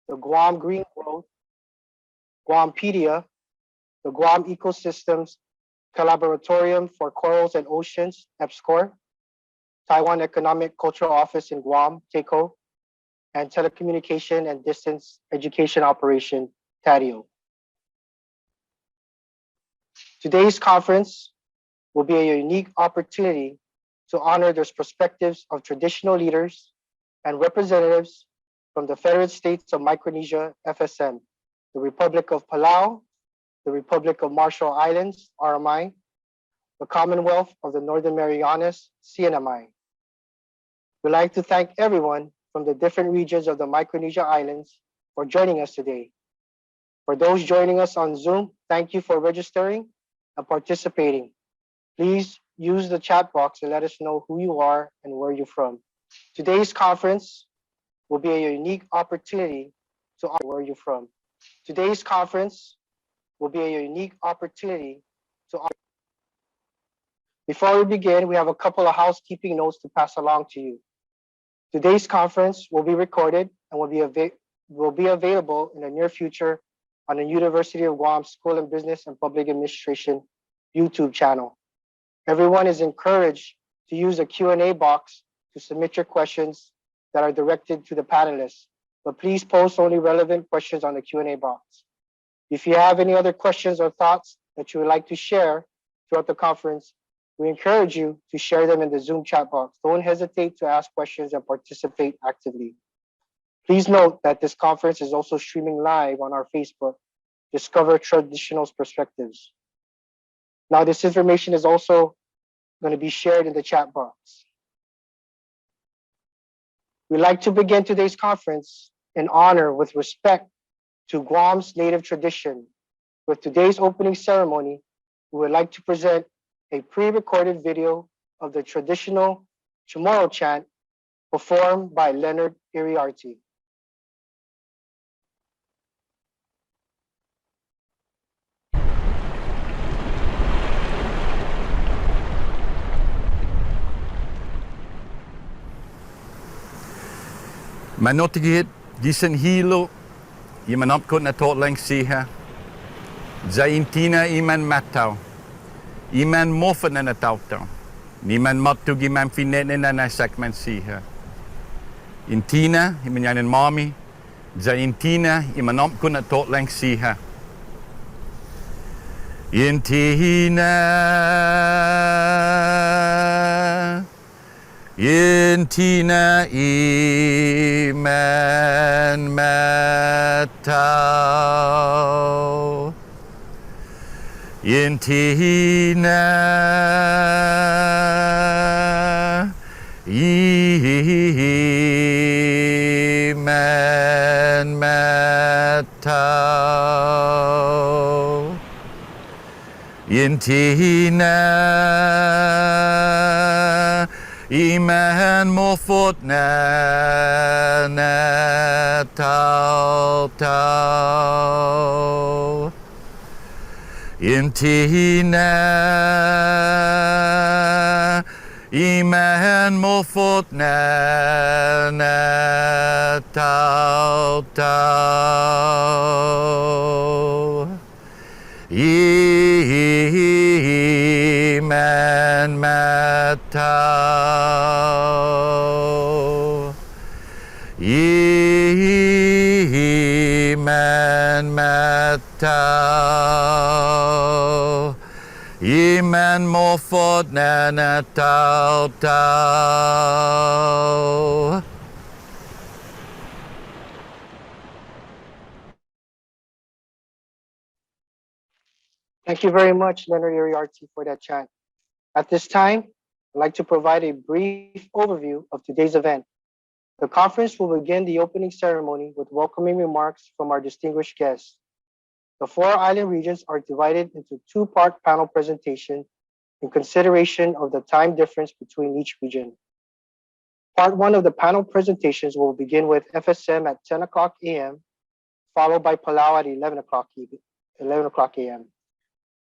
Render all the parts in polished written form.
the Guam Green Growth, Guampedia, the Guam Ecosystems Collaboratorium for Corals and Oceans, EPSCOR, Taiwan Economic Cultural Office in Guam, TECO, and Telecommunication and Distance Education Operation, TADIO. Today's conference will be a unique opportunity to honor the perspectives of traditional leaders and representatives from the Federal States of Micronesia, FSM, the Republic of Palau, the Republic of Marshall Islands, RMI, the Commonwealth of the Northern Marianas, CNMI. We'd like to thank everyone from the different regions of the Micronesia Islands for joining us today. For those joining us on Zoom, thank you for registering and participating. Please use the chat box and let us know who you are and where you're from. Today's conference will be a unique opportunity to honor where you're from. Today's conference will be a unique opportunity to honor. Before we begin, we have a couple of housekeeping notes to pass along to you. Today's conference will be recorded and will be available in the near future on the University of Guam School of Business and Public Administration YouTube channel. Everyone is encouraged to use the Q&A box to submit your questions that are directed to the panelists, but please post only relevant questions on the Q&A box. If you have any other questions or thoughts that you would like to share throughout the conference, we encourage you to share them in the Zoom chat box. Don't hesitate to ask questions and participate actively. Please note that this conference is also streaming live on our Facebook, Discover Traditional Perspectives. Now, this information is also going to be shared in the chat box. We'd like to begin today's conference in honor with respect to Guam's native tradition. With today's opening ceremony, we would like to present a pre-recorded video of the traditional Chamorro chant performed by Leonard Iriarte. Manotigit, gisan hilo, imanop ko na to lang siya. Zaintina iman mataw, iman mofa na natawtaw, niman matug iman finene na nasakman siya. Intina, iman yanan mommy, zaintina imanop ko na to lang siya. Intina, Intina iman mataw, Intina iman mataw, Intina iman mofot na taw. Intina iman mofot na taw. Iman mataw, Iman mataw, Iman mofot na taw. Thank you very much, Leonard Iriarte, for that chant. At this time, I'd like to provide a brief overview of today's event. The conference will begin the opening ceremony with welcoming remarks from our distinguished guests. The 4 island regions are divided into 2-part panel presentation in consideration of the time difference between each region. Part 1 of the panel presentations will begin with FSM at 10 o'clock a.m., followed by Palau at 11 o'clock a.m.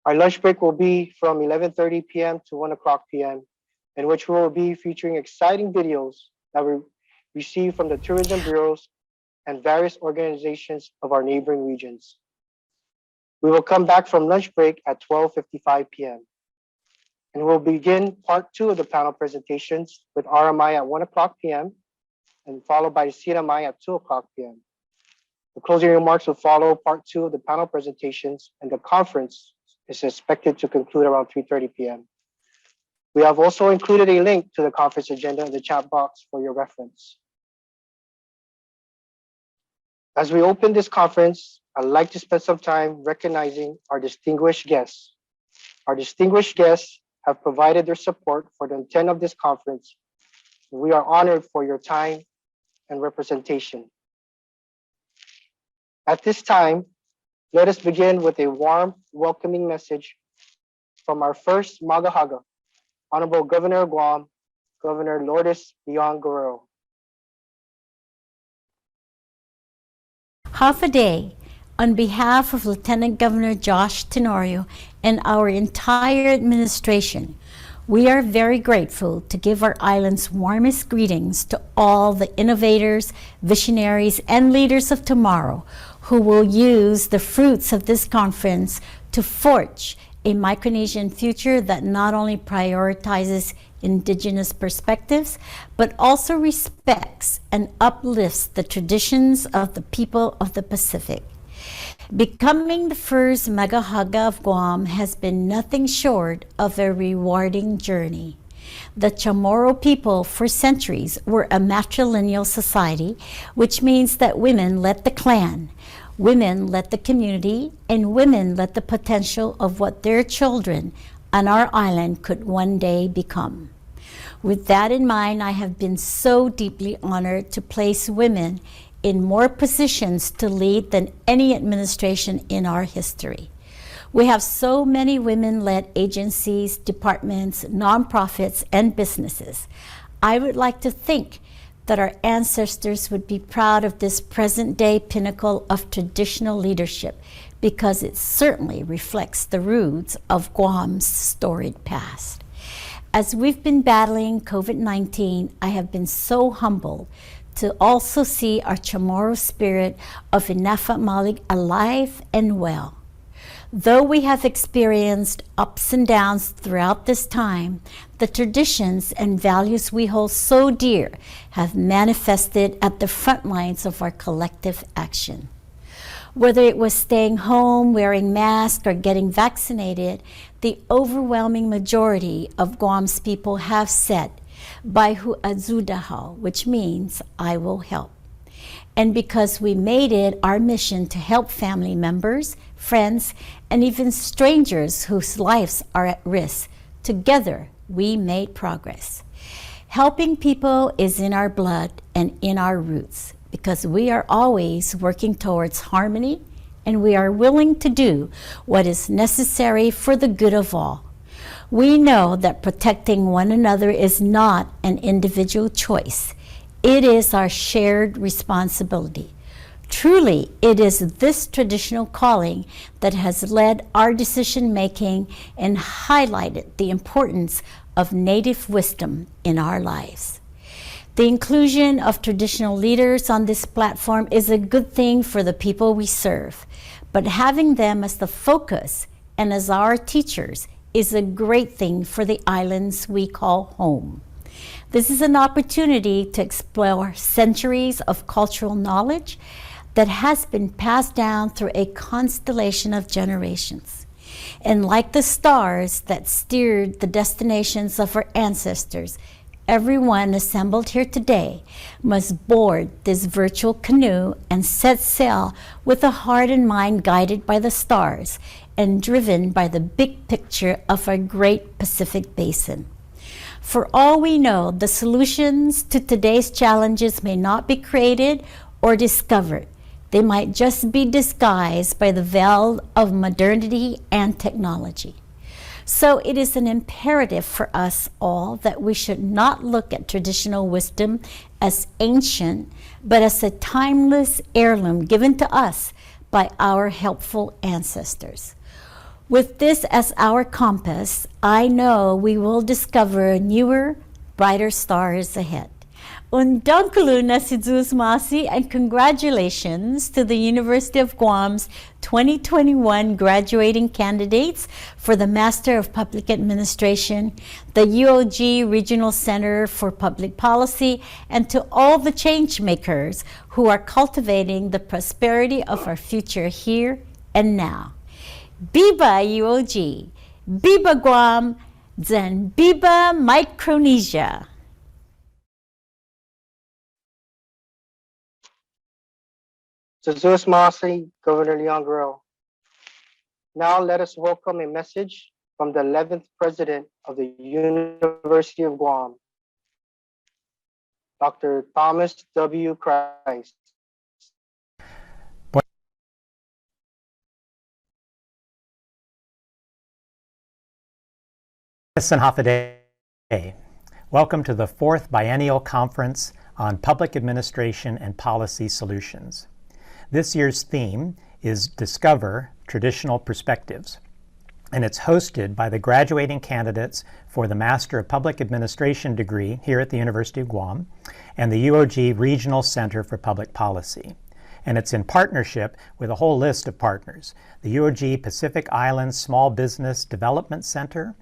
Our lunch break will be from 11:30 p.m. to 1 o'clock p.m., in which we will be featuring exciting videos that we received from the tourism bureaus and various organizations of our neighboring regions. We will come back from lunch break at 12:55 p.m. and we'll begin part two of the panel presentations with RMI at 1 o'clock p.m. and followed by CNMI at 2 o'clock p.m. The closing remarks will follow part two of the panel presentations, and the conference is expected to conclude around 3:30 p.m. We have also included a link to the conference agenda in the chat box for your reference. As we open this conference, I'd like to spend some time recognizing our distinguished guests. Our distinguished guests have provided their support for the intent of this conference. We are honored for your time and representation. At this time, let us begin with a warm, welcoming message from our first Magahaga, Honorable Governor of Guam, Governor Lourdes Leon Guerrero. Half a day, on behalf of Lieutenant Governor Josh Tenorio and our entire administration, we are very grateful to give our island's warmest greetings to all the innovators, visionaries, and leaders of tomorrow who will use the fruits of this conference to forge a Micronesian future that not only prioritizes indigenous perspectives, but also respects and uplifts the traditions of the people of the Pacific. Becoming the first Magahaga of Guam has been nothing short of a rewarding journey. The Chamorro people for centuries were a matrilineal society, which means that women led the clan, women led the community, and women led the potential of what their children on our island could one day become. With that in mind, I have been so deeply honored to place women in more positions to lead than any administration in our history. We have so many women-led agencies, departments, nonprofits, and businesses. I would like to think that our ancestors would be proud of this present-day pinnacle of traditional leadership because it certainly reflects the roots of Guam's storied past. As we've been battling COVID-19, I have been so humbled to also see our Chamorro spirit of Inafa Malik alive and well. Though we have experienced ups and downs throughout this time, the traditions and values we hold so dear have manifested at the front lines of our collective action. Whether it was staying home, wearing masks, or getting vaccinated, the overwhelming majority of Guam's people have said, Baihu Azudahau, which means I will help. And because we made it our mission to help family members, friends, and even strangers whose lives are at risk, together we made progress. Helping people is in our blood and in our roots because we are always working towards harmony and we are willing to do what is necessary for the good of all. We know that protecting one another is not an individual choice. It is our shared responsibility. Truly, it is this traditional calling that has led our decision-making and highlighted the importance of Native wisdom in our lives. The inclusion of traditional leaders on this platform is a good thing for the people we serve, but having them as the focus and as our teachers is a great thing for the islands we call home. This is an opportunity to explore centuries of cultural knowledge that has been passed down through a constellation of generations. And like the stars that steered the destinations of our ancestors, everyone assembled here today must board this virtual canoe and set sail with a heart and mind guided by the stars and driven by the big picture of our great Pacific Basin. For all we know, the solutions to today's challenges may not be created or discovered. They might just be disguised by the veil of modernity and technology. So it is an imperative for us all that we should not look at traditional wisdom as ancient, but as a timeless heirloom given to us by our helpful ancestors. With this as our compass, I know we will discover newer, brighter stars ahead. Undankulu na si Zeus Masi, and congratulations to the University of Guam's 2021 graduating candidates for the Master of Public Administration, the UOG Regional Center for Public Policy, and to all the change makers who are cultivating the prosperity of our future here and now. Biba UOG, Biba Guam, then Biba Micronesia. Jesus Masi, Governor Leon Guerrero. Now let us welcome a message from the 11th President of the University of Guam, Dr. Thomas W. Christ. Welcome to the 4th Biennial Conference on Public Administration and Policy Solutions. This year's theme is Discover Traditional Perspectives, and it's hosted by the graduating candidates for the Master of Public Administration degree here at the University of Guam and the UOG Regional Center for Public Policy. And it's in partnership with a whole list of partners: the UOG Pacific Islands Small Business Development Center,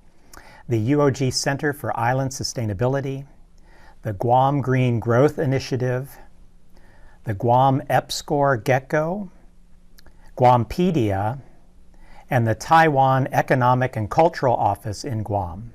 the UOG Center for Island Sustainability, the Guam Green Growth Initiative, the Guam EPSCoR Gecko, Guampedia, and the Taiwan Economic and Cultural Office in Guam.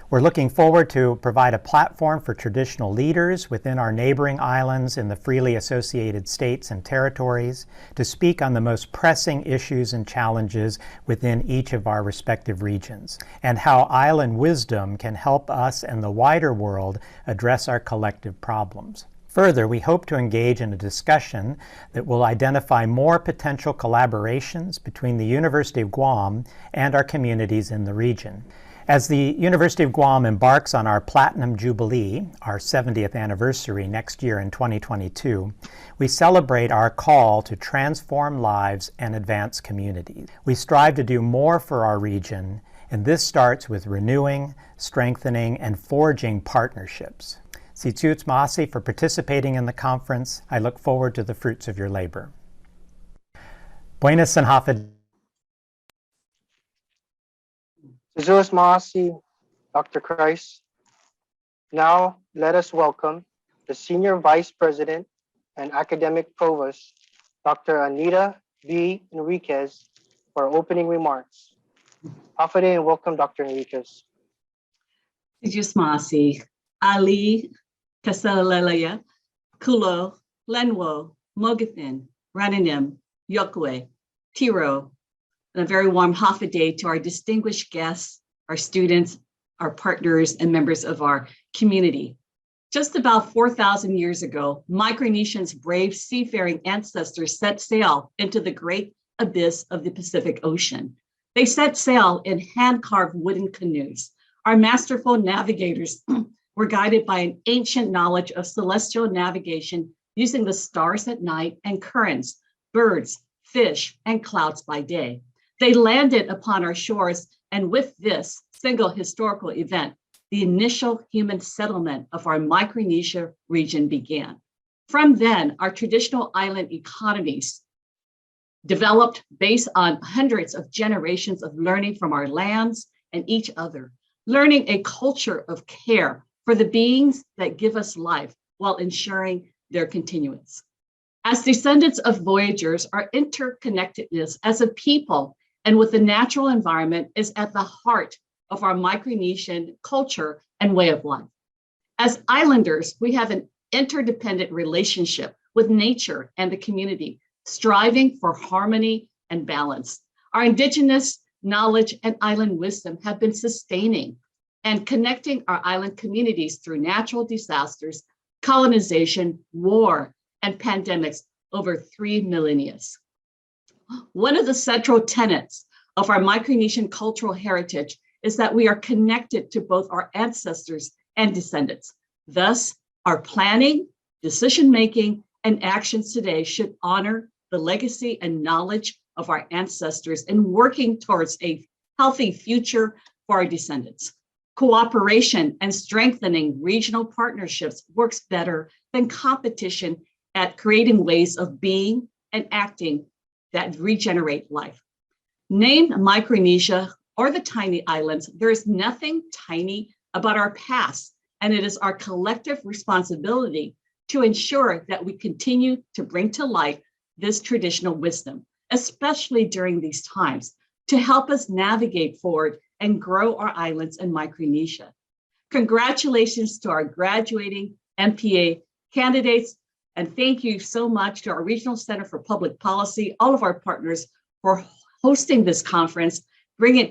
We're looking forward to provide a platform for traditional leaders within our neighboring islands in the freely associated states and territories to speak on the most pressing issues and challenges within each of our respective regions, and how island wisdom can help us and the wider world address our collective problems. Further, we hope to engage in a discussion that will identify more potential collaborations between the University of Guam and our communities in the region. As the University of Guam embarks on our Platinum Jubilee, our 70th anniversary next year in 2022, we celebrate our call to transform lives and advance communities. We strive to do more for our region, and this starts with renewing, strengthening, and forging partnerships. Si Tsuts Masi for participating in the conference. I look forward to the fruits of your labor. Buenas and Hafid. Jesus Masi, Dr. Christ. Now let us welcome the Senior Vice President and Academic Provost, Dr. Anita B. Enriquez, for opening remarks. Hafide and welcome, Dr. Enriquez. Jesus Masi, Ali, Kasalalaya, Kulo, Lenwo, Mogathin, Rananim, Yokwe, Tiro, and a very warm Hafaday to our distinguished guests, our students, our partners, and members of our community. Just about 4,000 years ago, Micronesians' brave seafaring ancestors set sail into the great abyss of the Pacific Ocean. They set sail in hand-carved wooden canoes. Our masterful navigators were guided by an ancient knowledge of celestial navigation using the stars at night and currents, birds, fish, and clouds by day. They landed upon our shores, and with this single historical event, the initial human settlement of our Micronesia region began. From then, our traditional island economies developed based on hundreds of generations of learning from our lands and each other, learning a culture of care for the beings that give us life while ensuring their continuance. As descendants of voyagers, our interconnectedness as a people and with the natural environment is at the heart of our Micronesian culture and way of life. As islanders, we have an interdependent relationship with nature and the community, striving for harmony and balance. Our indigenous knowledge and island wisdom have been sustaining and connecting our island communities through natural disasters, colonization, war, and pandemics over 3 millennia. One of the central tenets of our Micronesian cultural heritage is that we are connected to both our ancestors and descendants. Thus, our planning, decision-making, and actions today should honor the legacy and knowledge of our ancestors in working towards a healthy future for our descendants. Cooperation and strengthening regional partnerships works better than competition at creating ways of being and acting that regenerate life. Named Micronesia or the tiny islands, there is nothing tiny about our past, and it is our collective responsibility to ensure that we continue to bring to light this traditional wisdom, especially during these times, to help us navigate forward and grow our islands in Micronesia. Congratulations to our graduating MPA candidates, and thank you so much to our Regional Center for Public Policy, all of our partners for hosting this conference, bringing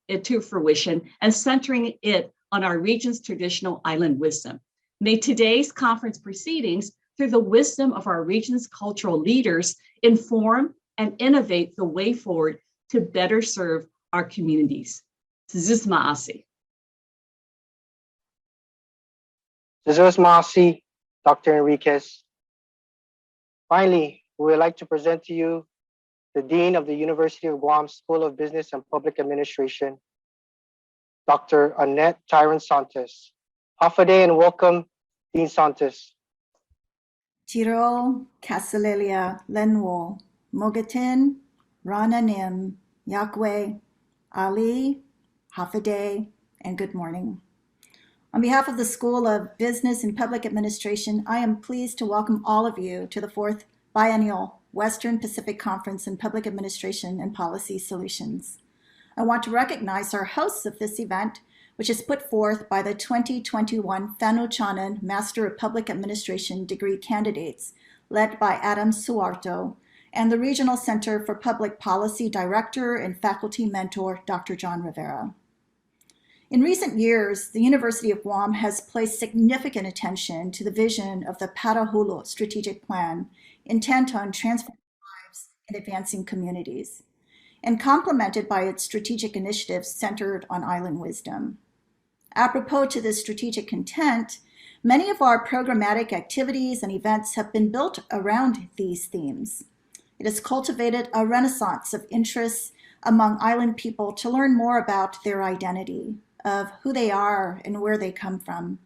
it to fruition, and centering it on our region's traditional island wisdom. May today's conference proceedings, through the wisdom of our region's cultural leaders, inform and innovate the way forward to better serve our communities. Tzuz Ma'asi. Tzuz Ma'asi, Dr. Enriquez. Finally, we would like to present to you the Dean of the University of Guam School of Business and Public Administration, Dr. Annette Tyron Santos. Hafaday and welcome, Dean Santos. Tiro, Kasalelia, Lenwo, Mogatin, Rananim, Yakwe, Ali, Hafaday, and good morning. On behalf of the School of Business and Public Administration, I am pleased to welcome all of you to the 4th Biennial Western Pacific Conference in Public Administration and Policy Solutions. I want to recognize our hosts of this event, which is put forth by the 2021 Thanuchanan Master of Public Administration degree candidates, led by Adam Suarto, and the Regional Center for Public Policy Director and Faculty Mentor, Dr. John Rivera. In recent years, the University of Guam has placed significant attention to the vision of the Parahulu Strategic Plan, intent on transforming lives and advancing communities, and complemented by its strategic initiatives centered on island wisdom. Apropos to this strategic intent, many of our programmatic activities and events have been built around these themes. It has cultivated a renaissance of interests among island people to learn more about their identity, of who they are and where they come from.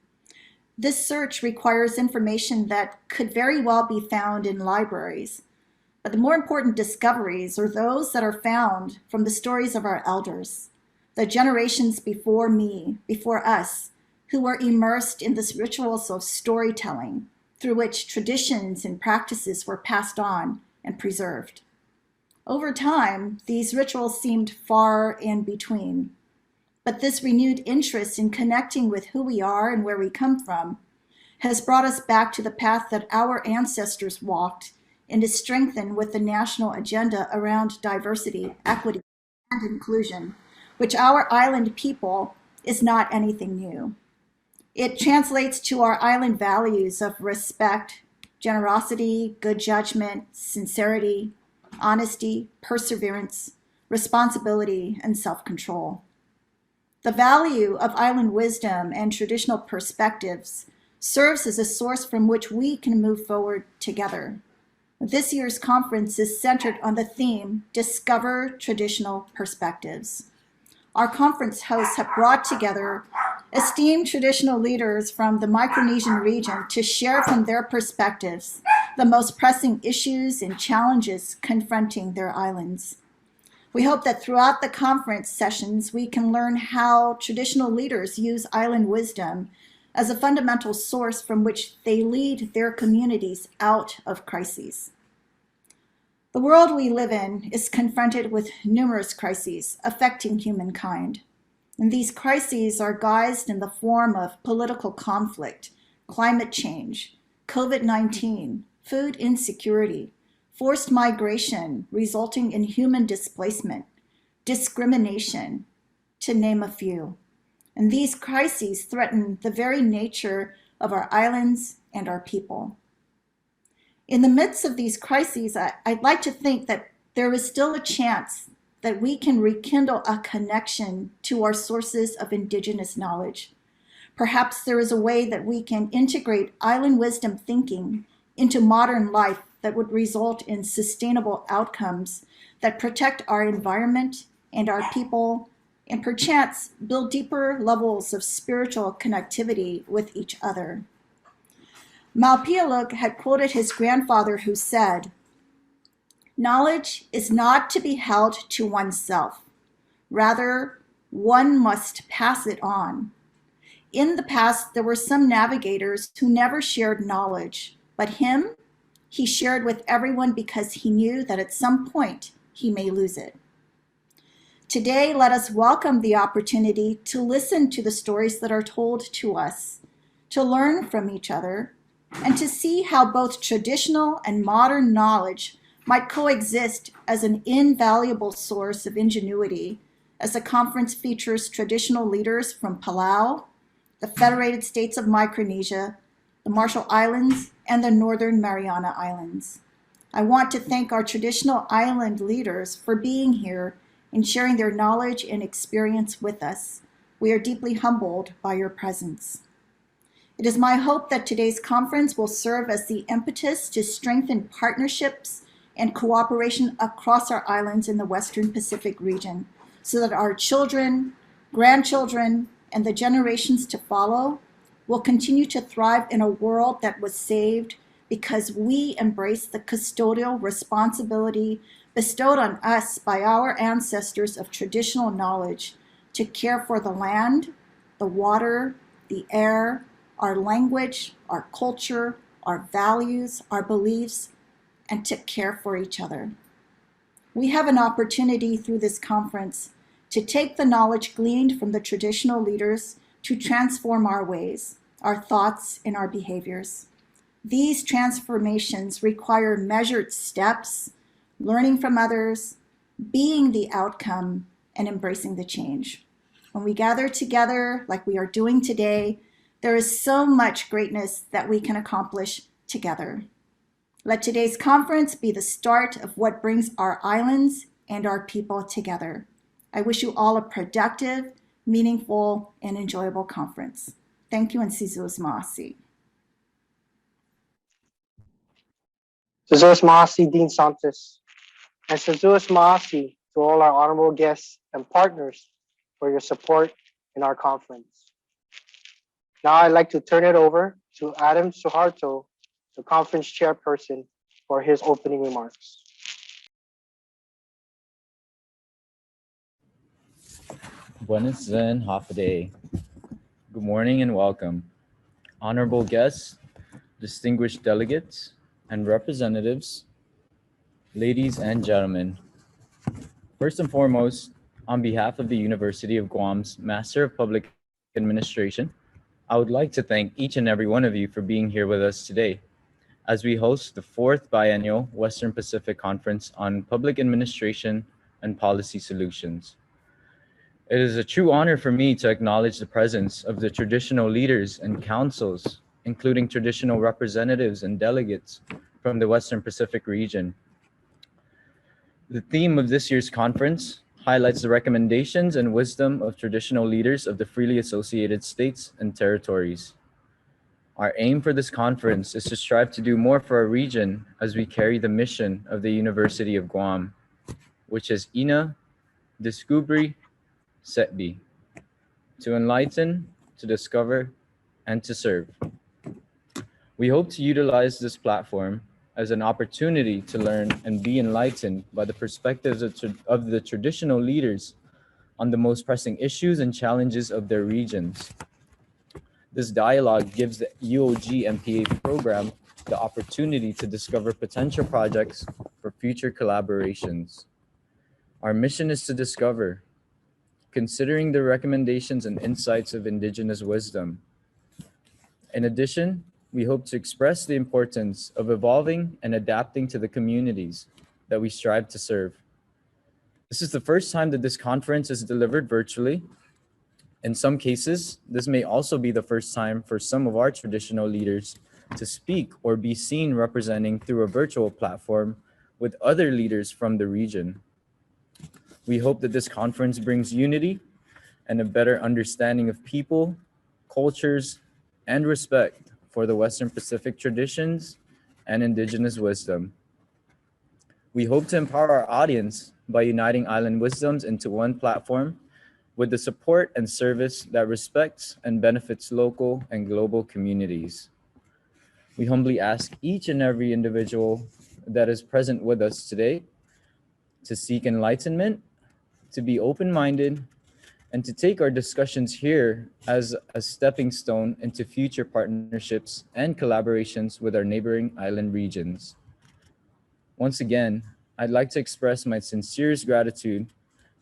This search requires information that could very well be found in libraries, but the more important discoveries are those that are found from the stories of our elders, the generations before me, before us, who were immersed in this rituals of storytelling through which traditions and practices were passed on and preserved. Over time, these rituals seemed far in between, but this renewed interest in connecting with who we are and where we come from has brought us back to the path that our ancestors walked and is strengthened with the national agenda around diversity, equity, and inclusion, which our island people is not anything new. It translates to our island values of respect, generosity, good judgment, sincerity, honesty, perseverance, responsibility, and self-control. The value of island wisdom and traditional perspectives serves as a source from which we can move forward together. This year's conference is centered on the theme, Discover Traditional Perspectives. Our conference hosts have brought together esteemed traditional leaders from the Micronesian region to share from their perspectives the most pressing issues and challenges confronting their islands. We hope that throughout the conference sessions, we can learn how traditional leaders use island wisdom as a fundamental source from which they lead their communities out of crises. The world we live in is confronted with numerous crises affecting humankind. And these crises are guised in the form of political conflict, climate change, COVID-19, food insecurity, forced migration resulting in human displacement, discrimination, to name a few. And these crises threaten the very nature of our islands and our people. In the midst of these crises, I'd like to think that there is still a chance that we can rekindle a connection to our sources of indigenous knowledge. Perhaps there is a way that we can integrate island wisdom thinking into modern life that would result in sustainable outcomes that protect our environment and our people and perchance build deeper levels of spiritual connectivity with each other. Malpialuk had quoted his grandfather who said, "Knowledge is not to be held to oneself. Rather, one must pass it on." In the past, there were some navigators who never shared knowledge, but him, he shared with everyone because he knew that at some point he may lose it. Today, let us welcome the opportunity to listen to the stories that are told to us, to learn from each other, and to see how both traditional and modern knowledge might coexist as an invaluable source of ingenuity as the conference features traditional leaders from Palau, the Federated States of Micronesia, the Marshall Islands, and the Northern Mariana Islands. I want to thank our traditional island leaders for being here and sharing their knowledge and experience with us. We are deeply humbled by your presence. It is my hope that today's conference will serve as the impetus to strengthen partnerships and cooperation across our islands in the Western Pacific region, so that our children, grandchildren, and the generations to follow will continue to thrive in a world that was saved because we embrace the custodial responsibility bestowed on us by our ancestors of traditional knowledge to care for the land, the water, the air, our language, our culture, our values, our beliefs, and to care for each other. We have an opportunity through this conference to take the knowledge gleaned from the traditional leaders to transform our ways, our thoughts, and our behaviors. These transformations require measured steps, learning from others, being the outcome, and embracing the change. When we gather together like we are doing today, there is so much greatness that we can accomplish together. Let today's conference be the start of what brings our islands and our people together. I wish you all a productive, meaningful, and enjoyable conference. Thank you, and Sizus Maasi. Sizus Maasi, Dean Santos, and Sizus Maasi to all our honorable guests and partners for your support in our conference. Now I'd like to turn it over to Adam Suharto, the conference chairperson, for his opening remarks. Buenos Zen Hafaday. Good morning and welcome. Honorable guests, distinguished delegates, and representatives, ladies and gentlemen. First and foremost, on behalf of the University of Guam's Master of Public Administration, I would like to thank each and every one of you for being here with us today as we host the 4th Biennial Western Pacific Conference on Public Administration and Policy Solutions. It is a true honor for me to acknowledge the presence of the traditional leaders and councils, including traditional representatives and delegates from the Western Pacific region. The theme of this year's conference highlights the recommendations and wisdom of traditional leaders of the freely associated states and territories. Our aim for this conference is to strive to do more for our region as we carry the mission of the University of Guam, which is Ina, Descubri, Setbi, to enlighten, to discover, and to serve. We hope to utilize this platform as an opportunity to learn and be enlightened by the perspectives of the traditional leaders on the most pressing issues and challenges of their regions. This dialogue gives the UOG MPA program the opportunity to discover potential projects for future collaborations. Our mission is to discover, considering the recommendations and insights of indigenous wisdom. In addition, we hope to express the importance of evolving and adapting to the communities that we strive to serve. This is the first time that this conference is delivered virtually. In some cases, this may also be the first time for some of our traditional leaders to speak or be seen representing through a virtual platform with other leaders from the region. We hope that this conference brings unity and a better understanding of people, cultures, and respect for the Western Pacific traditions and indigenous wisdom. We hope to empower our audience by uniting island wisdoms into one platform with the support and service that respects and benefits local and global communities. We humbly ask each and every individual that is present with us today to seek enlightenment, to be open-minded, and to take our discussions here as a stepping stone into future partnerships and collaborations with our neighboring island regions. Once again, I'd like to express my sincerest gratitude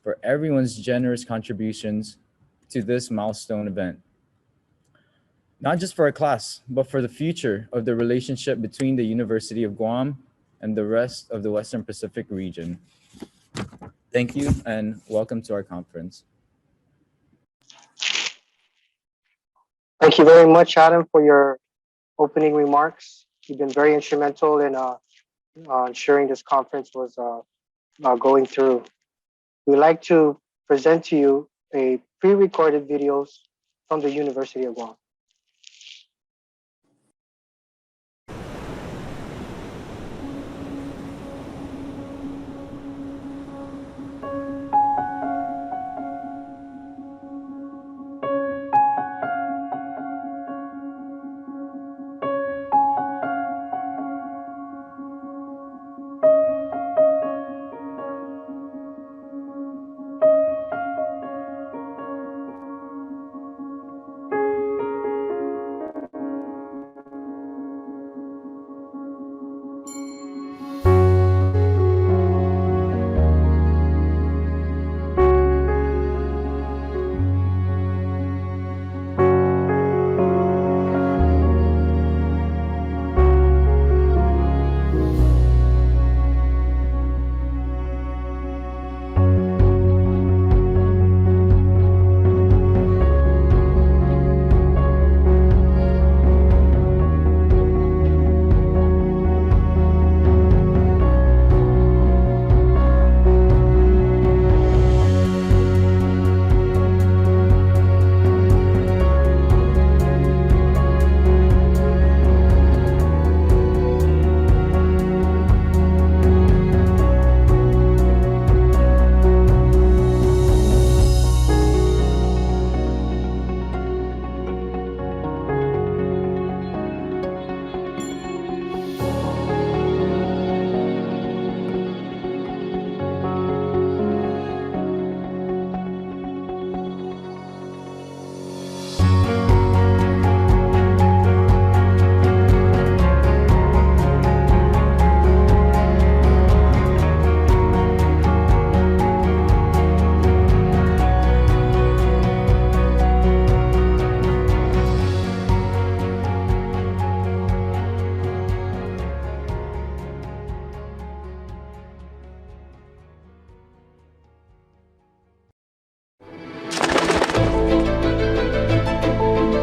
for everyone's generous contributions to this milestone event. Not just for our class, but for the future of the relationship between the University of Guam and the rest of the Western Pacific region. Thank you and welcome to our conference. Thank you very much, Adam, for your opening remarks. You've been very instrumental in ensuring this conference was going through. We'd like to present to you a pre-recorded videos from the University of Guam.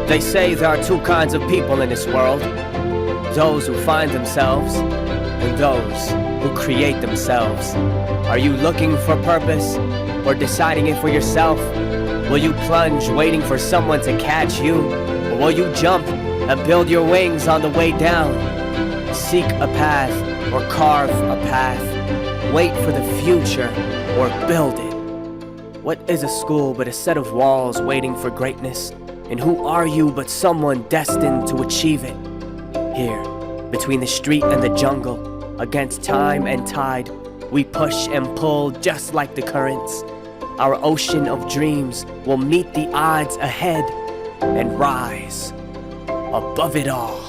They say there are two kinds of people in this world. Those who find themselves and those who create themselves. Are you looking for purpose or deciding it for yourself? Will you plunge waiting for someone to catch you? Or will you jump and build your wings on the way down? Seek a path or carve a path. Wait for the future or build it. What is a school but a set of walls waiting for greatness? And who are you but someone destined to achieve it? Here, between the street and the jungle, against time and tide, we push and pull just like the currents. Our ocean of dreams will meet the odds ahead and rise above it all.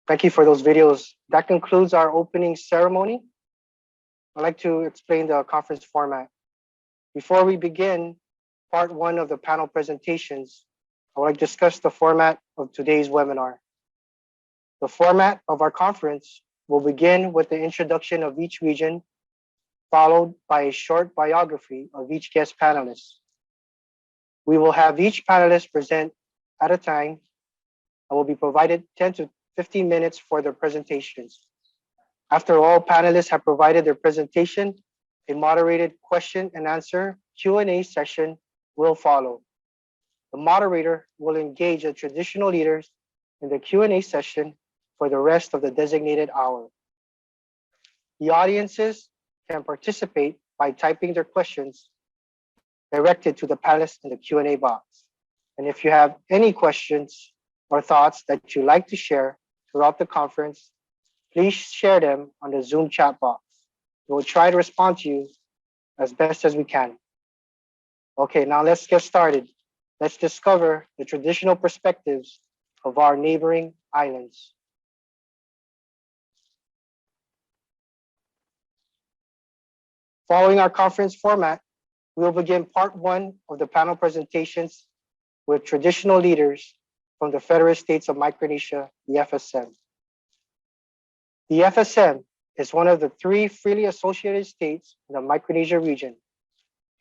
Thank you for those videos. That concludes our opening ceremony. I'd like to explain the conference format. Before we begin part one of the panel presentations, I would like to discuss the format of today's webinar. The format of our conference will begin with the introduction of each region, followed by a short biography of each guest panelist. We will have each panelist present at a time and will be provided 10 to 15 minutes for their presentations. After all panelists have provided their presentation, a moderated question and answer Q&A session will follow. The moderator will engage the traditional leaders in the Q&A session for the rest of the designated hour. The audiences can participate by typing their questions directed to the panelists in the Q&A box. And if you have any questions or thoughts that you'd like to share throughout the conference, please share them on the Zoom chat box. We'll try to respond to you as best as we can. Okay, now let's get started. Let's discover the traditional perspectives of our neighboring islands. Following our conference format, we will begin part one of the panel presentations with traditional leaders from the Federal States of Micronesia, the FSM. The FSM is one of the 3 freely associated states in the Micronesia region.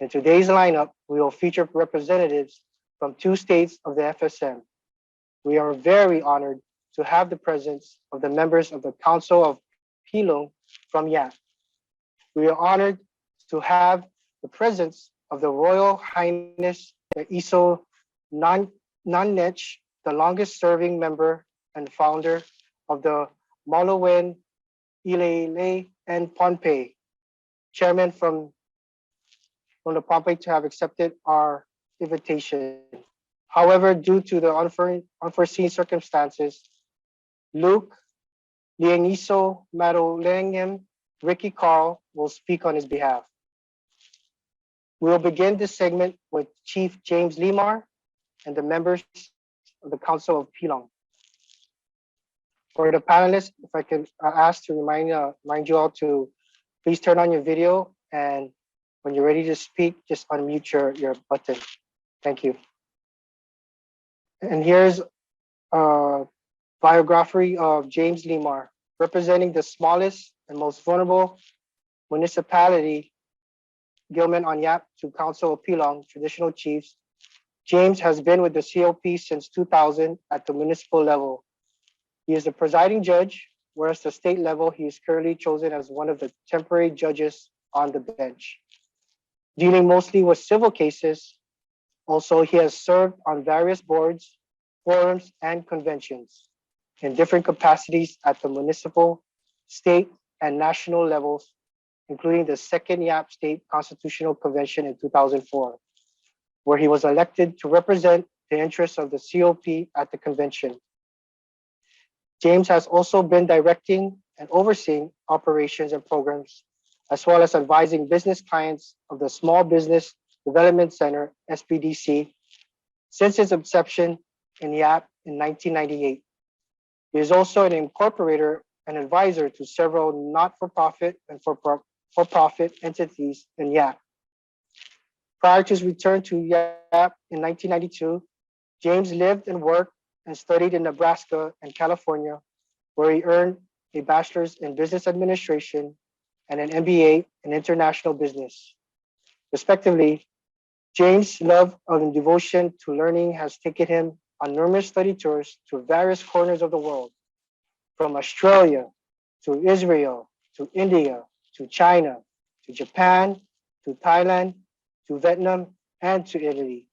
In today's lineup, we will feature representatives from 2 states of the FSM. We are very honored to have the presence of the members of the Council of Pilong from Yap. We are honored to have the presence of the Royal Highness the Iso Nanech, the longest serving member and founder of the Malawen Ilele and Pohnpei, chairman from the Pohnpei, to have accepted our invitation. However, due to the unforeseen circumstances, Luke Liengiso Madolengem Ricky Carl will speak on his behalf. We will begin this segment with Chief James Limar and the members of the Council of Pilong. For the panelists, if I can ask to remind you all to please turn on your video, and when you're ready to speak, just unmute your button. Thank you. And here's a biography of James Limar, representing the smallest and most vulnerable municipality, Gilman on Yap, to Council of Pilong traditional chiefs. James has been with the COP since 2000 at the municipal level. He is the presiding judge, whereas at the state level, he is currently chosen as one of the temporary judges on the bench. Dealing mostly with civil cases, also he has served on various boards, forums, and conventions in different capacities at the municipal, state, and national levels, including the second Yap State Constitutional Convention in 2004, where he was elected to represent the interests of the COP at the convention. James has also been directing and overseeing operations and programs, as well as advising business clients of the Small Business Development Center, SBDC, since its inception in Yap in 1998. He is also an incorporator and advisor to several not-for-profit and for-profit entities in Yap. Prior to his return to Yap in 1992, James lived and worked and studied in Nebraska and California, where he earned a bachelor's in business administration and an MBA in international business. Respectively, James' love and devotion to learning has taken him on numerous study tours to various corners of the world, from Australia to Israel to India to China to Japan to Thailand to Vietnam and to Italy.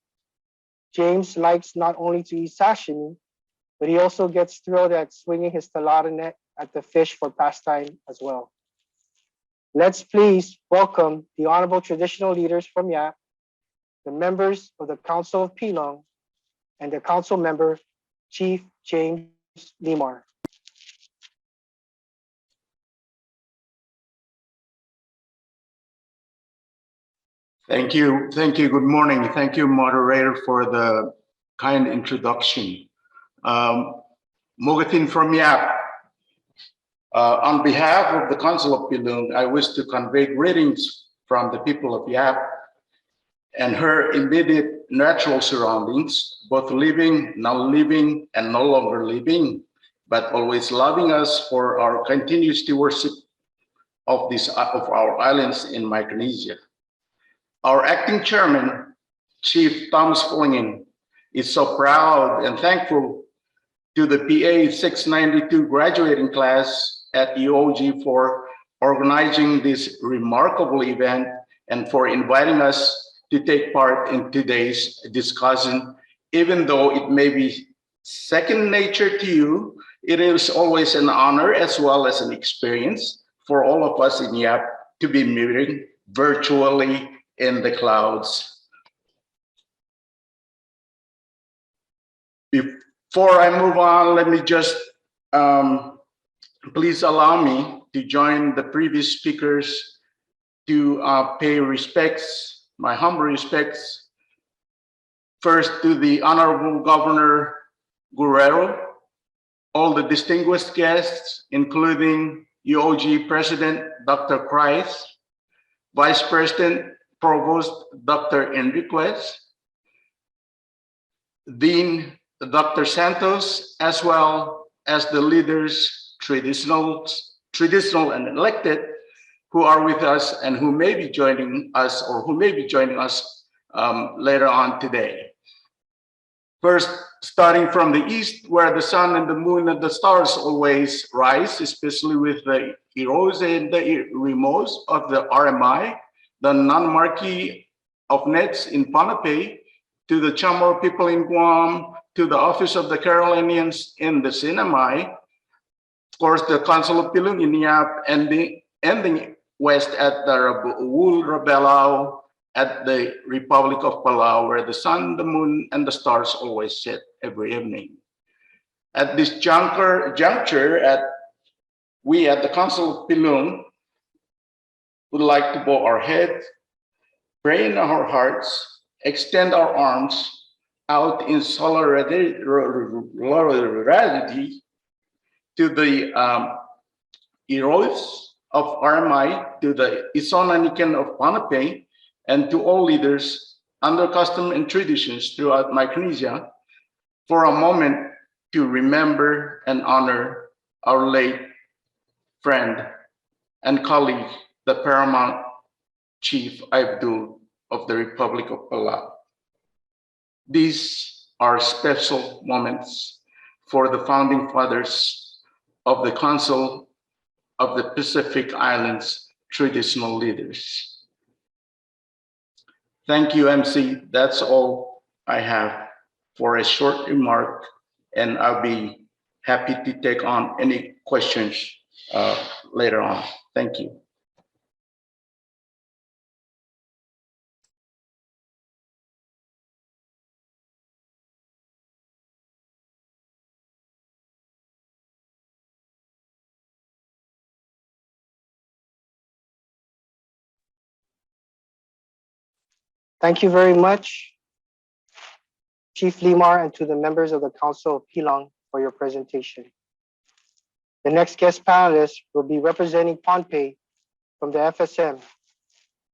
James likes not only to eat sashimi, but he also gets thrilled at swinging his talada net at the fish for pastime as well. Let's please welcome the honorable traditional leaders from Yap, the members of the Council of Pilong, and the council member, Chief James Limar. Thank you. Thank you. Good morning. Thank you, moderator, for the kind introduction. Mogatin from Yap. On behalf of the Council of Pilong, I wish to convey greetings from the people of Yap and her immediate natural surroundings, both living, non-living, and no longer living, but always loving us for our continuous stewardship of our islands in Micronesia. Our acting chairman, Chief Thomas Flingen, is so proud and thankful to the PA 692 graduating class at UOG for organizing this remarkable event and for inviting us to take part in today's discussion. Even though it may be second nature to you, it is always an honor as well as an experience for all of us in YAP to be meeting virtually in the clouds. Before I move on, let me just please allow me to join the previous speakers to pay respects, my humble respects, first to the Honorable Governor Guerrero, all the distinguished guests, including UOG President Dr. Christ, Vice President Provost Dr. Enriquez, Dean Dr. Santos, as well as the leaders, traditional and elected, who are with us and who may be joining us later on today. First, starting from the east, where the sun and the moon and the stars always rise, especially with the heroes and the heroes of the RMI, the non-marquee of NETs in Ponape, to the Chamorro people in Guam, to the Office of the Carolinians in the Sinamay, of course, the Council of Pilung in Yap, and the ending west at the Rabuul Rabelao, at the Republic of Palau, where the sun, the moon, and the stars always set every evening. At this juncture, we at the Council of Pilung would like to bow our heads, pray in our hearts, extend our arms out in solidarity to the heroes of RMI, to the Isonanican of Ponape, and to all leaders under custom and traditions throughout Micronesia, for a moment to remember and honor our late friend and colleague, the Paramount Chief Abdul of the Republic of Palau. These are special moments for the founding fathers of the Council of the Pacific Islands traditional leaders. Thank you, MC. That's all I have for a short remark, and I'll be happy to take on any questions later on. Thank you. Thank you very much, Chief Limar, and to the members of the Council of Pilong for your presentation. The next guest panelist will be representing Pohnpei from the FSM.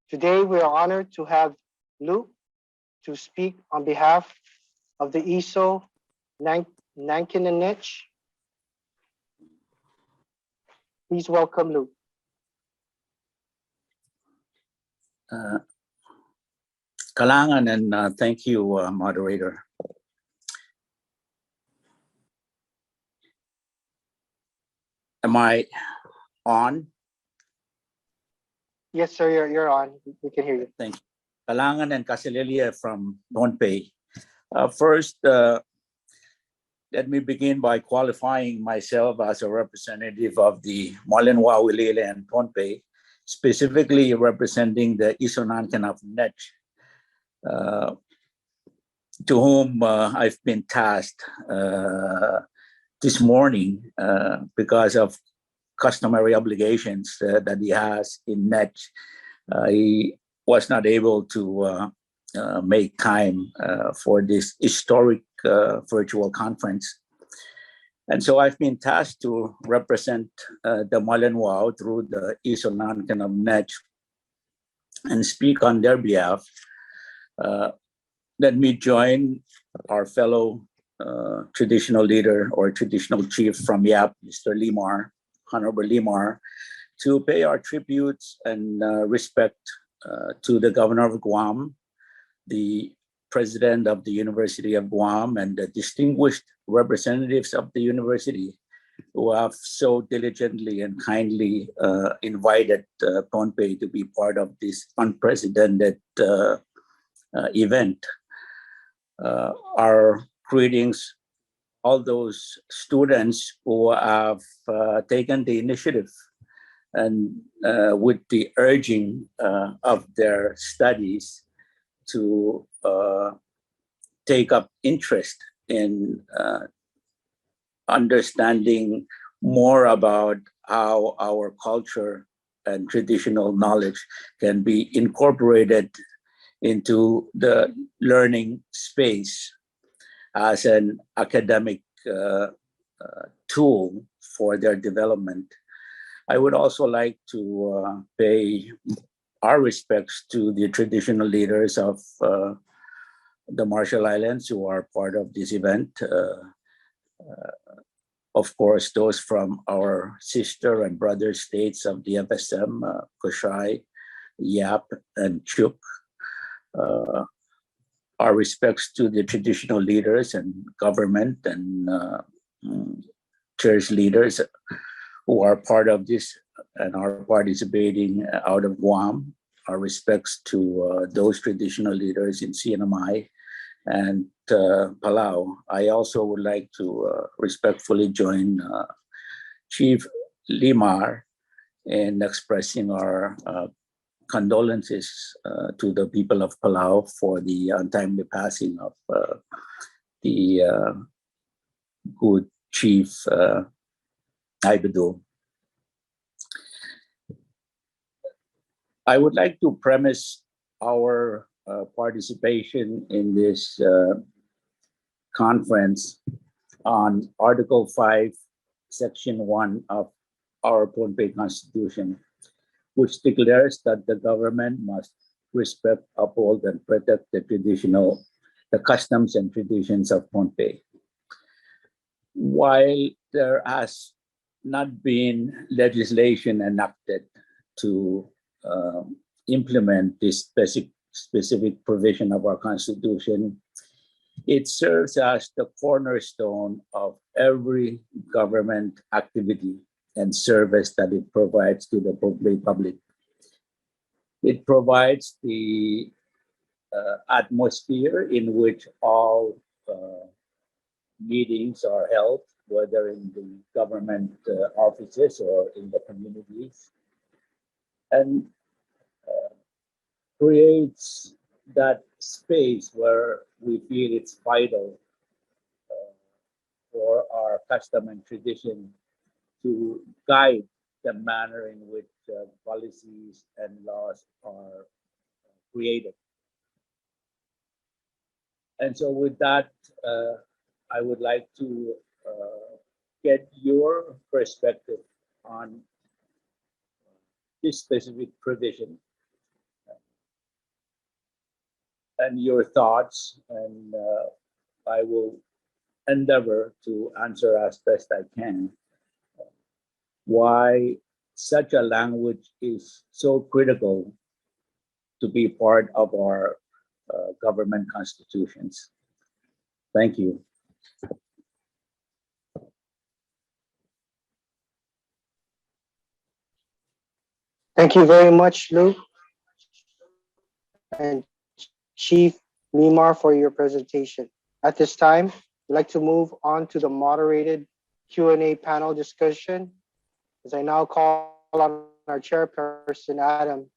Today, we are honored to have Luke to speak on behalf of the ISO Nankinanech. Please welcome Luke. Kalangan, and thank you, moderator. Am I on? Yes, sir, you're on. We can hear you. Thank you. Kalangan and Casililia from Pohnpei. First, let me begin by qualifying myself as a representative of the Malinwa, Wilile, and Pohnpei, specifically representing the Isonancan of Nech, to whom I've been tasked this morning because of customary obligations that he has in Nech. He was not able to make time for this historic virtual conference. And so I've been tasked to represent the Malinwao through the Isonancan of Nech and speak on their behalf. Let me join our fellow traditional leader or traditional chief from YAP, Mr. Limar, Honorable Limar, to pay our tributes and respect to the Governor of Guam, the president of the University of Guam and the distinguished representatives of the university who have so diligently and kindly invited Pohnpei to be part of this unprecedented event. Our greetings, all those students who have taken the initiative and with the urging of their studies to take up interest in understanding more about how our culture and traditional knowledge can be incorporated into the learning space as an academic tool for their development. I would also like to pay our respects to the traditional leaders of the Marshall Islands who are part of this event. Of course, those from our sister and brother states of the FSM, Koshai, Yap, and Chuk. Our respects to the traditional leaders and government and church leaders who are part of this and are participating out of Guam. Our respects to those traditional leaders in CNMI and Palau. I also would like to respectfully join Chief Limar in expressing our condolences to the people of Palau for the untimely passing of the good Chief Aibedo. I would like to premise our participation in this conference on Article 5, Section 1 of our Pohnpei Constitution, which declares that the government must respect, uphold, and protect the customs and traditions of Pohnpei. While there has not been legislation enacted to implement this specific provision of our Constitution, it serves as the cornerstone of every government activity and service that it provides to the public. It provides the atmosphere in which all meetings are held, whether in the government offices or in the communities, and creates that space where we feel it's vital for our custom and tradition to guide the manner in which policies and laws are created. And so with that, I would like to get your perspective on this specific provision and your thoughts, and I will endeavor to answer as best I can why such a language is so critical to be part of our government constitutions. Thank you. Thank you very much, Luke and Chief Mimar, for your presentation. At this time, we'd like to move on to the moderated Q&A panel discussion, as I now call on our chairperson, Adam,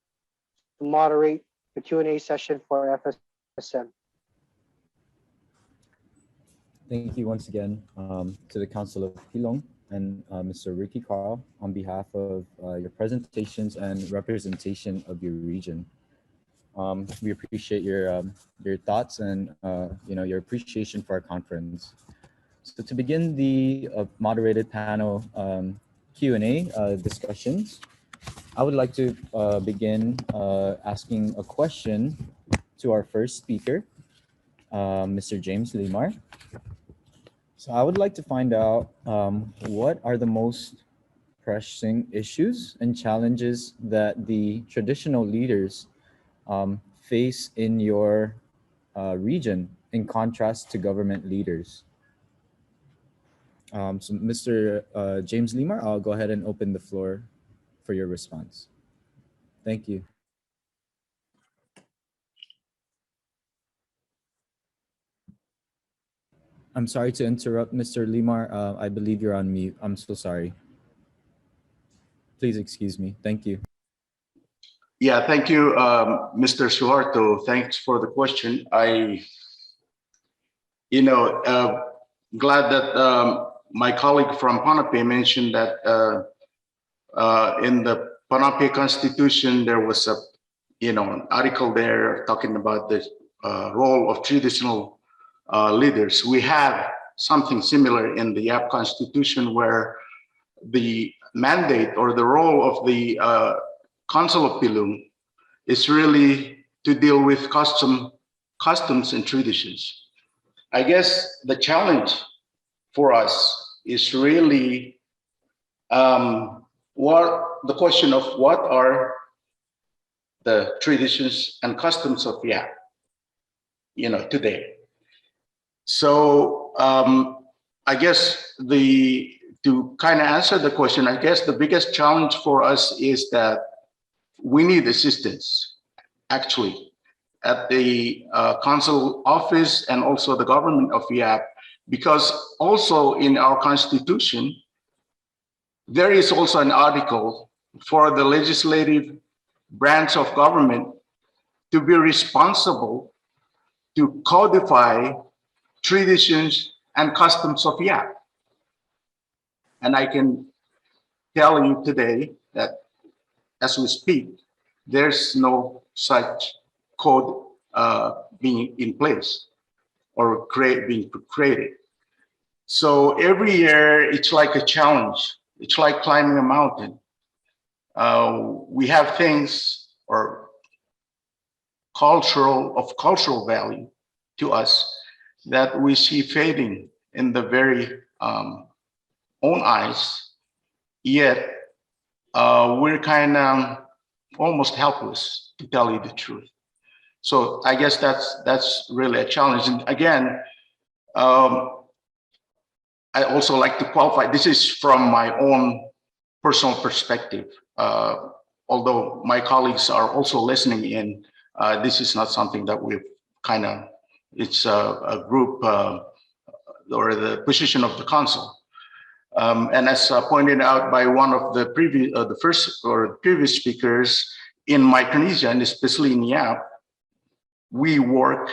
to moderate the Q&A session for FSM. Thank you once again to the Council of Pilong and Mr. Ricky Carl on behalf of your presentations and representation of your region. We appreciate your thoughts and your appreciation for our conference. So to begin the moderated panel Q&A discussions, I would like to begin asking a question to our first speaker, Mr. James Limar. So I would like to find out what are the most pressing issues and challenges that the traditional leaders face in your region in contrast to government leaders? So Mr. James Limar, I'll go ahead and open the floor for your response. Thank you. I'm sorry to interrupt, Mr. Limar. I believe you're on mute. I'm so sorry. Please excuse me. Thank you. Yeah, thank you, Mr. Suharto. Thanks for the question. Glad that my colleague from Ponape mentioned that in the Ponape Constitution, there was an article there talking about the role of traditional leaders. We have something similar in the Yap Constitution, where the mandate or the role of the Council of Pilung is really to deal with customs and traditions. I guess the challenge for us is really the question of what are the traditions and customs of Yap, today. So I guess to kind of answer the question, I guess the biggest challenge for us is that we need assistance, actually, at the consul office and also the government of Yap, because also in our constitution, there is also an article for the legislative branch of government to be responsible to codify traditions and customs of Yap. And I can tell you today that as we speak, there's no such code being in place or being created. So every year it's like a challenge. It's like climbing a mountain. We have things or cultural value to us that we see fading in the very own eyes, yet we're kind of almost helpless, to tell you the truth. So I guess that's really a challenge. And again, I also like to qualify, this is from my own personal perspective. Although my colleagues are also listening in, this is not something that we've it's a group or the position of the council. And as pointed out by one of the previous speakers, in Micronesia, and especially in Yap, we work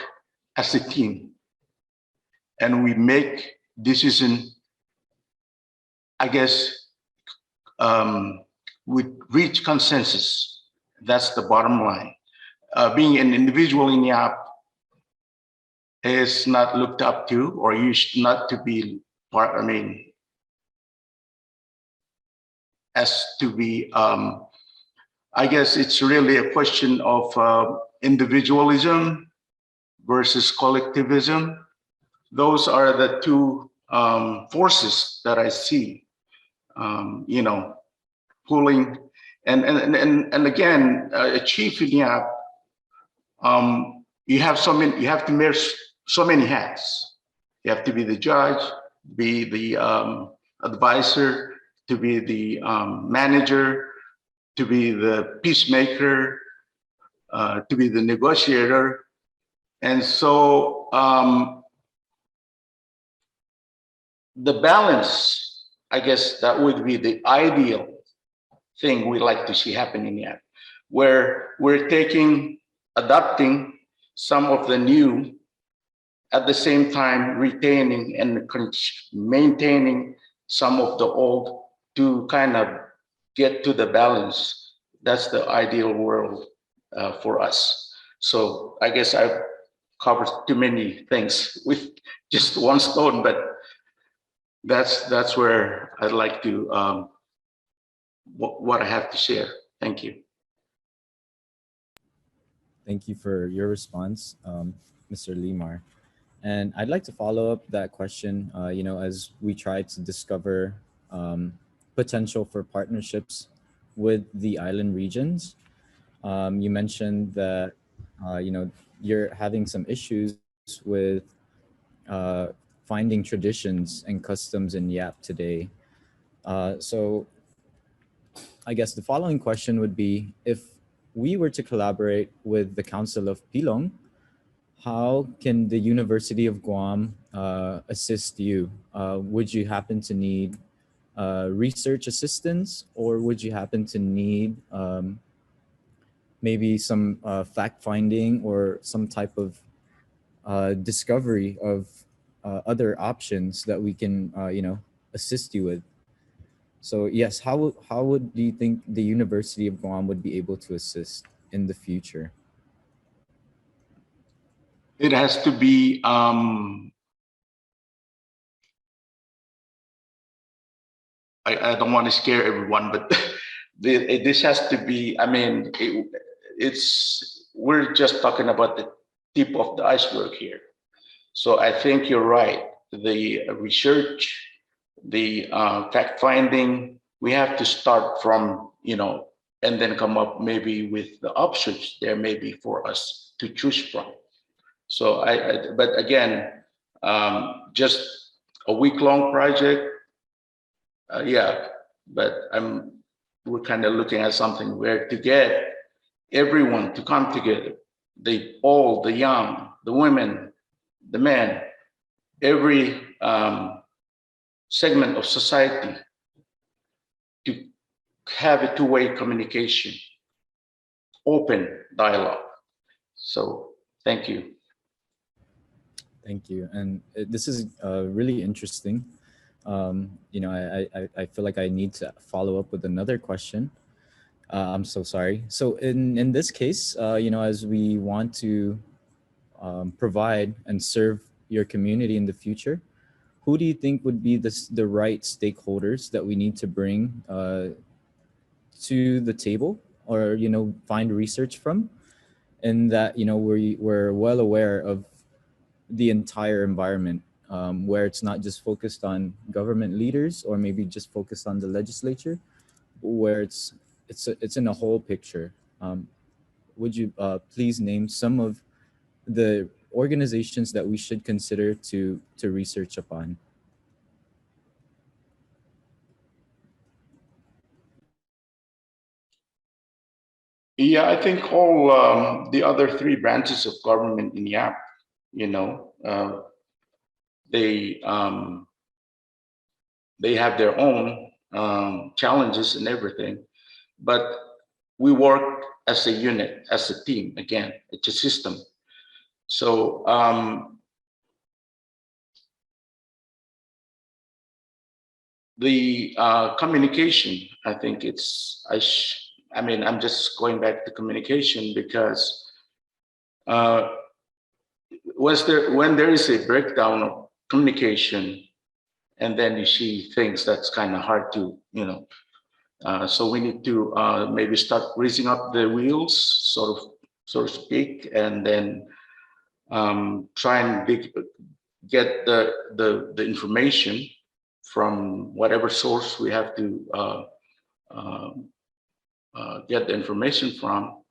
as a team and we make decisions, I guess, we reach consensus. That's the bottom line. Being an individual in Yap is not looked up to, or used not to be part, as to be, I guess it's really a question of individualism versus collectivism. Those are the two forces that I see, pulling. And again, a chief in Yap, you have to wear so many hats. You have to be the judge, be the advisor, to be the manager, to be the peacemaker, to be the negotiator. And so the balance, I guess that would be the ideal thing we like to see happening yet, where we're adopting some of the new, at the same time retaining and maintaining some of the old, to kind of get to the balance. That's the ideal world for us. So I guess I've covered too many things with just one stone, but that's where I'd like to what I have to share. Thank you. Thank you for your response, Mr. Limar. And I'd like to follow up that question, as we try to discover potential for partnerships with the island regions. You mentioned that, you're having some issues with finding traditions and customs in Yap today. So I guess the following question would be, if we were to collaborate with the Council of Pilong, how can the University of Guam assist you? Would you happen to need research assistance, or would you happen to need maybe some fact-finding or some type of discovery of other options that we can, assist you with? So yes, how would do you think the University of Guam would be able to assist in the future? It has to be I don't want to scare everyone, but this has to be, I mean, we're just talking about the tip of the iceberg here. So I think you're right. The research, the fact finding, we have to start from, and then come up maybe with the options there may be for us to choose from. So but again, just a week-long project, yeah, but we're kind of looking at something where to get everyone to come together, the old, the young, the women, the men, every segment of society, to have a two-way communication, open dialogue. So thank you. Thank you. And this is really interesting. I feel like I need to follow up with another question. I'm so sorry. So in this case, as we want to provide and serve your community in the future, who do you think would be the right stakeholders that we need to bring to the table, or find research from, and that we're well aware of the entire environment, where it's not just focused on government leaders or maybe just focused on the legislature, where it's in a whole picture. Would you please name some of the organizations that we should consider to research upon? Yeah, I think all the other three branches of government in Yap, they have their own challenges and everything, but we work as a unit, as a team. Again, it's a system. So the communication, I think I'm just going back to communication, because when there is a breakdown of communication, and then you see things that's kind of hard to, so we need to maybe start greasing up the wheels, so to speak, and then try and get the information from whatever source we have to get the information from.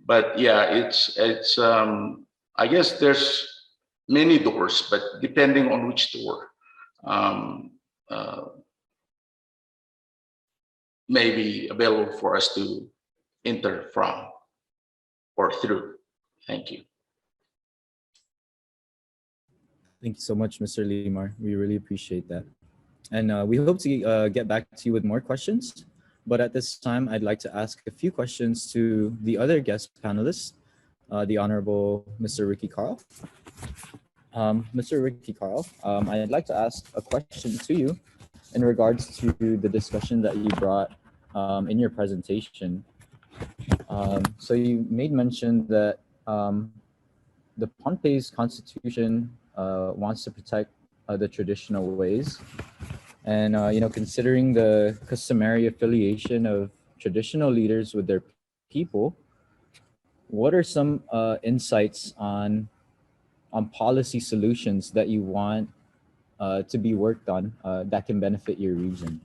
But yeah, it's I guess there's many doors, but depending on which door may be available for us to enter from or through. Thank you. Thank you so much, Mr. Limar. We really appreciate that. And we hope to get back to you with more questions. But at this time, I'd like to ask a few questions to the other guest panelists, the Honorable Mr. Ricky Carl. Mr. Ricky Carl, I'd like to ask a question to you in regards to the discussion that you brought in your presentation. So you made mention that the Pohnpei's constitution wants to protect the traditional ways. And, considering the customary affiliation of traditional leaders with their people, what are some insights on policy solutions that you want to be worked on that can benefit your region?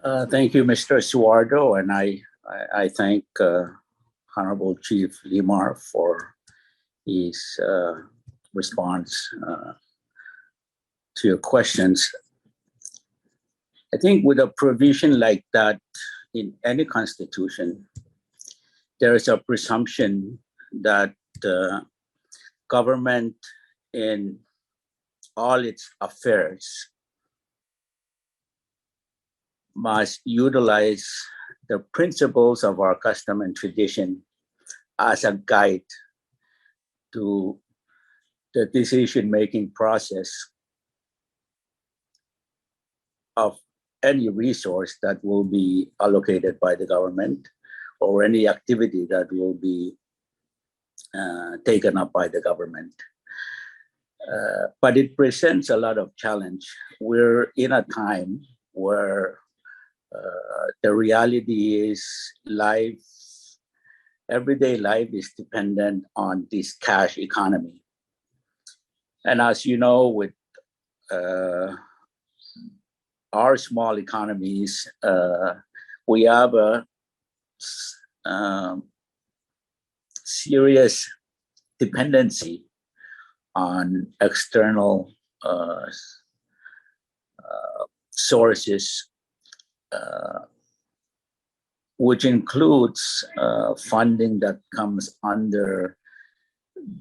Thank you, Mr. Suardo, and I thank Honorable Chief Limar for his response to your questions. I think with a provision like that in any constitution, there is a presumption that government in all its affairs must utilize the principles of our custom and tradition as a guide to the decision-making process of any resource that will be allocated by the government or any activity that will be taken up by the government. But it presents a lot of challenge. We're in a time where the reality is life, everyday life is dependent on this cash economy. And as you know, with our small economies, we have a serious dependency on external sources, which includes funding that comes under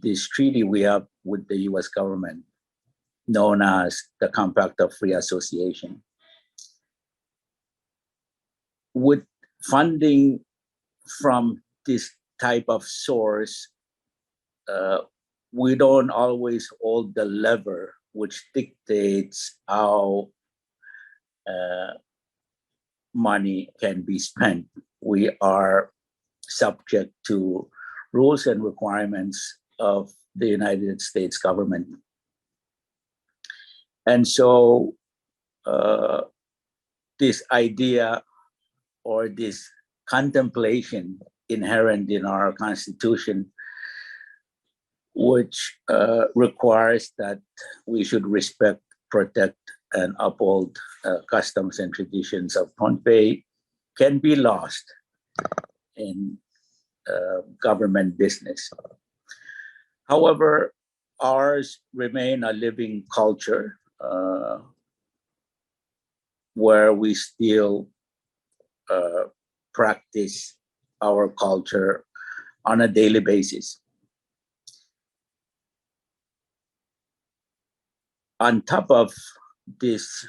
this treaty we have with the US government, known as the Compact of Free Association. With funding from this type of source, we don't always hold the lever which dictates how money can be spent. We are subject to rules and requirements of the United States government. And so this idea or this contemplation inherent in our Constitution, which requires that we should respect, protect, and uphold customs and traditions of Pohnpei, can be lost in government business. However, ours remain a living culture where we still practice our culture on a daily basis. On top of this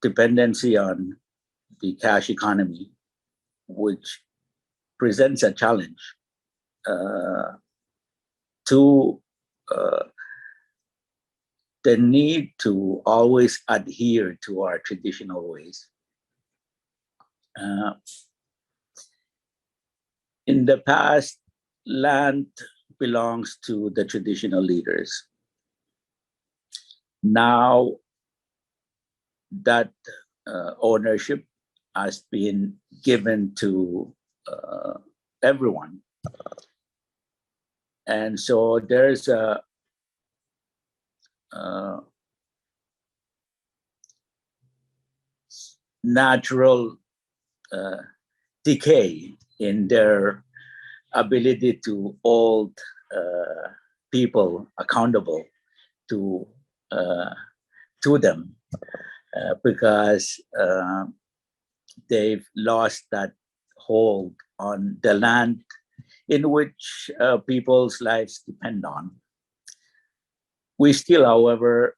dependency on the cash economy, which presents a challenge to the need to always adhere to our traditional ways. In the past, land belongs to the traditional leaders. Now that ownership has been given to everyone. And so there's a natural decay in their ability to hold people accountable to them because they've lost that hold on the land in which people's lives depend on. We still, however,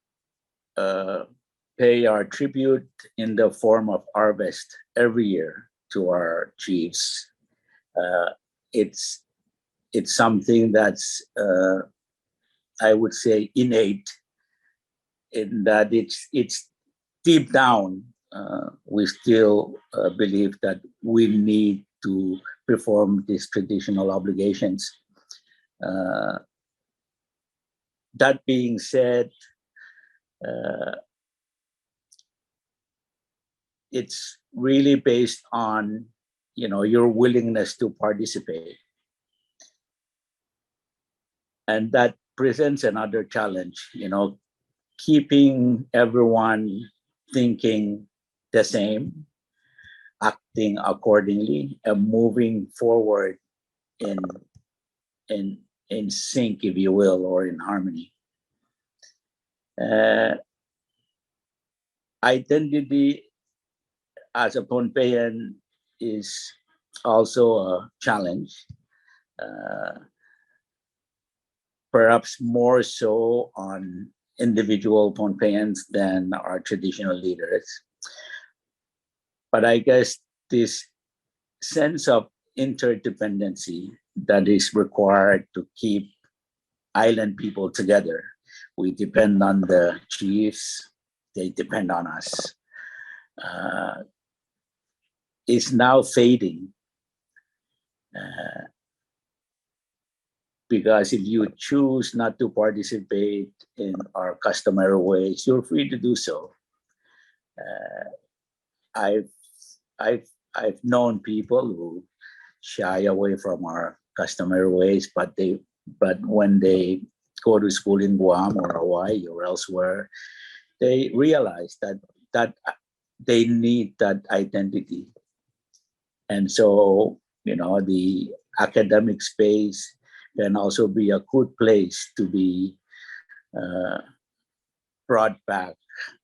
pay our tribute in the form of harvest every year to our chiefs. It's something that's, I would say, innate in that it's deep down. We still believe that we need to perform these traditional obligations. That being said, it's really based on, your willingness to participate. And that presents another challenge, keeping everyone thinking the same, acting accordingly, and moving forward in in sync, if you will, or in harmony. Identity as a Pohnpeian is also a challenge, perhaps more so on individual Pohnpeians than our traditional leaders. But I guess this sense of interdependency that is required to keep island people together. We depend on the chiefs, they depend on us. Is now fading because if you choose not to participate in our customary ways, you're free to do so. I've known people who shy away from our customary ways, but when they go to school in Guam or Hawaii or elsewhere, they realize that they need that identity. And so, the academic space can also be a good place to be brought back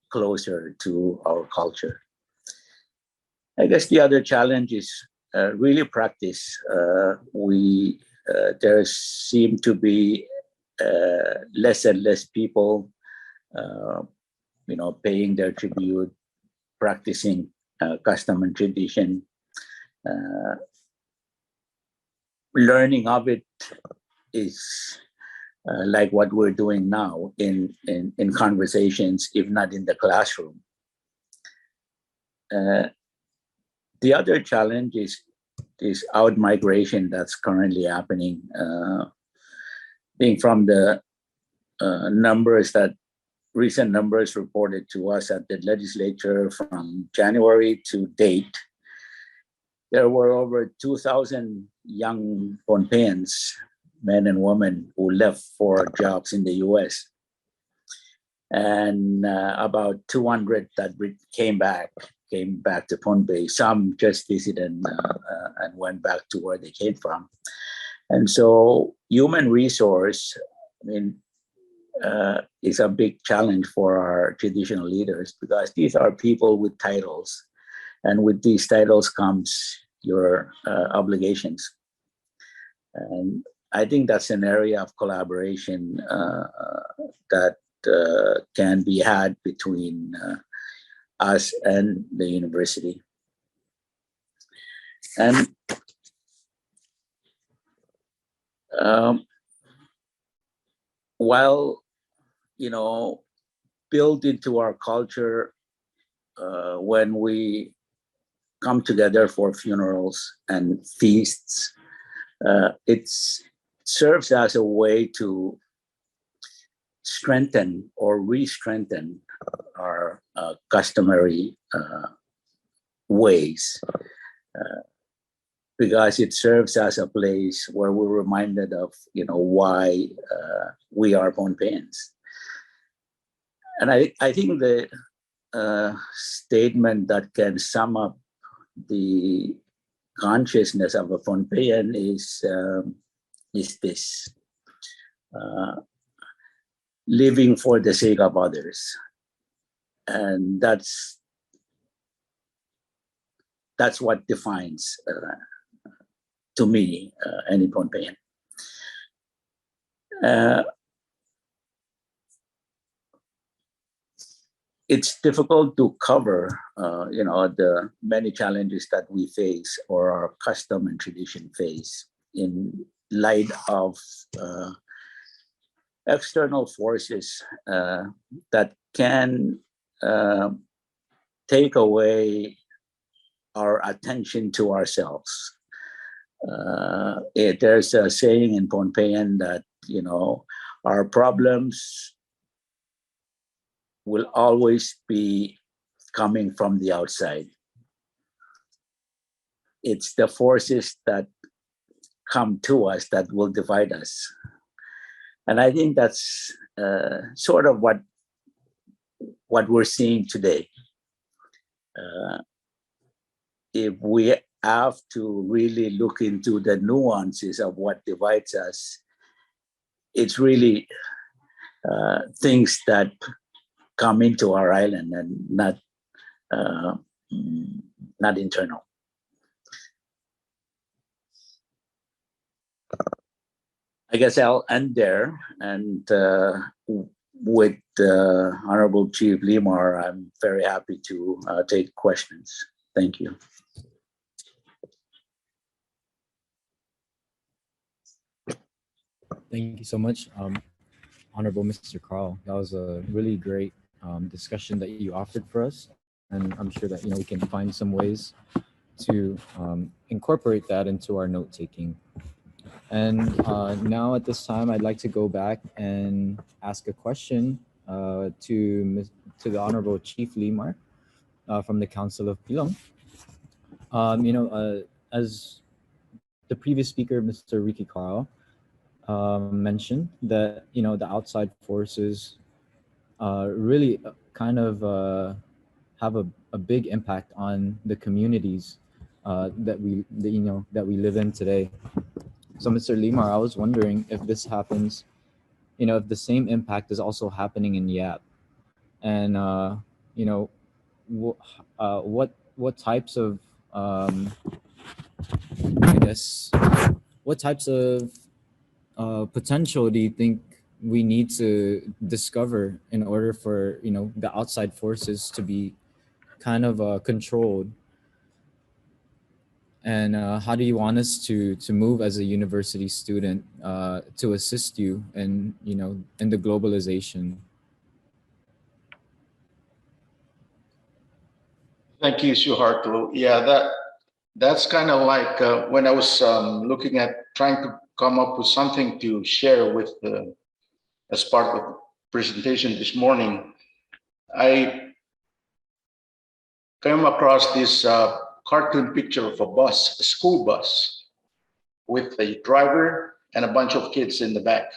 closer to our culture. I guess the other challenge is really practice. There seem to be less and less people, paying their tribute, practicing custom and tradition. Learning of it is like what we're doing now in conversations, if not in the classroom. The other challenge is this out-migration that's currently happening. Being from the recent numbers reported to us at the legislature from January to date, there were over 2,000 young Pohnpeians, men and women, who left for jobs in the US. And about 200 that came back to Pohnpei. Some just visited and went back to where they came from. And so human resource, is a big challenge for our traditional leaders, because these are people with titles, and with these titles comes your obligations. And I think that's an area of collaboration that can be had between us and the university. And while, built into our culture, when we come together for funerals and feasts, it serves as a way to strengthen or re-strengthen our customary ways, because it serves as a place where we're reminded of, why we are Pohnpeians. And I think the statement that can sum up the consciousness of a Pohnpeian is this: living for the sake of others. And that's what defines, to me, any Pohnpeian. It's difficult to cover, the many challenges that we face, or our custom and tradition face, in light of external forces that can take away our attention to ourselves. There's a saying in Pohnpeian that, our problems will always be coming from the outside. It's the forces that come to us that will divide us. And I think that's sort of what we're seeing today. If we have to really look into the nuances of what divides us. It's really things that come into our island and not internal. I guess I'll end there, and with Honorable Chief Limar, I'm very happy to take questions. Thank you. Thank you so much, Honorable Mr. Carl. That was a really great discussion that you offered for us, and I'm sure that we can find some ways to incorporate that into our note taking. And now at this time, I'd like to go back and ask a question to the Honorable Chief Limar from the Council of Pilong. As the previous speaker, Mr. Ricky Carl, mentioned that the outside forces really kind of have a big impact on the communities that we live in today. So, Mr. Limar, I was wondering if this happens, if the same impact is also happening in Yap, and what types of what types of potential do you think we need to discover in order for the outside forces to be kind of controlled? And how do you want us to move as a university student to assist you in in the globalization? Thank you, Suharto. Yeah, that's kind of like when I was looking at trying to come up with something to share with as part of the presentation this morning. I came across this cartoon picture of a school bus with a driver and a bunch of kids in the back.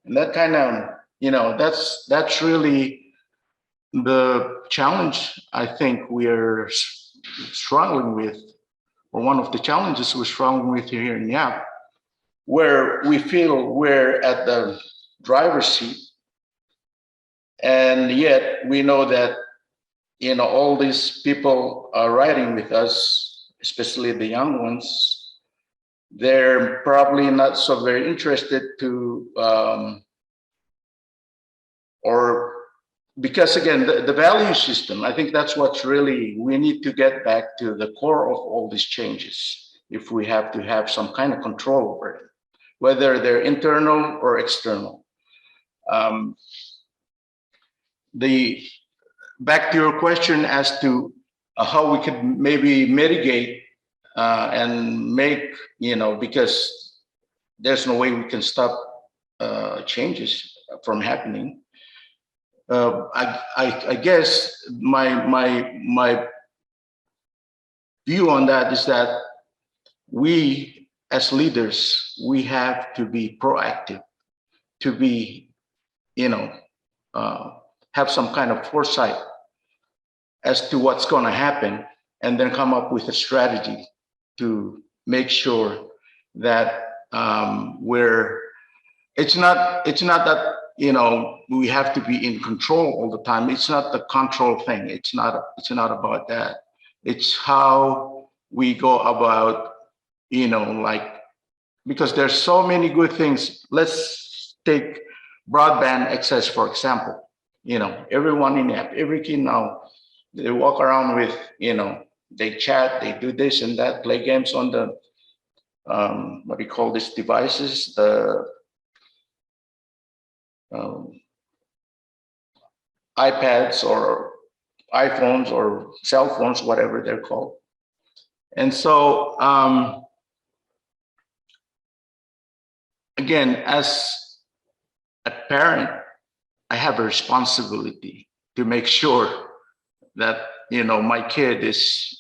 And that kind of, that's really the challenge I think we're struggling with, or one of the challenges we're struggling with here in Yap, where we feel we're at the driver's seat, and yet we know that all these people are riding with us, especially the young ones. They're probably not so very interested to or because again the value system, I think that's what's really, we need to get back to the core of all these changes if we have to have some kind of control over it, whether they're internal or external. Back to your question as to how we could maybe mitigate and make, because there's no way we can stop changes from happening. I guess my view on that is that we as leaders, we have to be proactive, to be, have some kind of foresight as to what's going to happen, and then come up with a strategy to make sure that it's not that we have to be in control all the time. It's not the control thing. It's not about that. It's how we go about, because there's so many good things. Let's take broadband access, for example. Everyone in Yap, every kid now, they walk around with, they chat, they do this and that, play games on the, what do you call these devices? The iPads or iPhones or cell phones, whatever they're called. And so, again, as a parent, I have a responsibility to make sure that, my kid is,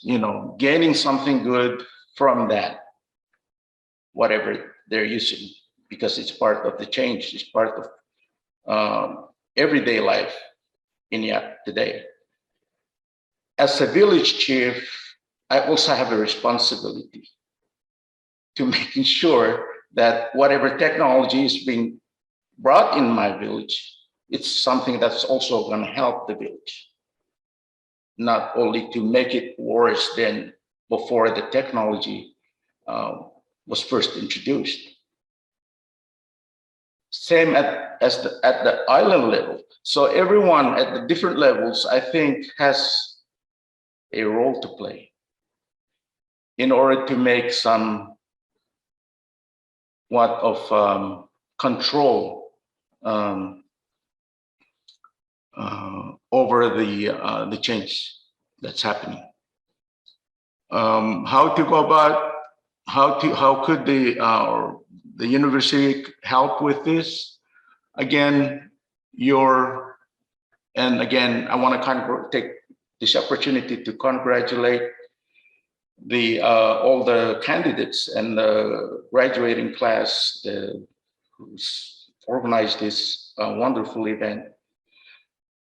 gaining something good from that, whatever they're using, because it's part of the change, it's part of everyday life in Yap today. As a village chief, I also have a responsibility to making sure that whatever technology is being brought in my village, it's something that's also going to help the village, not only to make it worse than before the technology was first introduced. Same at the island level. So everyone at the different levels, I think, has a role to play in order to make some control over the change that's happening. How to go about, how could the university help with this? Again, I want to take this opportunity to congratulate all the candidates and the graduating class who's organized this wonderful event.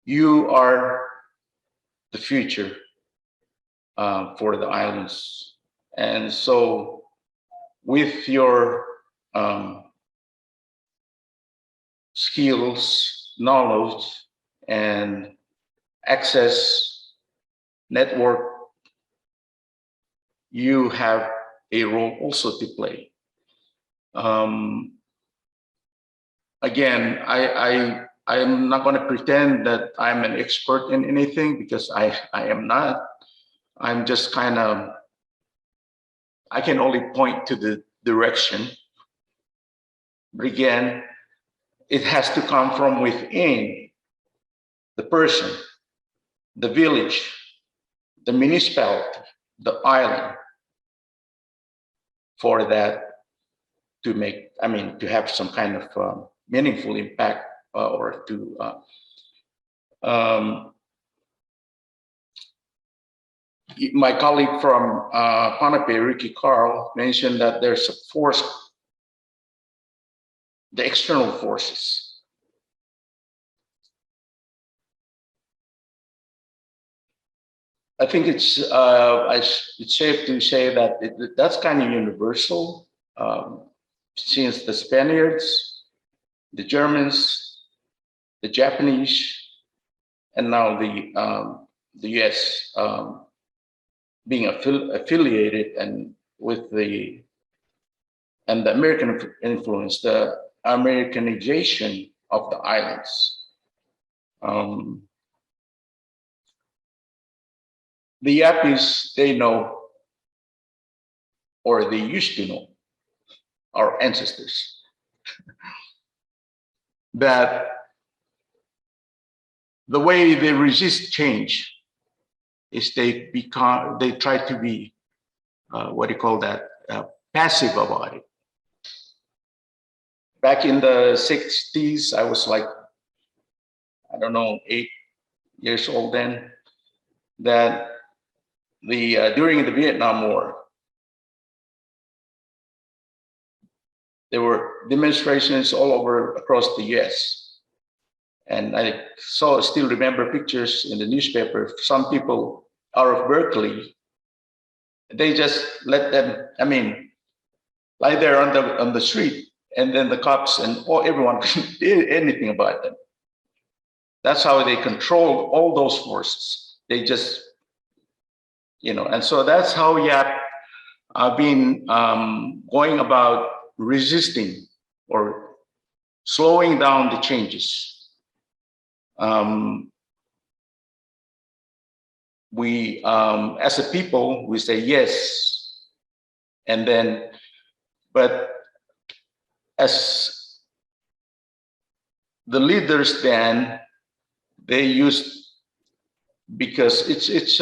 You are the future for the islands. And so with your skills, knowledge, and access network, you have a role also to play. Again, I'm not going to pretend that I'm an expert in anything, because I am not. I'm just I can only point to the direction. But again, it has to come from within the person, the village, the municipality, the island, for that to have some kind of meaningful impact, or to my colleague from Ponape, Ricky Carl, mentioned that there's a force, the external forces. I think it's safe to say that that's kind of universal, since the Spaniards, the Germans, the Japanese, and now the U.S. Being affiliated and with the American influence, the Americanization of the islands. The Yapis, they know, or they used to know, our ancestors, that the way they resist change is they try to be passive about it. Back in the 60s, I was like, I don't know, 8 years old then, that during the Vietnam War, there were demonstrations all over across the US. And I still remember pictures in the newspaper. Some people out of Berkeley, they just let them, lie there on the street, and then the cops and everyone did anything about them. That's how they controlled all those forces. They just, and so that's how Yap been going about resisting or slowing down the changes. We, as a people, we say yes, and then, but as the leaders then, they used, because it's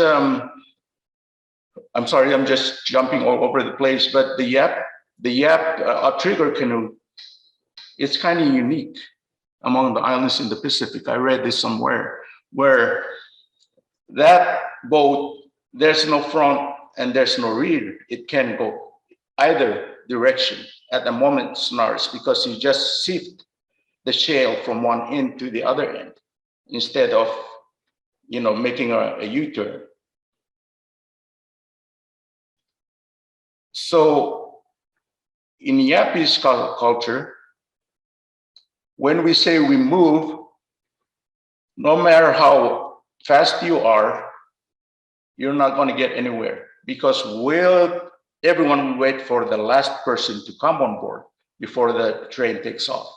I'm sorry, I'm just jumping all over the place, but the Yap trigger canoe, it's kind of unique among the islands in the Pacific. I read this somewhere, where that boat, there's no front and there's no rear. It can go either direction at the moment's notice, because you just sift the shale from one end to the other end, instead of making a U-turn. So in Yapi's culture, when we say we move, no matter how fast you are, you're not going to get anywhere because everyone will wait for the last person to come on board before the train takes off.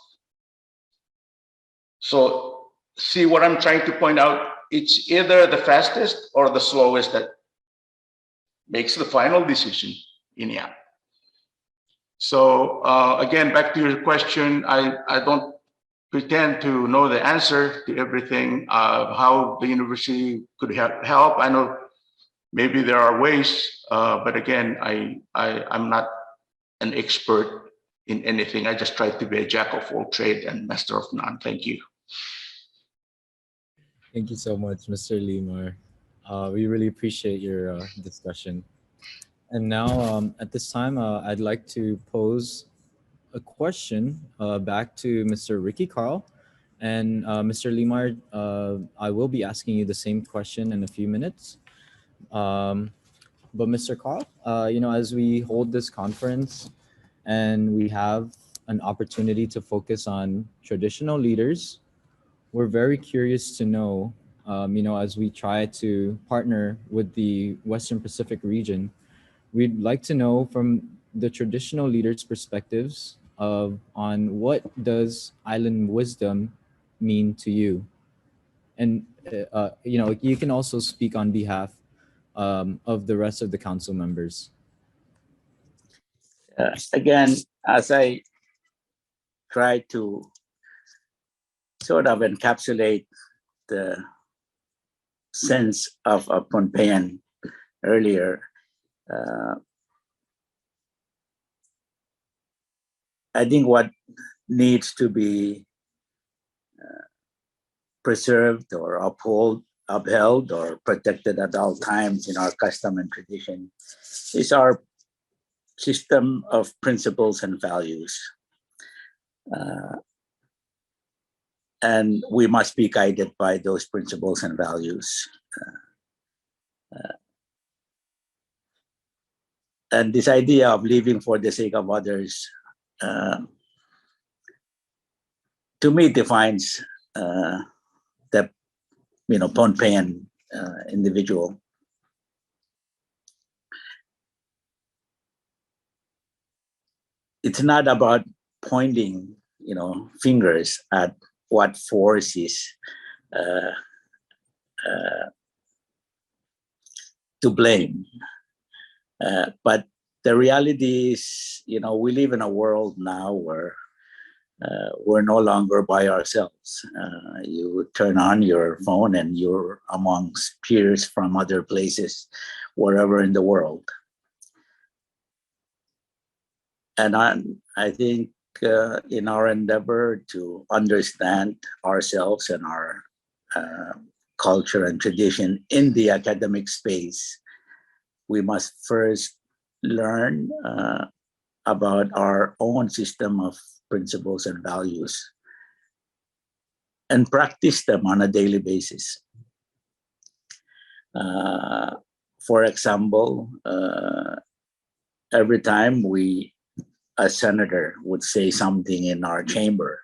So see what I'm trying to point out? It's either the fastest or the slowest that makes the final decision in YAP. So again, back to your question, I don't pretend to know the answer to everything, how the university could help. I know maybe there are ways, but again, I'm not an expert in anything. I just try to be a jack of all trade and master of none. Thank you. Thank you so much, Mr. Limar. We really appreciate your discussion. And now, at this time, I'd like to pose a question back to Mr. Ricky Carl. And Mr. Limar, I will be asking you the same question in a few minutes. But Mr. Carl, as we hold this conference and we have an opportunity to focus on traditional leaders, we're very curious to know, as we try to partner with the Western Pacific region, we'd like to know from the traditional leaders' perspectives on what does island wisdom mean to you. And, you can also speak on behalf of the rest of the council members. Again, as I try to sort of encapsulate the sense of Pohnpeian earlier, I think what needs to be preserved or upheld or protected at all times in our custom and tradition is our system of principles and values. And we must be guided by those principles and values. And this idea of living for the sake of others, to me, defines the Pohnpeian individual. It's not about pointing, fingers at what force is to blame. But the reality is, we live in a world now where we're no longer by ourselves. You turn on your phone and you're amongst peers from other places, wherever in the world. And I think in our endeavor to understand ourselves and our culture and tradition in the academic space, we must first learn about our own system of principles and values and practice them on a daily basis. For example, every time a senator would say something in our chamber,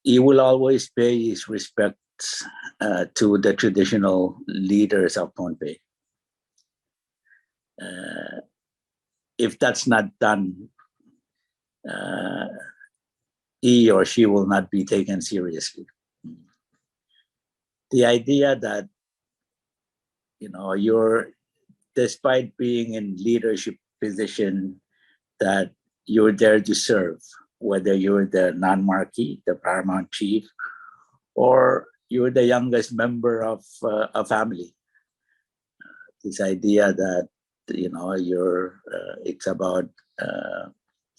he will always pay his respects to the traditional leaders of Pohnpei. If that's not done, he or she will not be taken seriously. The idea that, you're, despite being in leadership position, that you're there to serve, whether you're the non-marquee, the paramount chief, or you're the youngest member of a family. This idea that, it's about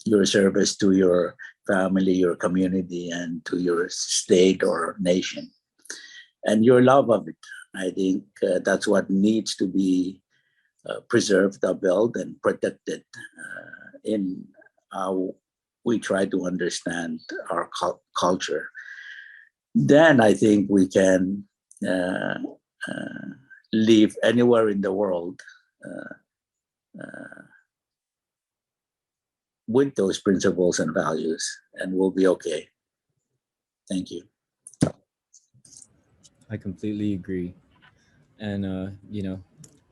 your service to your family, your community, and to your state or nation, and your love of it. I think that's what needs to be preserved, upheld, and protected in how we try to understand our culture. Then I think we can live anywhere in the world, with those principles and values, and we'll be okay. Thank you. I completely agree. And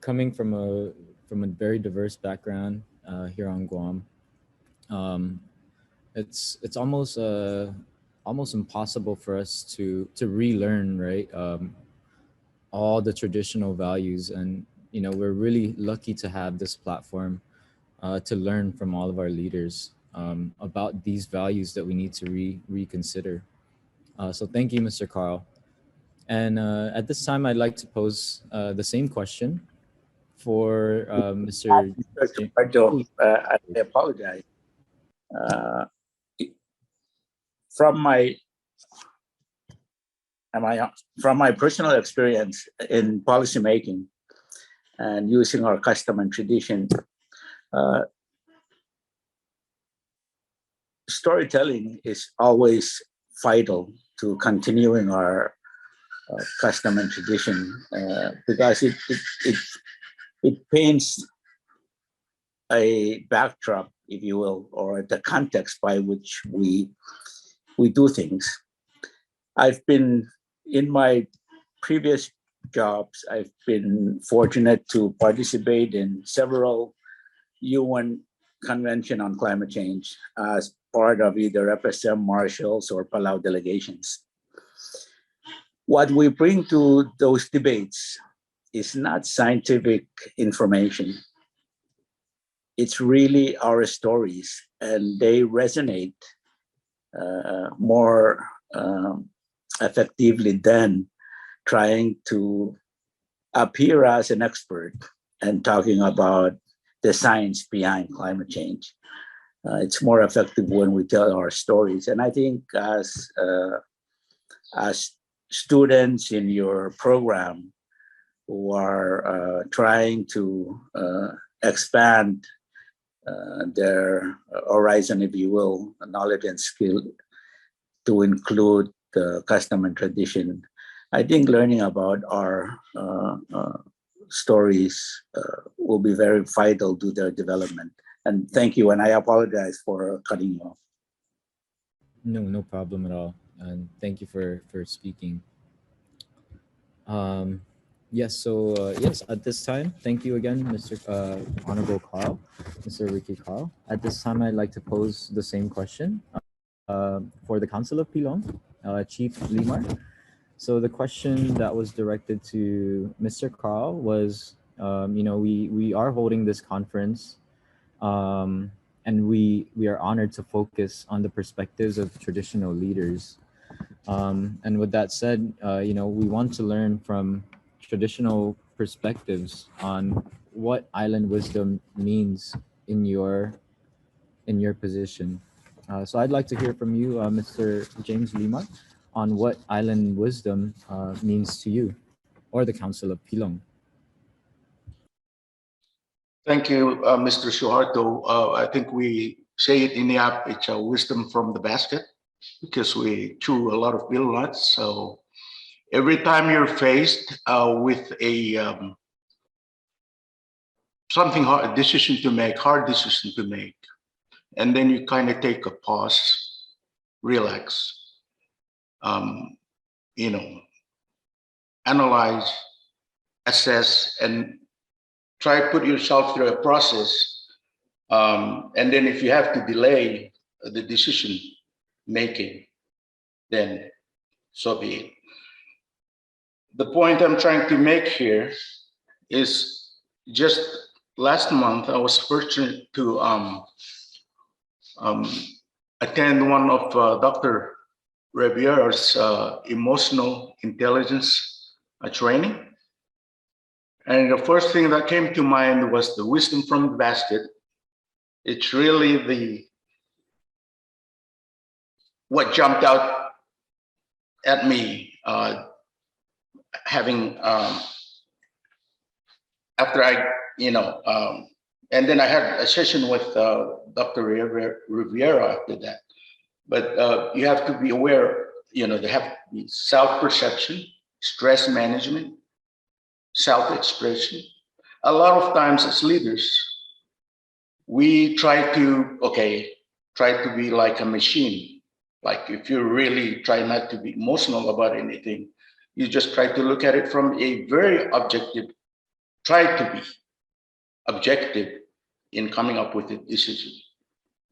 coming from a very diverse background here on Guam, um, it's almost impossible for us to relearn, right? All the traditional values, and we're really lucky to have this platform to learn from all of our leaders about these values that we need to reconsider. So thank you, Mr. Carl. And at this time, I'd like to pose the same question for Mr. Mr. Chupardo, I apologize. Uh, from my from my personal experience in policymaking and using our custom and tradition, storytelling is always vital to continuing our custom and tradition because it paints a backdrop, if you will, or the context by which we do things. I've been in my previous jobs, I've been fortunate to participate in several UN Convention on Climate Change as part of either FSM marshals or Palau delegations. What we bring to those debates is not scientific information. It's really our stories, and they resonate more effectively than trying to appear as an expert and talking about the science behind climate change. It's more effective when we tell our stories. And I think as students in your program who are trying to expand their horizon, if you will, knowledge and skill to include the custom and tradition, I think learning about our stories will be very vital to their development. And thank you, and I apologize for cutting you off. No problem at all. And thank you for speaking. Yes, so yes, at this time, thank you again, Mr. Honorable Carl, Mr. Ricky Carl. At this time, I'd like to pose the same question for the Council of Pilong, Chief Limar. So the question that was directed to Mr. Carl was, we are holding this conference, and we are honored to focus on the perspectives of traditional leaders. And with that said, we want to learn from traditional perspectives on what island wisdom means in your position. So I'd like to hear from you, Mr. James Lima, on what island wisdom means to you or the Council of Pilong. Thank you, Mr. Suharto. I think we say it in the app, it's a wisdom from the basket, because we chew a lot of bill nuts. So every time you're faced with a something hard, a decision to make, hard decision to make, and then you kind of take a pause, relax, analyze, assess, and try to put yourself through a process. And then if you have to delay the decision making, then so be it. The point I'm trying to make here is just last month, I was fortunate to attend one of Dr. Riviera's emotional intelligence training. And the first thing that came to mind was the wisdom from the basket. It's really what jumped out at me having after I, and then I had a session with Dr. Riviera after that. But you have to be aware, they have to be self-perception, stress management, self-expression, a lot of times as leaders, we try to be like a machine. Like if you really try not to be emotional about anything, you just try to look at it from a very try to be objective in coming up with a decision.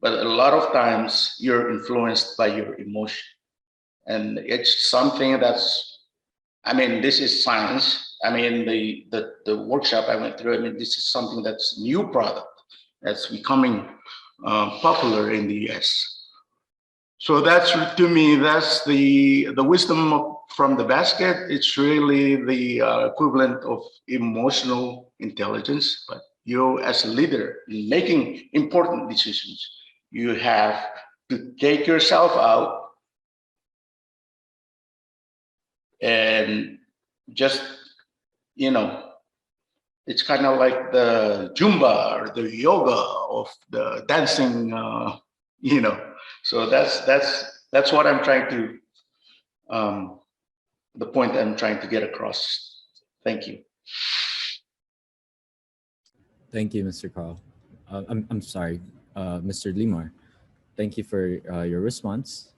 But a lot of times you're influenced by your emotion. And it's something this is science. The workshop I went through, this is something that's new product that's becoming popular in the US. So that's, to me, that's the wisdom from the basket. It's really the equivalent of emotional intelligence. But you, as a leader, in making important decisions, you have to take yourself out and just, it's kind of like the Zumba or the yoga of the dancing, So that's what I'm trying to, the point I'm trying to get across. Thank you. Thank you, Mr. Carl. I'm sorry, Mr. Limar. Thank you for your response.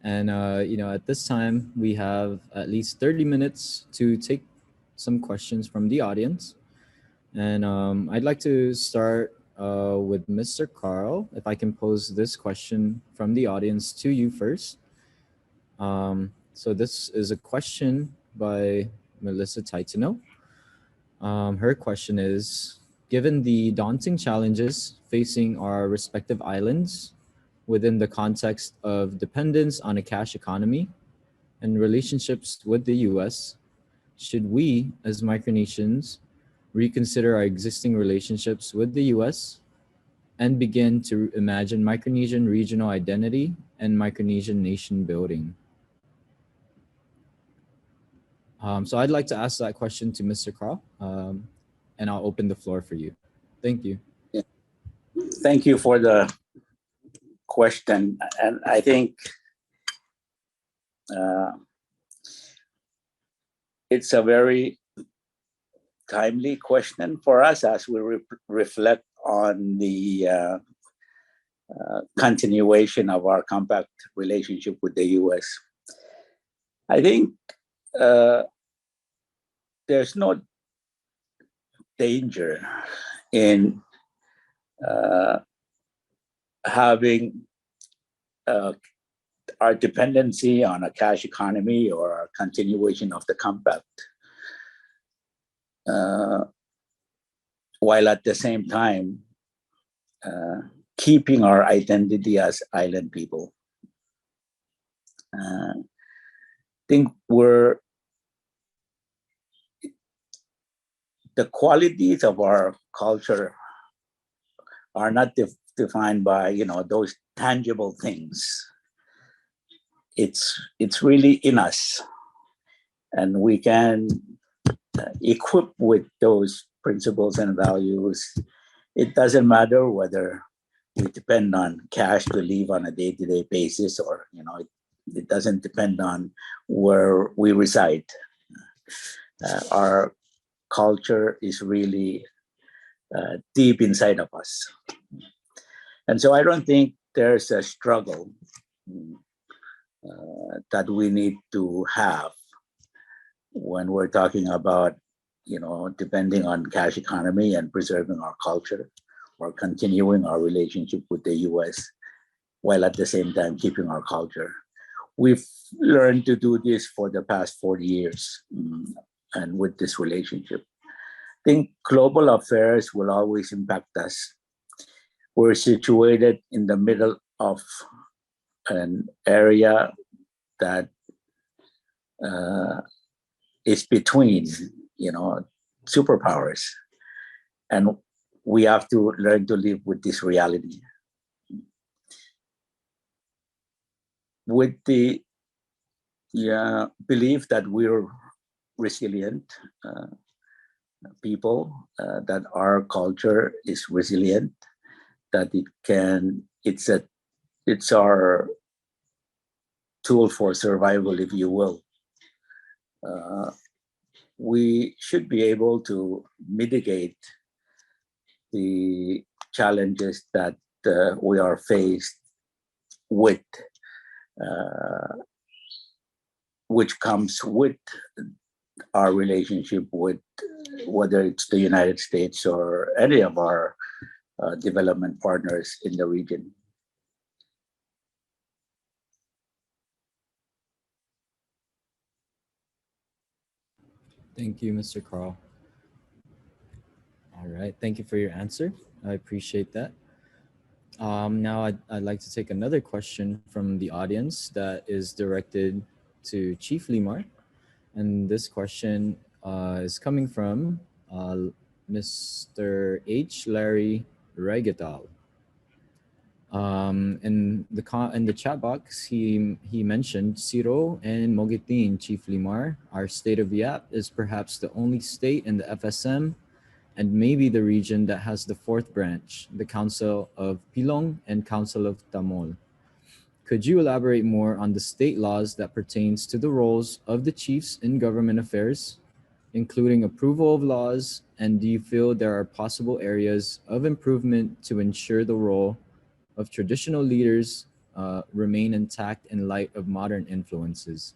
And at this time, we have at least 30 minutes to take some questions from the audience. And I'd like to start with Mr. Carl, if I can pose this question from the audience to you first. So this is a question by Melissa Taitano. Her question is, given the daunting challenges facing our respective islands within the context of dependence on a cash economy and relationships with the US, should we, as Micronations, reconsider our existing relationships with the US and begin to imagine Micronesian regional identity and Micronesian nation building? So I'd like to ask that question to Mr. Carl, and I'll open the floor for you. Thank you. Thank you for the question. And I think it's a very timely question for us as we reflect on the continuation of our compact relationship with the US. I think there's no danger in having our dependency on a cash economy or our continuation of the compact, while at the same time keeping our identity as island people. I think the qualities of our culture are not defined by those tangible things. It's really in us, and we can equip with those principles and values. It doesn't matter whether we depend on cash to live on a day-to-day basis, or it doesn't depend on where we reside. Our culture is really deep inside of us. And so I don't think there's a struggle that we need to have when we're talking about, depending on cash economy and preserving our culture or continuing our relationship with the US, while at the same time keeping our culture. We've learned to do this for the past 40 years and with this relationship. I think global affairs will always impact us. We're situated in the middle of an area that is between, superpowers, and we have to learn to live with this reality. With the belief that we're resilient people, that our culture is resilient, that it's our tool for survival, if you will. we should be able to mitigate the challenges that we are faced with, which comes with our relationship with, whether it's the United States or any of our development partners in the region. Thank you, Mr. Carl. All right, thank you for your answer. I appreciate that. Now I'd like to take another question from the audience that is directed to Chief Limar. And this question is coming from Mr. H. Larry Regatal. In the chat box, he mentioned Siro and Mogitin, Chief Limar. Our state of Yap is perhaps the only state in the FSM and maybe the region that has the fourth branch, the Council of Pilong and Council of Tamol. Could you elaborate more on the state laws that pertains to the roles of the chiefs in government affairs, including approval of laws, and do you feel there are possible areas of improvement to ensure the role of traditional leaders remain intact in light of modern influences?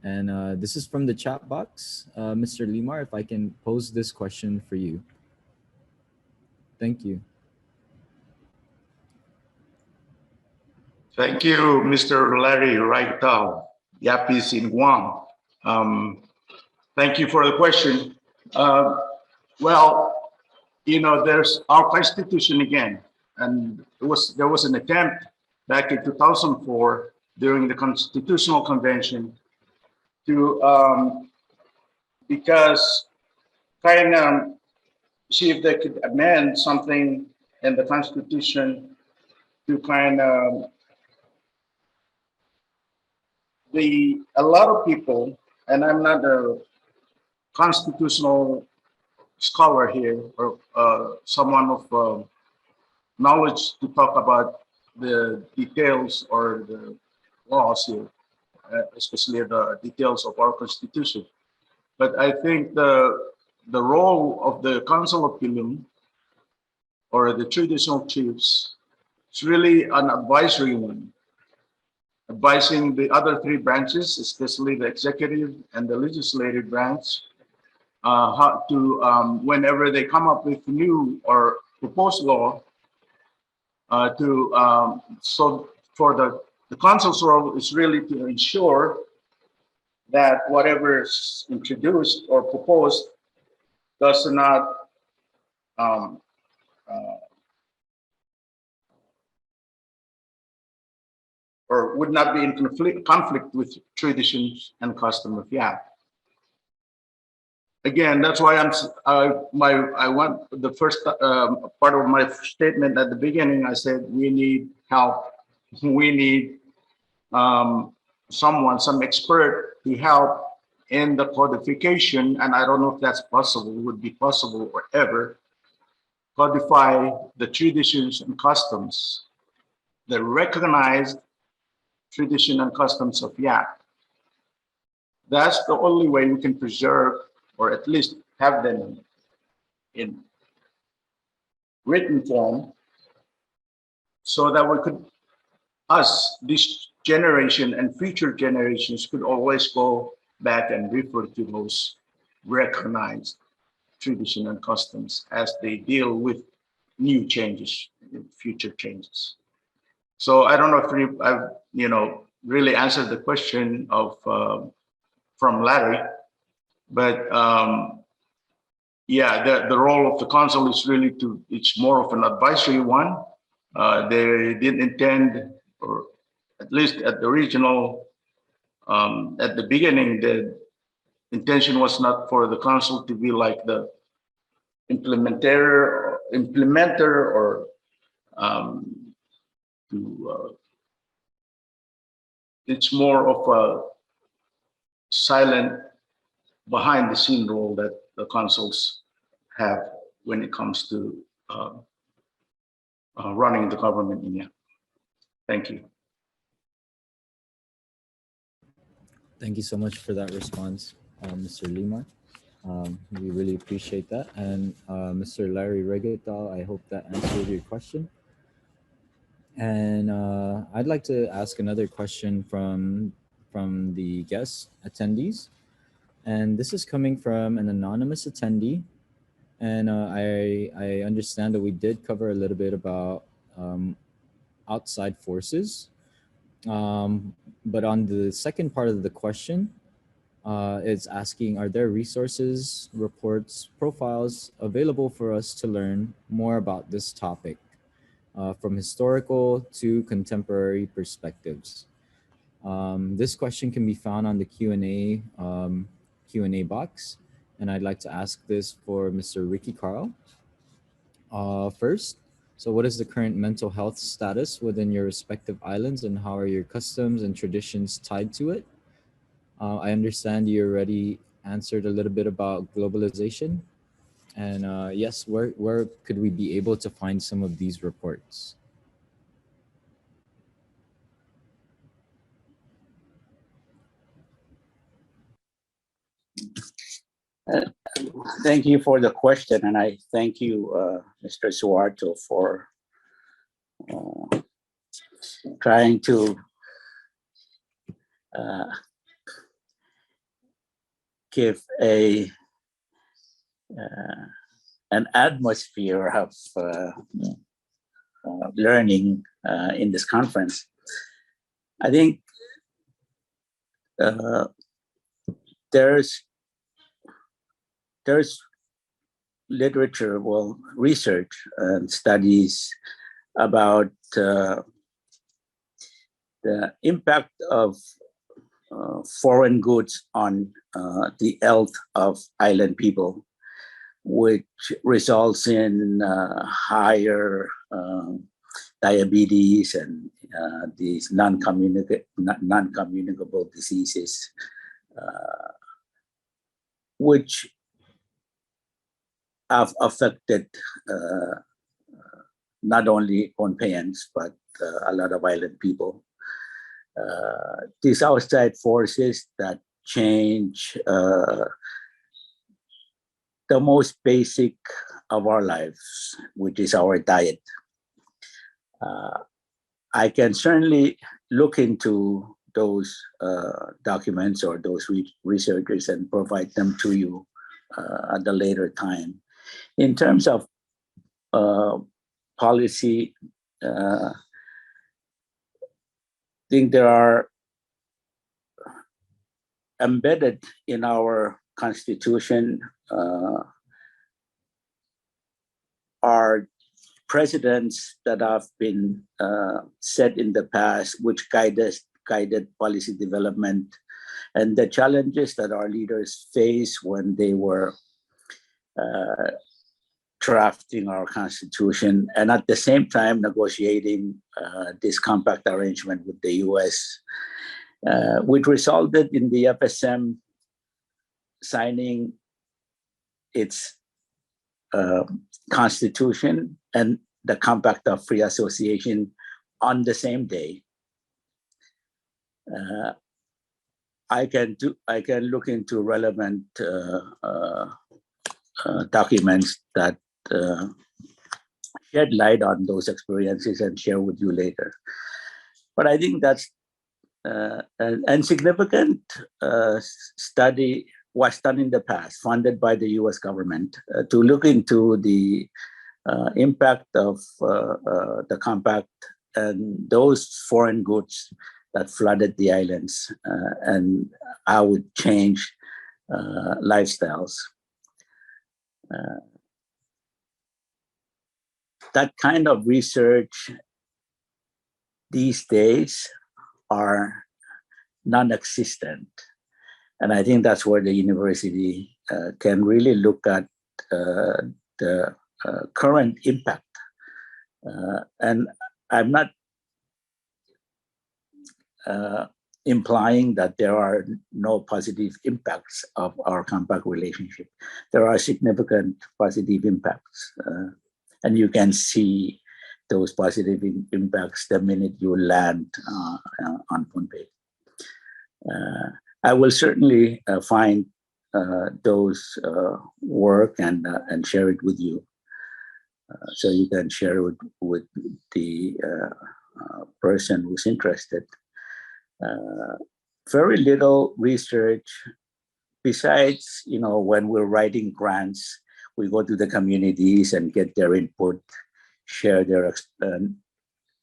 And this is from the chat box. Mr. Limar, if I can pose this question for you. Thank you. Thank you, Mr. Larry Raitao, Yapis in Guam. Thank you for the question. Well, you know, there's our Constitution again, and there was an attempt back in 2004 during the Constitutional Convention to, because kind of see if they could amend something in the Constitution to kind of a lot of people, and I'm not a constitutional scholar here or someone of knowledge to talk about the details or the laws here, especially the details of our Constitution. But I think the role of the Council of Pilum or the traditional chiefs is really an advisory one, advising the other three branches, especially the executive and the legislative branch, how to, whenever they come up with new or proposed law, so for the council's role is really to ensure that whatever is introduced or proposed does not or would not be in conflict with traditions and custom of Yap. Again, that's why I want the first part of my statement at the beginning. I said we need help. We need some expert to help in the codification, and I don't know if that's possible, would be possible or ever, codify the traditions and customs, the recognized tradition and customs of Yap. That's the only way we can preserve or at least have them in written form so that we could, this generation and future generations could always go back and refer to those recognized tradition and customs as they deal with new changes, future changes. So I don't know if I've really answered the question of from Larry, but yeah, the role of the council is really it's more of an advisory one. They didn't intend, or at least at the regional, at the beginning, the intention was not for the council to be like the implementer or it's more of a silent behind the scene role that the councils have when it comes to running the government in India. Thank you. Thank you so much for that response, Mr. Limar. We really appreciate that. And Mr. Larry Regatal, I hope that answered your question. And I'd like to ask another question from the guest attendees. And this is coming from an anonymous attendee. And I understand that we did cover a little bit about outside forces. But on the second part of the question, it's asking, are there resources, reports, profiles available for us to learn more about this topic from historical to contemporary perspectives? This question can be found on the Q&A box, and I'd like to ask this for Mr. Ricky Carl. First, so what is the current mental health status within your respective islands, and how are your customs and traditions tied to it? I understand you already answered a little bit about globalization. And yes, where could we be able to find some of these reports? Thank you for the question, and I thank you, Mr. Suarto, for trying to give an atmosphere of learning in this conference. I think there's literature, well, research and studies about the impact of foreign goods on the health of island people, which results in higher diabetes and these non-communicable diseases, which have affected not only Pohnpeians, but a lot of island people. These outside forces that change the most basic of our lives, which is our diet. I can certainly look into those documents or those researchers and provide them to you at a later time. In terms of policy, I think there are embedded in our Constitution are precedents that have been set in the past, which guided policy development and the challenges that our leaders faced when they were drafting our Constitution, and at the same time negotiating this compact arrangement with the US, which resulted in the FSM signing its Constitution and the Compact of Free Association on the same day. I can look into relevant documents that shed light on those experiences and share with you later. But I think that's an significant study was done in the past, funded by the US government, to look into the impact of the compact and those foreign goods that flooded the islands and how it changed lifestyles. That kind of research these days are non-existent. And I think that's where the university can really look at the current impact. And I'm not implying that there are no positive impacts of our compact relationship. There are significant positive impacts. And you can see those positive impacts the minute you land on Pohnpei. I will certainly find those work and share it with you, so you can share it with the person who's interested. Very little research besides, when we're writing grants, we go to the communities and get their input, share their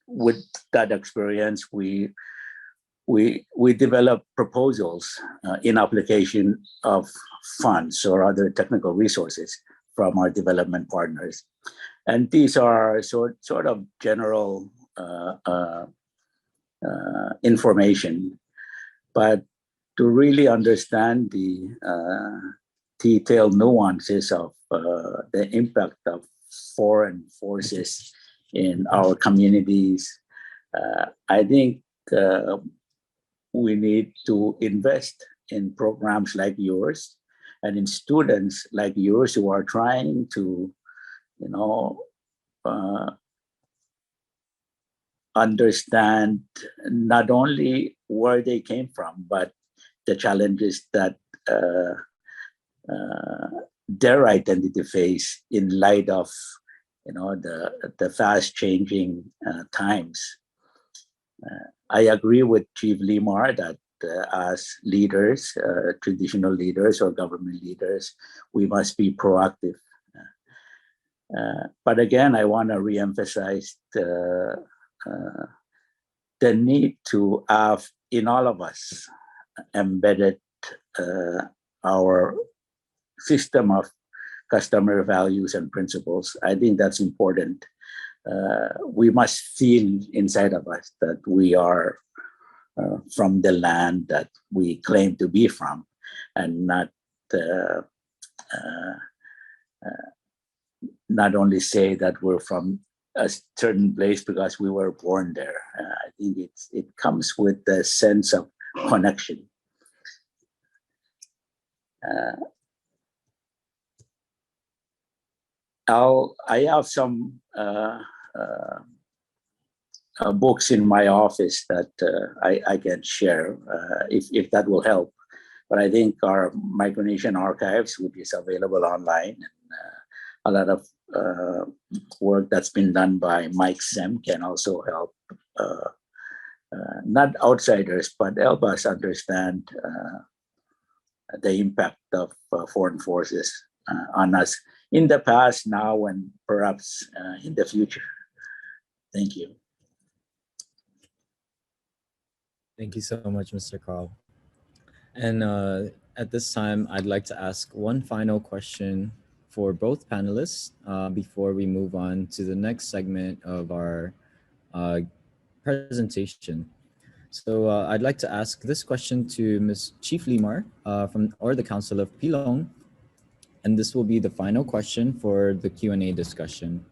with that experience. We develop proposals in application of funds or other technical resources from our development partners, and these are sort of general information, but to really understand the detailed nuances of the impact of foreign forces in our communities, I think we need to invest in programs like yours and in students like yours who are trying to, understand not only where they came from, but the challenges that their identity face in light of the fast changing times. I agree with Chief Limar that as leaders, traditional leaders or government leaders, we must be proactive. But again, I want to reemphasize the need to have in all of us embedded our system of customer values and principles. I think that's important. We must feel inside of us that we are from the land that we claim to be from, and not only say that we're from a certain place because we were born there. I think it comes with the sense of connection. I have some books in my office that I can share if that will help. But I think our Micronesian archives, which is available online, and a lot of work that's been done by Mike Sem can also help not outsiders, but help us understand the impact of foreign forces on us in the past, now, and perhaps in the future. Thank you. Thank you so much, Mr. Carl. And at this time, I'd like to ask one final question for both panelists before we move on to the next segment of our presentation. So I'd like to ask this question to Ms. Chief Limar from the Council of Pilong, and this will be the final question for the Q&A discussion.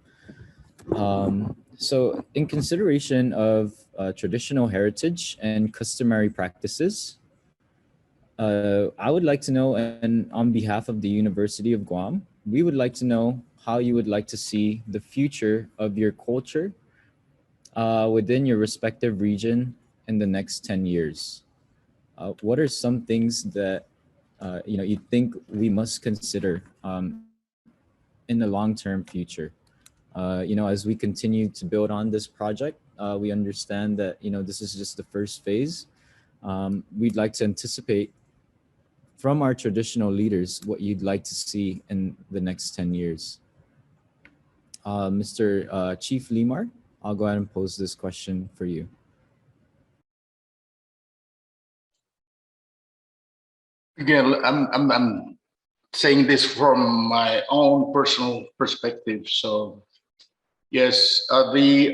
So in consideration of traditional heritage and customary practices, I would like to know, and on behalf of the University of Guam, we would like to know how you would like to see the future of your culture within your respective region in the next 10 years. What are some things that you think we must consider in the long-term future? As we continue to build on this project, we understand that this is just the first phase. We'd like to anticipate from our traditional leaders what you'd like to see in the next 10 years. Mr. Chief Limar, I'll go ahead and pose this question for you. Again, I'm saying this from my own personal perspective. So yes, the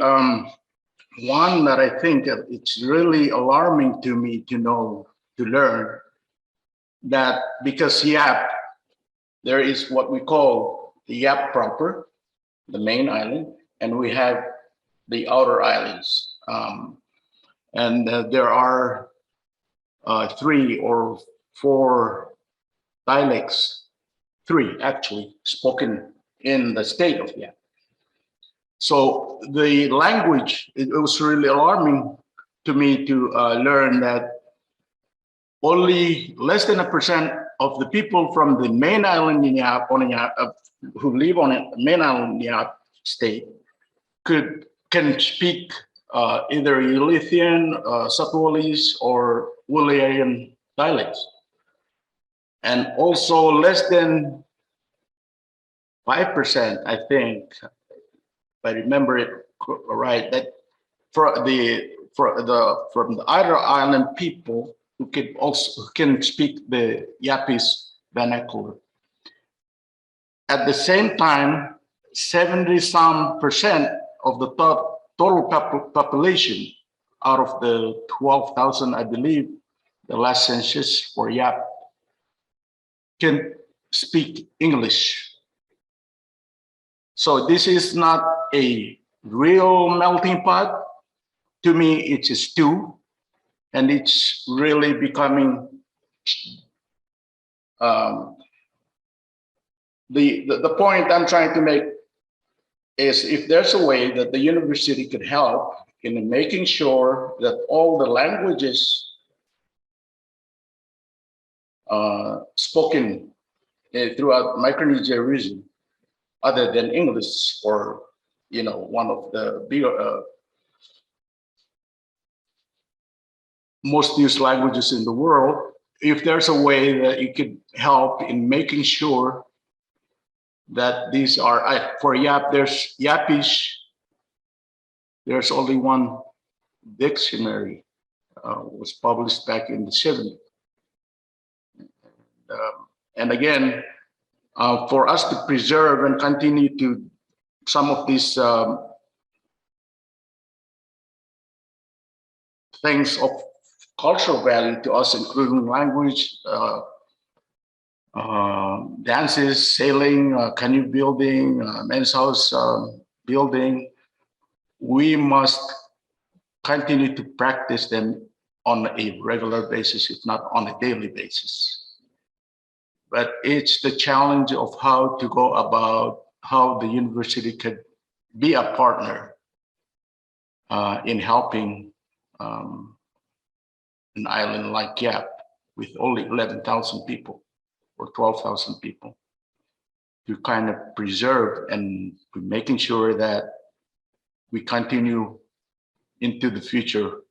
one that I think it's really alarming to me to learn that because Yap, there is what we call the Yap proper, the main island, and we have the outer islands. And there are 3 or 4 dialects, 3 actually, spoken in the state of Yap. So the language, it was really alarming to me to learn that only less than 1% of the people from the main island in Yap, who live on the main island in Yap state can speak either Ulithian, Satwalis, or Woolaian dialects. And also less than 5%, I think, if I remember it right, that from the other island people who can speak the Yapese vernacular. At the same time, 70-some% of the total population out of the 12,000, I believe, the last census for Yap, can speak English. So this is not a real melting pot. To me, it's a stew, and it's really becoming the point I'm trying to make is if there's a way that the university could help in making sure that all the languages spoken throughout Micronesia region, other than English, or one of the bigger most used languages in the world, if there's a way that it could help in making sure that these are for Yap, there's Yapish, there's only one dictionary was published back in the 70s. And again, for us to preserve and continue to some of these things of cultural value to us, including language, dances, sailing, canoe building, men's house building, we must continue to practice them on a regular basis, if not on a daily basis. But it's the challenge of how to go about how the university could be a partner in helping an island like Yap with only 11,000 people or 12,000 people to kind of preserve and making sure that we continue into the future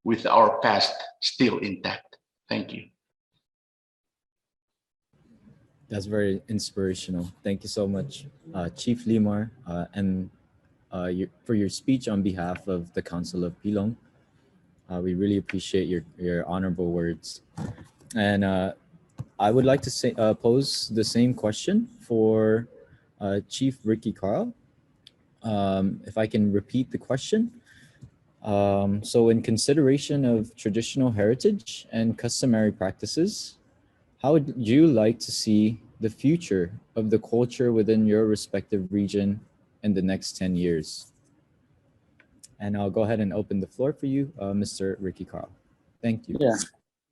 with our past still intact. Thank you. That's very inspirational. Thank you so much, Chief Limar, and for your speech on behalf of the Council of Pilong. We really appreciate your honorable words. And I would like to pose the same question for Chief Ricky Carl. If I can repeat the question. So in consideration of traditional heritage and customary practices, how would you like to see the future of the culture within your respective region in the next 10 years? And I'll go ahead and open the floor for you, Mr. Ricky Carl. Thank you. Yeah,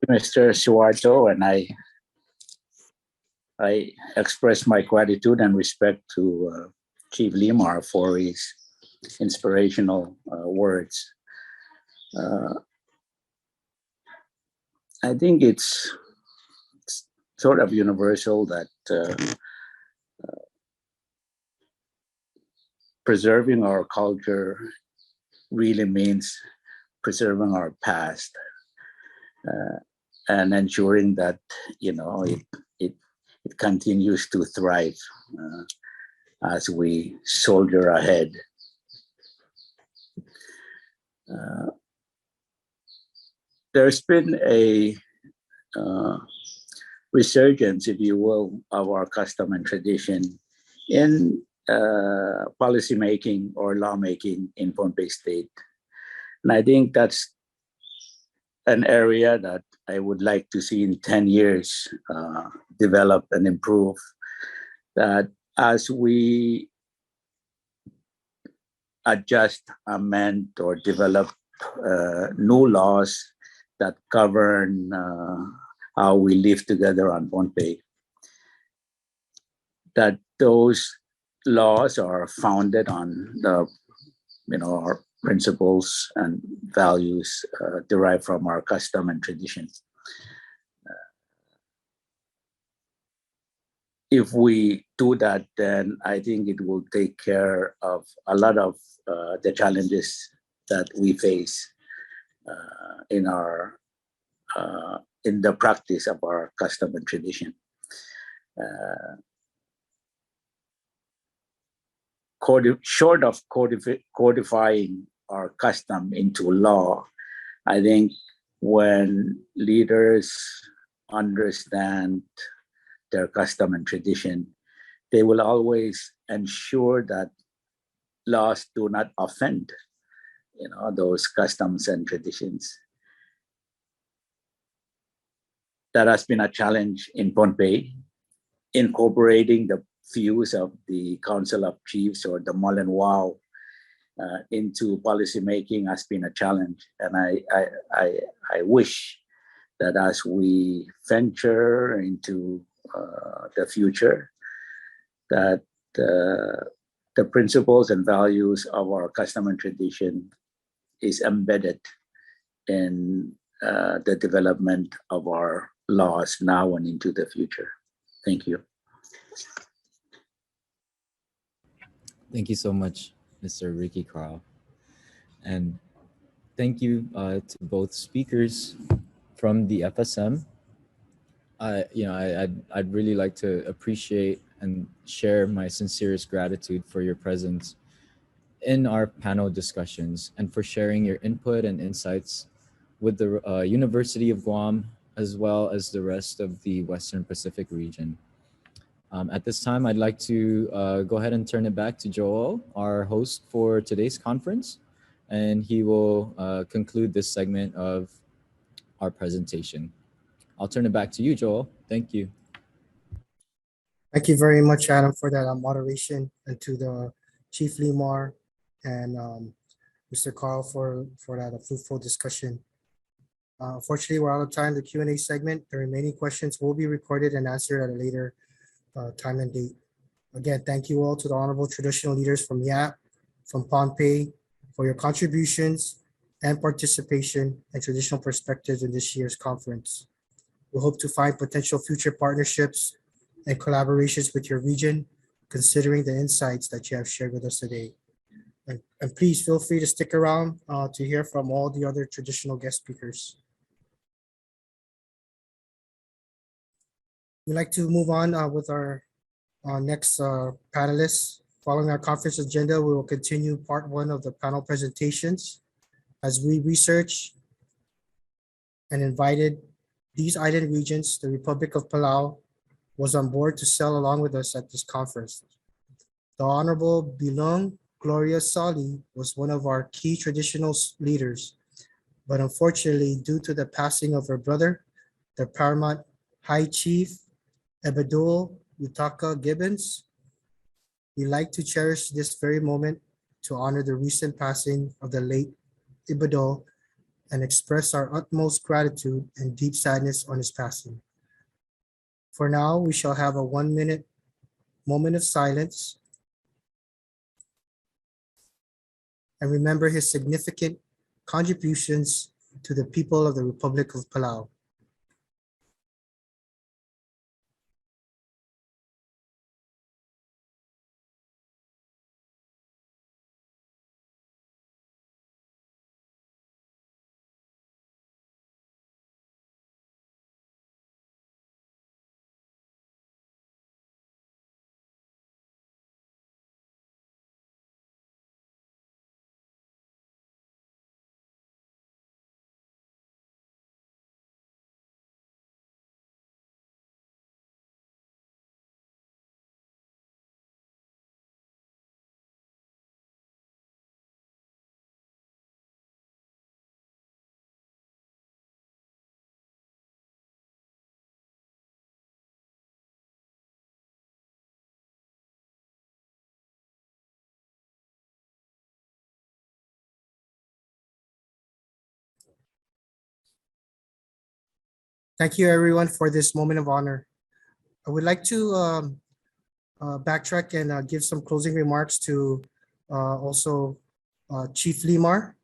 Mr. Suarto, and I express my gratitude and respect to Chief Limar for his inspirational words. I think it's sort of universal that preserving our culture really means preserving our past and ensuring that it continues to thrive as we soldier ahead. There's been a resurgence, if you will, of our custom and tradition in policy making or lawmaking in Pohnpei State. And I think that's an area that I would like to see in 10 years develop and improve. That as we adjust, amend, or develop new laws that govern how we live together on Pohnpei, that those laws are founded on the, our principles and values derived from our custom and tradition. if we do that, then I think it will take care of a lot of the challenges that we face in our in the practice of our custom and tradition. Short of codifying our custom into law, I think when leaders understand their custom and tradition, they will always ensure that laws do not offend, those customs and traditions. That has been a challenge in Pohnpei. Incorporating the views of the Council of Chiefs or the Molenwao into policymaking has been a challenge, and I wish that as we venture into the future, that the principles and values of our custom and tradition is embedded in the development of our laws now and into the future. Thank you. Thank you so much, Mr. Ricky Carl. And thank you to both speakers from the FSM. I'd really like to appreciate and share my sincerest gratitude for your presence in our panel discussions and for sharing your input and insights with the University of Guam, as well as the rest of the Western Pacific region. At this time, I'd like to go ahead and turn it back to Joel, our host for today's conference, and he will conclude this segment of our presentation. I'll turn it back to you, Joel. Thank you. Thank you very much, Adam, for that moderation, and to the Chief Limar and Mr. Carl for that fruitful discussion. Unfortunately, we're out of time. The Q&A segment, the remaining questions will be recorded and answered at a later time and date. Again, thank you all to the honorable traditional leaders from YAP, from Pohnpei, for your contributions and participation and traditional perspectives in this year's conference. We hope to find potential future partnerships and collaborations with your region, considering the insights that you have shared with us today. And please feel free to stick around to hear from all the other traditional guest speakers. We'd like to move on with our next panelists. Following our conference agenda, we will continue part one of the panel presentations as we research and invited these island regions. The Republic of Palau was on board to sail along with us at this conference. The Honorable Bilong Gloria Sali was one of our key traditional leaders, but unfortunately, due to the passing of her brother, the Paramount High Chief Ebedul Utaka Gibbons, we like to cherish this very moment to honor the recent passing of the late Ibedul and express our utmost gratitude and deep sadness on his passing. For now, we shall have a 1-minute moment of silence and remember his significant contributions to the people of the Republic of Palau. Thank you, everyone, for this moment of honor. I would like to backtrack and give some closing remarks to also Chief Limar,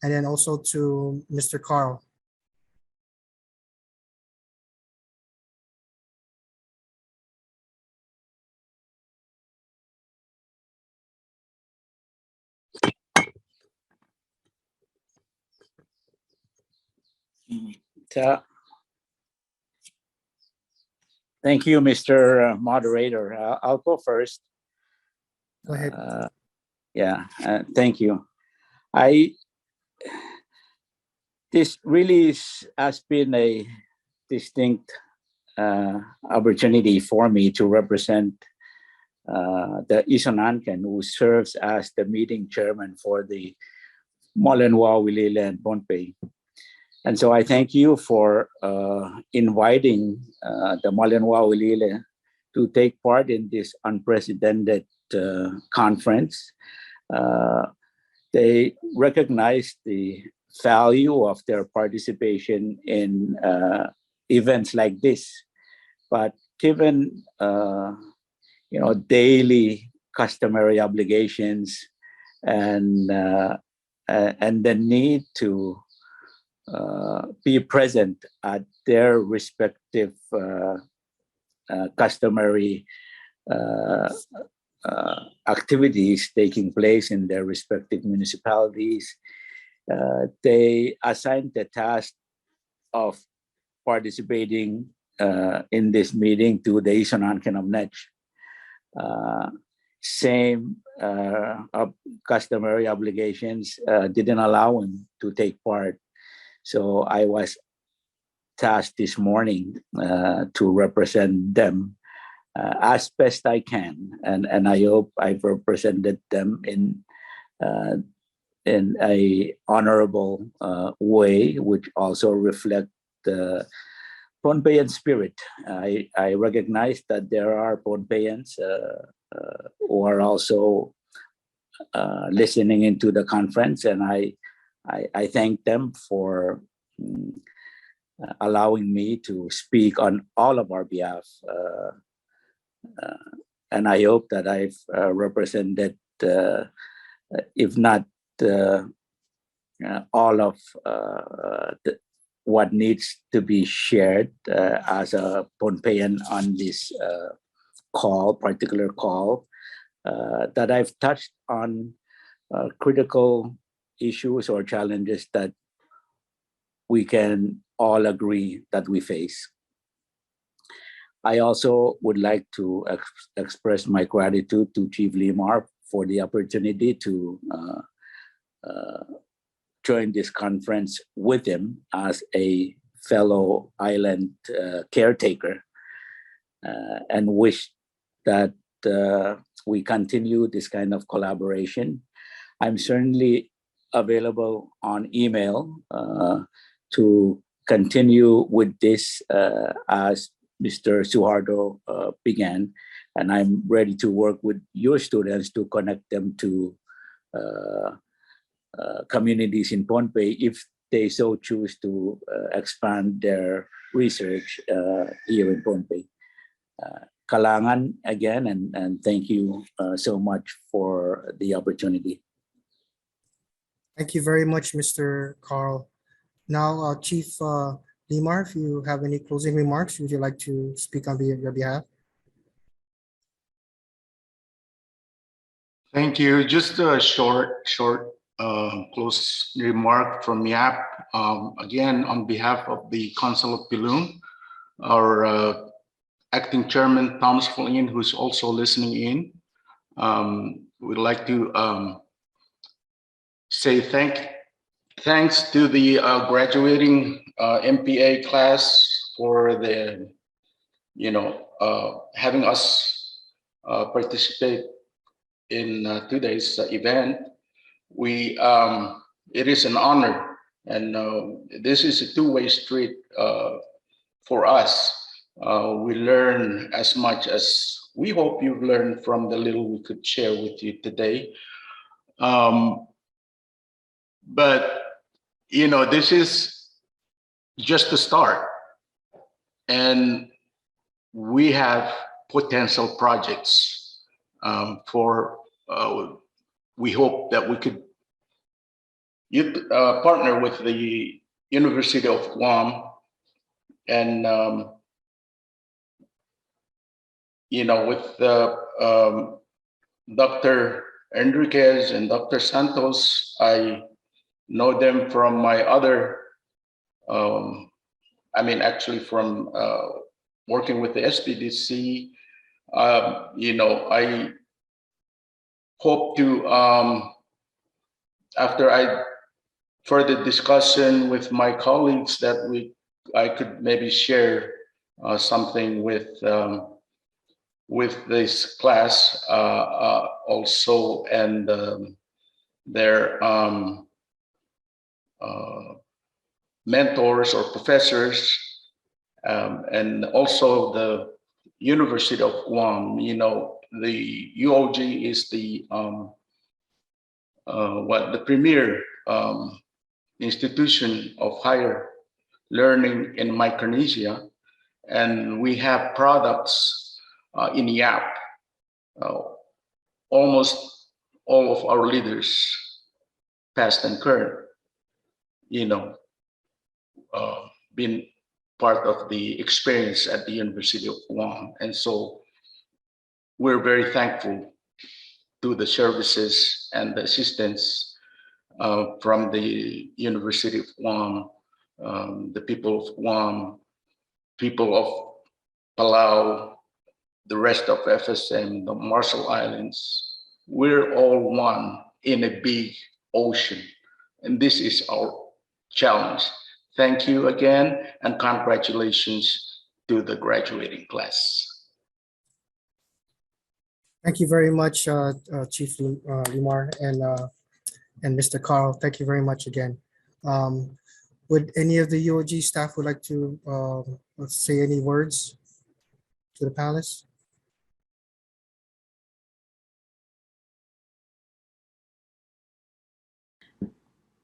and then also to Mr. Carl. Ta- Thank you, Mr. Moderator. I'll go first. Go ahead. Thank you. This really has been a distinct opportunity for me to represent the Isonanken, who serves as the meeting chairman for the Molenwa, Wilila, and Pohnpei. And so I thank you for inviting the Molenwa, Wilila to take part in this unprecedented conference. They recognize the value of their participation in events like this, but given daily customary obligations and the need to be present at their respective customary activities taking place in their respective municipalities, they assigned the task of participating in this meeting to the Isonanken of Nech. Same customary obligations didn't allow him to take part. So I was tasked this morning to represent them as best I can, and I hope I've represented them in a honorable way, which also reflect the Pohnpeyan spirit. I recognize that there are Pohnpeyans who are also listening into the conference, and I thank them for allowing me to speak on all of our behalf. And I hope that I've represented, if not all of what needs to be shared as a Pohnpeyan on this particular call, that I've touched on critical issues or challenges that we can all agree that we face. I also would like to express my gratitude to Chief Limar for the opportunity to join this conference with him as a fellow island caretaker, and wish that we continue this kind of collaboration. I'm certainly available on email to continue with this as Mr. Suharto began, and I'm ready to work with your students to connect them to communities in Pohnpei if they so choose to expand their research here in Pohnpei. Kalangan again, and thank you so much for the opportunity. Thank you very much, Mr. Carl. Now, Chief Limar, if you have any closing remarks, would you like to speak on your behalf? Thank you. Just a short close remark from YAP. Again, on behalf of the Council of Pilung, our acting chairman, Thomas Flynn, who's also listening in, we'd like to say thanks to the graduating MPA class for the, having us participate in today's event. It is an honor, and this is a two-way street for us. We learn as much as we hope you've learned from the little we could share with you today. But this is just the start, and we have potential projects for. We hope that we could partner with the University of Guam and with Dr. Enriquez and Dr. Santos. I know them from my other I mean, actually from working with the SPDC, I hope to, after I further discussion with my colleagues, that I could maybe share something with this class also, and their mentors or professors, and also the University of Guam. The UOG is the the premier institution of higher learning in Micronesia, and we have products in YAP. Almost all of our leaders, past and current, been part of the experience at the University of Guam, and so we're very thankful to the services and the assistance from the University of Guam, the people of Guam, people of Palau, the rest of FSM, the Marshall Islands. We're all one in a big ocean, and this is our challenge. Thank you again, and congratulations to the graduating class. Thank you very much, Chief Limar and Mr. Carl. Thank you very much again. Would any of the UOG staff would like to say any words to the panelists?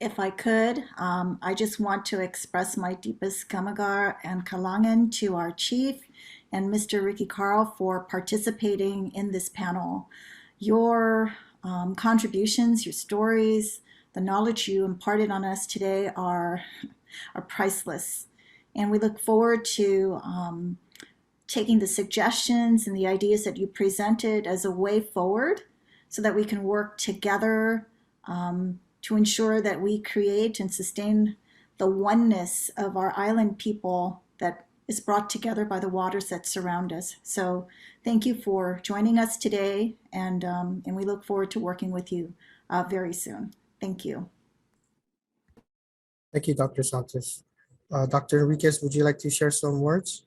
If I could, I just want to express my deepest kamagar and kalangan to our chief and Mr. Ricky Carl for participating in this panel. Your contributions, your stories, the knowledge you imparted on us today are priceless. And we look forward to taking the suggestions and the ideas that you presented as a way forward so that we can work together to ensure that we create and sustain the oneness of our island people that is brought together by the waters that surround us. So thank you for joining us today, and we look forward to working with you very soon. Thank you. Thank you, Dr. Santos. Dr. Enriquez, would you like to share some words?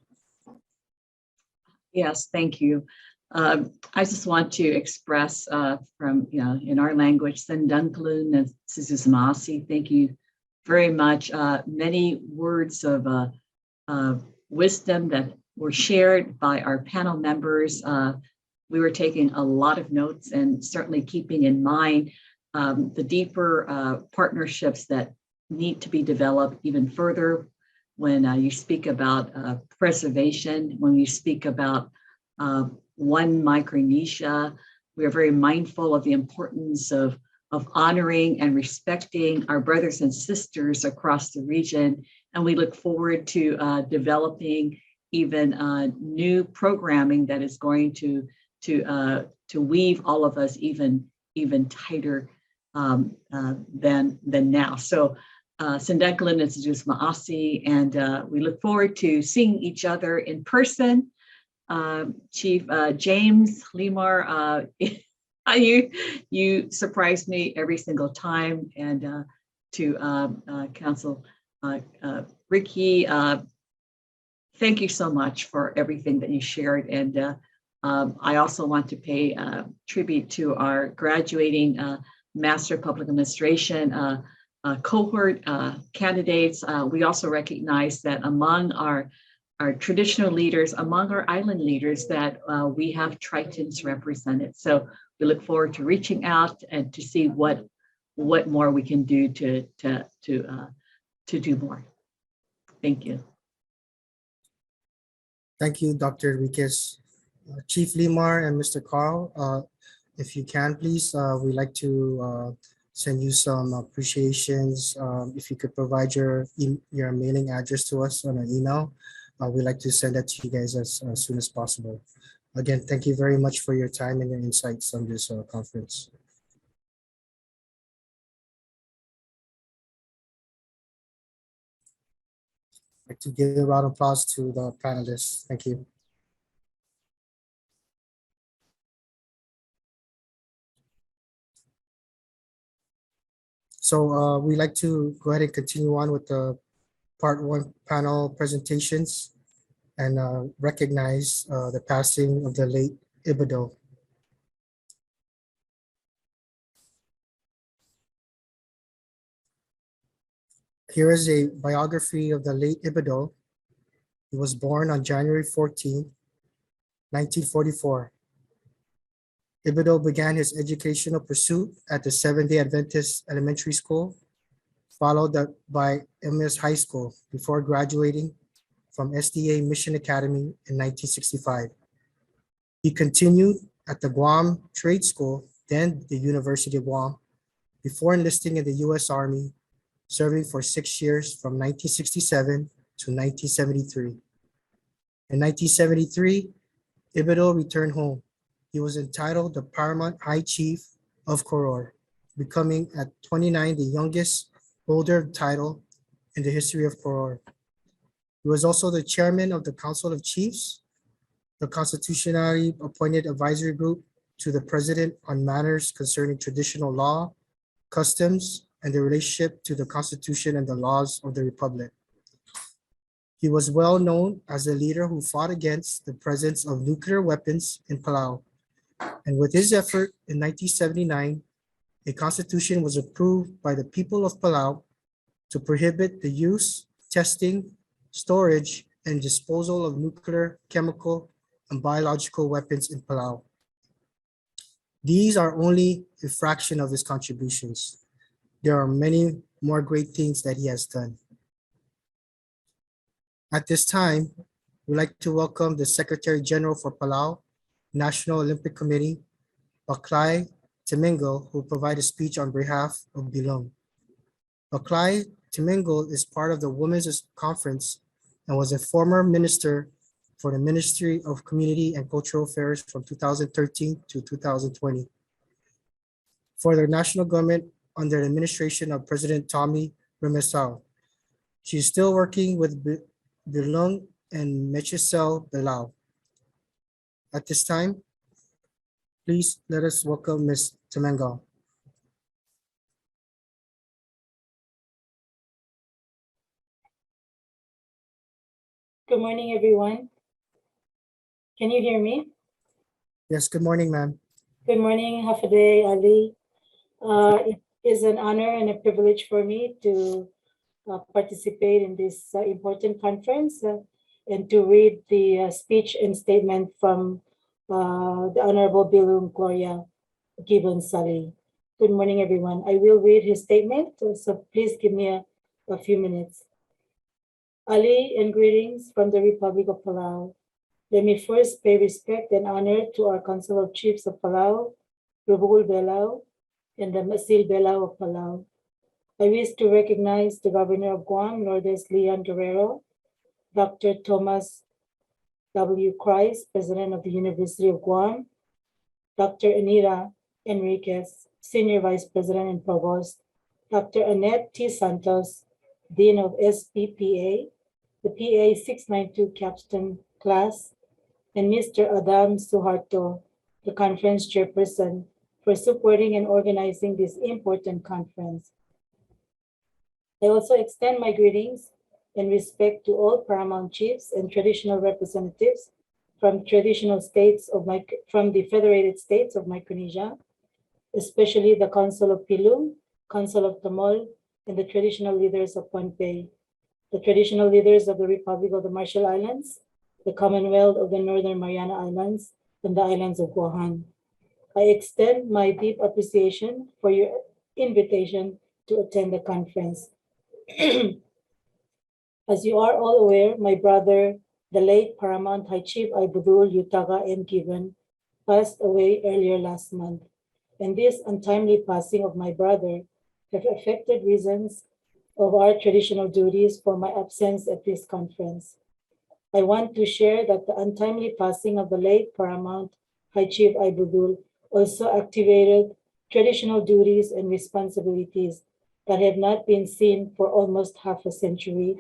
Yes, thank you. I just want to express from, in our language, Sendunkalun and Sizuzmasi. Thank you very much. Many words of wisdom that were shared by our panel members. We were taking a lot of notes and certainly keeping in mind the deeper partnerships that need to be developed even further when you speak about preservation, when you speak about one Micronesia. We are very mindful of the importance of honoring and respecting our brothers and sisters across the region. And we look forward to developing even new programming that is going to weave all of us even tighter than now. So Sendunkalun and Sejus Maasi, and we look forward to seeing each other in person. Chief James Limar, you surprise me every single time, and to Council Ricky, thank you so much for everything that you shared. And I also want to pay tribute to our graduating Master of Public Administration cohort candidates. We also recognize that among our traditional leaders, among our island leaders, that we have Tritons represented. So we look forward to reaching out and to see what more we can do to do more. Thank you. Thank you, Dr. Enriquez. Chief Limar and Mr. Carl, if you can, please, we'd like to send you some appreciations. If you could provide your mailing address to us on an email, we'd like to send that to you guys as soon as possible. Again, thank you very much for your time and your insights on this conference. I'd like to give a round of applause to the panelists. Thank you. So we'd like to go ahead and continue on with the part one panel presentations and recognize the passing of the late Ibido. Here is a biography of the late Ibido. He was born on January 14, 1944. Ibido began his educational pursuit at the Seventh-day Adventist Elementary School, followed by MS High School before graduating from SDA Mission Academy in 1965. He continued at the Guam Trade School, then the University of Guam, before enlisting in the U.S. Army, serving for 6 years from 1967 to 1973. In 1973, Ibido returned home. He was entitled the Paramount High Chief of Koror, becoming at 29 the youngest holder of title in the history of Koror. He was also the chairman of the Council of Chiefs, the constitutionally appointed advisory group to the president on matters concerning traditional law, customs, and the relationship to the Constitution and the laws of the Republic. He was well known as a leader who fought against the presence of nuclear weapons in Palau. And with his effort in 1979, a constitution was approved by the people of Palau to prohibit the use, testing, storage, and disposal of nuclear, chemical, and biological weapons in Palau. These are only a fraction of his contributions. There are many more great things that he has done. At this time, we'd like to welcome the Secretary General for Palau, National Olympic Committee, Baklay Temenggol, who will provide a speech on behalf of Bilong. Baklay Temenggol is part of the Women's Conference and was a former minister for the Ministry of Community and Cultural Affairs from 2013 to 2020. For the national government under the administration of President Tommy Remesal. She is still working with Bilong and Mechesel Belau. At this time, please let us welcome Ms. Temenggol. Good morning, everyone. Can you hear me? Yes, good morning, ma'am. Good morning, Hafaday Ali. It is an honor and a privilege for me to participate in this important conference and to read the speech and statement from the Honorable Bilong Gloria Gibbon Sali. Good morning, everyone. I will read his statement, so please give me a few minutes. Ali, and greetings from the Republic of Palau. Let me first pay respect and honor to our Council of Chiefs of Palau, Rubul Belau, and the Masil Belau of Palau. I wish to recognize the Governor of Guam, Lourdes Leon Guerrero, Dr. Thomas W. Christ, President of the University of Guam, Dr. Anita Enriquez, Senior Vice President and Provost, Dr. Annette T. Santos, Dean of SPPA, the PA 692 Capstone Class, and Mr. Adam Suharto, the conference chairperson, for supporting and organizing this important conference. I also extend my greetings and respect to all paramount chiefs and traditional representatives from the Federated States of Micronesia, especially the Council of Pilum, Council of Tamol, and the traditional leaders of Pohnpei, the traditional leaders of the Republic of the Marshall Islands, the Commonwealth of the Northern Mariana Islands, and the islands of Guahan. I extend my deep appreciation for your invitation to attend the conference. As you are all aware, my brother, the late Paramount High Chief Ibudul Yutaga M. Gibbon, passed away earlier last month, and this untimely passing of my brother have affected reasons of our traditional duties for my absence at this conference. I want to share that the untimely passing of the late Paramount High Chief Ibudul also activated traditional duties and responsibilities that have not been seen for almost half a century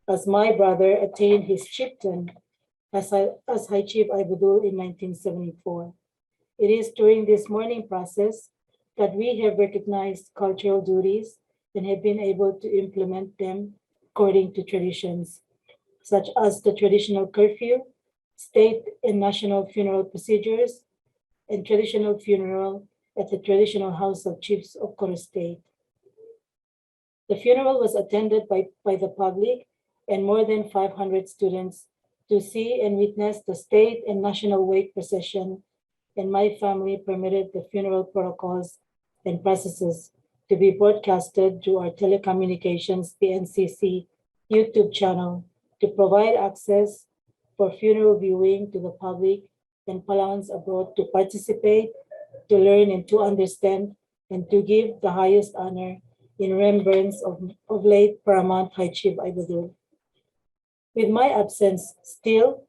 as my brother attained his chieftain as High Chief Ibudul in 1974. It is during this mourning process that we have recognized cultural duties and have been able to implement them according to traditions, such as the traditional curfew, state and national funeral procedures, and traditional funeral at the traditional House of Chiefs of Koro State. The funeral was attended by the public and more than 500 students to see and witness the state and national wake procession, and my family permitted the funeral protocols and processes to be broadcasted through our telecommunications PNCC YouTube channel to provide access for funeral viewing to the public and Palauans abroad to participate, to learn and to understand, and to give the highest honor in remembrance of late Paramount High Chief Ibudul. With my absence still,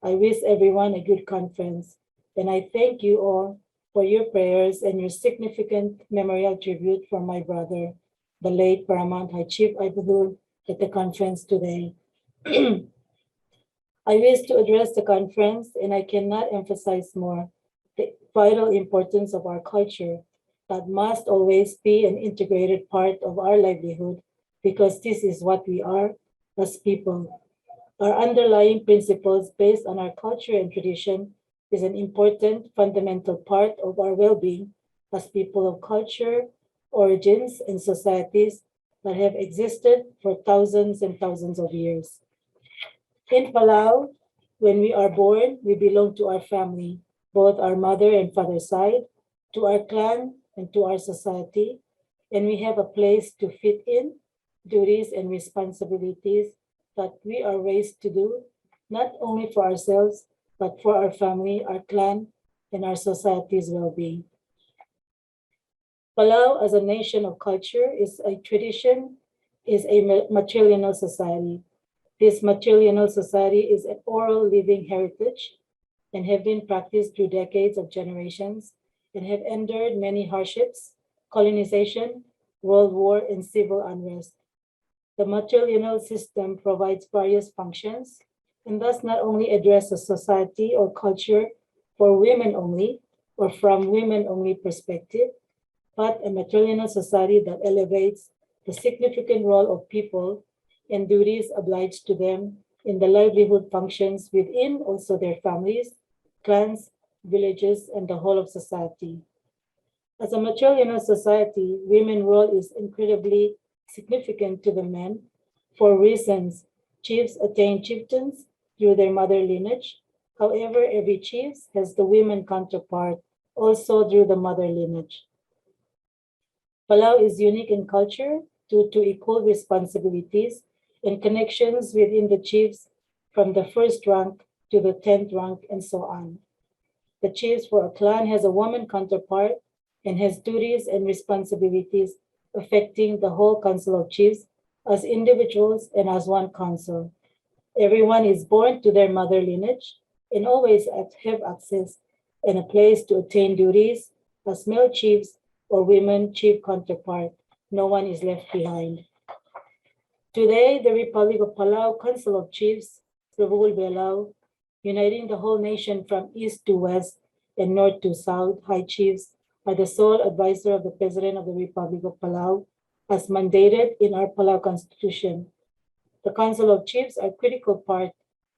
I wish everyone a good conference, and I thank you all for your prayers and your significant memorial tribute for my brother, the late Paramount High Chief Ibudul, at the conference today. I wish to address the conference, and I cannot emphasize more the vital importance of our culture that must always be an integrated part of our livelihood, because this is what we are as people. Our underlying principles based on our culture and tradition is an important fundamental part of our well-being as people of culture, origins, and societies that have existed for thousands and thousands of years. In Palau, when we are born, we belong to our family, both our mother and father side, to our clan, and to our society, and we have a place to fit in, duties and responsibilities that we are raised to do, not only for ourselves, but for our family, our clan, and our society's well-being. Palau, as a nation of culture, is a tradition, is a matrilineal society. This matrilineal society is an oral living heritage and have been practiced through decades of generations and have endured many hardships, colonization, world war, and civil unrest. The matrilineal system provides various functions and thus not only address a society or culture for women only or from women only perspective, but a matrilineal society that elevates the significant role of people and duties obliged to them in the livelihood functions within also their families, clans, villages, and the whole of society. As a matrilineal society, women's role is incredibly significant to the men for reasons. Chiefs attain chieftains through their mother lineage. However, every chief has the women counterpart also through the mother lineage. Palau is unique in culture due to equal responsibilities and connections within the chiefs from the first rank to the 10th rank and so on. The chiefs for a clan has a woman counterpart and has duties and responsibilities affecting the whole council of chiefs as individuals and as one council. Everyone is born to their mother lineage and always have access and a place to attain duties as male chiefs or women chief counterpart. No one is left behind. Today, the Republic of Palau Council of Chiefs, Revul Belau, uniting the whole nation from east to west and north to south, high chiefs are the sole advisor of the President of the Republic of Palau, as mandated in our Palau Constitution. The Council of Chiefs are a critical part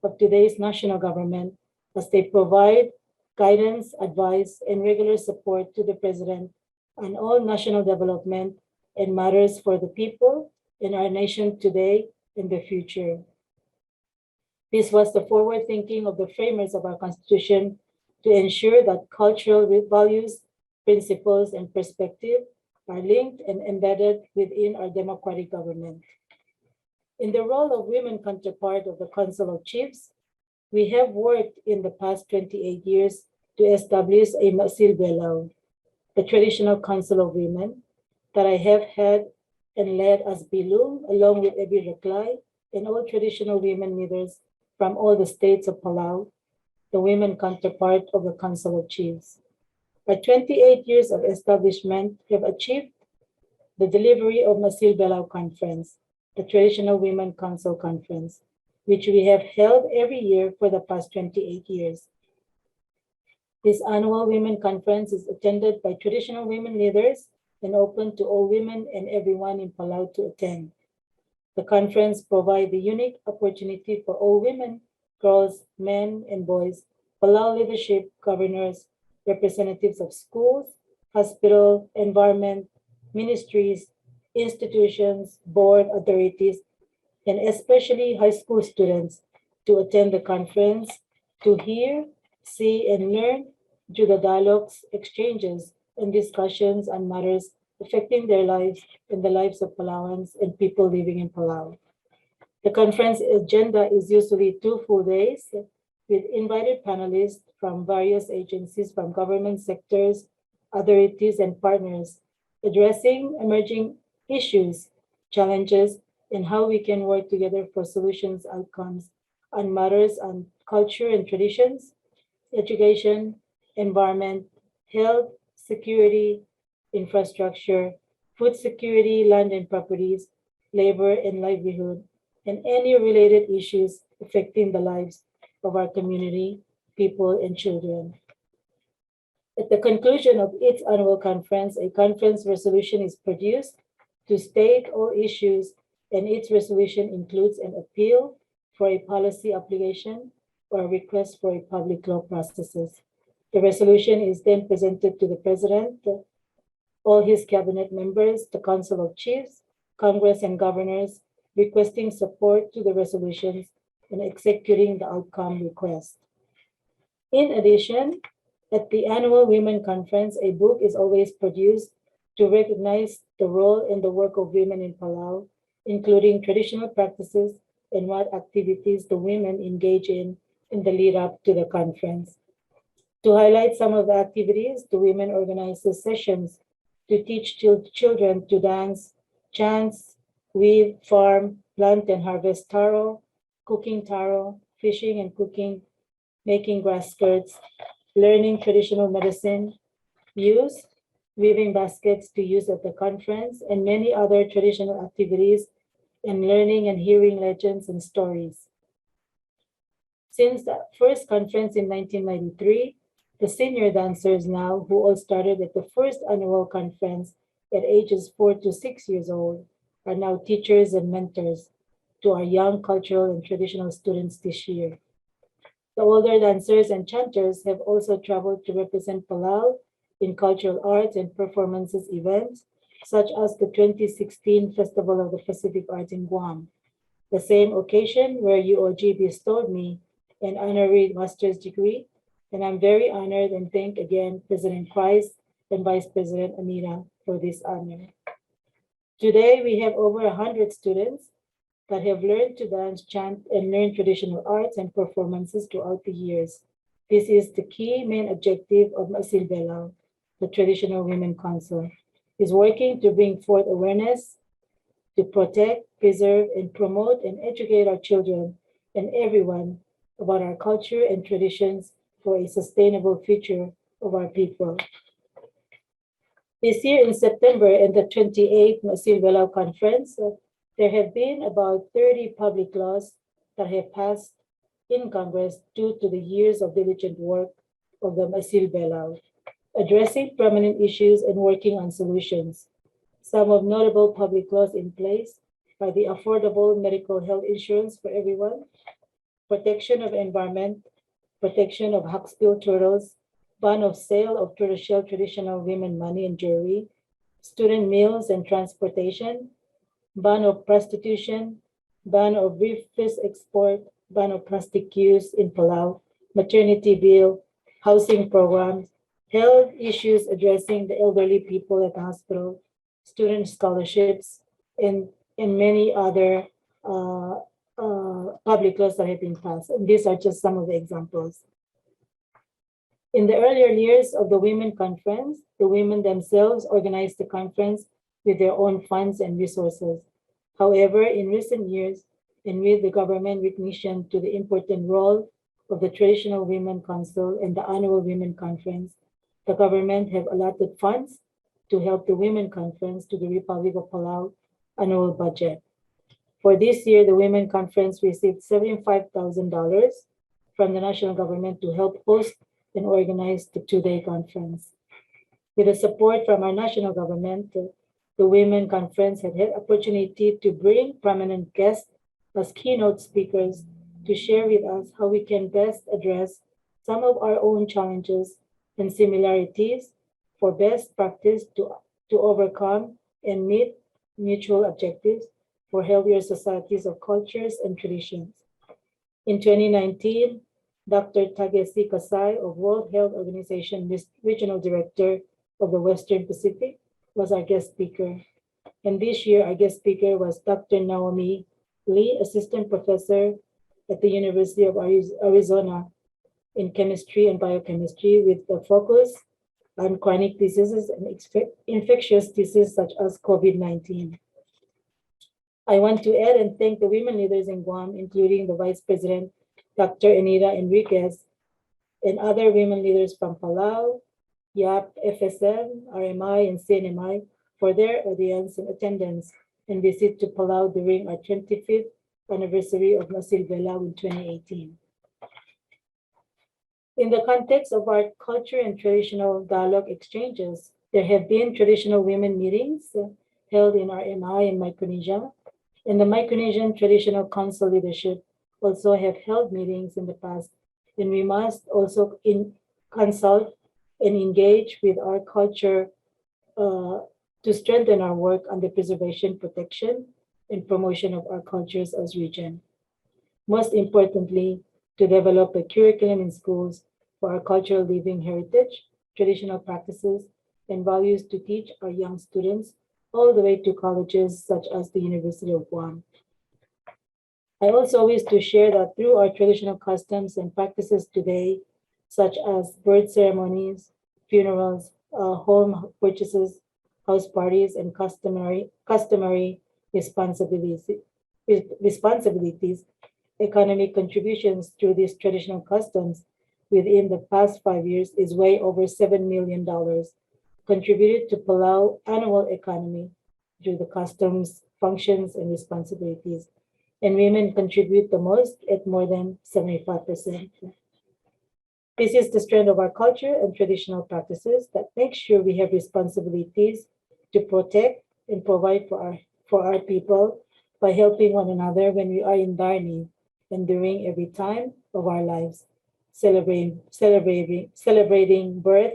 of today's national government as they provide guidance, advice, and regular support to the President on all national development and matters for the people in our nation today and the future. This was the forward thinking of the framers of our Constitution to ensure that cultural values, principles, and perspective are linked and embedded within our democratic government. In the role of women counterpart of the Council of Chiefs, we have worked in the past 28 years to establish a Masil Belau, the traditional council of women, that I have had and led as Bilum, along with Ebi Raklay and all traditional women leaders from all the states of Palau, the women counterpart of the Council of Chiefs. Our 28 years of establishment have achieved the delivery of Masil Belau Conference, the Traditional Women Council Conference, which we have held every year for the past 28 years. This annual Women Conference is attended by traditional women leaders and open to all women and everyone in Palau to attend. The conference provides the unique opportunity for all women, girls, men, and boys, Palau leadership, governors, representatives of schools, hospital, environment, ministries, institutions, board authorities, and especially high school students to attend the conference to hear, see, and learn through the dialogues, exchanges, and discussions on matters affecting their lives and the lives of Palauans and people living in Palau. The conference agenda is usually 2 full days with invited panelists from various agencies from government sectors, authorities, and partners addressing emerging issues, challenges, and how we can work together for solutions outcomes on matters on culture and traditions, education, environment, health, security, infrastructure, food security, land and properties, labor and livelihood, and any related issues affecting the lives of our community, people, and children. At the conclusion of each annual conference, a conference resolution is produced to state all issues, and each resolution includes an appeal for a policy application or a request for a public law processes. The resolution is then presented to the President, all his cabinet members, the Council of Chiefs, Congress, and governors, requesting support to the resolutions and executing the outcome request. In addition, at the annual Women Conference, a book is always produced to recognize the role and the work of women in Palau, including traditional practices and what activities the women engage in the lead up to the conference. To highlight some of the activities, the women organize sessions to teach children to dance, chant, weave, farm, plant and harvest taro, cooking taro, fishing and cooking, making grass skirts, learning traditional medicine, use, weaving baskets to use at the conference, and many other traditional activities, and learning and hearing legends and stories. Since the first conference in 1993, the senior dancers now, who all started at the first annual conference at ages 4 to 6 years old, are now teachers and mentors to our young cultural and traditional students this year. The older dancers and chanters have also traveled to represent Palau in cultural arts and performances events, such as the 2016 Festival of the Pacific Arts in Guam, the same occasion where UOG bestowed me an honorary master's degree, and I'm very honored and thank again President Christ and Vice President Anita for this honor. Today, we have over 100 students that have learned to dance, chant, and learn traditional arts and performances throughout the years. This is the key main objective of Masil Belal, the Traditional Women Council, is working to bring forth awareness, to protect, preserve, and promote and educate our children and everyone about our culture and traditions for a sustainable future of our people. This year in September, in the 28th Masil Belal Conference, there have been about 30 public laws that have passed in Congress due to the years of diligent work of the Masil Belal, addressing prominent issues and working on solutions. Some of notable public laws in place are the Affordable Medical Health Insurance for Everyone, protection of environment, protection of hawksbill turtles, ban of sale of tortoiseshell traditional women money and jewelry, student meals and transportation, ban of prostitution, ban of beef fish export, ban of plastic use in Palau, maternity bill, housing programs, health issues addressing the elderly people at the hospital, student scholarships, and many other public laws that have been passed. And these are just some of the examples. In the earlier years of the Women Conference, the women themselves organized the conference with their own funds and resources. However, in recent years, and with the government recognition to the important role of the Traditional Women Council and the annual Women Conference, the government have allotted funds to help the Women Conference to the Republic of Palau annual budget. For this year, the Women Conference received $75,000 from the national government to help host and organize the two-day conference. With the support from our national government, the Women Conference had opportunity to bring prominent guests as keynote speakers to share with us how we can best address some of our own challenges and similarities for best practice to overcome and meet mutual objectives for healthier societies of cultures and traditions. In 2019, Dr. Takeshi Kasai of World Health Organization Regional Director of the Western Pacific was our guest speaker. And this year, our guest speaker was Dr. Naomi Lee, Assistant Professor at the University of Arizona in Chemistry and Biochemistry, with a focus on chronic diseases and infectious diseases such as COVID-19. I want to add and thank the women leaders in Guam, including the Vice President, Dr. Anita Enriquez, and other women leaders from Palau, YAP, FSM, RMI, and CNMI for their audience and attendance and visit to Palau during our 25th anniversary of Nasil Vela in 2018. In the context of our culture and traditional dialogue exchanges, there have been traditional women meetings held in RMI in Micronesia, and the Micronesian Traditional Council leadership also have held meetings in the past, and we must also consult and engage with our culture to strengthen our work on the preservation, protection, and promotion of our cultures as region. Most importantly, to develop a curriculum in schools for our cultural living heritage, traditional practices, and values to teach our young students all the way to colleges such as the University of Guam. I also wish to share that through our traditional customs and practices today, such as birth ceremonies, funerals, home purchases, house parties, and customary responsibilities, economic contributions through these traditional customs within the past 5 years is way over $7 million contributed to Palau annual economy through the customs functions and responsibilities. And women contribute the most at more than 75%. This is the strength of our culture and traditional practices that make sure we have responsibilities to protect and provide for our people by helping one another when we are in dire need and during every time of our lives, celebrating birth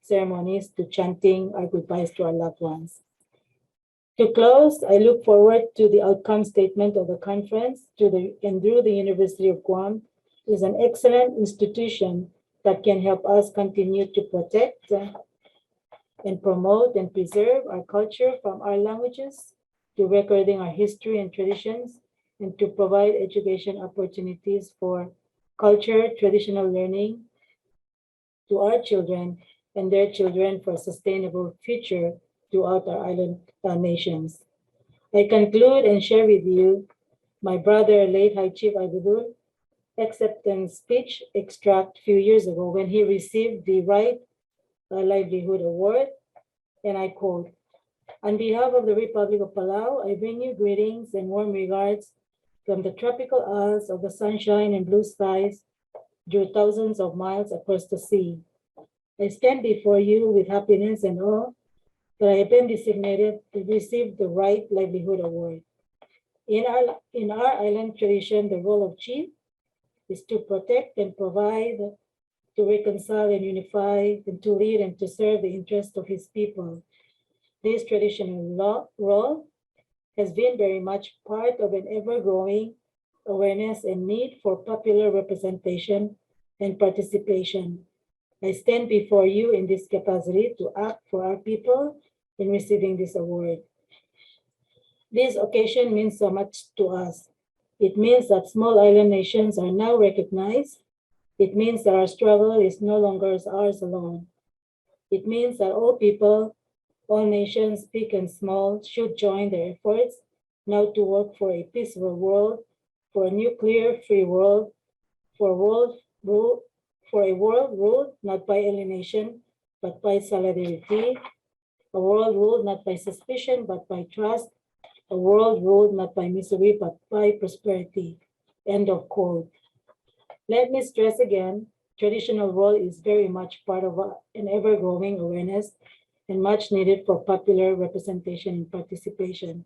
ceremonies to chanting our goodbyes to our loved ones. To close, I look forward to the outcome statement of the conference through the University of Guam is an excellent institution that can help us continue to protect and promote and preserve our culture, from our languages to recording our history and traditions, and to provide education opportunities for culture, traditional learning to our children and their children for a sustainable future throughout our island nations. I conclude and share with you my brother, late High Chief Ibadul, acceptance speech extract a few years ago when he received the Right Livelihood Award, and I quote, "On behalf of the Republic of Palau, I bring you greetings and warm regards from the tropical isles of the sunshine and blue skies drew thousands of miles across the sea. I stand before you with happiness and awe that I have been designated to receive the Right Livelihood Award. In our island tradition, the role of chief is to protect and provide, to reconcile and unify, and to lead and to serve the interests of his people. This traditional role has been very much part of an ever-growing awareness and need for popular representation and participation. I stand before you in this capacity to act for our people in receiving this award. This occasion means so much to us. It means that small island nations are now recognized. It means that our struggle is no longer ours alone. It means that all people, all nations, big and small, should join their efforts now to work for a peaceful world, for a nuclear-free world, for a world ruled not by alienation, but by solidarity, a world ruled not by suspicion, but by trust, a world ruled not by misery but by prosperity. End of quote. Let me stress again, traditional role is very much part of an ever-growing awareness and much needed for popular representation and participation.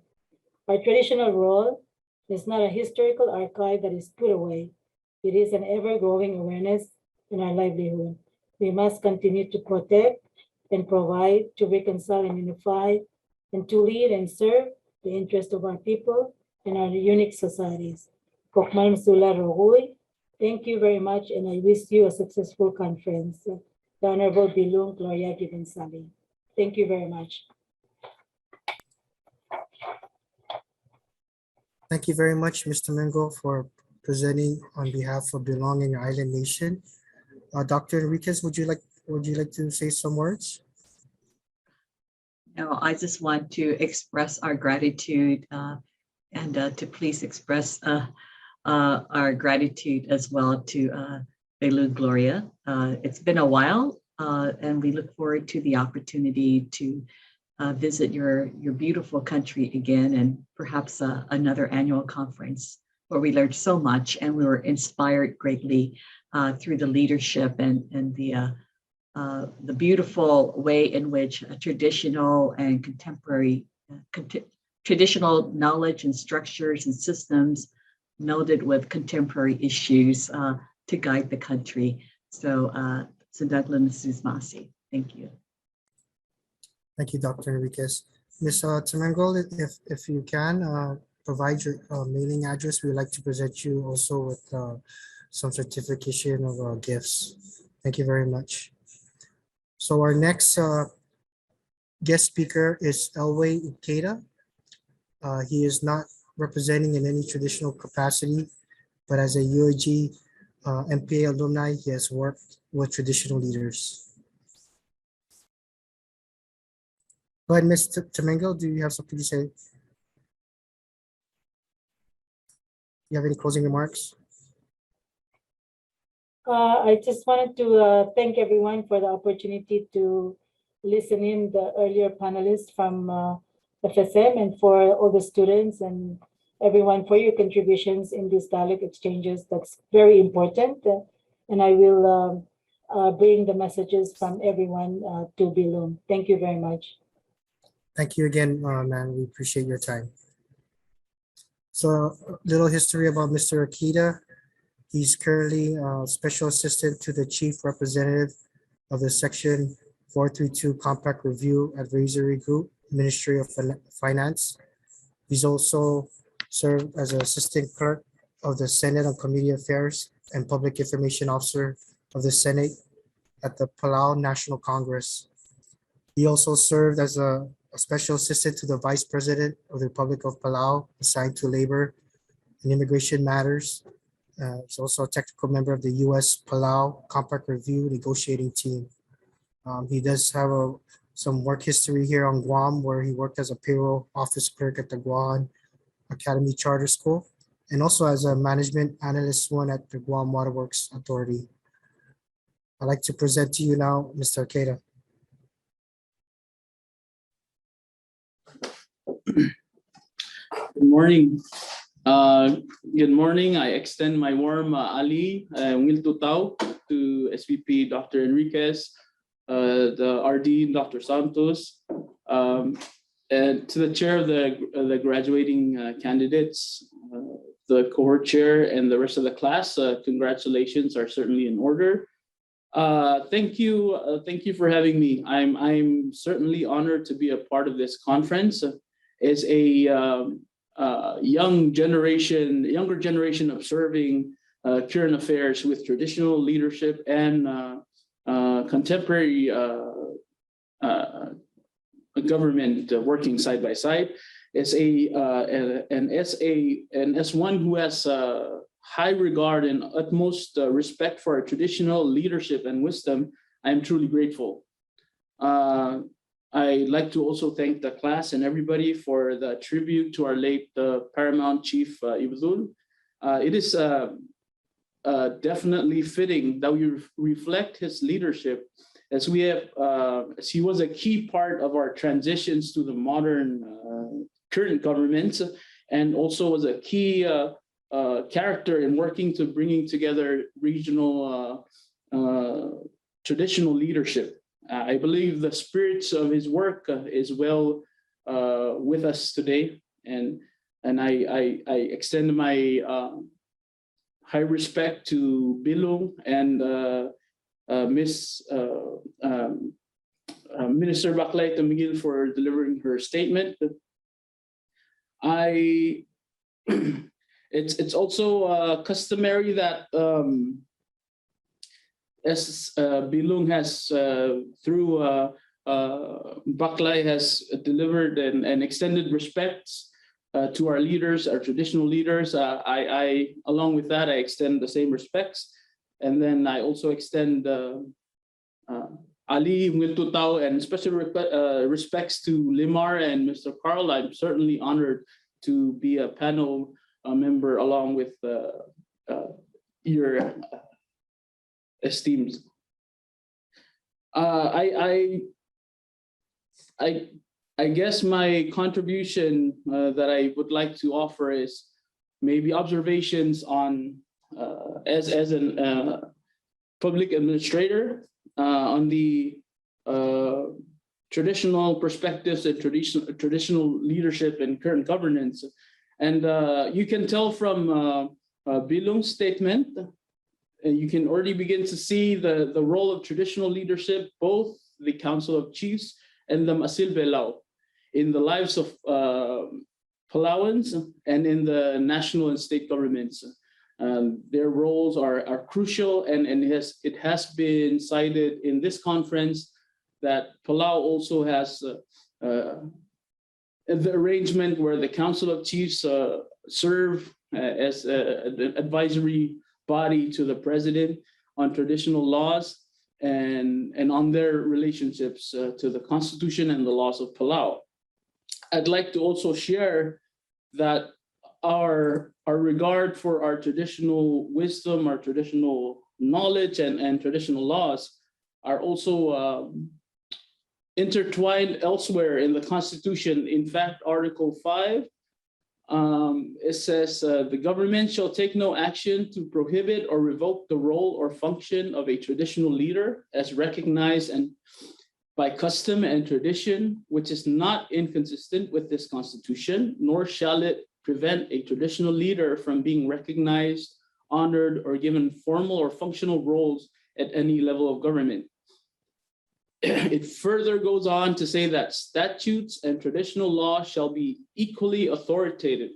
Our traditional role is not a historical archive that is put away. It is an ever-growing awareness in our livelihood. We must continue to protect and provide, to reconcile and unify, and to lead and serve the interest of our people and our unique societies. Kokmal Msula Rogoy, thank you very much, and I wish you a successful conference. The Honorable Bilung Gloria Gibbonsali. Thank you very much. Thank you very much, Mr. Mengo, for presenting on behalf of Belonging Island Nation. Dr. Enriquez, would you like to say some words? No, I just want to express our gratitude and to please express our gratitude as well to Belu Gloria. It's been a while, and we look forward to the opportunity to visit your beautiful country again, and perhaps another annual conference where we learned so much and we were inspired greatly through the leadership and the beautiful way in which traditional and contemporary traditional knowledge and structures and systems melded with contemporary issues to guide the country. So, Sandaglan Susmasi, thank you. Thank you, Dr. Enriquez. Ms. Temengol, if you can provide your mailing address, we would like to present you also with some certification of gifts. Thank you very much. So our next guest speaker is Elway Ikeda. He is not representing in any traditional capacity, but as a UAG MPA alumni, he has worked with traditional leaders. Go ahead, Ms. Temengol, do you have something to say? Do you have any closing remarks? I just wanted to thank everyone for the opportunity to listen in the earlier panelists from FSM, and for all the students and everyone for your contributions in these dialogue exchanges. That's very important. And I will bring the messages from everyone to Bilum. Thank you very much. Thank you again, ma'am. We appreciate your time. So a little history about Mr. Akita. He's currently Special Assistant to the Chief Representative of the Section 432 Compact Review Advisory Group, Ministry of Finance. He's also served as an Assistant Clerk of the Senate on Community Affairs and Public Information Officer of the Senate at the Palau National Congress. He also served as a Special Assistant to the Vice President of the Republic of Palau, assigned to Labor and Immigration Matters. He's also a technical member of the U.S. Palau Compact Review Negotiating Team. He does have some work history here on Guam, where he worked as a payroll office clerk at the Guam Academy Charter School, and also as a management analyst one at the Guam Waterworks Authority. I'd like to present to you now Mr. Akeda. Good morning. Good morning. I extend my warm ali Will Tutao to SVP Dr. Enriquez, the RD Dr. Santos, and to the chair of the graduating candidates, the cohort chair, and the rest of the class. Congratulations are certainly in order. Thank you for having me. I'm certainly honored to be a part of this conference. As a younger generation observing current affairs with traditional leadership and contemporary government working side by side, as one who has high regard and utmost respect for our traditional leadership and wisdom, I am truly grateful. I'd like to also thank the class and everybody for the tribute to our late Paramount Chief Ibzul. It is definitely fitting that we reflect his leadership, as he was a key part of our transitions to the modern current government, and also was a key character in working to bringing together regional traditional leadership. I believe the spirit of his work is well with us today, and I extend my high respect to Bilong and Minister Baklay Tamigil for delivering her statement. It's also customary that as Bilong has through Baklay has delivered and extended respects to our leaders, our traditional leaders. I along with that, I extend the same respects, and then I also extend Ali Ngiltutao and special respects to Limar and Mr. Carl. I'm certainly honored to be a panel member along with your esteemed. I guess my contribution that I would like to offer is maybe observations on as an public administrator on the traditional perspectives and traditional leadership and current governance. And you can tell from Bilong's statement, you can already begin to see the role of traditional leadership, both the Council of Chiefs and the Masil Belao, in the lives of Palauans and in the national and state governments. Their roles are crucial, and it has been cited in this conference that Palau also has the arrangement where the Council of Chiefs serve as an advisory body to the president on traditional laws and on their relationships to the Constitution and the laws of Palau. I'd like to also share that our regard for our traditional wisdom, our traditional knowledge, and traditional laws are also intertwined elsewhere in the Constitution. In fact, Article 5, it says, the government shall take no action to prohibit or revoke the role or function of a traditional leader as recognized and by custom and tradition, which is not inconsistent with this Constitution, nor shall it prevent a traditional leader from being recognized, honored, or given formal or functional roles at any level of government. It further goes on to say that statutes and traditional law shall be equally authoritative,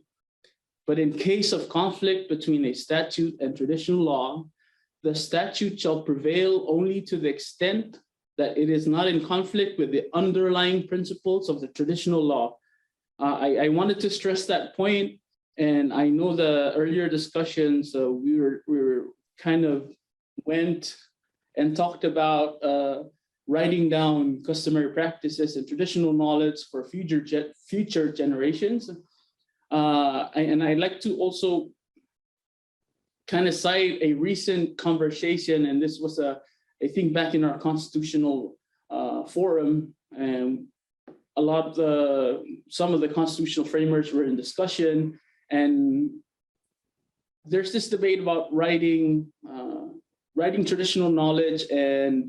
but in case of conflict between a statute and traditional law, the statute shall prevail only to the extent that it is not in conflict with the underlying principles of the traditional law. I wanted to stress that point, and I know the earlier discussions we were kind of went and talked about writing down customary practices and traditional knowledge for future generations. And I'd like to also kind of cite a recent conversation, and this was I think back in our constitutional forum, and some of the constitutional frameworks were in discussion, and there's this debate about writing traditional knowledge and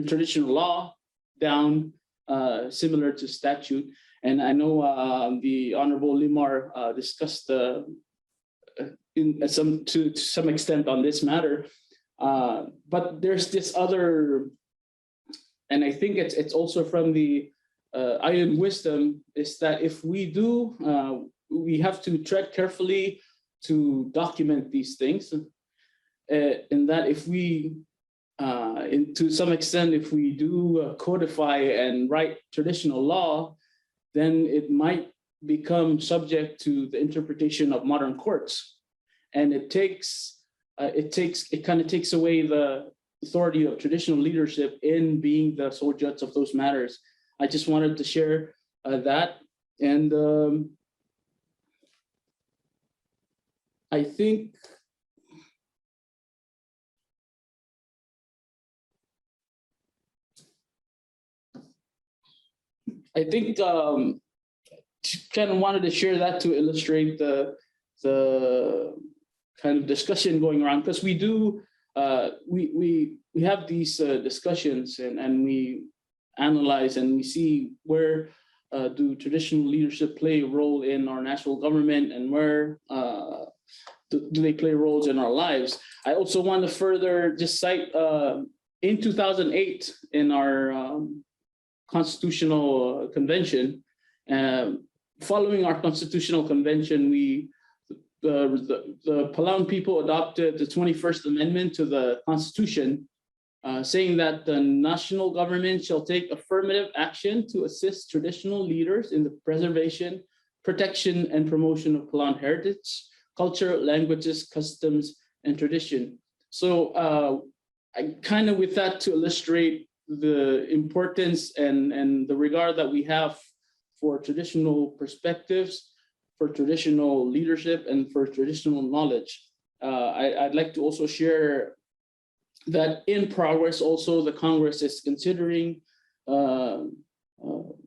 traditional law down, similar to statute. And I know the Honorable Limar discussed to some extent on this matter, but there's this other, and I think it's also from the iron wisdom, is that if we do, we have to tread carefully to document these things. In that if we, to some extent, if we do codify and write traditional law, then it might become subject to the interpretation of modern courts. And it kind of takes away the authority of traditional leadership in being the sole judge of those matters. I just wanted to share that. And I think kind of wanted to share that to illustrate the kind of discussion going around, because we do we have these discussions, and we analyze and we see where do traditional leadership play a role in our national government, and where do they play roles in our lives. I also want to further just cite in 2008 in our constitutional convention, following our constitutional convention, the Palawan people adopted the 21st Amendment to the Constitution, saying that the national government shall take affirmative action to assist traditional leaders in the preservation, protection, and promotion of Palawan heritage, culture, languages, customs, and tradition. So I kind of, with that, to illustrate the importance and the regard that we have for traditional perspectives, for traditional leadership, and for traditional knowledge. I'd like to also share that in progress, also the Congress is considering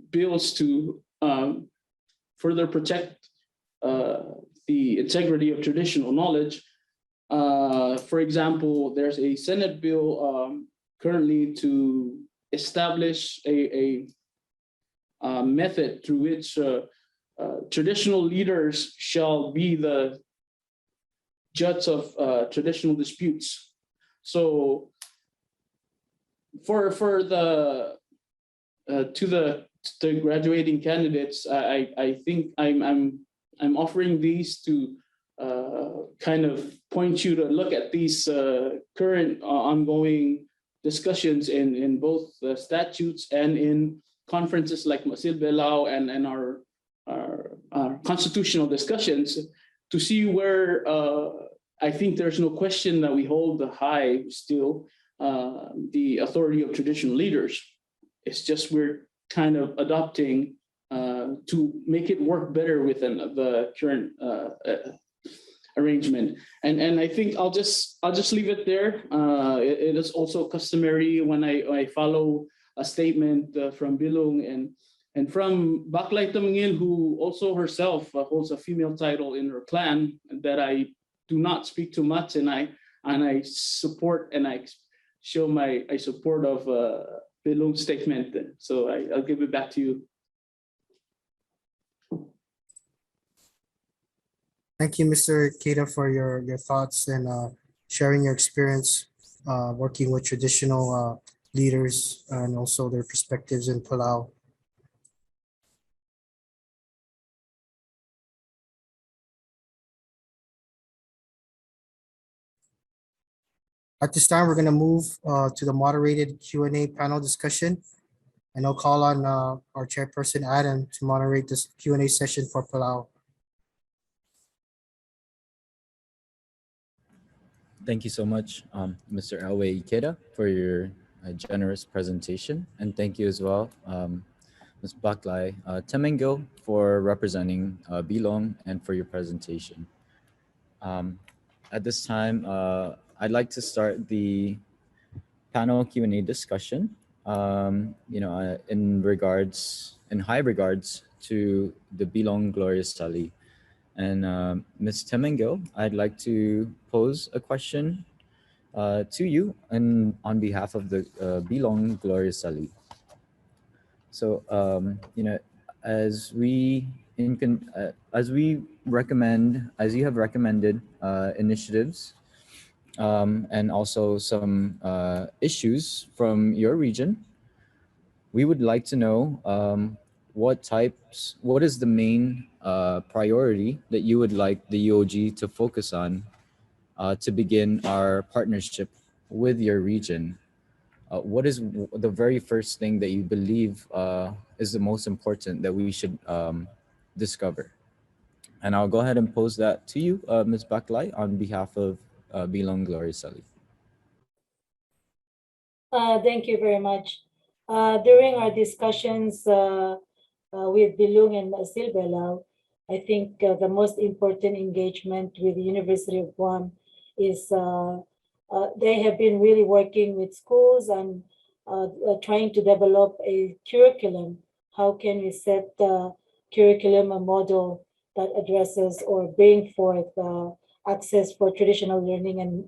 bills to further protect the integrity of traditional knowledge. For example, there's a Senate bill currently to establish a method through which traditional leaders shall be the judge of traditional disputes. So for the to the graduating candidates, I think I'm offering these to kind of point you to look at these current ongoing discussions in both the statutes and in conferences like Masil Belao and our constitutional discussions, to see where I think there's no question that we hold the high still the authority of traditional leaders. It's just we're kind of adopting to make it work better within the current arrangement. And I think I'll just leave it there. It is also customary when I follow a statement from Bilong and from Baklay Tamangil, who also herself holds a female title in her clan, that I do not speak too much, and I support and I show my support of Bilong's statement. So I'll give it back to you. Thank you, Mr. Keita, for your thoughts and sharing your experience working with traditional leaders and also their perspectives in Palau. At this time, we're going to move to the moderated Q&A panel discussion, and I'll call on our chairperson, Adam, to moderate this Q&A session for Palau. Thank you so much, Mr. Alway Ikeda, for your generous presentation. And thank you as well, Ms. Baklay Temengil, for representing Bilong and for your presentation. At this time, I'd like to start the panel Q&A discussion, in high regards to the Bilong Glorious Sali. And Ms. Temengil, I'd like to pose a question to you and on behalf of the Bilong Glorious Sali. So, as you have recommended initiatives and also some issues from your region, we would like to know what is the main priority that you would like the UOG to focus on to begin our partnership with your region? What is the very first thing that you believe is the most important that we should discover? And I'll go ahead and pose that to you, Ms. Baklay, on behalf of Bilong Glorious Sali. Thank you very much. During our discussions with Bilong and Masil Belao, I think the most important engagement with the University of Guam is they have been really working with schools and trying to develop a curriculum. How can we set curriculum, a model that addresses or bring forth access for traditional learning and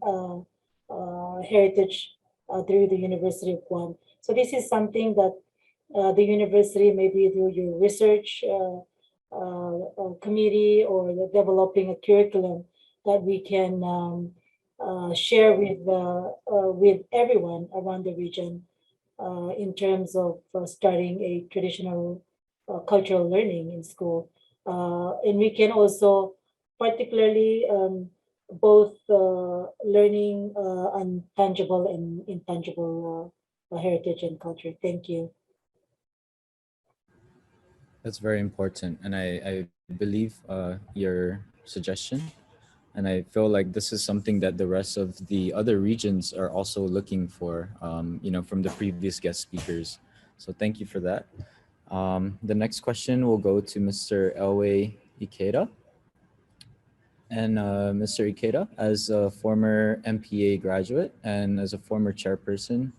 heritage through the University of Guam. So this is something that the university, maybe through your research committee or developing a curriculum that we can share with everyone around the region in terms of starting a traditional cultural learning in school. And we can also particularly both learning untangible and intangible heritage and culture. Thank you. That's very important, and I believe your suggestion, and I feel like this is something that the rest of the other regions are also looking for, from the previous guest speakers. So thank you for that. The next question will go to Mr. Elway Ikeda. And Mr. Ikeda, as a former MPA graduate and as a former chairperson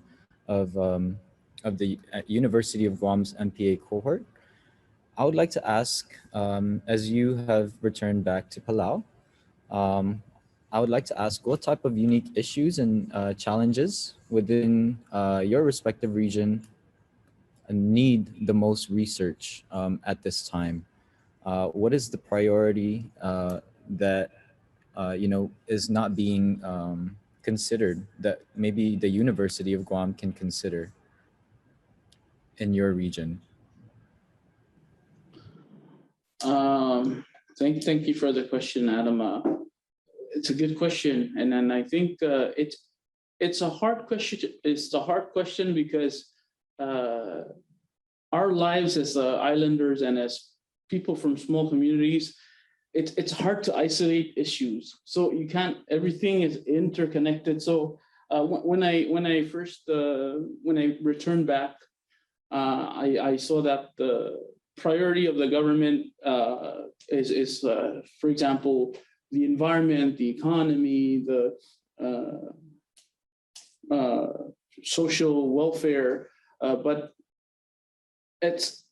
of the University of Guam's MPA cohort, I would like to ask, as you have returned back to Palau, I would like to ask what type of unique issues and challenges within your respective region need the most research at this time? What is the priority that is not being considered that maybe the University of Guam can consider in your region? Thank you for the question, Adam. It's a good question, and then I think it's a hard question. It's a hard question because our lives as islanders and as people from small communities, it's hard to isolate issues. So you can't. Everything is interconnected. So when I returned back, I saw that the priority of the government is for example, the environment, the economy, the social welfare, but as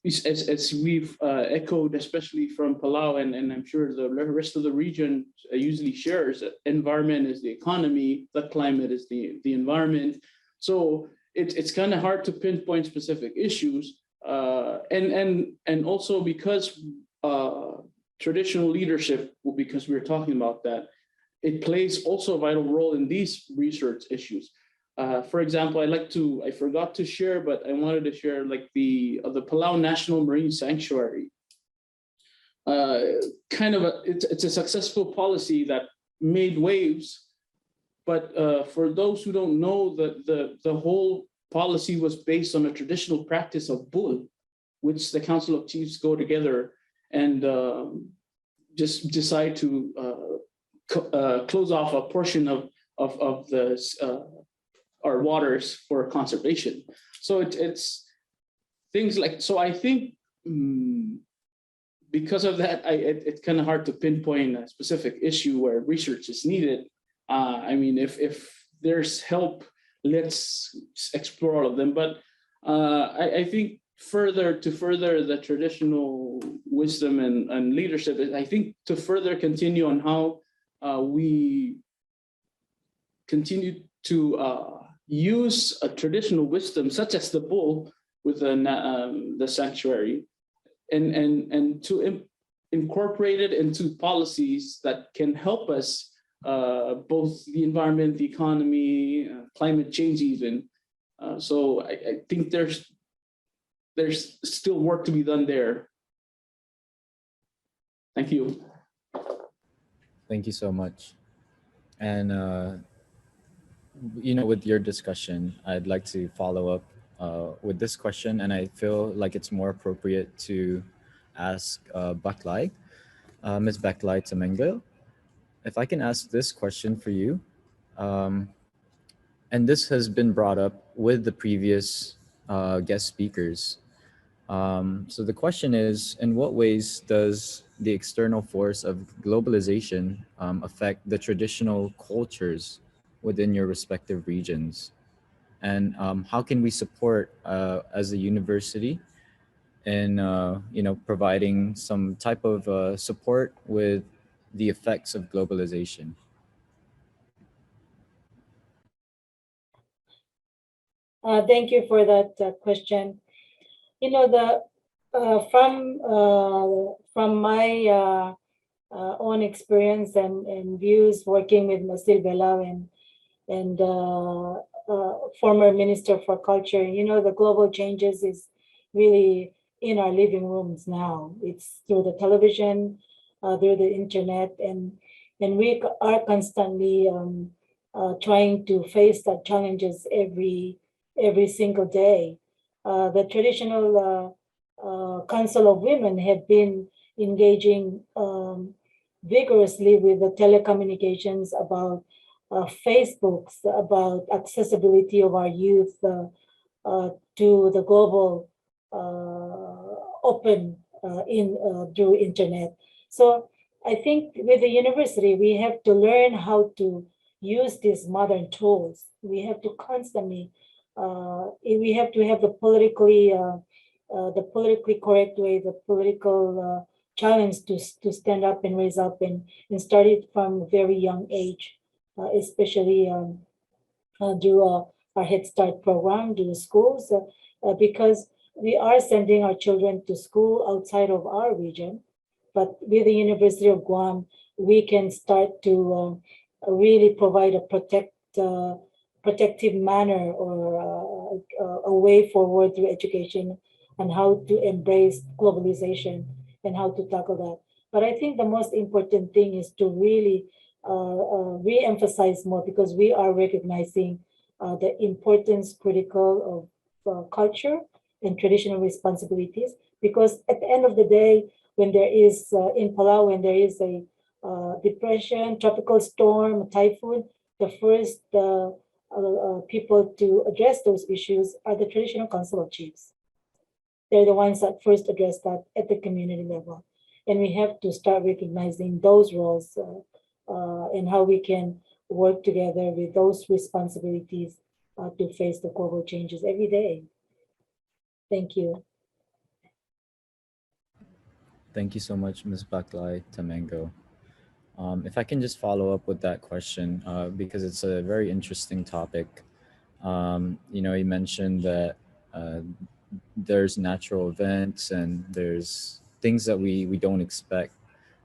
we've echoed, especially from Palau, and I'm sure the rest of the region usually shares, environment is the economy, the climate is the environment. So it's kind of hard to pinpoint specific issues. And also because traditional leadership, because we were talking about that, it plays also a vital role in these research issues. For example, I forgot to share, but I wanted to share like the Palau National Marine Sanctuary. It's a successful policy that made waves, but for those who don't know, the whole policy was based on a traditional practice of bull, which the Council of Chiefs go together and just decide to close off a portion of the our waters for conservation. So it's things like, so I think because of that, it's kind of hard to pinpoint a specific issue where research is needed. I mean, if there's help, let's explore all of them. But I think further the traditional wisdom and leadership, I think to further continue on how we continue to use a traditional wisdom such as the bull with the sanctuary, and to incorporate it into policies that can help us both the environment, the economy, climate change even. So I think there's still work to be done there. Thank you. Thank you so much. And with your discussion, I'd like to follow up with this question, and I feel like it's more appropriate to ask Baklay, Ms. Baklay Tamengel. If I can ask this question for you, and this has been brought up with the previous guest speakers. So the question is, in what ways does the external force of globalization affect the traditional cultures within your respective regions? And how can we support as a university in providing some type of support with the effects of globalization? Thank you for that question. You know, from my own experience and views working with Masil Belao and former Minister for Culture, you know, the global changes is really in our living rooms now. It's through the television, through the internet, and we are constantly trying to face the challenges every single day. The traditional Council of Women have been engaging vigorously with the telecommunications about Facebooks, about accessibility of our youth to the global open through internet. So I think with the university, we have to learn how to use these modern tools. We have to constantly, we have to have the politically correct way, the political challenge to stand up and raise up and start it from a very young age, especially through our Head Start program, through schools, because we are sending our children to school outside of our region. But with the University of Guam, we can start to really provide a protective manner or a way forward through education and how to embrace globalization and how to tackle that. But I think the most important thing is to really re-emphasize more, because we are recognizing the importance critical of culture and traditional responsibilities. Because at the end of the day, when there is in Palau, when there is a depression, tropical storm, typhoon, the first people to address those issues are the traditional council of chiefs. They're the ones that first address that at the community level. And we have to start recognizing those roles and how we can work together with those responsibilities to face the global changes every day. Thank you. Thank you so much, Ms. Baklay Tamengo. If I can just follow up with that question, because it's a very interesting topic. You mentioned that there's natural events and there's things that we don't expect,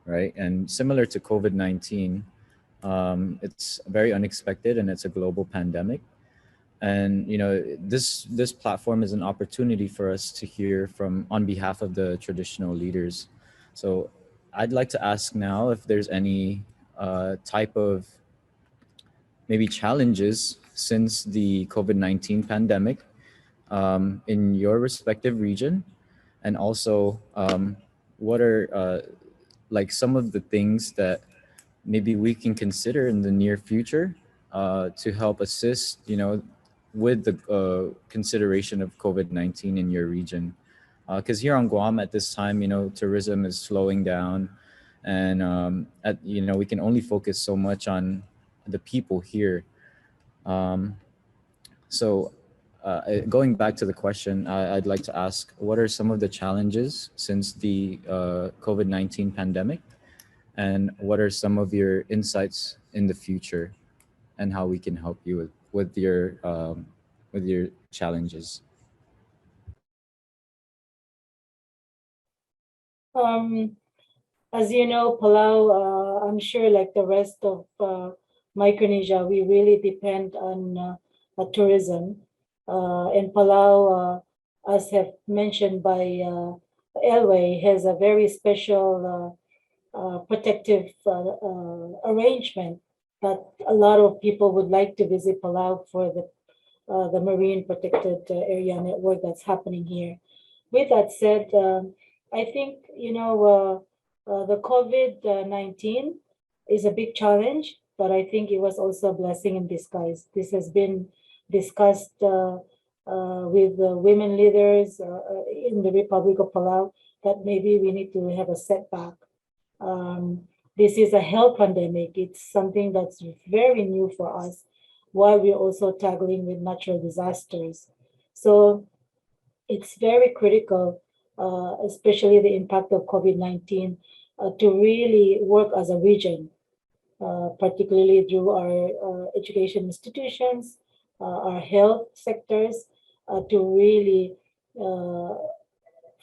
right? And similar to COVID-19, it's very unexpected and it's a global pandemic. And this platform is an opportunity for us to hear from on behalf of the traditional leaders. So I'd like to ask now if there's any type of maybe challenges since the COVID-19 pandemic in your respective region, and also what are like some of the things that maybe we can consider in the near future to help assist, with the consideration of COVID-19 in your region. Because here on Guam at this time, tourism is slowing down, and we can only focus so much on the people here. So going back to the question, I'd like to ask, what are some of the challenges since the COVID-19 pandemic? And what are some of your insights in the future and how we can help you with your challenges? As you know, Palau, I'm sure like the rest of Micronesia, we really depend on tourism. And Palau, as have mentioned by Elway, has a very special protective arrangement that a lot of people would like to visit Palau for the marine protected area network that's happening here. With that said, I think the COVID-19 is a big challenge, but I think it was also a blessing in disguise. This has been discussed with women leaders in the Republic of Palau, that maybe we need to have a setback. This is a health pandemic. It's something that's very new for us, while we're also tackling with natural disasters. So it's very critical especially the impact of COVID-19, to really work as a region, particularly through our education institutions, our health sectors, to really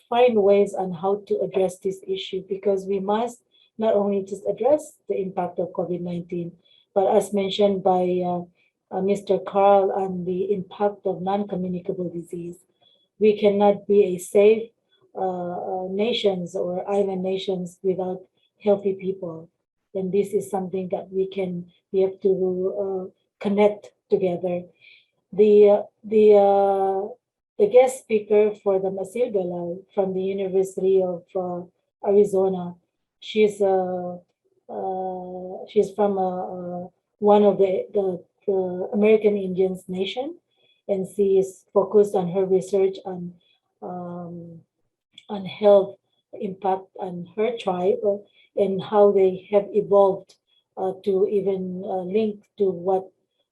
find ways on how to address this issue, because we must not only just address the impact of COVID-19, but as mentioned by Mr. Carl, on the impact of non-communicable disease. We cannot be a safe nations or island nations without healthy people. And this is something that we have to connect together. The guest speaker for the Masil Galal from the University of Arizona, she's from one of the American Indians nation, and she is focused on her research on health impact on her tribe, and how they have evolved to even link to what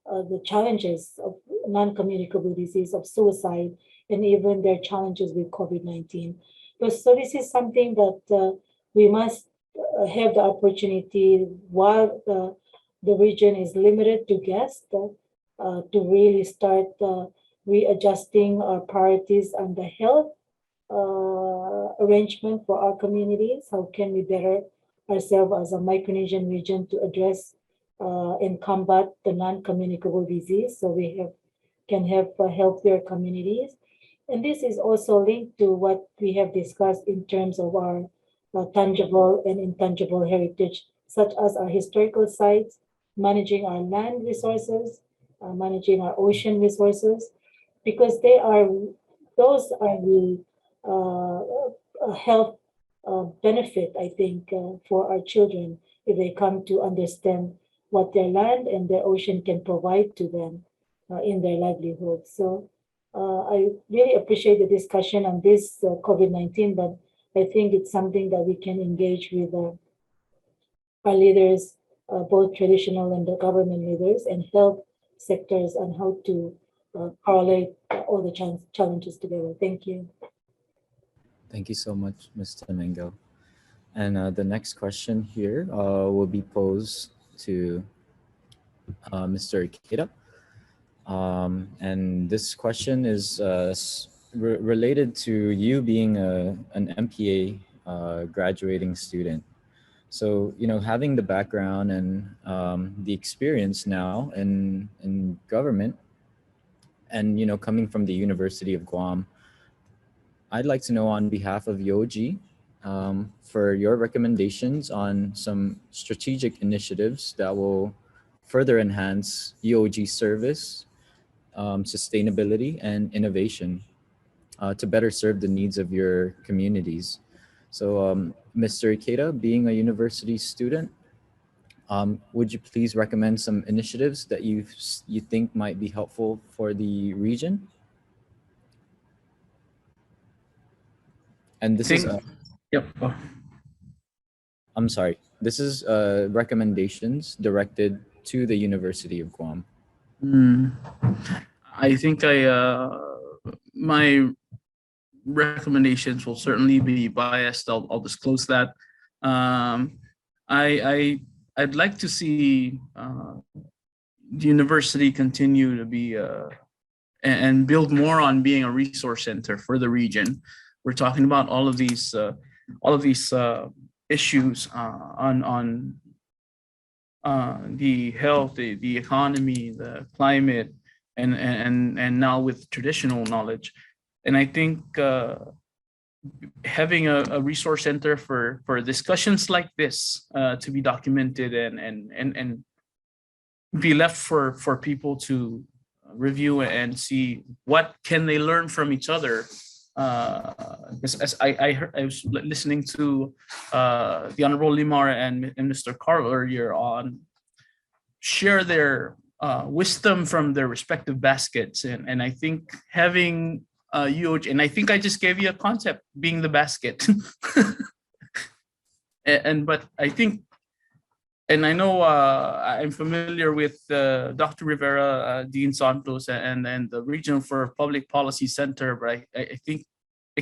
the challenges of non-communicable disease, of suicide, and even their challenges with COVID-19. So this is something that we must have the opportunity, while the region is limited to guests, to really start readjusting our priorities on the health arrangement for our communities. How can we better ourselves as a Micronesian region to address and combat the non-communicable disease, so we can have healthier communities. And this is also linked to what we have discussed in terms of our tangible and intangible heritage, such as our historical sites, managing our land resources, managing our ocean resources, because those are the health benefit, I think, for our children, if they come to understand what their land and their ocean can provide to them in their livelihood. So I really appreciate the discussion on this COVID-19, but I think it's something that we can engage with our leaders, both traditional and the government leaders and health sectors, on how to correlate all the challenges together. Thank you. Thank you so much, Ms. Domingo. And the next question here will be posed to Mr. Ikeda. And this question is related to you being an MPA graduating student. So, having the background and the experience now in government, and, coming from the University of Guam, I'd like to know, on behalf of UOG, for your recommendations on some strategic initiatives that will further enhance UOG service, sustainability, and innovation to better serve the needs of your communities. So, Mr. Ikeda, being a university student, would you please recommend some initiatives that you think might be helpful for the region? And this is Yep. I'm sorry. This is recommendations directed to the University of Guam. I think my recommendations will certainly be biased. I'll disclose that. I'd like to see the university continue to be and build more on being a resource center for the region. We're talking about all of these issues on the health, the economy, the climate, and now with traditional knowledge. And I think having a resource center for discussions like this to be documented and be left for people to review and see what can they learn from each other. As I was listening to the Honorable Limar and Mr. Carl earlier on share their wisdom from their respective baskets, and I think having UOG, and I think I just gave you a concept, being the basket. But I think, and I know I'm familiar with Dr. Rivera, Dean Santos, and the Regional for Public Policy Center, but I think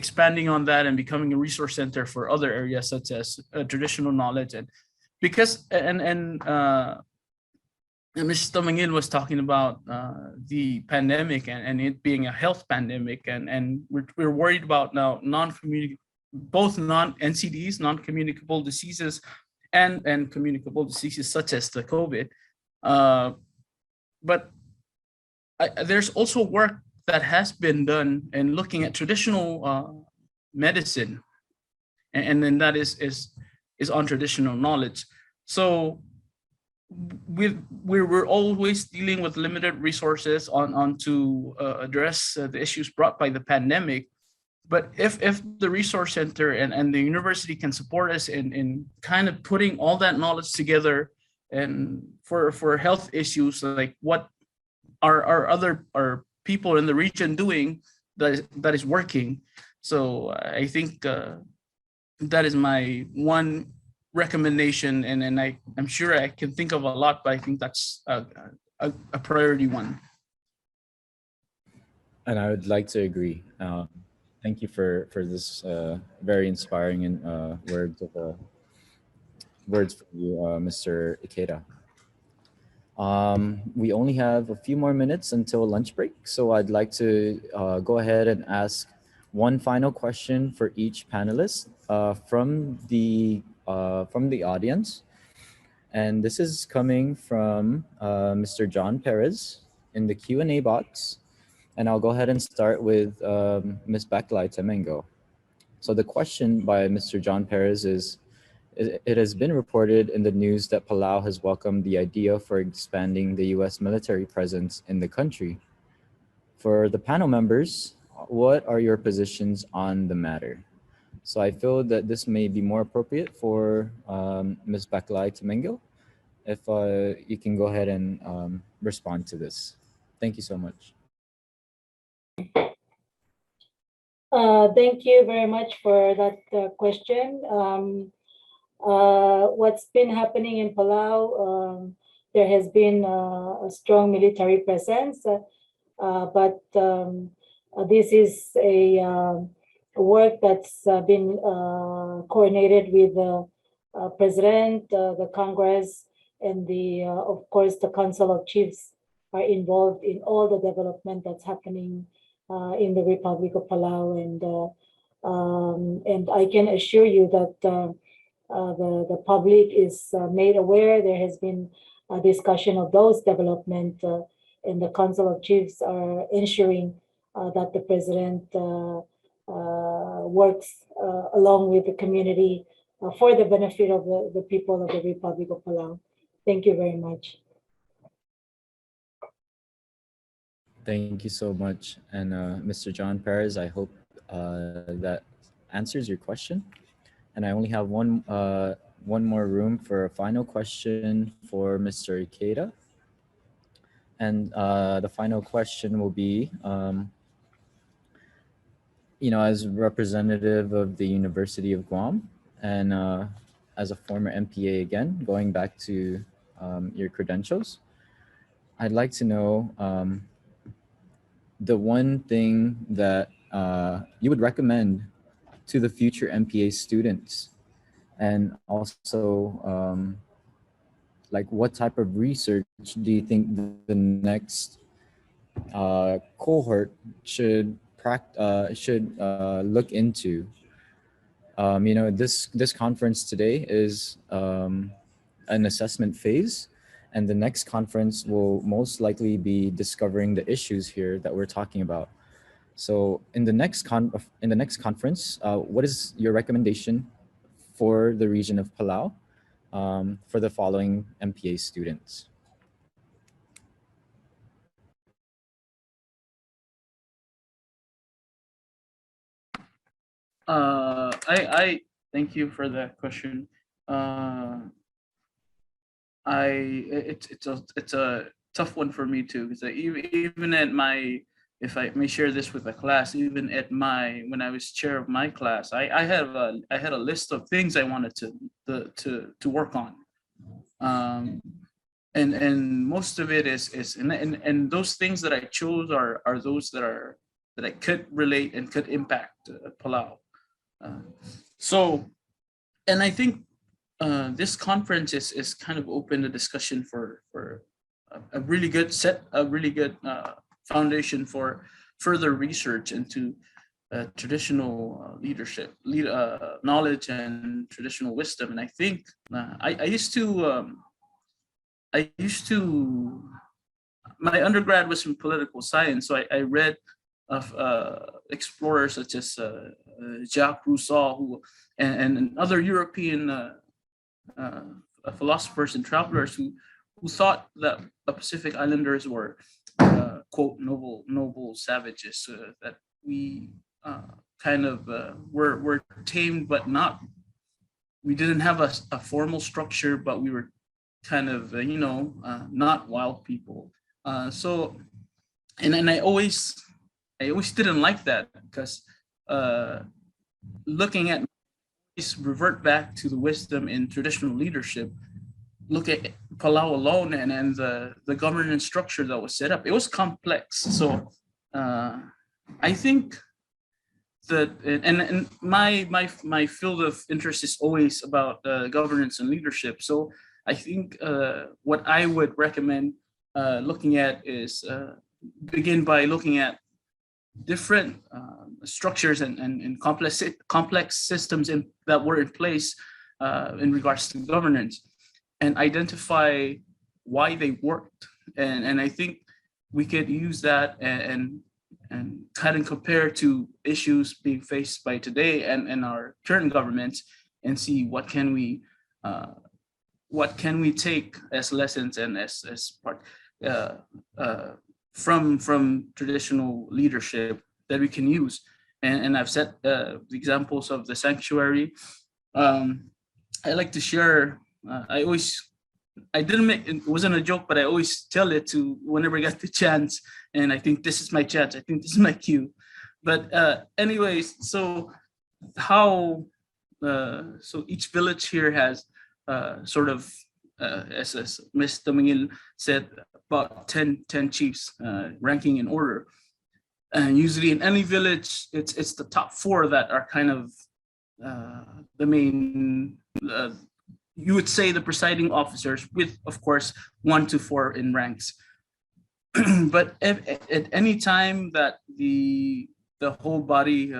expanding on that and becoming a resource center for other areas such as traditional knowledge. And because Ms. Tomangil was talking about the pandemic and it being a health pandemic, and we're worried about now both non-NCDs, non-communicable diseases, and communicable diseases such as the COVID. But there's also work that has been done in looking at traditional medicine, and then that is on traditional knowledge. So we're always dealing with limited resources on to address the issues brought by the pandemic. But if the resource center and the university can support us in kind of putting all that knowledge together, and for health issues, like what are people in the region doing that is working. So I think that is my one recommendation, and I'm sure I can think of a lot, but I think that's a priority one. And I would like to agree. Thank you for this very inspiring and words from you, Mr. Ikeda. We only have a few more minutes until lunch break, so I'd like to go ahead and ask one final question for each panelist from the audience. And this is coming from Mr. John Perez in the Q&A box. And I'll go ahead and start with Ms. Baklay Temengo. So the question by Mr. John Perez is, it has been reported in the news that Palau has welcomed the idea for expanding the U.S. military presence in the country. For the panel members, what are your positions on the matter? So I feel that this may be more appropriate for Ms. Baklay Temengo. If you can go ahead and respond to this. Thank you so much. Thank you very much for that question. What's been happening in Palau, there has been a strong military presence, but this is a work that's been coordinated with the President, the Congress, and of course, the Council of Chiefs are involved in all the development that's happening in the Republic of Palau, and I can assure you that the public is made aware. There has been a discussion of those development, and the Council of Chiefs are ensuring that the President works along with the community for the benefit of the people of the Republic of Palau. Thank you very much. Thank you so much. And Mr. John Perez, I hope that answers your question. And I only have one more room for a final question for Mr. Ikeda. And the final question will be, as representative of the University of Guam and as a former MPA again, going back to your credentials, I'd like to know the one thing that you would recommend to the future MPA students, and also like what type of research do you think the next cohort should look into? This conference today is an assessment phase, and the next conference will most likely be discovering the issues here that we're talking about. So in the next conference, what is your recommendation for the region of Palau for the following MPA students? I thank you for that question. It's a tough one for me too, because even at my, if I may share this with the class, even at when I was chair of my class, I had a list of things I wanted to work on, and most of it is and those things that I chose are those that are that could relate and could impact Palau. And I think this conference is kind of open the discussion for a really good foundation for further research into traditional leadership, knowledge and traditional wisdom. And I think I used to my undergrad was in political science, so I read of explorers such as Jacques Rousseau, and other European philosophers and travelers who thought that the Pacific Islanders were quote noble savages, that we kind of were tamed, but not. We didn't have a formal structure, but we were kind of not wild people. And I always didn't like that, because looking at revert back to the wisdom in traditional leadership. Look at Palau alone and the governance structure that was set up. It was complex. So I think that, and my field of interest is always about governance and leadership. So I think what I would recommend looking at is begin by looking at different structures and complex systems that were in place in regards to governance, and identify why they worked. And I think we could use that and kind of compare to issues being faced by today and our current governments, and see what can we take as lessons and as part from traditional leadership that we can use. And I've set the examples of the sanctuary. I like to share. I didn't make it, wasn't a joke, but I always tell it to whenever I get the chance. And I think this is my chance. I think this is my cue. But anyways, so each village here has sort of, as Ms. Domingil said, about 10 chiefs ranking in order. And usually in any village, it's the top 4 that are kind of the main, you would say, the presiding officers, with, of course, 1 to 4 in ranks. But at any time that the whole body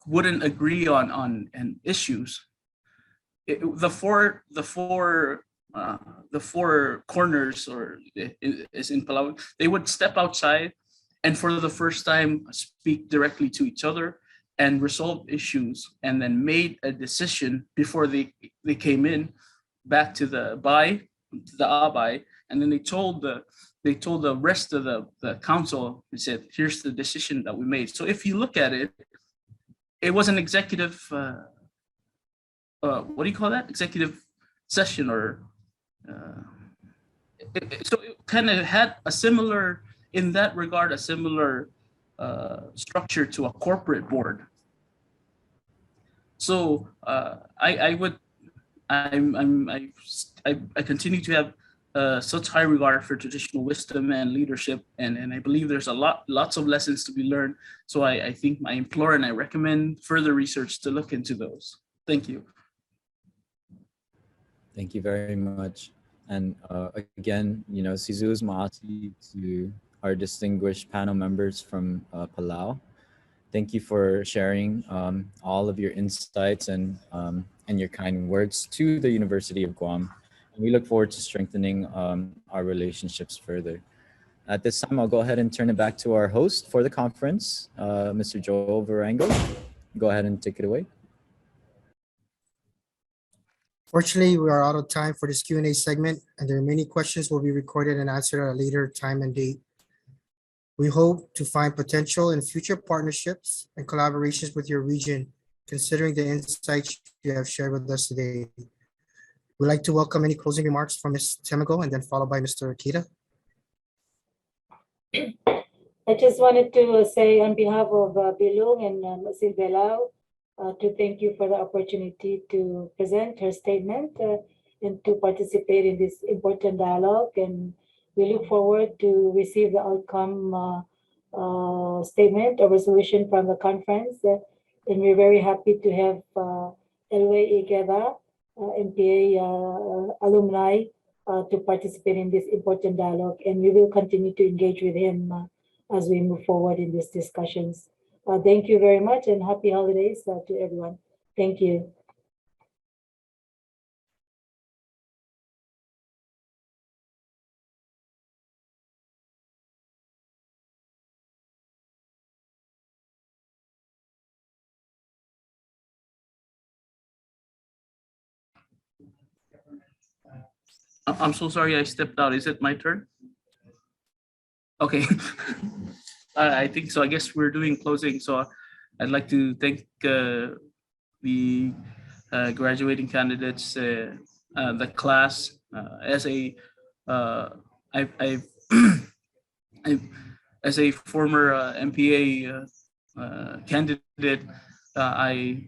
wouldn't agree on issues, the four corners, or is in Palau, they would step outside and for the first time speak directly to each other and resolve issues, and then made a decision before they came in back to the Abay, and then they told the rest of the council, they said, here's the decision that we made. So if you look at it, it was an executive, what do you call that? Executive session, or so it kind of had a similar, in that regard, a similar structure to a corporate board. So I continue to have such high regard for traditional wisdom and leadership, and I believe there's lots of lessons to be learned. So I think I implore and I recommend further research to look into those. Thank you. Thank you very much. And again, Sizuz Maasi to our distinguished panel members from Palau. Thank you for sharing all of your insights and your kind words to the University of Guam. And we look forward to strengthening our relationships further. At this time, I'll go ahead and turn it back to our host for the conference, Mr. Joel Varango. Go ahead and take it away. Fortunately, we are out of time for this Q&A segment, and the remaining questions will be recorded and answered at a later time and date. We hope to find potential in future partnerships and collaborations with your region, considering the insights you have shared with us today. We'd like to welcome any closing remarks from Ms. Temago, and then followed by Mr. Akita. I just wanted to say on behalf of Bilung and Silvelao, to thank you for the opportunity to present her statement and to participate in this important dialogue. And we look forward to receive the outcome statement or resolution from the conference. And we're very happy to have Elway Igeda, MPA alumni, to participate in this important dialogue. And we will continue to engage with him as we move forward in these discussions. Thank you very much and happy holidays to everyone. Thank you. I'm so sorry I stepped out. Is it my turn? Okay. I think so. I guess we're doing closing. So I'd like to thank the graduating candidates, the class. As a I've as a former MPA candidate, I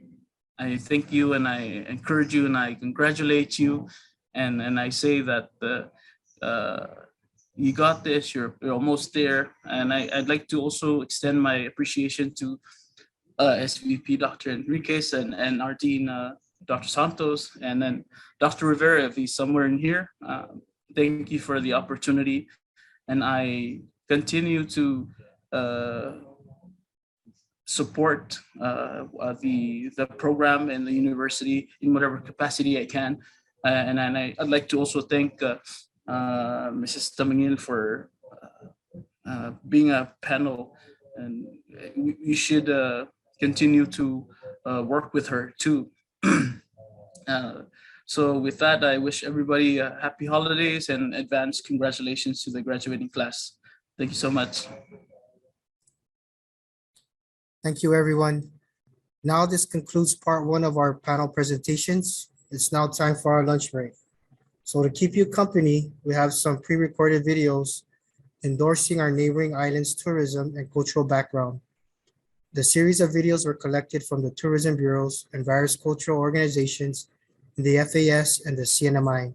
thank you and I encourage you and I congratulate you, and I say that you got this. You're almost there, and I'd like to also extend my appreciation to SVP Dr. Enriquez and our Dean Dr. Santos, and then Dr. Rivera if he's somewhere in here. Thank you for the opportunity, and I continue to support the program and the university in whatever capacity I can. And I'd like to also thank Mrs. Tamangil for being a panel, and you should continue to work with her too. So with that, I wish everybody happy holidays and advance congratulations to the graduating class. Thank you so much. Thank you, everyone. Now this concludes part one of our panel presentations. It's now time for our lunch break. So to keep you company, we have some pre-recorded videos endorsing our neighboring islands' tourism and cultural background. The series of videos were collected from the tourism bureaus and various cultural organizations in the FAS and the CNMI.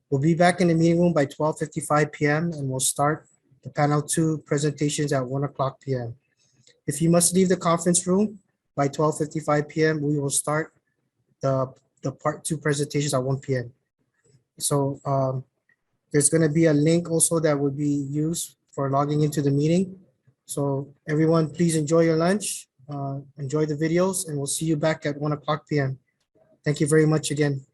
We'll be back in the meeting room by 12:55 p.m. and we'll start the panel 2 presentations at 1:00 p.m. If you must leave the conference room by 12:55 p.m., we will start the part 2 presentations at 1 p.m. So there's going to be a link also that will be used for logging into the meeting. So everyone, please enjoy your lunch, enjoy the videos, and we'll see you back at 1:00 p.m. Thank you very much again.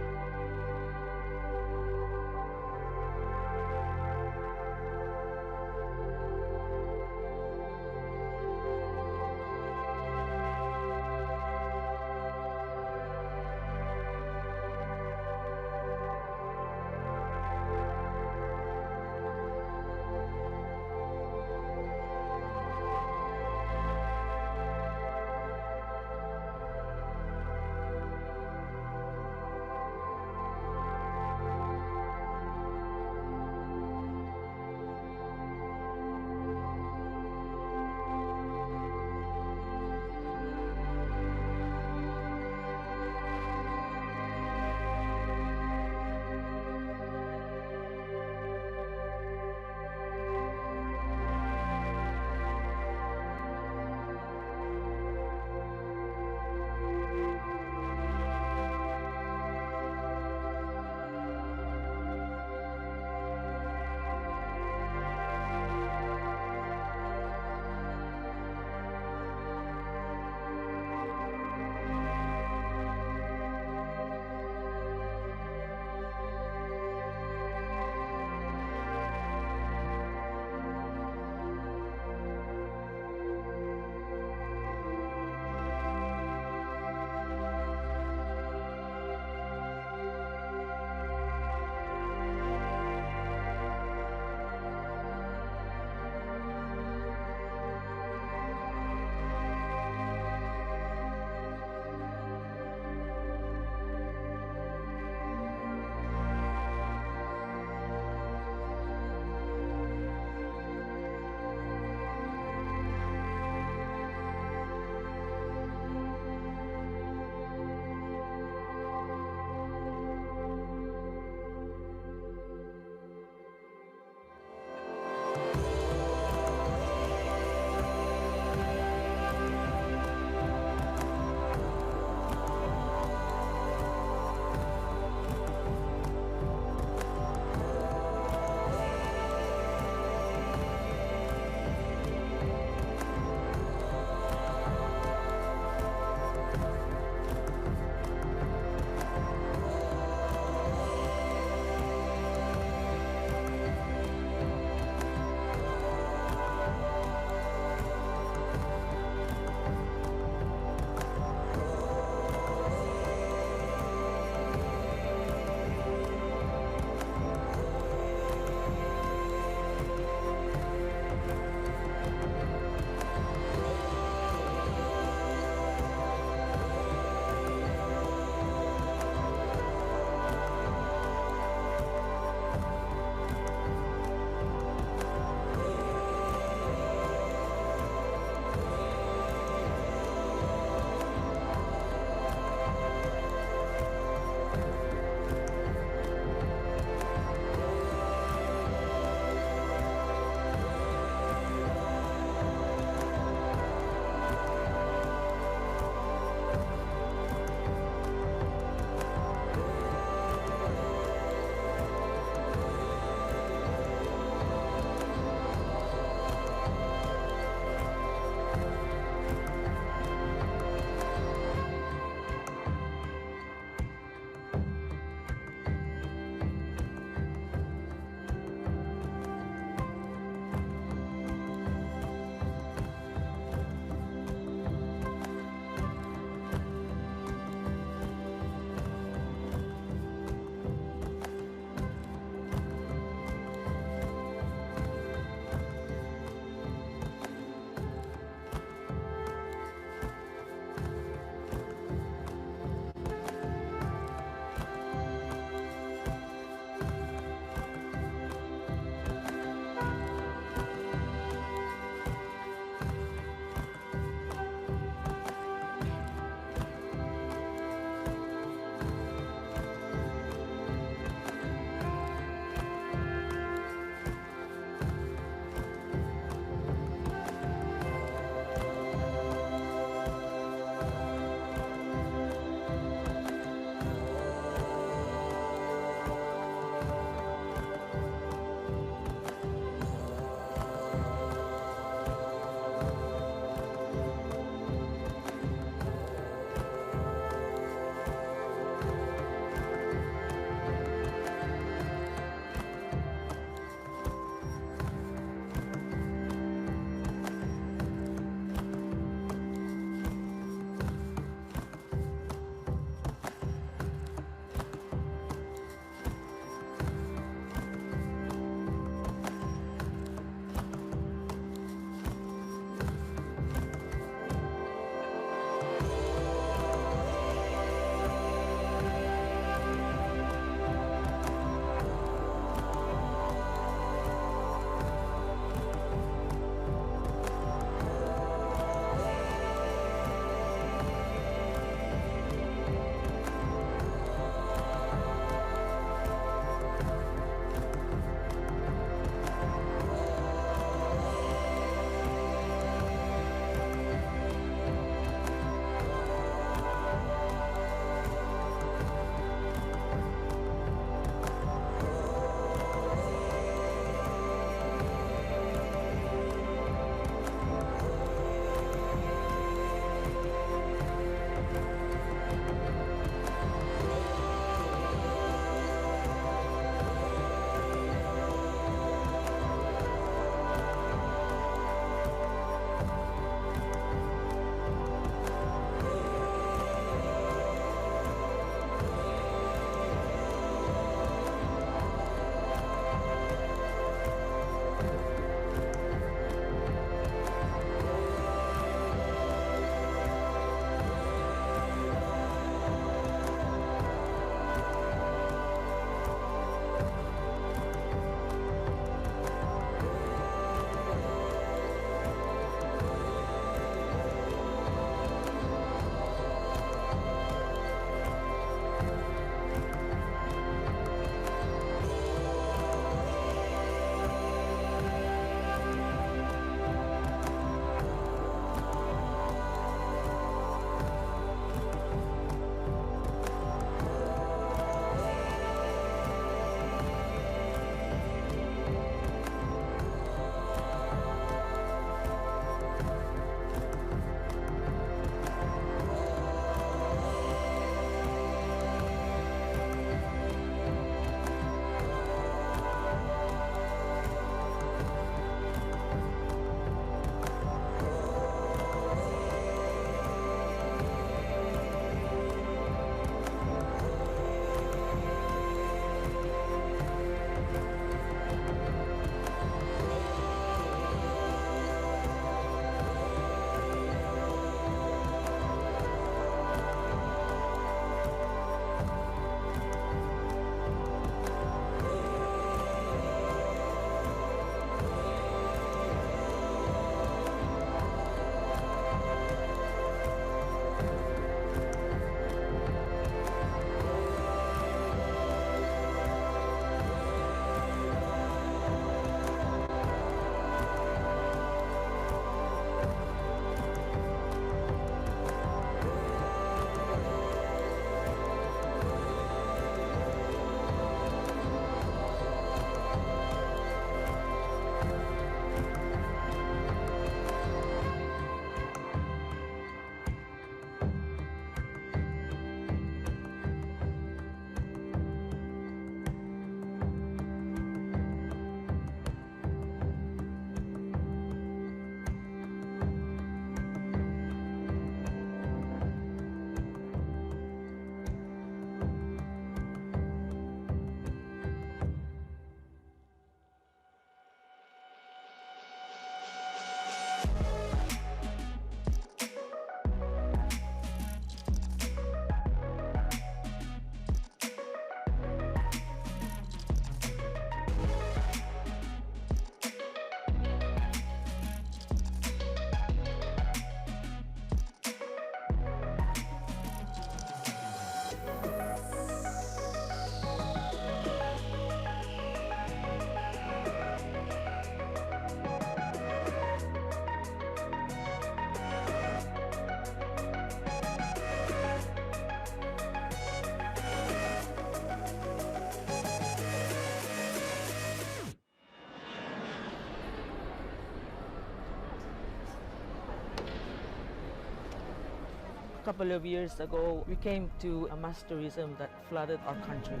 couple of years ago, we came to a mass tourism that flooded our country.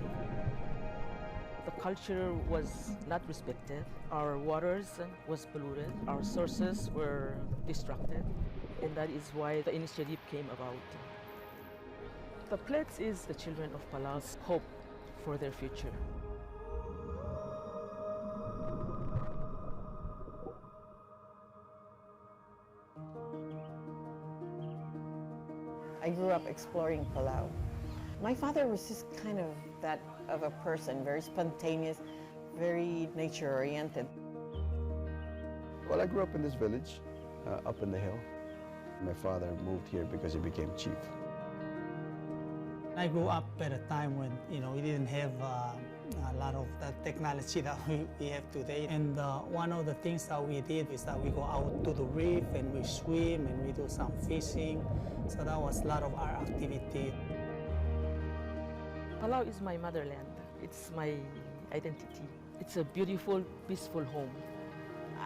The culture was not respected. Our waters was polluted. Our sources were destructed. And that is why the initiative came about. The pledge is the children of Palau's hope for their future. I grew up exploring Palau. My father was just kind of that of a person, very spontaneous, very nature-oriented. Well, I grew up in this village, up in the hill. My father moved here because he became chief. I grew up at a time when, we didn't have a lot of the technology that we have today. And one of the things that we did is that we go out to the reef and we swim and we do some fishing. So that was a lot of our activity. Palau is my motherland. It's my identity. It's a beautiful, peaceful home.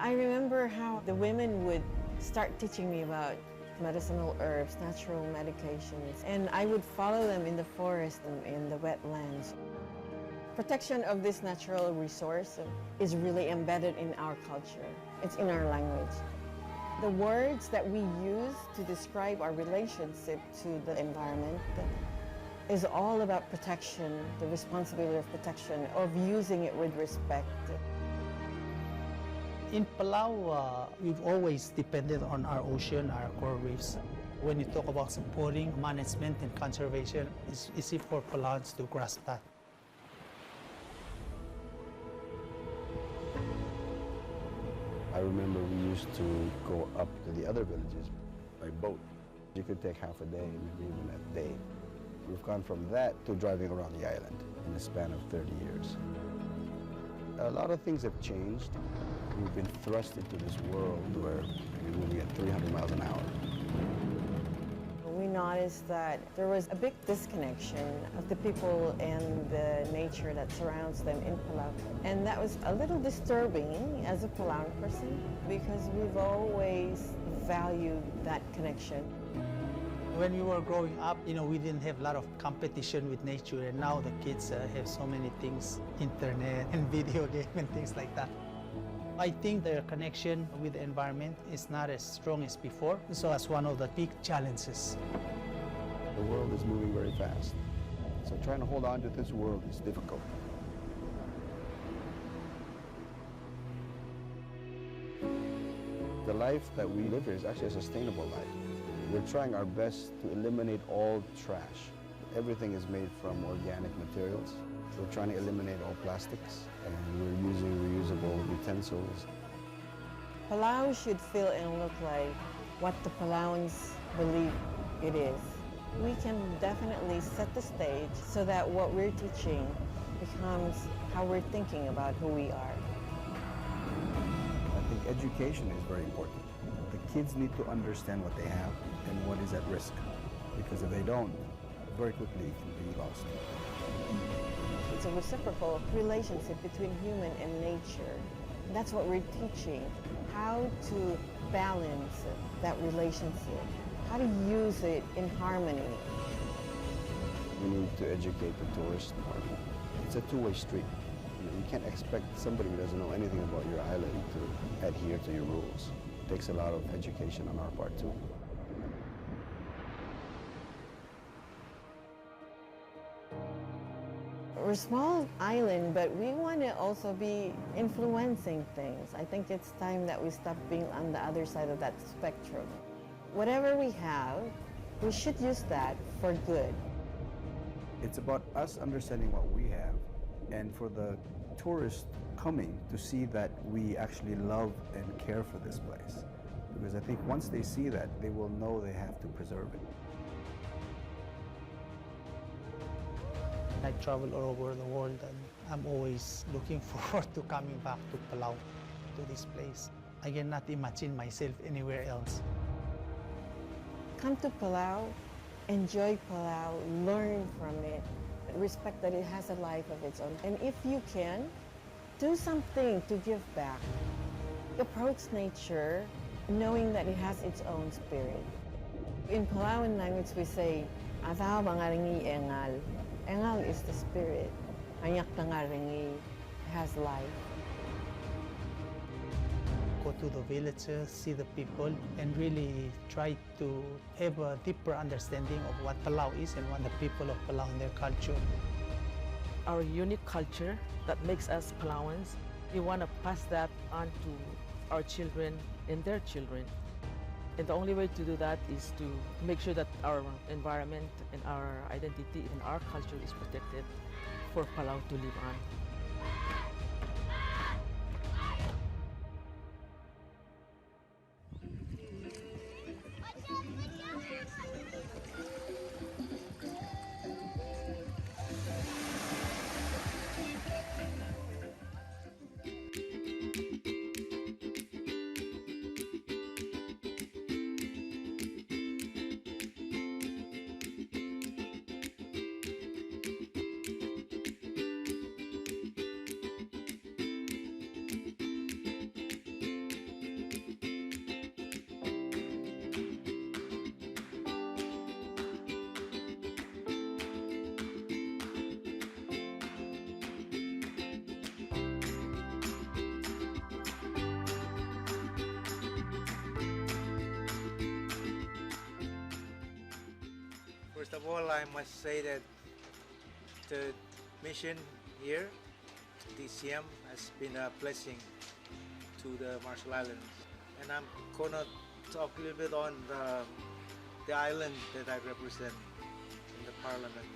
I remember how the women would start teaching me about medicinal herbs, natural medications, and I would follow them in the forest and in the wetlands. Protection of this natural resource is really embedded in our culture. It's in our language. The words that we use to describe our relationship to the environment is all about protection, the responsibility of protection, of using it with respect. In Palau, we've always depended on our ocean, our coral reefs. When you talk about supporting management and conservation, it's easy for Palauans to grasp that. I remember we used to go up to the other villages by boat. You could take half a day, maybe even a day. We've gone from that to driving around the island in the span of 30 years. A lot of things have changed. We've been thrust into this world where we're moving at 300 miles an hour. We noticed that there was a big disconnection of the people and the nature that surrounds them in Palau. And that was a little disturbing as a Palauan person because we've always valued that connection. When we were growing up, we didn't have a lot of competition with nature, and now the kids have so many things, internet and video game and things like that. I think their connection with the environment is not as strong as before, so that's one of the big challenges. The world is moving very fast, so trying to hold on to this world is difficult. The life that we live here is actually a sustainable life. We're trying our best to eliminate all trash. Everything is made from organic materials. We're trying to eliminate all plastics, and we're using reusable utensils. Palau should feel and look like what the Palauans believe it is. We can definitely set the stage so that what we're teaching becomes how we're thinking about who we are. I think education is very important. The kids need to understand what they have and what is at risk, because if they don't, very quickly it can be lost. It's a reciprocal relationship between human and nature. That's what we're teaching, how to balance that relationship, how to use it in harmony. We need to educate the tourist market. It's a two-way street. You can't expect somebody who doesn't know anything about your island to adhere to your rules. It takes a lot of education on our part too. We're a small island, but we want to also be influencing things. I think it's time that we stop being on the other side of that spectrum. Whatever we have, we should use that for good. It's about us understanding what we have, and for the tourists coming to see that we actually love and care for this place. Because I think once they see that, they will know they have to preserve it. I travel all over the world, and I'm always looking forward to coming back to Palau, to this place. I cannot imagine myself anywhere else. Come to Palau, enjoy Palau, learn from it, respect that it has a life of its own. And if you can, do something to give back. Approach nature knowing that it has its own spirit. In Palauan language, we say, "Atao bangaringi engal." Engal is the spirit. Anyak tangaringi has life. Go to the villages, see the people, and really try to have a deeper understanding of what Palau is and what the people of Palau and their culture. Our unique culture that makes us Palauans, we want to pass that on to our children and their children. And the only way to do that is to make sure that our environment and our identity and our culture is protected for Palau to live on. First of all, I must say that the mission here, DCM, has been a blessing to the Marshall Islands. And I'm gonna talk a little bit on the island that I represent in the parliament.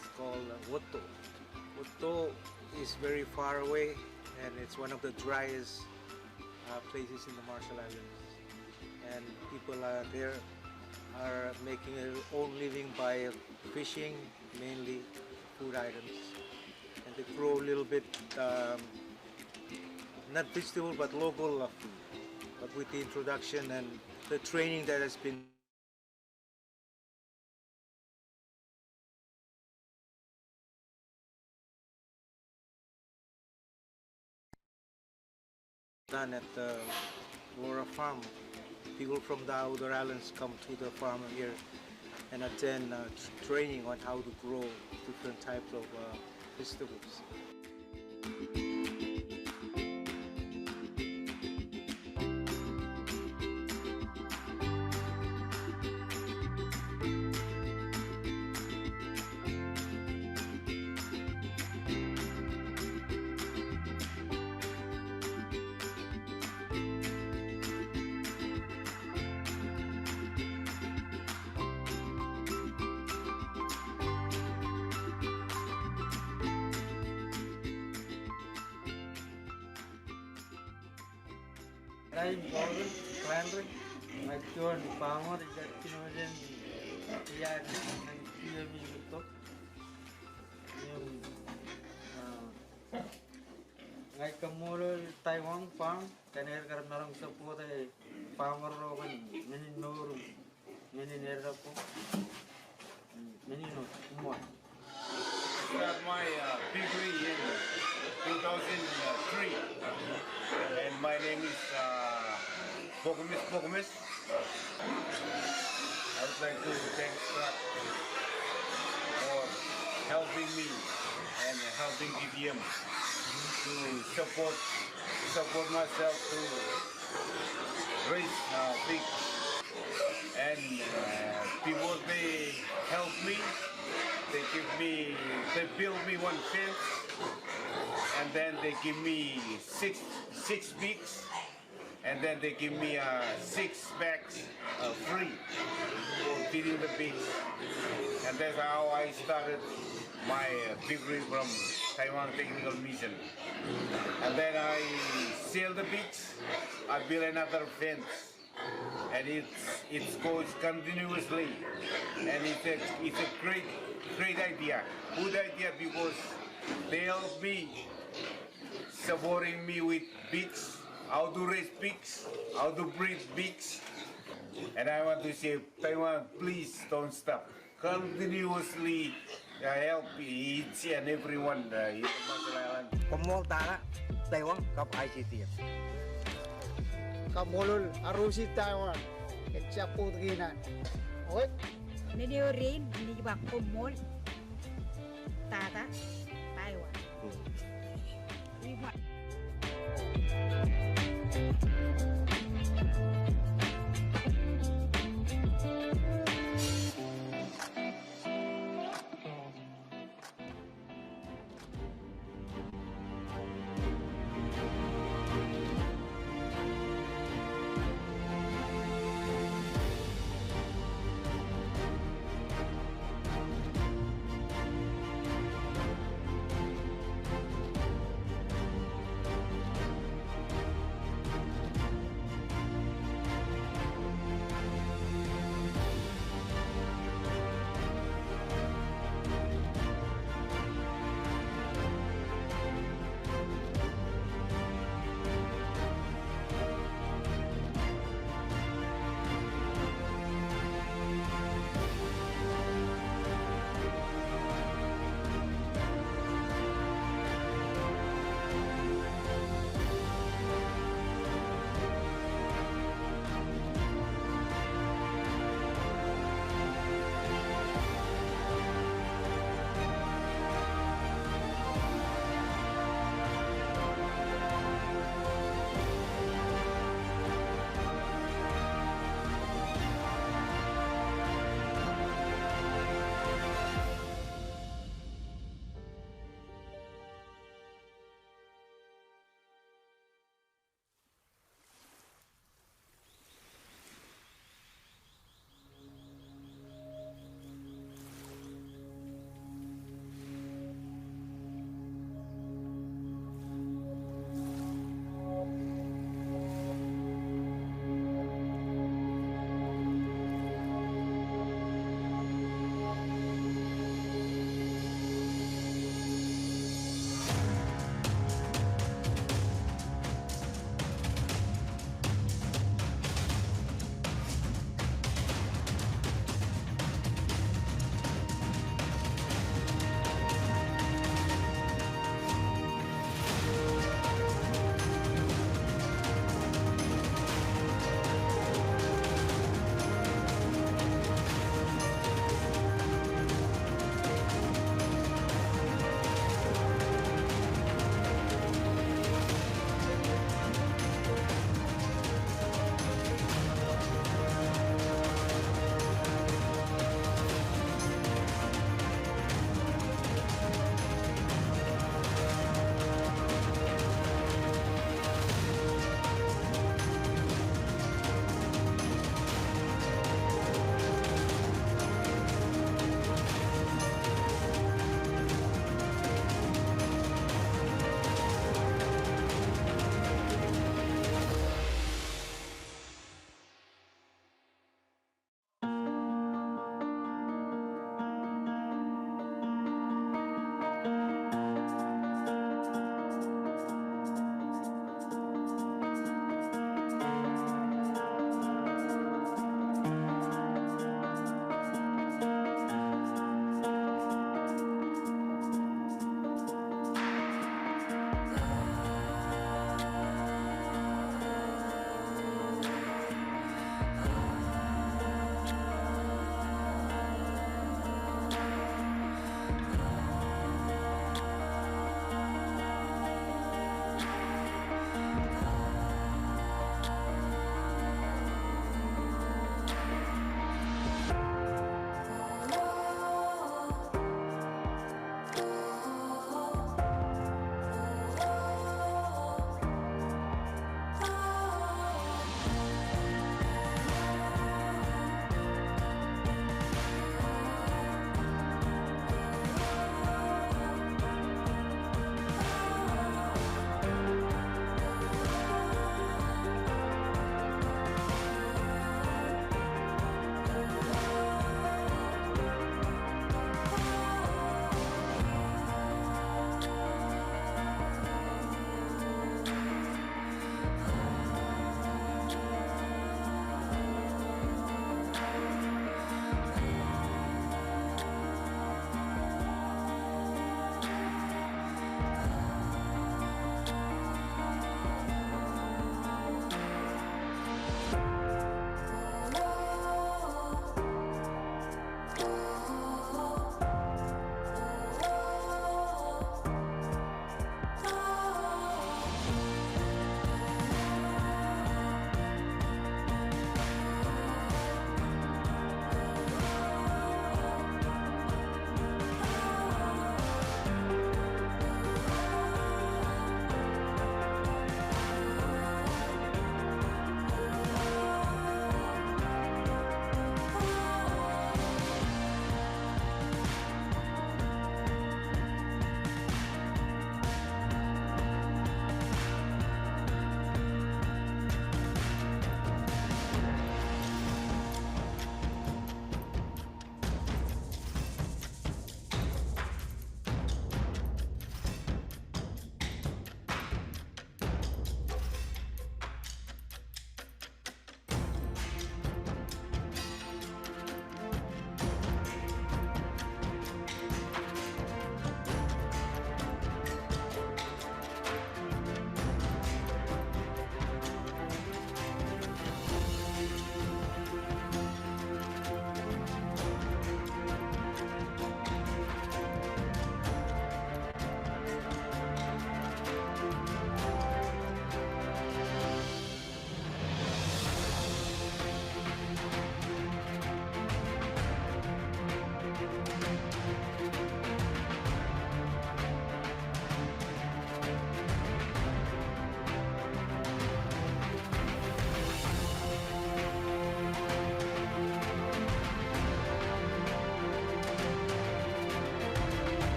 It's called Woto. Woto is very far away and it's one of the driest places in the Marshall Islands. And people there are making their own living by fishing, mainly food items. And they grow a little bit, not vegetable, but local food. But with the introduction and the training that has been done at the Laura farm, people from the outer islands come to the farm here and attend training on how to grow different types of vegetables. Lain bawang, kelantri, macuan di pamor, ikat kinojen, iya nang iya minuto, yung ngai kamuro Taiwan farm, kaner karam narang support ay pamor rogan, menin nuru, menin era po, menin no, umon. Got my degree in 2003, and my name is Pokumis. I would like to thank Scott for helping me and helping BBM to support myself to raise pigs. And people, they help me. They build me one fence, and then they give me six pigs, and then they give me 6 bags free for feeding the pigs. And that's how I started my degree from Taiwan Technical Mission. And then I sell the pigs, I build another fence, and it goes continuously, and it's a great idea, good idea, because they help me, supporting me with pigs, how to raise pigs, how to breed pigs. And I want to say, Taiwan, please don't stop. Continuously help each and everyone in the Marshall Islands. Pemultara Taiwan Cup ICT. Kamulul Arusi Taiwan, Kecaput Ginan. Okay. Video rin ni bak kumol. Tata Taiwan. Iba.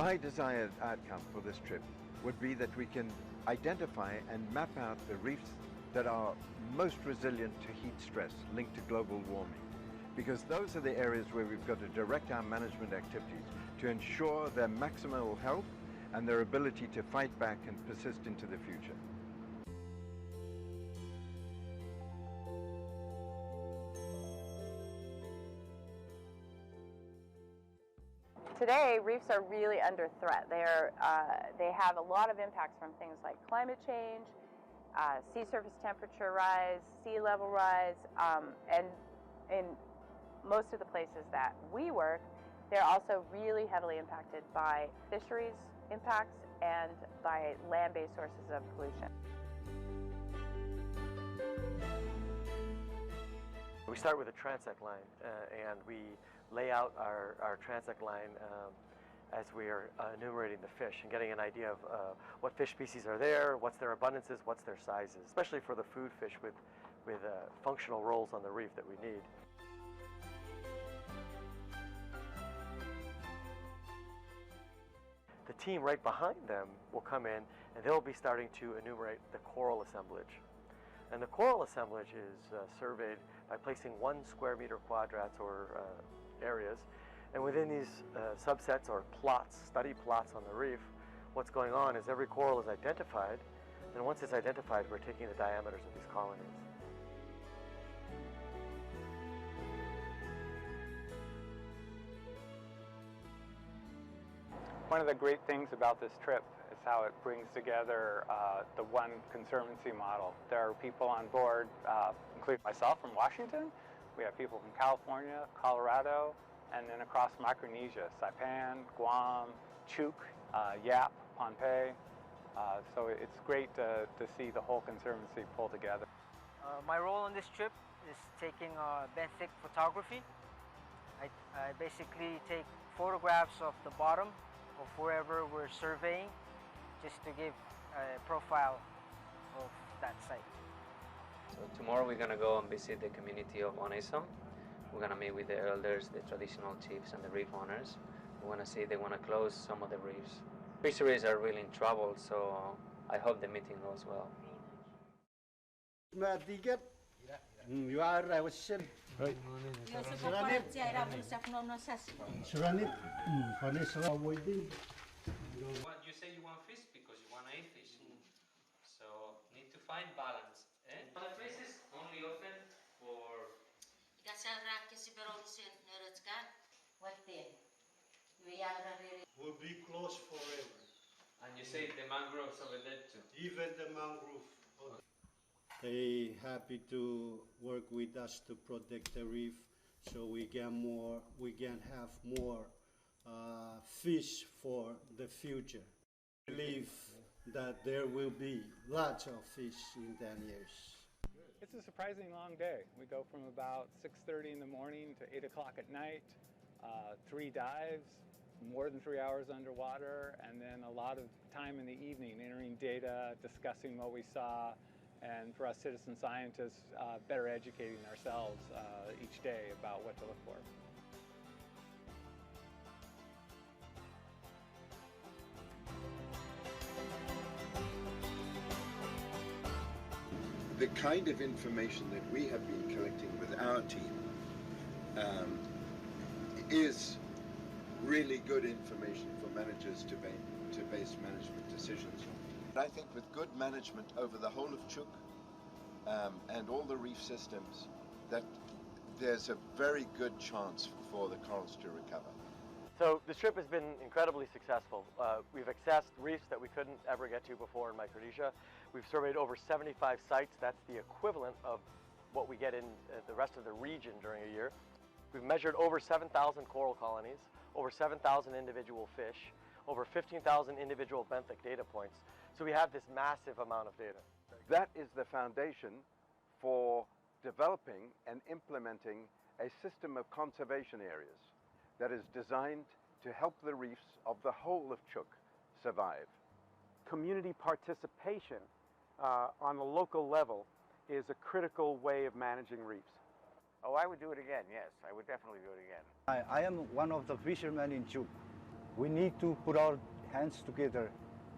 My desired outcome for this trip would be that we can identify and map out the reefs that are most resilient to heat stress linked to global warming, because those are the areas where we've got to direct our management activities to ensure their maximal health and their ability to fight back and persist into the future. Today, reefs are really under threat. They have a lot of impacts from things like climate change, sea surface temperature rise, sea level rise, and in most of the places that we work, they're also really heavily impacted by fisheries impacts and by land-based sources of pollution. We start with a transect line and we lay out our transect line as we are enumerating the fish and getting an idea of what fish species are there, what's their abundances, what's their sizes, especially for the food fish with functional roles on the reef that we need. The team right behind them will come in and they'll be starting to enumerate the coral assemblage. And the coral assemblage is surveyed by placing 1 square meter quadrats or areas. And within these subsets or plots, study plots on the reef, what's going on is every coral is identified. And once it's identified, we're taking the diameters of these colonies. One of the great things about this trip is how it brings together the One Conservancy model. There are people on board, including myself from Washington. We have people from California, Colorado, and then across Micronesia, Saipan, Guam, Chuuk, Yap, Pohnpei. So it's great to see the whole Conservancy pull together. My role on this trip is taking benthic photography. I basically take photographs of the bottom of wherever we're surveying, just to give a profile of that site. So tomorrow we're going to go and visit the community of Onesom. We're going to meet with the elders, the traditional chiefs, and the reef owners. We want to see if they want to close some of the reefs. Fisheries are really in trouble, so I hope the meeting goes well. You say you want fish because you want to eat fish. So need to find balance. Other places only open for. What then? Will be closed forever. And you say the mangroves over there too. Even the mangrove. They happy to work with us to protect the reef, so we can have more fish for the future. I believe that there will be lots of fish in 10 years. It's a surprisingly long day. We go from about 6:30 in the morning to 8 o'clock at night, 3 dives, more than 3 hours underwater, and then a lot of time in the evening entering data, discussing what we saw, and for us citizen scientists, better educating ourselves each day about what to look for. The kind of information that we have been collecting with our team is really good information for managers to base management decisions on. I think with good management over the whole of Chuuk and all the reef systems, that there's a very good chance for the corals to recover. So this trip has been incredibly successful. We've accessed reefs that we couldn't ever get to before in Micronesia. We've surveyed over 75 sites. That's the equivalent of what we get in the rest of the region during a year. We've measured over 7,000 coral colonies, over 7,000 individual fish, over 15,000 individual benthic data points. So we have this massive amount of data. That is the foundation for developing and implementing a system of conservation areas that is designed to help the reefs of the whole of Chuuk survive. Community participation on the local level is a critical way of managing reefs. Oh, I would do it again, yes. I would definitely do it again. I am one of the fishermen in Chuuk. We need to put our hands together.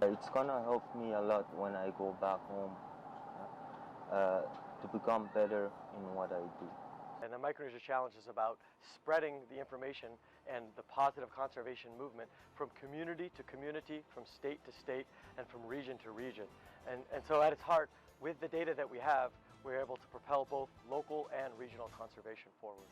It's gonna help me a lot when I go back home to become better in what I do. And the Micronesia Challenge is about spreading the information and the positive conservation movement from community to community, from state to state, and from region to region. And so at its heart, with the data that we have, we're able to propel both local and regional conservation forward.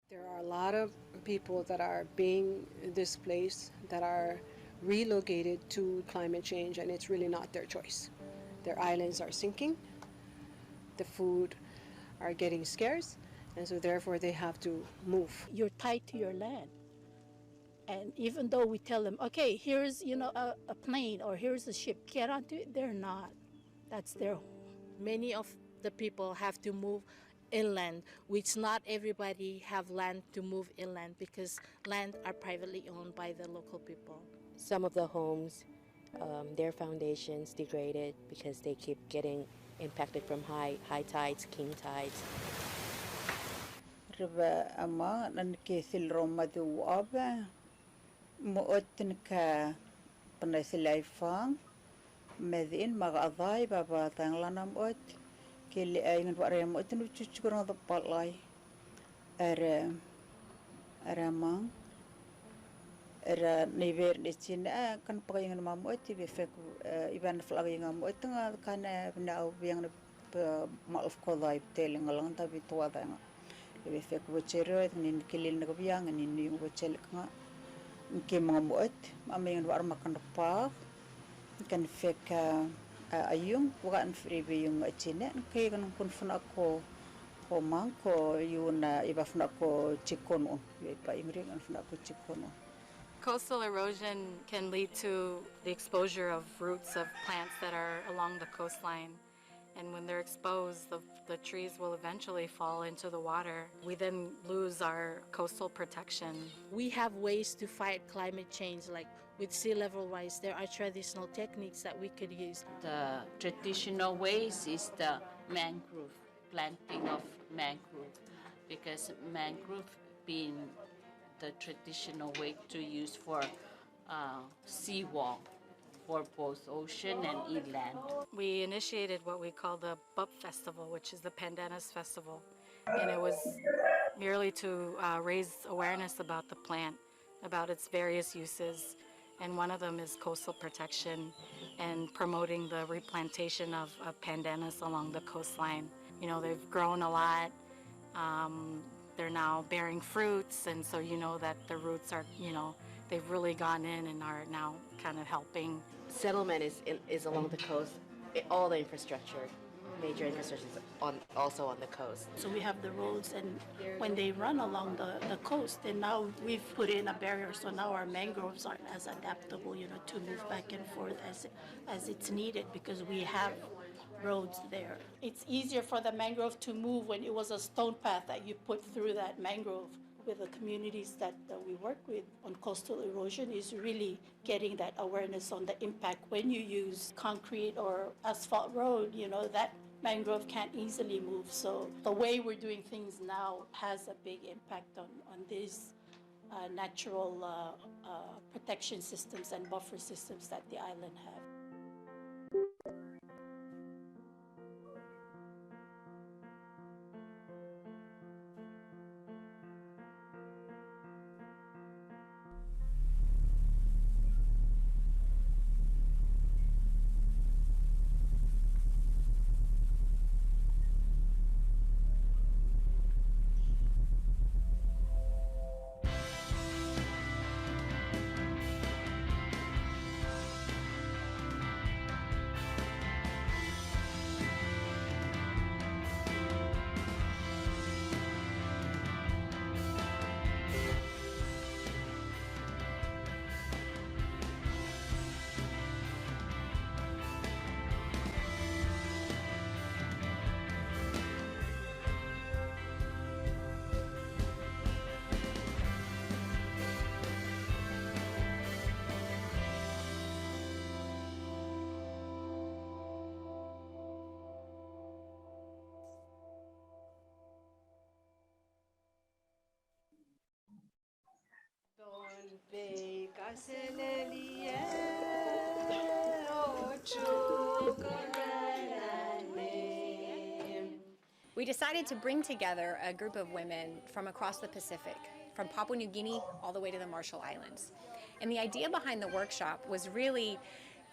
There are a lot of people that are being displaced, that are relocated to climate change, and it's really not their choice. Their islands are sinking, the food are getting scarce, and so therefore they have to move. You're tied to your land. And even though we tell them, okay, here's a plane or here's a ship, get onto it, they're not. That's their home. Many of the people have to move inland, which not everybody have land to move inland because land are privately owned by the local people. Some of the homes, their foundations degraded because they keep getting impacted from high tides, king tides. Riba ama nan kesil Roma du aba mu'otin ka panasilay fang medin magadai baba tanglana mu'ot kili ayin wari mu'otin uchuchukurang tapalay mang era niver ni China kan pagayang mamu'ot ibefek iban flagay nga mu'ot nga kana binaaw biyang maalf kolay teling lang tabi tuwada nga ibefek bocero nin kilil na kabiyang nin yung bocel nga ke mga mu'ot mamayang war makan pa kan fek ayung wakan fribe yung China kay kanang kunfun ako ko mang ko yun iba fun ako chikono iba imring an fun ako chikono. Coastal erosion can lead to the exposure of roots of plants that are along the coastline. And when they're exposed, the trees will eventually fall into the water. We then lose our coastal protection. We have ways to fight climate change, like with sea level rise. There are traditional techniques that we could use. The traditional ways is the mangrove, planting of mangrove, because mangrove being the traditional way to use for seawall for both ocean and inland. We initiated what we call the BUP Festival, which is the Pandanus Festival. And it was merely to raise awareness about the plant, about its various uses. And one of them is coastal protection and promoting the replantation of pandanus along the coastline. You know, they've grown a lot. They're now bearing fruits, and so you know that the roots are, they've really gone in and are now kind of helping. Settlement is along the coast. All the infrastructure, major infrastructure is also on the coast. So we have the roads, and when they run along the coast, and now we've put in a barrier, so now our mangroves aren't as adaptable, to move back and forth as it's needed because we have roads there. It's easier for the mangrove to move when it was a stone path that you put through that mangrove. with the communities that we work with on coastal erosion is really getting that awareness on the impact when you use concrete or asphalt road, that mangrove can't easily move. So the way we're doing things now has a big impact on these natural protection systems and buffer systems that the island have. We decided to bring together a group of women from across the Pacific, from Papua New Guinea all the way to the Marshall Islands. And the idea behind the workshop was really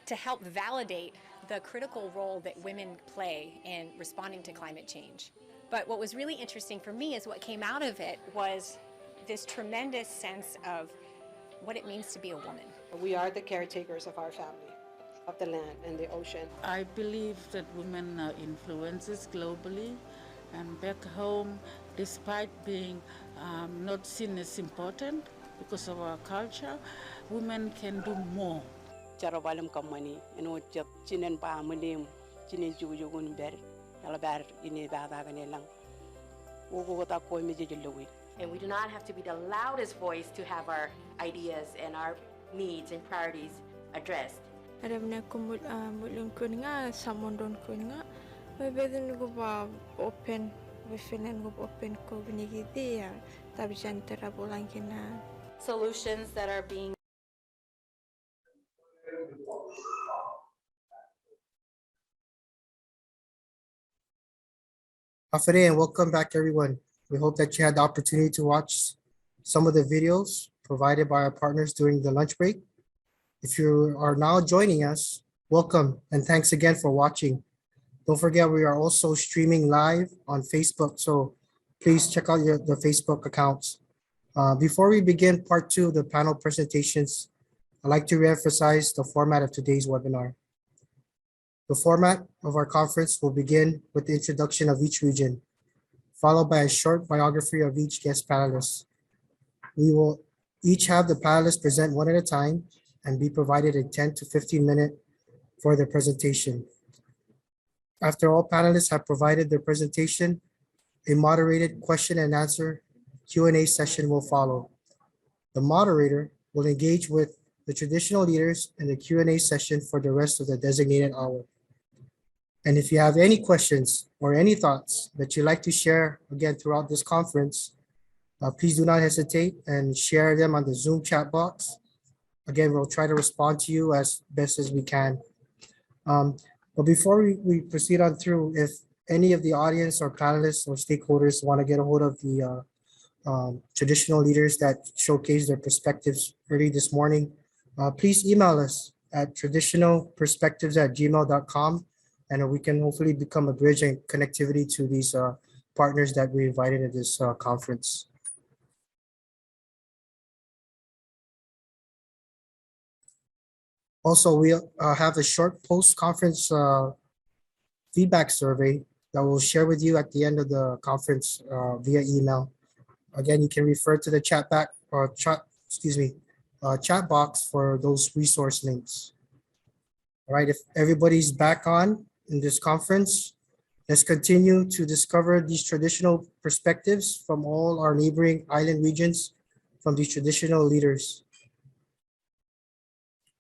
to help validate the critical role that women play in responding to climate change. But what was really interesting for me is what came out of it was this tremendous sense of what it means to be a woman. We are the caretakers of our family, of the land and the ocean. I believe that women are influencers globally, and back home, despite being not seen as important because of our culture, women can do more. Charabalam kamani, chinen pa mulim, chinen jujugun ber, yalabar ini baba ganelang. Ugo koi mijiluwi. And we do not have to be the loudest voice to have our ideas and our needs and priorities addressed. Adam na kumul kun nga samondon kun nga mabedin go ba open within go open ko binigi dia tabi jantara bolang kina Solutions that are being Afare, and welcome back everyone. We hope that you had the opportunity to watch some of the videos provided by our partners during the lunch break. If you are now joining us, welcome and thanks again for watching. Don't forget, we are also streaming live on Facebook, so please check out the Facebook accounts. Before we begin part 2 of the panel presentations, I'd like to reemphasize the format of today's webinar. The format of our conference will begin with the introduction of each region, followed by a short biography of each guest panelist. We will each have the panelists present one at a time and be provided a 10 to 15 minute for their presentation. After all panelists have provided their presentation, a moderated question and answer Q&A session will follow. The moderator will engage with the traditional leaders in the Q&A session for the rest of the designated hour. And if you have any questions or any thoughts that you'd like to share again throughout this conference, please do not hesitate and share them on the Zoom chat box. Again, we'll try to respond to you as best as we can. But before we proceed on through, if any of the audience or panelists or stakeholders want to get a hold of the traditional leaders that showcase their perspectives early this morning, please email us at traditionalperspectives@gmail.com, and we can hopefully become a bridge and connectivity to these partners that we invited to this conference. Also, we have a short post-conference feedback survey that we'll share with you at the end of the conference via email. Again, you can refer to the chat box for those resource links. All right, if everybody's back on in this conference, Let's continue to discover these traditional perspectives from all our neighboring island regions, from these traditional leaders.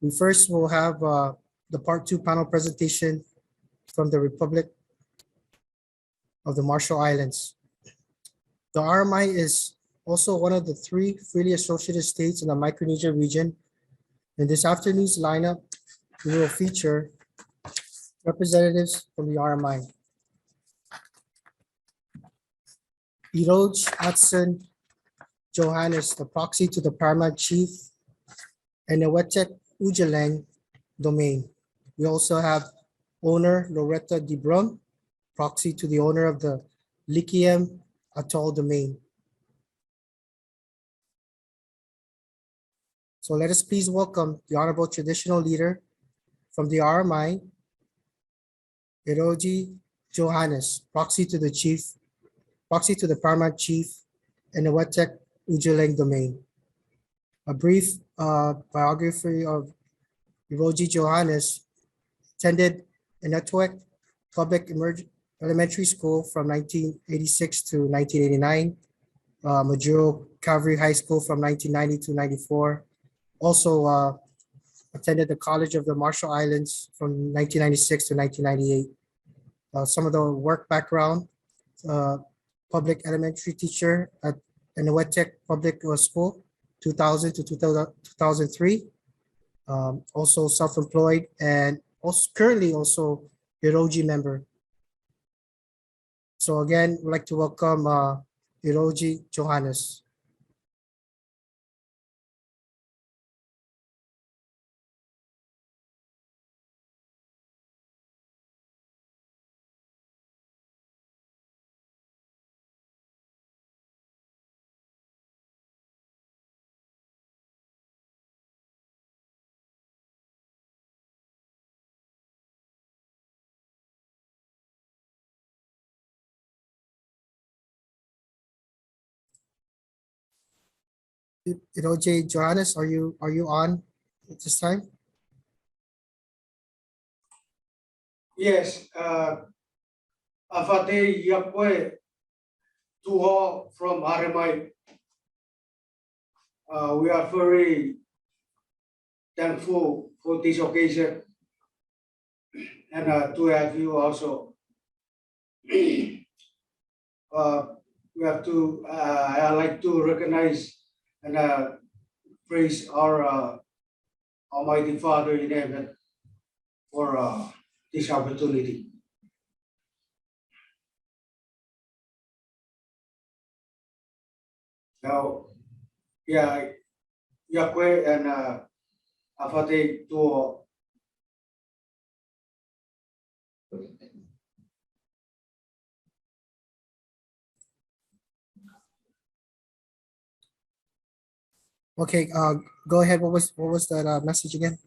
We first will have the part 2 panel presentation from the Republic of the Marshall Islands. The RMI is also one of the 3 freely associated states in the Micronesia region. In this afternoon's lineup, we will feature representatives from the RMI. Iroj Hudson Johannes, the proxy to the Paramount Chief, and Newetek Ujaleng domain. We also have owner Loretta DeBrum, proxy to the owner of the Likiem Atoll domain. So let us please welcome the Honorable Traditional Leader from the RMI, Iroji Johannes, proxy to the Chief, proxy to the Paramount Chief, and the Newetek Ujaleng domain. A brief biography of Iroji Johannes: attended Inutwek Public Elementary School from 1986 to 1989, Majuro Cavalry High School from 1990 to 94. Also attended the College of the Marshall Islands from 1996 to 1998. Some of the work background: public elementary teacher at Inuiatik Public School, 2000 to 2003. Also self-employed and also currently also Iroji member. So again, we'd like to welcome Iroji Johannes. Iroji Johannes, are you on at this time? Yes, Afate Yapwe Tuho from Haramai. We are very thankful for this occasion and to have you also. We have to, I like to recognize and praise our Almighty Father in heaven for this opportunity. Now, yeah, Yahweh and Afate to Okay, go ahead. What was that message again?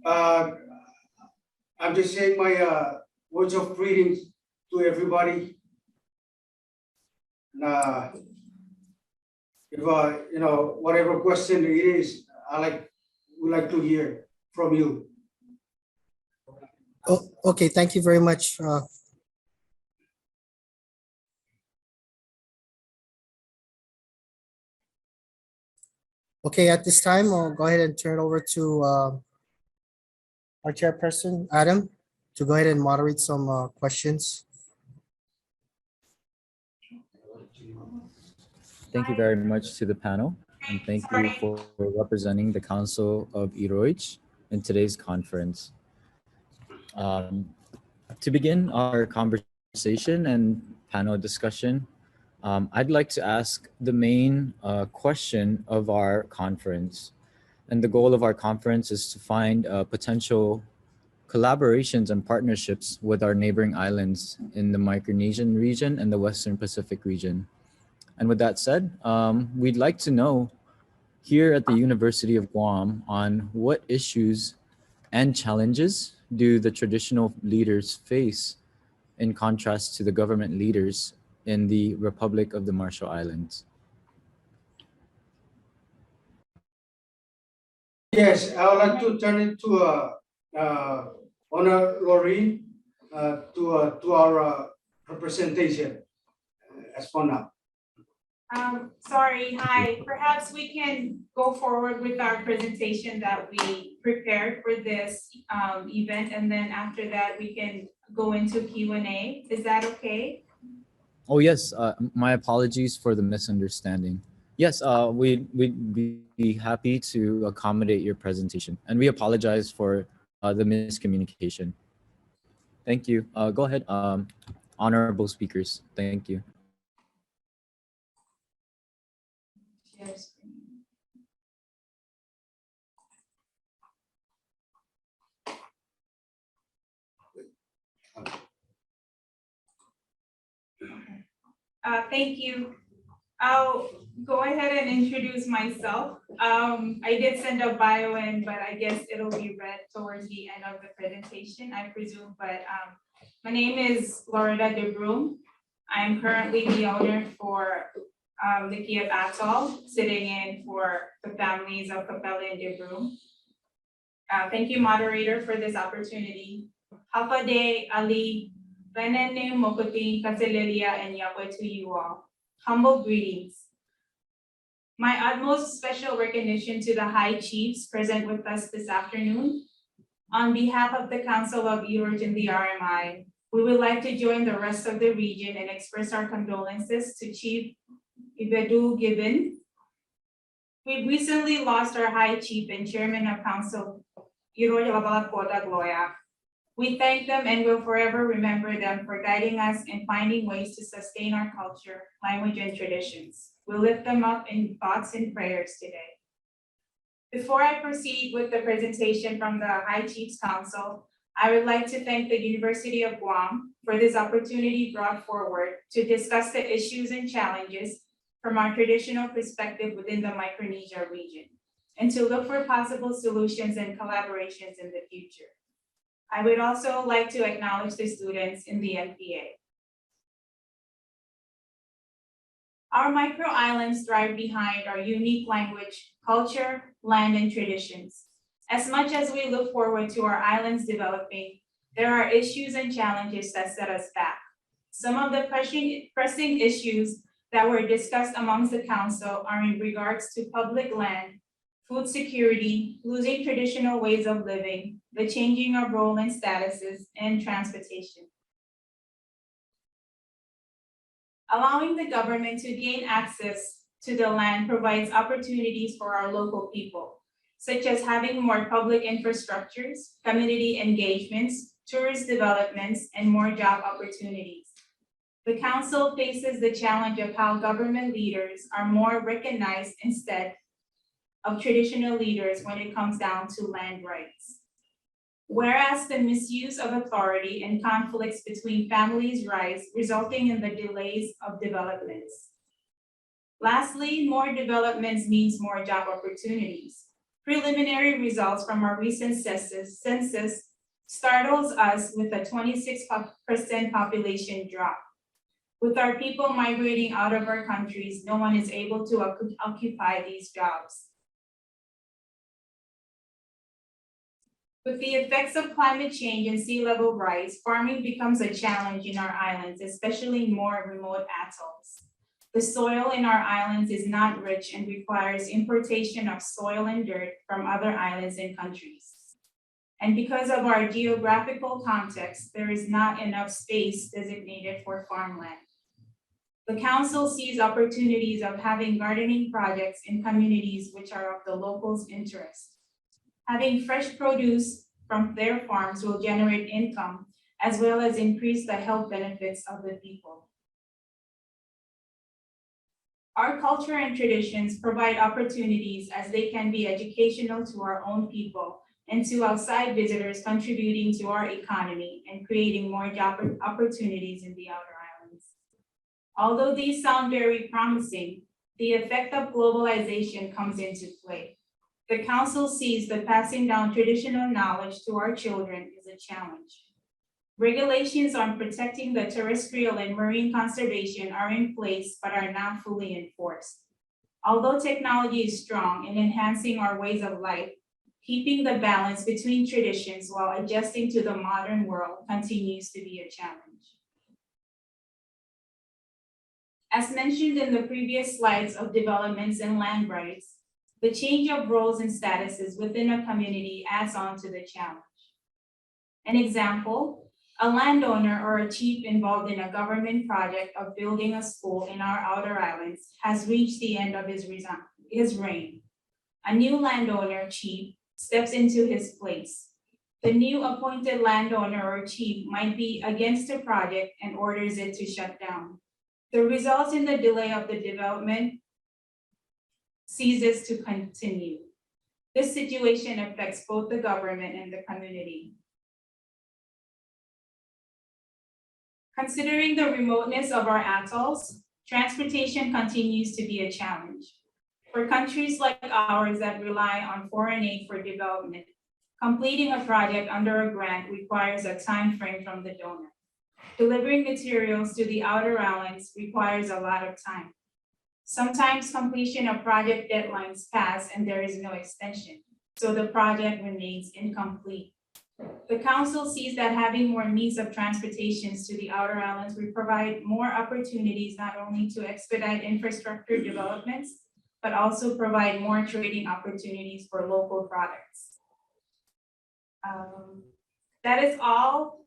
I'm just saying my words of greetings to everybody. If you know, whatever question it is, would like to hear from you. Oh, okay, thank you very much. Okay, at this time, I'll go ahead and turn it over to our chairperson, Adam, to go ahead and moderate some questions. Thank you very much to the panel, and thank you for representing the Council of Iroij in today's conference. To begin our conversation and panel discussion, I'd like to ask the main question of our conference. And the goal of our conference is to find potential collaborations and partnerships with our neighboring islands in the Micronesian region and the Western Pacific region. And with that said, we'd like to know here at the University of Guam on what issues and challenges do the traditional leaders face in contrast to the government leaders in the Republic of the Marshall Islands? Yes, I would like to turn it to Honor Lori to our representation as for now. Sorry, hi. Perhaps we can go forward with our presentation that we prepared for this event, and then after that, we can go into Q&A. Is that okay? Oh yes, my apologies for the misunderstanding. Yes, we'd be happy to accommodate your presentation, and we apologize for the miscommunication. Thank you. Go ahead, honorable speakers. Thank you. Yes. Thank you. I'll go ahead and introduce myself. I did send a bio in, but I guess it'll be read towards the end of the presentation, I presume. But my name is Loretta DeBroom. I'm currently the owner for the Kiev Atoll, sitting in for the families of Capella and DeBroom. Thank you, moderator, for this opportunity. Hapade Ali, Benene Mokoti, Kaselelia, and Yahweh to you all. Humble greetings. My utmost special recognition to the High Chiefs present with us this afternoon. On behalf of the Council of Ewart and the RMI, we would like to join the rest of the region and express our condolences to Chief Ibedu Gibbon. We recently lost our High Chief and Chairman of Council, Ewart Labalakoda Gloria. We thank them and will forever remember them for guiding us and finding ways to sustain our culture, language, and traditions. We lift them up in thoughts and prayers today. Before I proceed with the presentation from the High Chiefs Council, I would like to thank the University of Guam for this opportunity brought forward to discuss the issues and challenges from our traditional perspective within the Micronesia region, and to look for possible solutions and collaborations in the future. I would also like to acknowledge the students in the MPA. Our micro islands thrive behind our unique language, culture, land, and traditions. As much as we look forward to our islands developing, there are issues and challenges that set us back. Some of the pressing issues that were discussed amongst the council are in regards to public land, food security, losing traditional ways of living, the changing of role and statuses, and transportation. Allowing the government to gain access to the land provides opportunities for our local people, such as having more public infrastructures, community engagements, tourist developments, and more job opportunities. The council faces the challenge of how government leaders are more recognized instead of traditional leaders when it comes down to land rights. Whereas the misuse of authority and conflicts between families rise, resulting in the delays of developments. Lastly, more developments means more job opportunities. Preliminary results from our recent census startles us with a 26% population drop. With our people migrating out of our countries, no one is able to occupy these jobs. With the effects of climate change and sea level rise, farming becomes a challenge in our islands, especially more remote atolls. The soil in our islands is not rich and requires importation of soil and dirt from other islands and countries. And because of our geographical context, there is not enough space designated for farmland. The council sees opportunities of having gardening projects in communities which are of the locals' interest. Having fresh produce from their farms will generate income as well as increase the health benefits of the people. Our culture and traditions provide opportunities as they can be educational to our own people and to outside visitors, contributing to our economy and creating more job opportunities in the outer islands. Although these sound very promising, the effect of globalization comes into play. The council sees that passing down traditional knowledge to our children is a challenge. Regulations on protecting the terrestrial and marine conservation are in place but are not fully enforced. Although technology is strong in enhancing our ways of life, keeping the balance between traditions while adjusting to the modern world continues to be a challenge. As mentioned in the previous slides of developments and land rights, the change of roles and statuses within a community adds on to the challenge. An example, a landowner or a chief involved in a government project of building a school in our outer islands has reached the end of his reign. A new landowner chief steps into his place. The new appointed landowner or chief might be against the project and orders it to shut down. The result in the delay of the development ceases to continue. This situation affects both the government and the community. Considering the remoteness of our atolls, transportation continues to be a challenge. For countries like ours that rely on foreign aid for development, completing a project under a grant requires a time frame from the donor. Delivering materials to the outer islands requires a lot of time. Sometimes completion of project deadlines pass and there is no extension, so the project remains incomplete. The council sees that having more means of transportations to the outer islands will provide more opportunities not only to expedite infrastructure developments, but also provide more trading opportunities for local products. That is all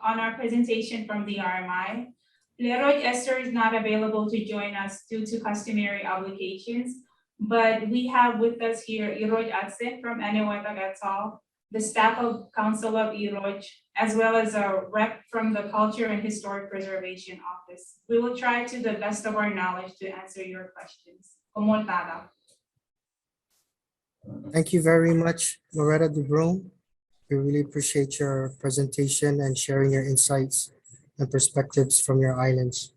on our presentation from the RMI. Leroy Esther is not available to join us due to customary obligations, but we have with us here Iroj Atsen from Eniwetok Atoll, the staff of Council of Iroj, as well as a rep from the Culture and Historic Preservation Office. We will try to the best of our knowledge to answer your questions. Komontada. Thank you very much, Loretta DeBrome. We really appreciate your presentation and sharing your insights and perspectives from your islands.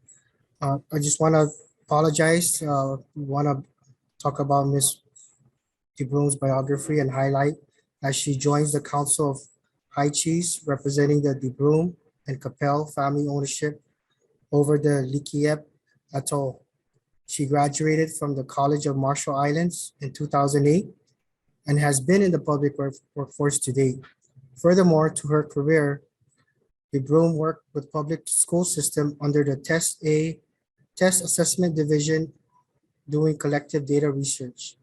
I just want to apologize. We want to talk about Ms. DeBrome's biography and highlight as she joins the Council of High Chiefs representing the DeBrome and Capel family ownership over the Likiep Atoll. She graduated from the College of Marshall Islands in 2008 and has been in the public workforce to date. Furthermore, to her career, DeBrome worked with public school system under the Test Assessment Division doing collective data research.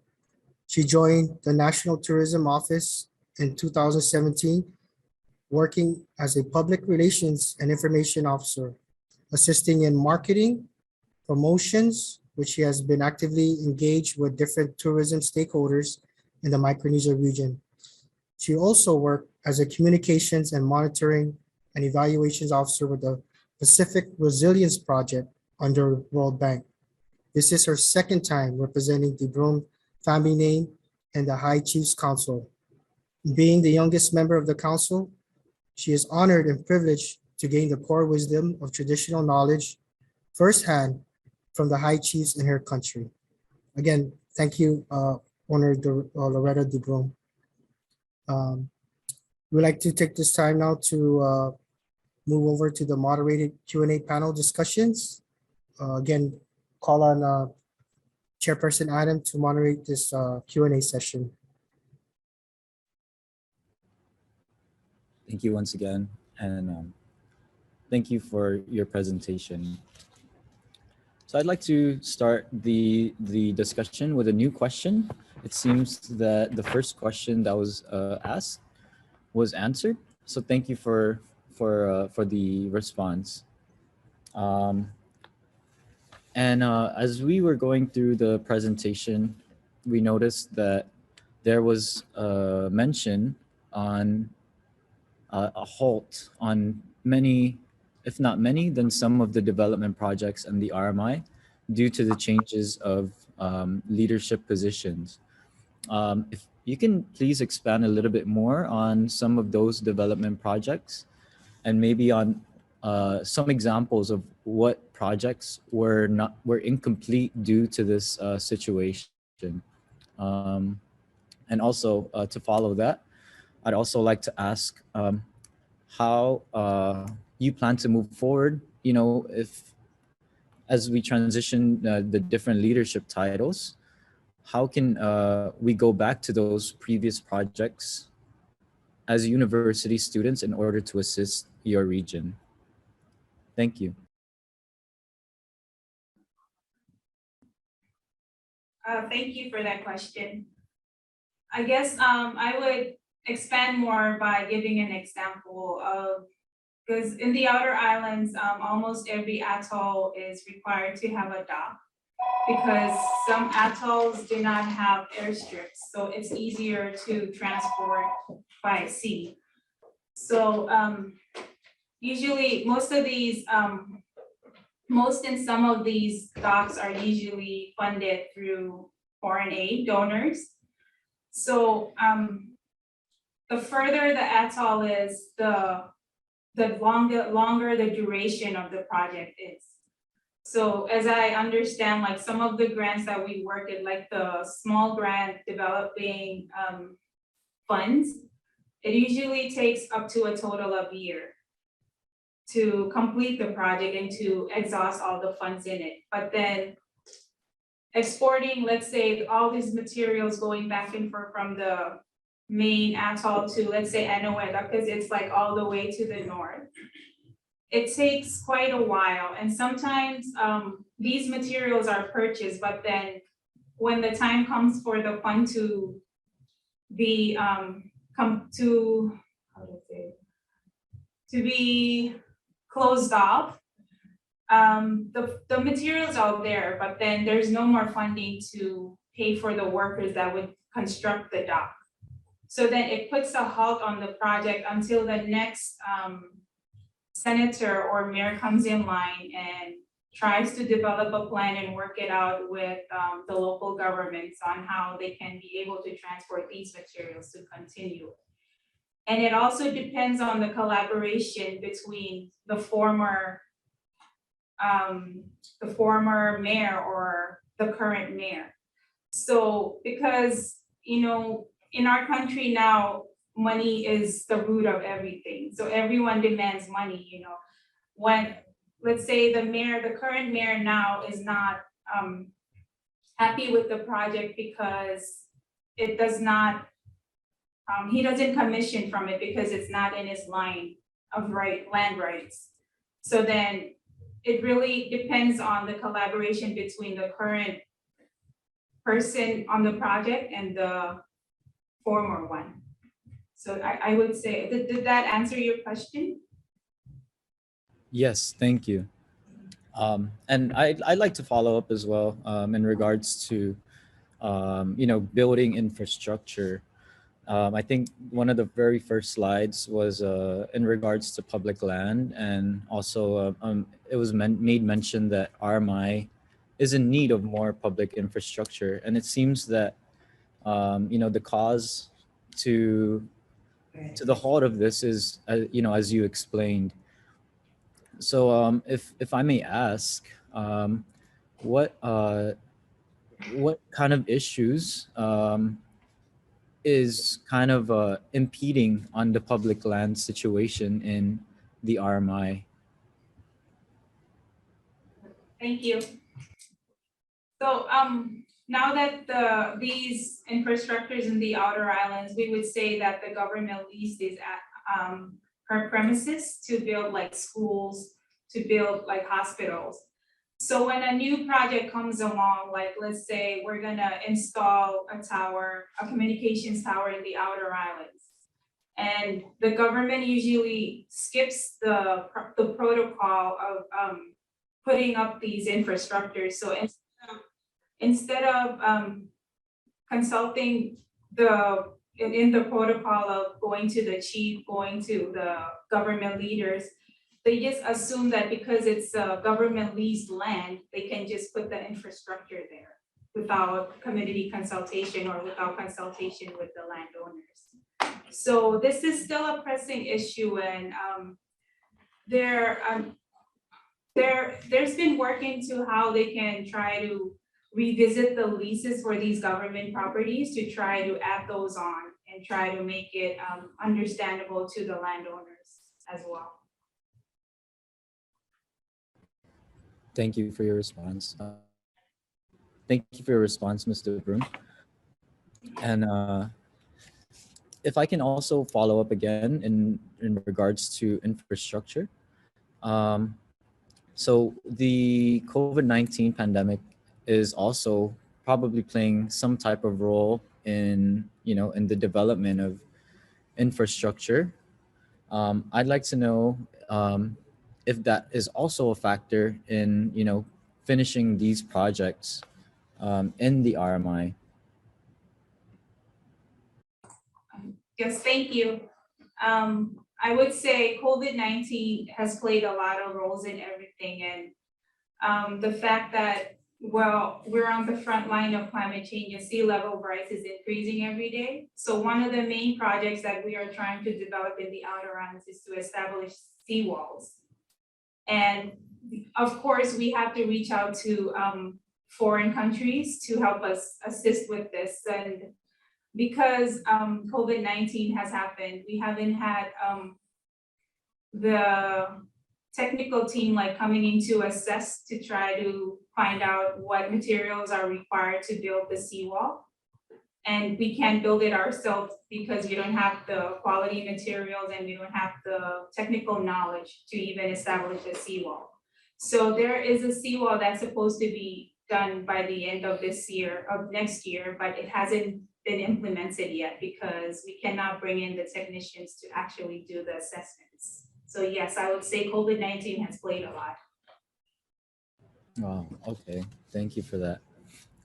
She joined the National Tourism Office in 2017, working as a public relations and information officer, assisting in marketing, promotions, which she has been actively engaged with different tourism stakeholders in the Micronesia region. She also worked as a communications and monitoring and evaluations officer with the Pacific Resilience Project under World Bank. This is her second time representing the DeBrome family name in the High Chiefs Council. Being the youngest member of the council, she is honored and privileged to gain the core wisdom of traditional knowledge firsthand from the High Chiefs in her country. Again, thank you, Owner Loretta DeBrome. We'd like to take this time now to move over to the moderated Q&A panel discussions. Again, call on Chairperson Adam to moderate this Q&A session. Thank you once again, and thank you for your presentation. So I'd like to start the discussion with a new question. It seems that the first question that was asked was answered. So thank you for the response. As we were going through the presentation, we noticed that there was a mention on a halt on many, if not many, then some of the development projects in the RMI due to the changes of leadership positions. If you can please expand a little bit more on some of those development projects and maybe on some examples of what projects were incomplete due to this situation. And also to follow that, I'd also like to ask how you plan to move forward, if as we transition the different leadership titles, how can we go back to those previous projects as university students in order to assist your region? Thank you. Thank you for that question. I guess I would expand more by giving an example of, because in the outer islands, almost every atoll is required to have a dock because some atolls do not have airstrips, so it's easier to transport by sea. So usually most and some of these docks are usually funded through foreign aid donors. So the further the atoll is, the longer the duration of the project is. So as I understand, like some of the grants that we work in, like the small grant developing funds, it usually takes up to a total of a year to complete the project and to exhaust all the funds in it. But then exporting, let's say, all these materials going back and forth from the main atoll to, let's say, Enoeda, because it's like all the way to the north. It takes quite a while, and sometimes these materials are purchased, but then when the time comes for the fund to be to be closed off, the materials are there, but then there's no more funding to pay for the workers that would construct the dock. So then it puts a halt on the project until the next senator or mayor comes in line and tries to develop a plan and work it out with the local governments on how they can be able to transport these materials to continue. And it also depends on the collaboration between the former mayor or the current mayor. So because, you know, in our country now, money is the root of everything. So everyone demands money, you know. When, let's say the current mayor now is not happy with the project because it does not, he doesn't commission from it because it's not in his line of land rights. So then it really depends on the collaboration between the current person on the project and the former one. So I would say, did that answer your question? Yes, thank you. And I'd like to follow up as well in regards to, building infrastructure. I think one of the very first slides was in regards to public land, and also it was made mention that RMI is in need of more public infrastructure, and it seems that the cause to the halt of this is as you explained. So if I may ask, what kind of issues is kind of impeding on the public land situation in the RMI? Thank you. So now that these infrastructures in the outer islands, we would say that the government leased these her premises to build like schools, to build like hospitals. So when a new project comes along, like let's say we're gonna install a tower, a communications tower in the outer islands, and the government usually skips the protocol of putting up these infrastructures. So instead of consulting in the protocol of going to the chief, going to the government leaders, they just assume that because it's a government leased land, they can just put the infrastructure there without community consultation or without consultation with the landowners. So this is still a pressing issue, and there's been work into how they can try to revisit the leases for these government properties to try to add those on and try to make it understandable to the landowners as well. Thank you for your response. Thank you for your response, Mr. Brun. And if I can also follow up again in regards to infrastructure. Um, so the COVID-19 pandemic is also probably playing some type of role in, in the development of infrastructure. I'd like to know if that is also a factor in, finishing these projects in the RMI. Yes, thank you. I would say COVID-19 has played a lot of roles in everything, and the fact that, well, we're on the front line of climate change and sea level rise is increasing every day. So one of the main projects that we are trying to develop in the Outer Islands is to establish seawalls. And of course, we have to reach out to foreign countries to help us assist with this. And because COVID-19 has happened, we haven't had the technical team like coming in to assess to try to find out what materials are required to build the seawall. And we can't build it ourselves because we don't have the quality materials and we don't have the technical knowledge to even establish a seawall. So there is a seawall that's supposed to be done by the end of next year, but it hasn't been implemented yet because we cannot bring in the technicians to actually do the assessments. So yes, I would say COVID-19 has played a lot. Oh, okay. Thank you for that.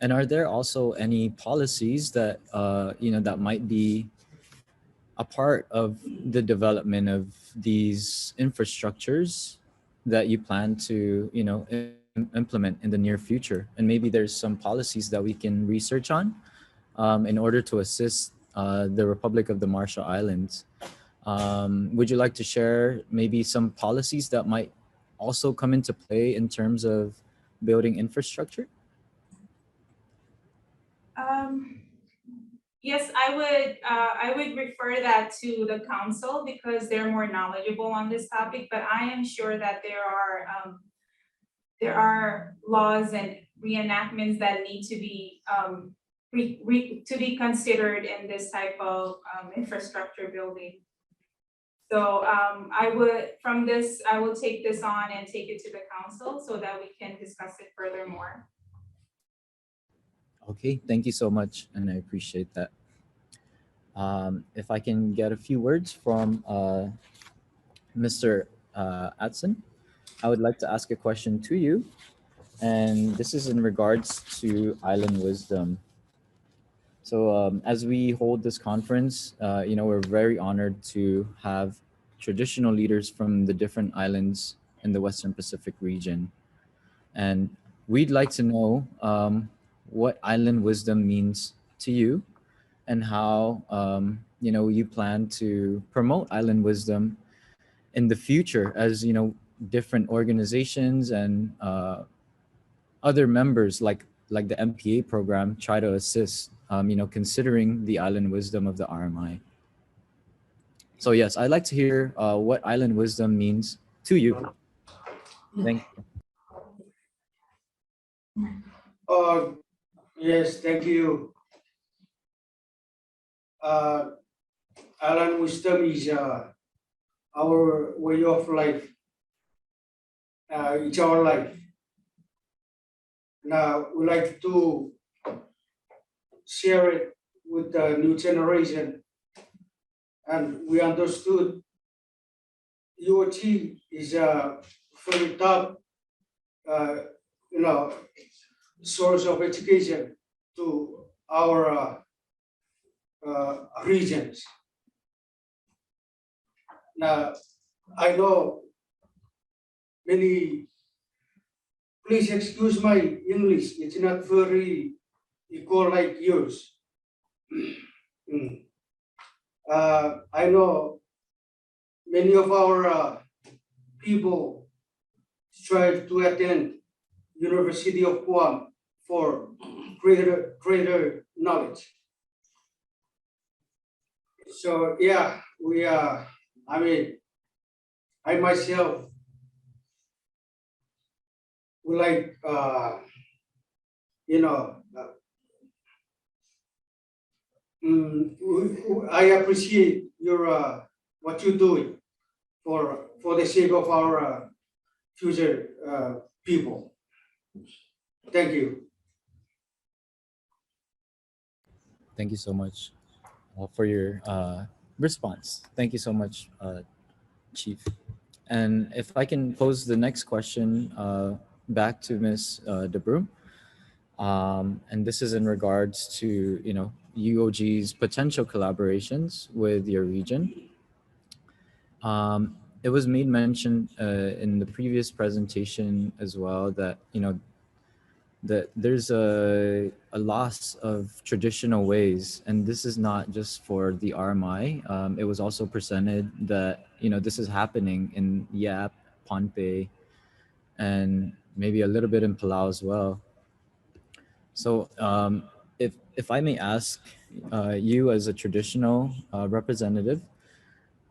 And are there also any policies that that might be a part of the development of these infrastructures that you plan to implement in the near future? And maybe there's some policies that we can research on in order to assist the Republic of the Marshall Islands. Would you like to share maybe some policies that might also come into play in terms of building infrastructure? Yes, I would refer that to the council because they're more knowledgeable on this topic, but I am sure that there are laws and reenactments that need to be to be considered in this type of infrastructure building. So I will take this on and take it to the council so that we can discuss it furthermore. Okay, thank you so much, and I appreciate that. If I can get a few words from Mr. Atson, I would like to ask a question to you, and this is in regards to island wisdom. So as we hold this conference, we're very honored to have traditional leaders from the different islands in the Western Pacific region. And we'd like to know what island wisdom means to you and how you plan to promote island wisdom in the future as different organizations and other members like the MPA program try to assist considering the island wisdom of the RMI. So yes, I'd like to hear what island wisdom means to you. Thank you. Yes, thank you. Island wisdom is our way of life. It's our life. Now we like to share it with the new generation, and we understood UOT is a very top, source of education to our regions. Now, I know many, please excuse my English, it's not very equal like yours. I know many of our people strive to attend University of Guam for greater knowledge. So yeah, I myself would like you know, I appreciate your what you're doing for the sake of our future people. Thank you. Thank you so much for your response. Thank you so much, Chief. And if I can pose the next question back to Ms. De Broom, and this is in regards to UOG's potential collaborations with your region. It was made mention in the previous presentation as well that that there's a loss of traditional ways, and this is not just for the RMI. It was also presented that this is happening in Yap, Pohnpei, and maybe a little bit in Palau as well. So if I may ask you as a traditional representative,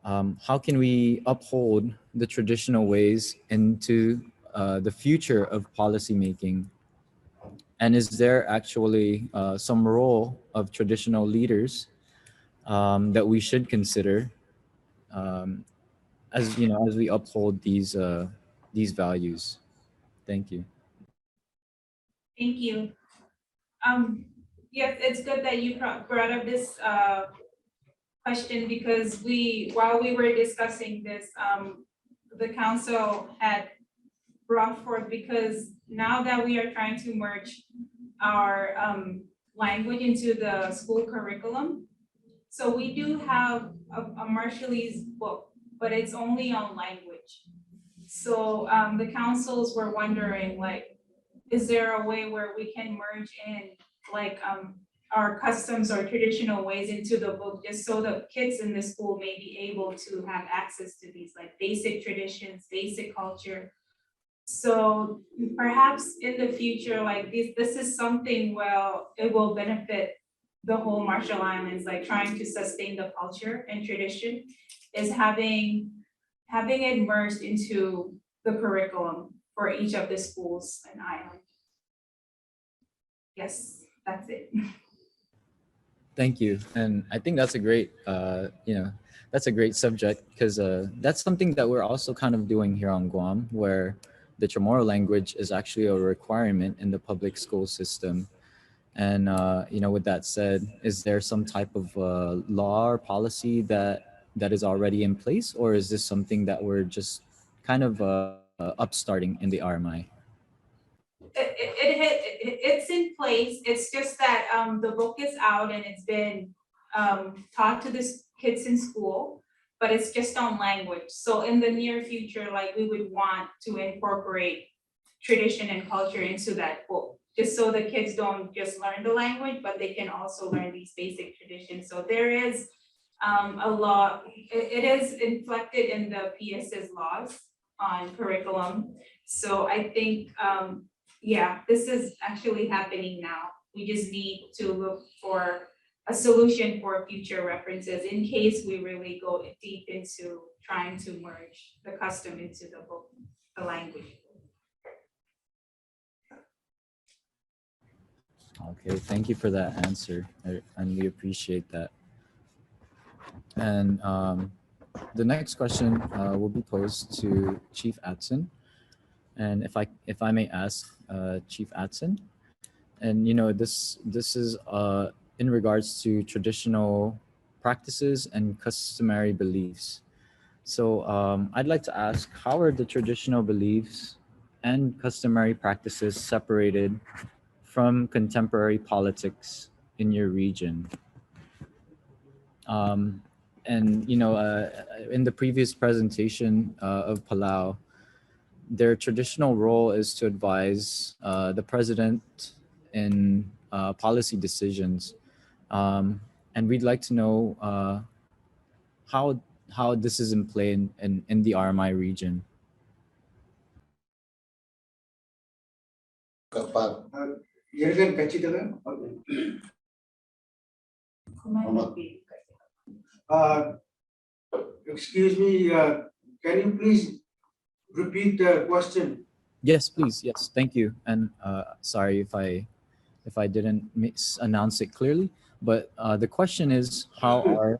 how can we uphold the traditional ways into the future of policymaking? And is there actually some role of traditional leaders that we should consider as as we uphold these values? Thank you. Thank you. Yes, it's good that you brought up this question because while we were discussing this, the council had brought forth, because now that we are trying to merge our language into the school curriculum, so we do have a Marshallese book, but it's only on language. So the councils were wondering, like, is there a way where we can merge in like our customs or traditional ways into the book, just so the kids in the school may be able to have access to these like basic traditions, basic culture. So perhaps in the future, like this is something, well, it will benefit the whole Marshall Islands, like trying to sustain the culture and tradition, is having it merged into the curriculum for each of the schools and island. Yes, that's it. Thank you, and I think that's a great that's a great subject, because that's something that we're also kind of doing here on Guam, where the Chamorro language is actually a requirement in the public school system. And with that said, is there some type of law or policy that is already in place, or is this something that we're just kind of upstarting in the RMI? It's in place. It's just that the book is out and it's been taught to the kids in school, but it's just on language. So in the near future, like we would want to incorporate tradition and culture into that book, just so the kids don't just learn the language, but they can also learn these basic traditions. So there is a law, it is inflected in the PS's laws on curriculum. So I think, yeah, this is actually happening now. We just need to look for a solution for future references in case we really go deep into trying to merge the custom into the book, the language. Okay, thank you for that answer, and we appreciate that. And the next question will be posed to Chief Atson. And if I may ask, Chief Atson, and this is in regards to traditional practices and customary beliefs. So I'd like to ask, how are the traditional beliefs and customary practices separated from contemporary politics in your region? And in the previous presentation of Palau, their traditional role is to advise the president in policy decisions, and we'd like to know how this is in play in the RMI region. Excuse me, can you please repeat the question? Yes, please. Yes, thank you. And sorry if I if I didn't announce it clearly. But the question is, how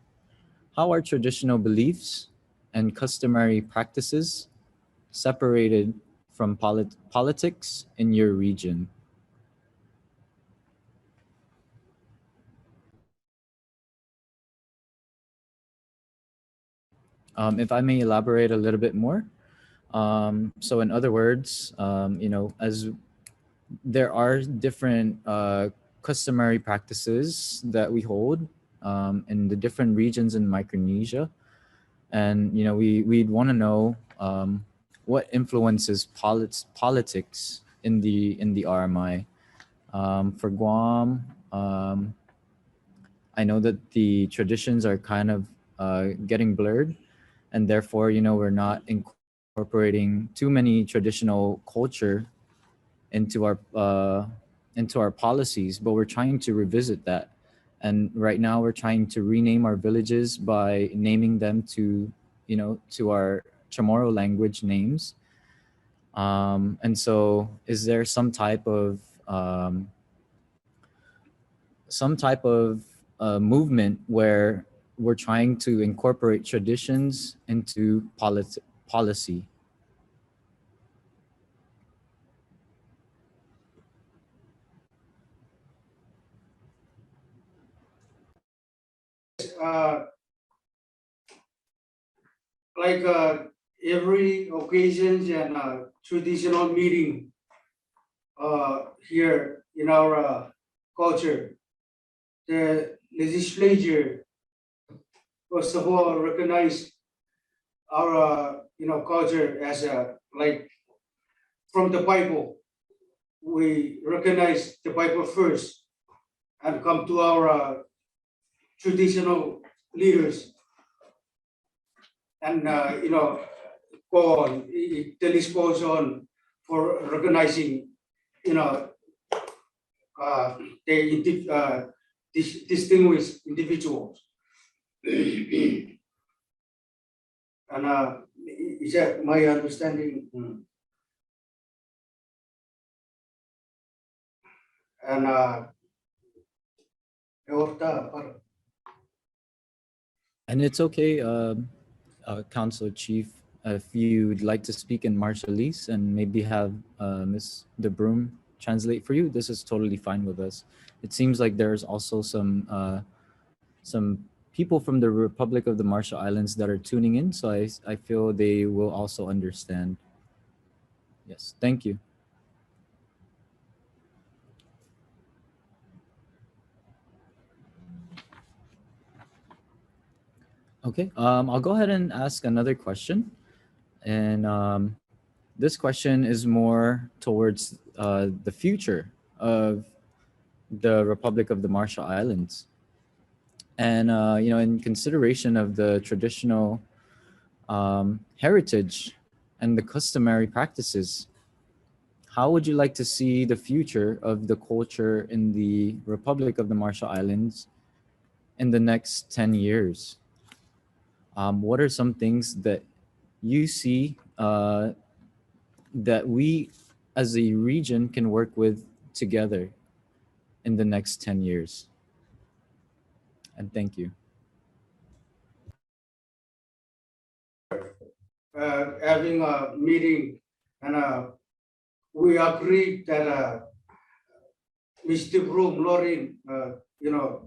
are traditional beliefs and customary practices separated from politics in your region? If I may elaborate a little bit more. So in other words, as there are different customary practices that we hold in the different regions in Micronesia, and we'd want to know what influences politics in the RMI. For Guam, I know that the traditions are kind of getting blurred, and therefore we're not incorporating too many traditional culture into our policies, but we're trying to revisit that. And right now we're trying to rename our villages by naming them to our Chamorro language names. And so is there some type of movement where we're trying to incorporate traditions into policy? Uh, like every occasions and traditional meeting here in our culture, the legislature first of all recognize our culture as a like from the Bible. We recognize the Bible first and come to our traditional leaders and go on. The list goes on for recognizing the distinguished individuals. And is that my understanding? And And it's okay, Council Chief, if you'd like to speak in Marshallese and maybe have Ms. De Broom translate for you, this is totally fine with us. It seems like there's also some people from the Republic of the Marshall Islands that are tuning in, so I feel they will also understand. Yes, thank you. Okay, I'll go ahead and ask another question. And this question is more towards the future of the Republic of the Marshall Islands. And, in consideration of the traditional heritage and the customary practices, how would you like to see the future of the culture in the Republic of the Marshall Islands in the next 10 years? What are some things that you see that we as a region can work with together in the next 10 years? And thank you. Having a meeting and we agreed that Mr. Broom, Lauren,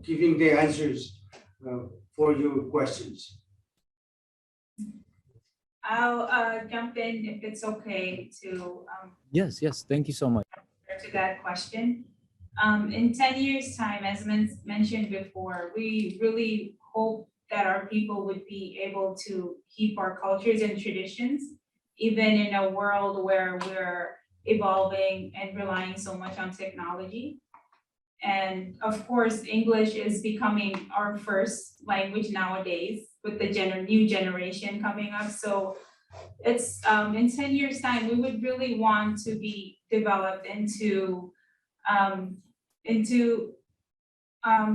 giving the answers for your questions. I'll jump in if it's okay to Yes, thank you so much. to that question. In 10 years' time, as mentioned before, we really hope that our people would be able to keep our cultures and traditions, even in a world where we're evolving and relying so much on technology. And of course, English is becoming our first language nowadays with the new generation coming up. So it's in 10 years' time, we would really want to be developed into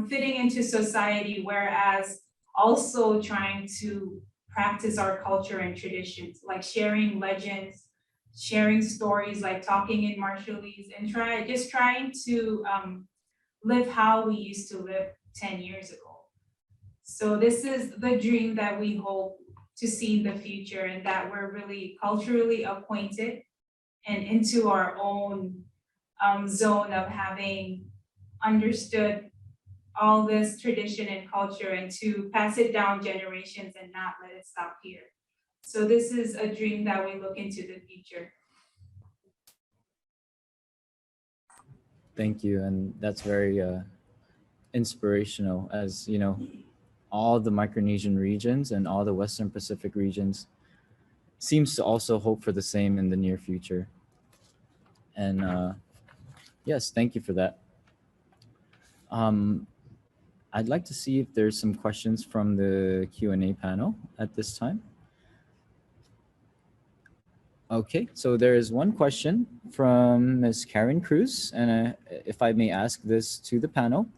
fitting into society, whereas also trying to practice our culture and traditions, like sharing legends, sharing stories, like talking in Marshallese, and trying to live how we used to live 10 years ago. So this is the dream that we hope to see in the future, and that we're really culturally acquainted and into our own zone of having understood all this tradition and culture, and to pass it down generations and not let it stop here. So this is a dream that we look into the future. Thank you, and that's very inspirational. As you know, all the Micronesian regions and all the Western Pacific regions seems to also hope for the same in the near future. And yes, thank you for that. I'd like to see if there's some questions from the Q&A panel at this time. Okay, so there is one question from Ms. Karen Cruz, and if I may ask this to the panel,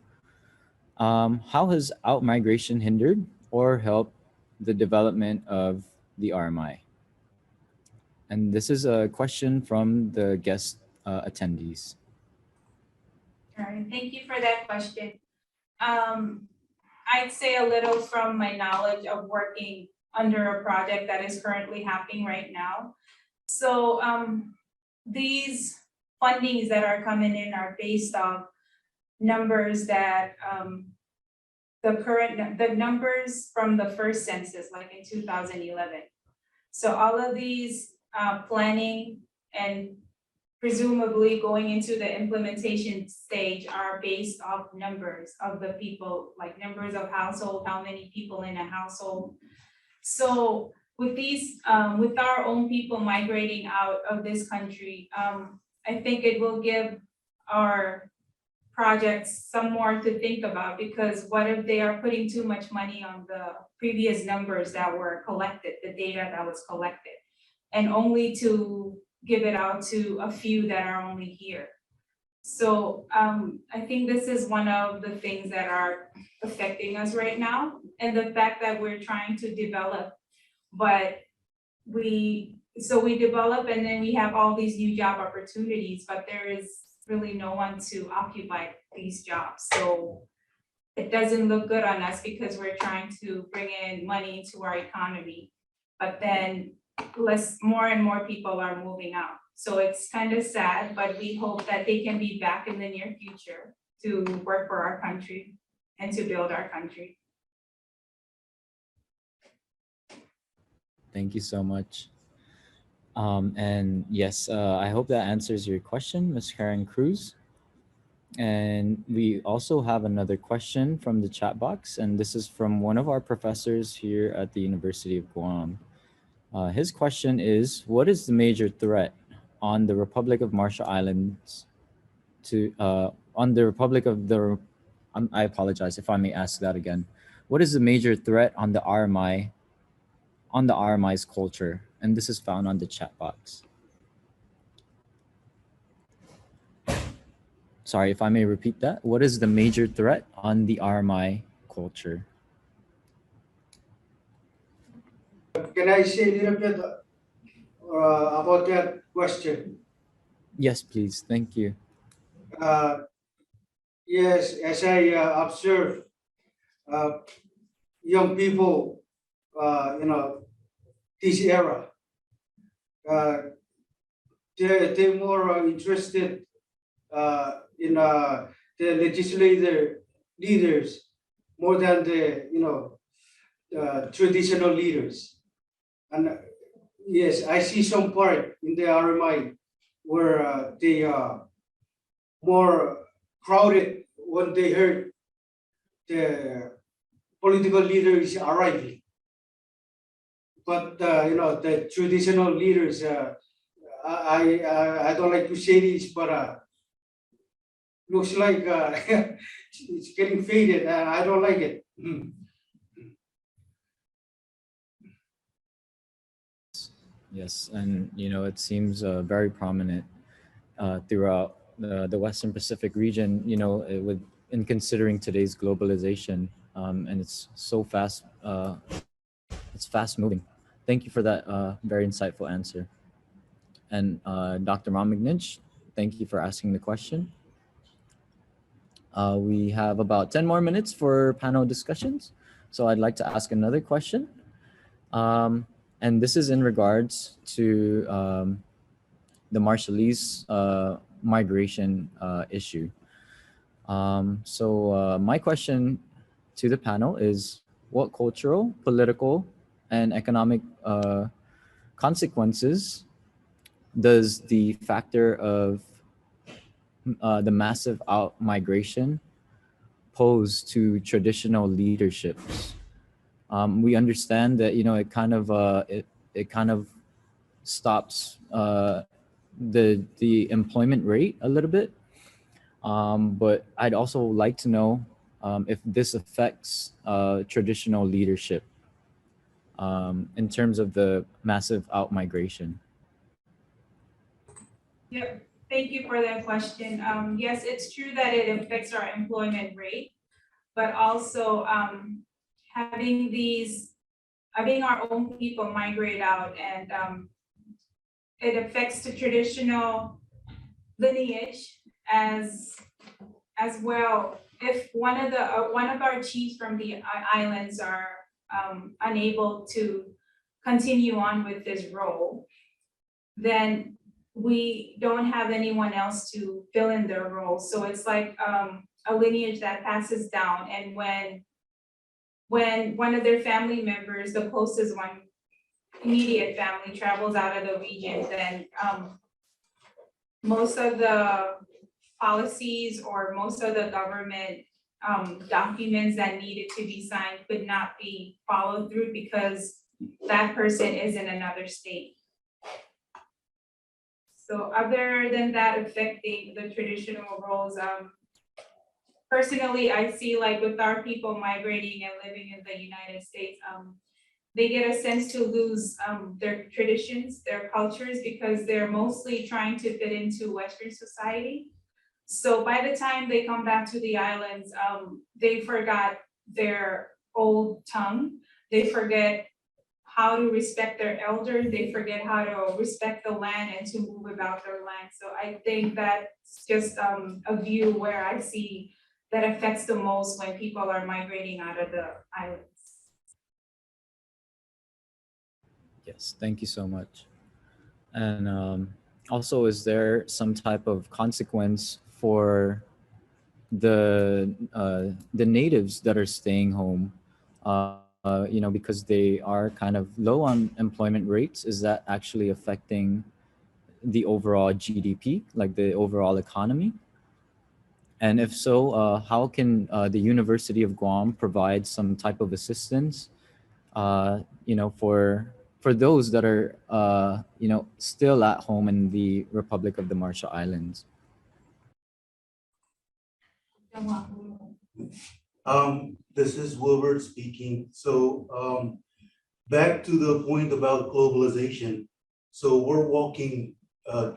how has outmigration hindered or helped the development of the RMI? And this is a question from the guest attendees. All right, thank you for that question. I'd say a little from my knowledge of working under a project that is currently happening right now. So these fundings that are coming in are based on numbers that the numbers from the first census, like in 2011. So all of these planning and presumably going into the implementation stage are based off numbers of the people, like numbers of household, how many people in a household. So with these, with our own people migrating out of this country, I think it will give our projects some more to think about, because what if they are putting too much money on the previous numbers that were collected, the data that was collected, and only to give it out to a few that are only here. So I think this is one of the things that are affecting us right now, and the fact that we're trying to develop, but we develop and then we have all these new job opportunities, but there is really no one to occupy these jobs. So it doesn't look good on us because we're trying to bring in money into our economy, but then more and more people are moving out. So it's kind of sad, but we hope that they can be back in the near future to work for our country and to build our country. Thank you so much. And yes, I hope that answers your question, Ms. Karen Cruz. And we also have another question from the chat box, and this is from one of our professors here at the University of Guam. His question is, what is the major threat on the Republic of Marshall Islands on the Republic of the, I apologize if I may ask that again. What is the major threat on the RMI's culture? And this is found on the chat box. Sorry, if I may repeat that. What is the major threat on the RMI culture? Can I say a little bit about that question? Yes, please. Thank you. Yes, as I observe, young people, this era, they're more interested in the leaders more than the traditional leaders. And yes, I see some part in the RMI where they are more crowded when they heard the political leader is arriving. But the traditional leaders, I don't like to say this, but looks like it's getting faded. I don't like it. Yes, and it seems very prominent throughout the Western Pacific region. In considering today's globalization, and it's so fast, it's fast moving. Thank you for that very insightful answer. And Dr. Romignich, thank you for asking the question. We have about 10 more minutes for panel discussions. So I'd like to ask another question. And this is in regards to the Marshallese migration issue. My question to the panel is, what cultural, political, and economic consequences does the factor of the massive out migration pose to traditional leaderships? We understand that it kind of it kind of stops the employment rate a little bit, but I'd also like to know if this affects traditional leadership in terms of the massive out migration. Yep, thank you for that question. Yes, it's true that it affects our employment rate, but also having our own people migrate out, and it affects the traditional lineage as well. If one of our chiefs from the islands are unable to continue on with this role, then we don't have anyone else to fill in their role. So it's like a lineage that passes down, and when one of their family members, the closest one, immediate family, travels out of the region, then most of the policies or most of the government documents that needed to be signed could not be followed through because that person is in another state. So other than that affecting the traditional roles, personally, I see like with our people migrating and living in the United States, they get a sense to lose their traditions, their cultures, because they're mostly trying to fit into Western society. So by the time they come back to the islands, they forgot their old tongue. They forget how to respect their elders. They forget how to respect the land and to move about their land. So I think that's just a view where I see that affects the most when people are migrating out of the islands. Yes, thank you so much. And also, is there some type of consequence for the natives that are staying home? Because they are kind of low on employment rates. Is that actually affecting the overall GDP, like the overall economy? And if so, how can the University of Guam provide some type of assistance, for those that are, still at home in the Republic of the Marshall Islands? This is Wilbert speaking. So back to the point about globalization. So we're walking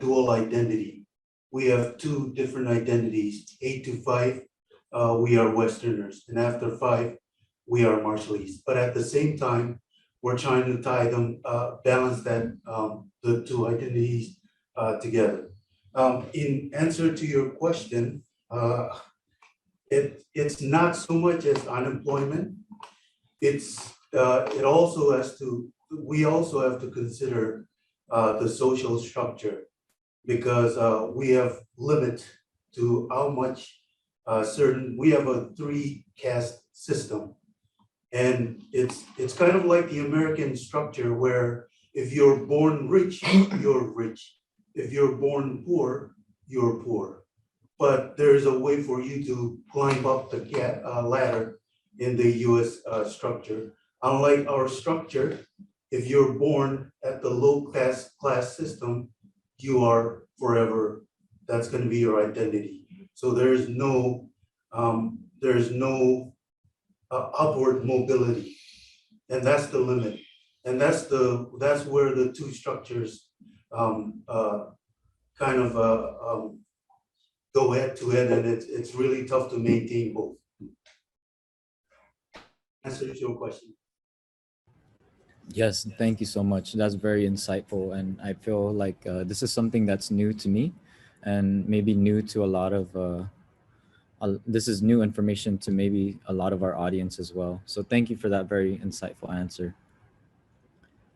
dual identity. We have two different identities. 8 to 5, we are Westerners, and after 5, we are Marshallese. But at the same time, we're trying to tie them, balance that the two identities together. In answer to your question, it's not so much as unemployment. We also have to consider the social structure, because we have limit to how much we have a 3 caste system. And it's kind of like the American structure where if you're born rich, you're rich. If you're born poor, you're poor. But there's a way for you to climb up the ladder in the US structure. Unlike our structure, if you're born at the low class system, you are forever, that's going to be your identity. So there's no upward mobility, and that's the limit. And that's where the two structures kind of go head to head, and it's really tough to maintain both. Answers your question. Yes, thank you so much. That's very insightful, and I feel like this is something that's new to me, and maybe new to a lot of this is new information to maybe a lot of our audience as well. So thank you for that very insightful answer.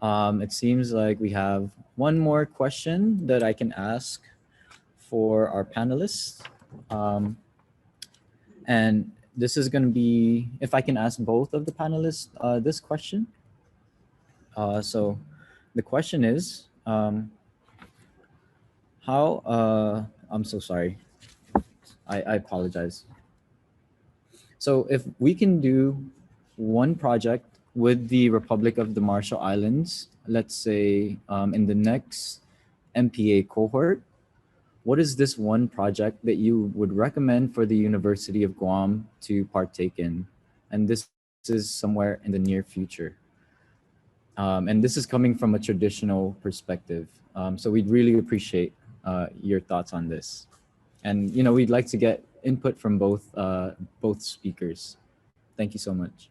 It seems like we have one more question that I can ask for our panelists. And this is going to be, if I can ask both of the panelists this question. So the question is, I'm so sorry. I apologize. So if we can do one project with the Republic of the Marshall Islands, let's say in the next MPA cohort, what is this one project that you would recommend for the University of Guam to partake in? And this is somewhere in the near future. And this is coming from a traditional perspective. So we'd really appreciate your thoughts on this. And we'd like to get input from both speakers. Thank you so much.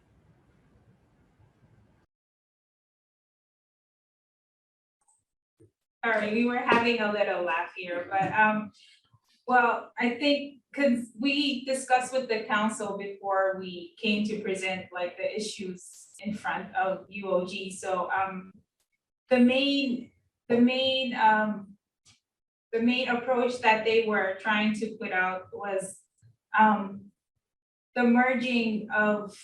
Sorry, we were having a little laugh here, but well, I think because we discussed with the council before we came to present like the issues in front of UOG. So the main approach that they were trying to put out was the merging of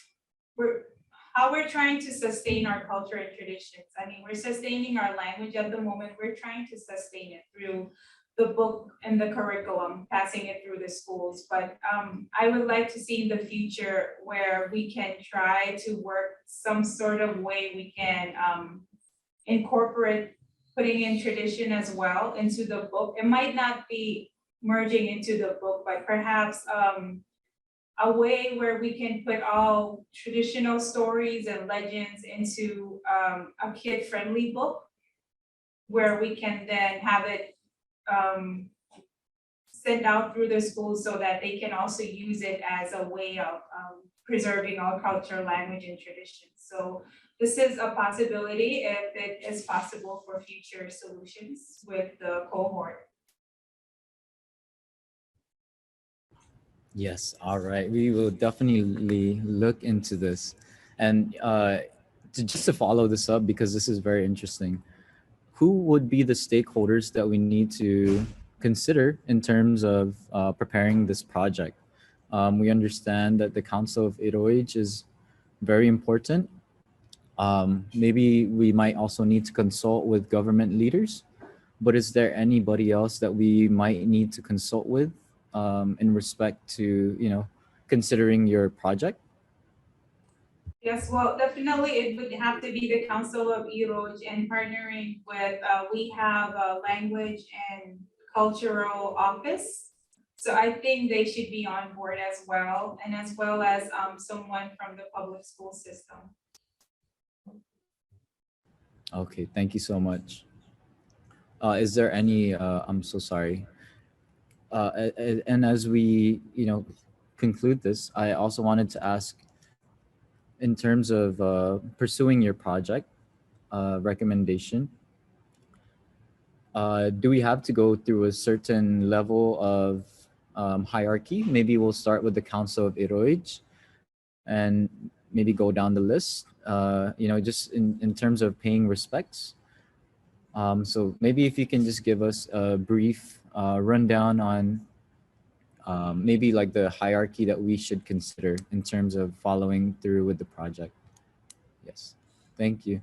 how we're trying to sustain our culture and traditions. I mean, we're sustaining our language at the moment. We're trying to sustain it through the book and the curriculum, passing it through the schools. But I would like to see in the future where we can try to work some sort of way we can incorporate putting in tradition as well into the book. It might not be merging into the book, but perhaps a way where we can put all traditional stories and legends into a kid-friendly book, where we can then have it sent out through the schools so that they can also use it as a way of preserving our culture, language, and tradition. So this is a possibility if it is possible for future solutions with the cohort. Yes, all right. We will definitely look into this. And just to follow this up, because this is very interesting, who would be the stakeholders that we need to consider in terms of preparing this project? We understand that the Council of Iroij is very important. Maybe we might also need to consult with government leaders, but is there anybody else that we might need to consult with in respect to, considering your project? Yes, well, definitely it would have to be the Council of Iroij and partnering with, we have a language and cultural office. So I think they should be on board as well, and as well as someone from the public school system. Okay, thank you so much. Is there any, I'm so sorry. And as we, conclude this, I also wanted to ask, in terms of pursuing your project recommendation, do we have to go through a certain level of hierarchy? Maybe we'll start with the Council of Iroij and maybe go down the list, just in terms of paying respects. So maybe if you can just give us a brief rundown on maybe like the hierarchy that we should consider in terms of following through with the project. Yes, thank you.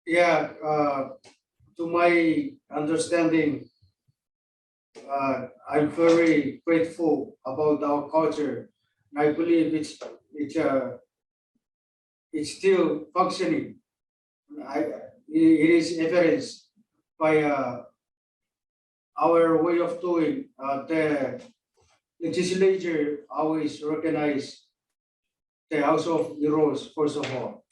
Yeah, to my understanding, I'm very grateful about our culture. And I believe it's still functioning. It is evidenced by our way of doing. The legislature always recognize the House of Heroes, first of all.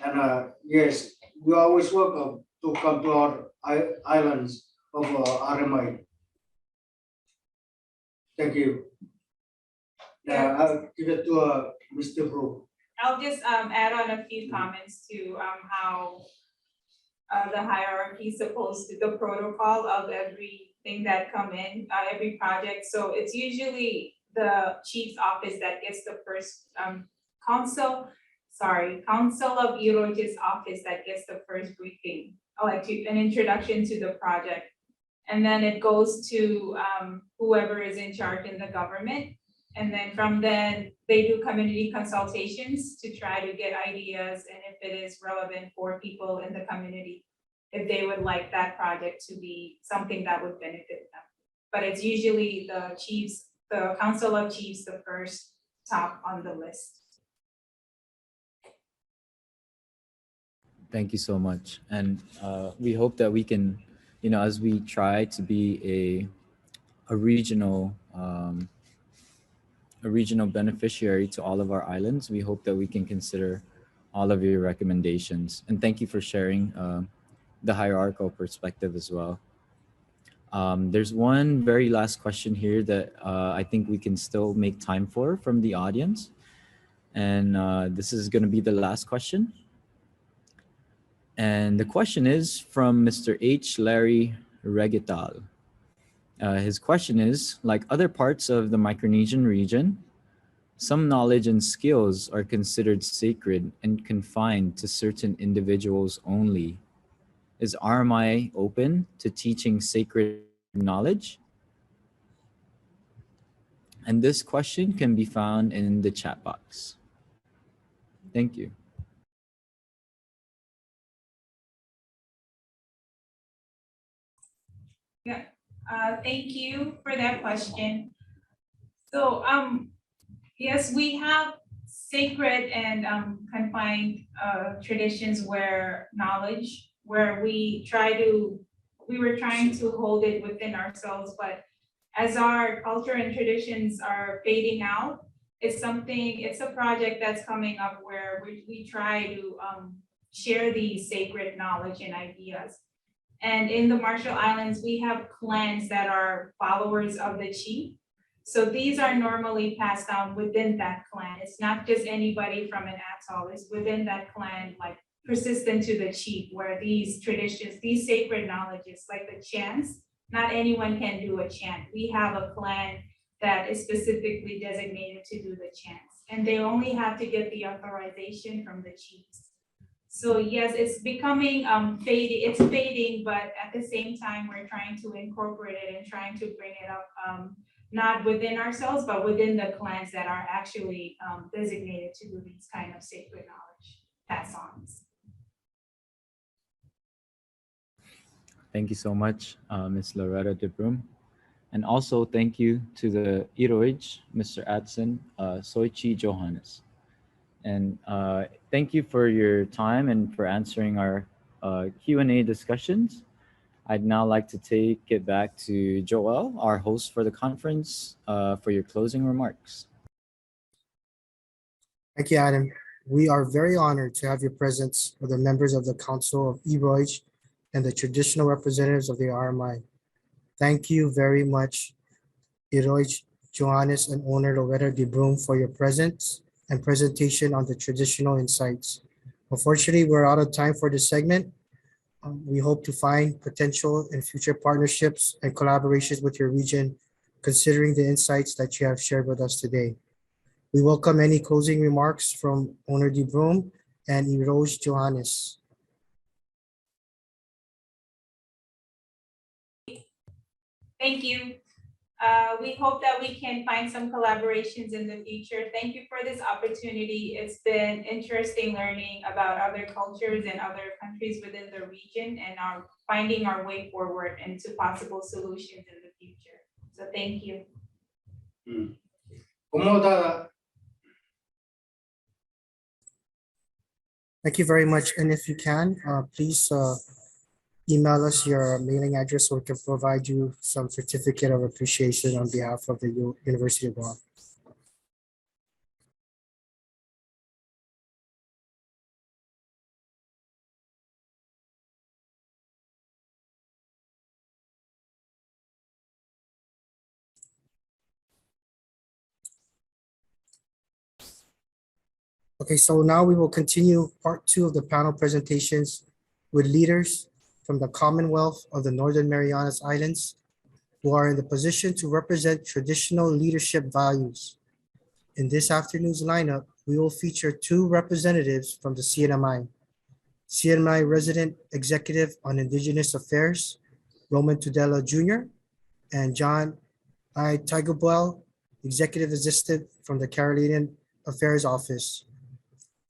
And yes, you're always welcome to come to our islands of RMI. Thank you. Yeah. I'll give it to Mr. Bro. I'll just add on a few comments to how the hierarchy is supposed to, the protocol of everything that come in, every project. So it's usually the chief's office that gets the first council of Iroj's office that gets the first briefing, like an introduction to the project. And then it goes to whoever is in charge in the government. And then from then they do community consultations to try to get ideas and if it is relevant for people in the community, if they would like that project to be something that would benefit them. But it's usually the chiefs, the council of chiefs, the first top on the list. Thank you so much. And we hope that we can, as we try to be a regional beneficiary to all of our islands, we hope that we can consider all of your recommendations. And thank you for sharing the hierarchical perspective as well. There's one very last question here that I think we can still make time for from the audience. And this is going to be the last question. And the question is from Mr. H. Larry Regital. His question is, like other parts of the Micronesian region, some knowledge and skills are considered sacred and confined to certain individuals only. Is RMI open to teaching sacred knowledge? And this question can be found in the chat box. Thank you. Yeah, thank you for that question. So, yes, we have sacred and confined traditions where we were trying to hold it within ourselves, but as our culture and traditions are fading out, it's a project that's coming up where we try to share these sacred knowledge and ideas. And in the Marshall Islands, we have clans that are followers of the chief. So these are normally passed down within that clan. It's not just anybody from an atoll, it's within that clan, like persistent to the chief, where these traditions, these sacred knowledges, like the chants, not anyone can do a chant. We have a clan that is specifically designated to do the chants, and they only have to get the authorization from the chiefs. So yes, it's becoming fading, it's fading, but at the same time, we're trying to incorporate it and trying to bring it up, not within ourselves, but within the clans that are actually designated to do these kind of sacred knowledge pass-ons. Thank you so much, Ms. Loretta de Brum. And also thank you to the Iroij, Mr. Adson, Soichi Johannes. And thank you for your time and for answering our Q&A discussions. I'd now like to take it back to Joel, our host for the conference, for your closing remarks. Thank you, Adam. We are very honored to have your presence with the members of the Council of Iroij and the traditional representatives of the RMI. Thank you very much, Iroij, Johannes, and owner Loretta de Brum for your presence and presentation on the traditional insights. Unfortunately, we're out of time for this segment. We hope to find potential in future partnerships and collaborations with your region, considering the insights that you have shared with us today. We welcome any closing remarks from owner de Brum and Iroij Johannes. Thank you. We hope that we can find some collaborations in the future. Thank you for this opportunity. It's been interesting learning about other cultures and other countries within the region and finding our way forward into possible solutions in the future. So thank you. Thank you very much. And if you can, please email us your mailing address so we can provide you some certificate of appreciation on behalf of the University of Guam. Okay, so now we will continue part two of the panel presentations with leaders from the Commonwealth of the Northern Marianas Islands who are in the position to represent traditional leadership values. In this afternoon's lineup, we will feature two representatives from the CNMI. CNMI Resident Executive on Indigenous Affairs, Roman Tudela Jr., and John I. Tigobel, Executive Assistant from the Carolinian Affairs Office.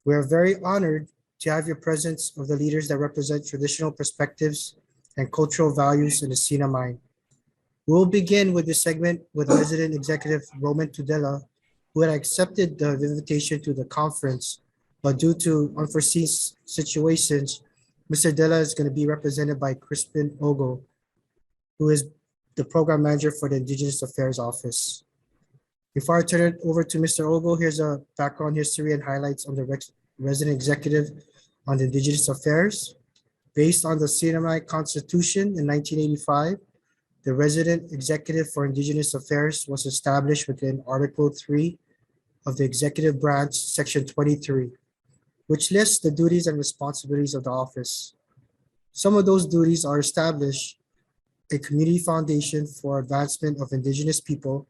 We are very honored to have your presence of the leaders that represent traditional perspectives and cultural values in the CNMI. We'll begin with this segment with Resident Executive Roman Tudela, who had accepted the invitation to the conference, but due to unforeseen situations, Mr. Dela is going to be represented by Crispin Ogo, who is the Program Manager for the Indigenous Affairs Office. Before I turn it over to Mr. Ogo, here's a background history and highlights on the Resident Executive on the Indigenous Affairs. Based on the CNMI Constitution in 1985, the Resident Executive for Indigenous Affairs was established within Article 3 of the Executive Branch, Section 23, which lists the duties and responsibilities of the office. Some of those duties are establish a community foundation for advancement of Indigenous people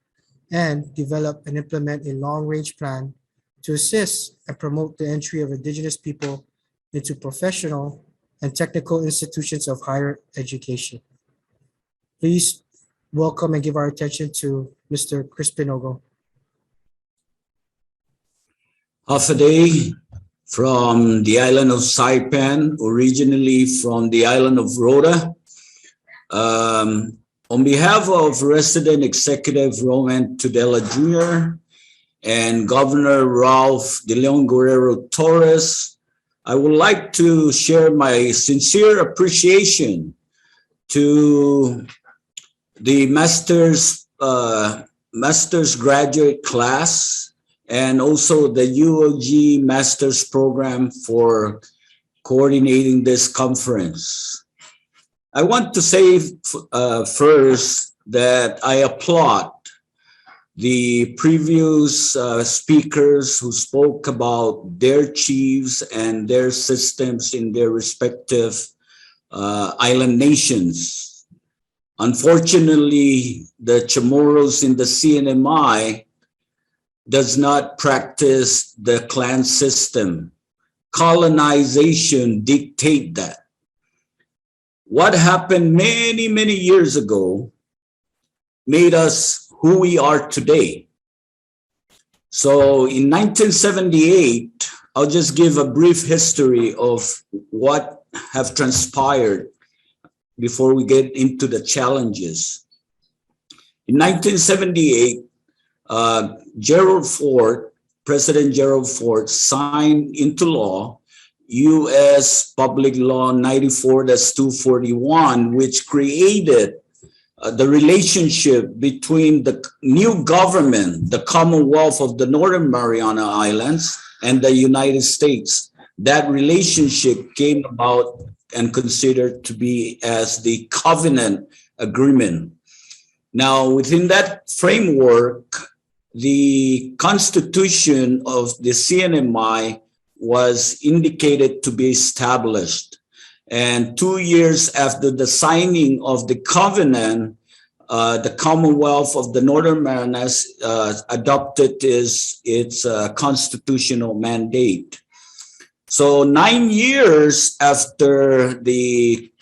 and develop and implement a long-range plan to assist and promote the entry of Indigenous people into professional and technical institutions of higher education. Please welcome and give our attention to Mr. Crispin Ogo. Half a day from the island of Saipan, originally from the island of Rhoda. On behalf of Resident Executive Roman Tudela Jr. and Governor Ralph De Leon Guerrero Torres, I would like to share my sincere appreciation to the master's graduate class and also the UOG master's program for coordinating this conference. I want to say first that I applaud the previous speakers who spoke about their chiefs and their systems in their respective island nations. Unfortunately, the Chamorros in the CNMI does not practice the clan system. Colonization dictate that. What happened many, many years ago made us who we are today. So in 1978, I'll just give a brief history of what have transpired before we get into the challenges. In 1978, President Gerald Ford signed into law U.S. Public Law 94-241, which created the relationship between the new government, the Commonwealth of the Northern Mariana Islands, and the United States. That relationship came about and considered to be as the covenant agreement. Now, within that framework, the constitution of the CNMI was indicated to be established. And 2 years after the signing of the covenant, the Commonwealth of the Northern Marianas adopted its constitutional mandate. So 9 years after the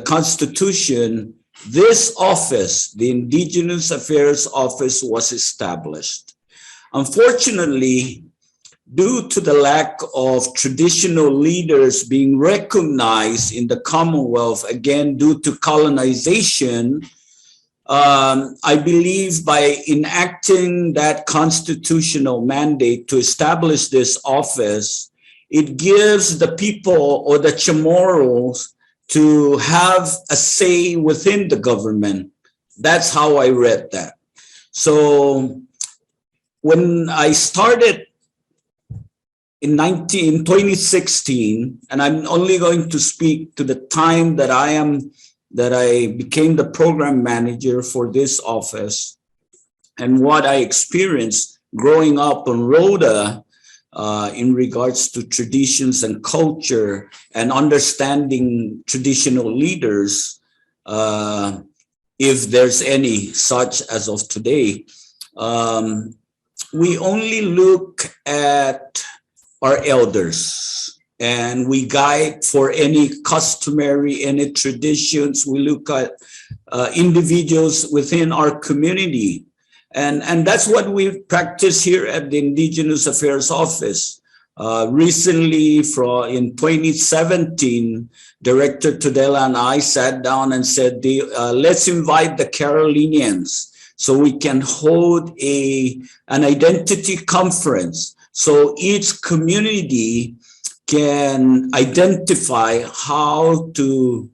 Constitution, this office, the Indigenous Affairs Office, was established. Unfortunately, due to the lack of traditional leaders being recognized in the Commonwealth, again, due to colonization, I believe by enacting that constitutional mandate to establish this office, it gives the people or the Chamorros to have a say within the government. That's how I read that. So when I started in 2016, and I'm only going to speak to the time that I became the program manager for this office, and what I experienced growing up on Rhoda in regards to traditions and culture and understanding traditional leaders, if there's any such as of today. We only look at our elders and we guide for any customary, any traditions. We look at individuals within our community. And that's what we practice here at the Indigenous Affairs Office. Recently, in 2017, Director Tudela and I sat down and said, let's invite the Carolinians so we can hold an identity conference. So each community can identify how to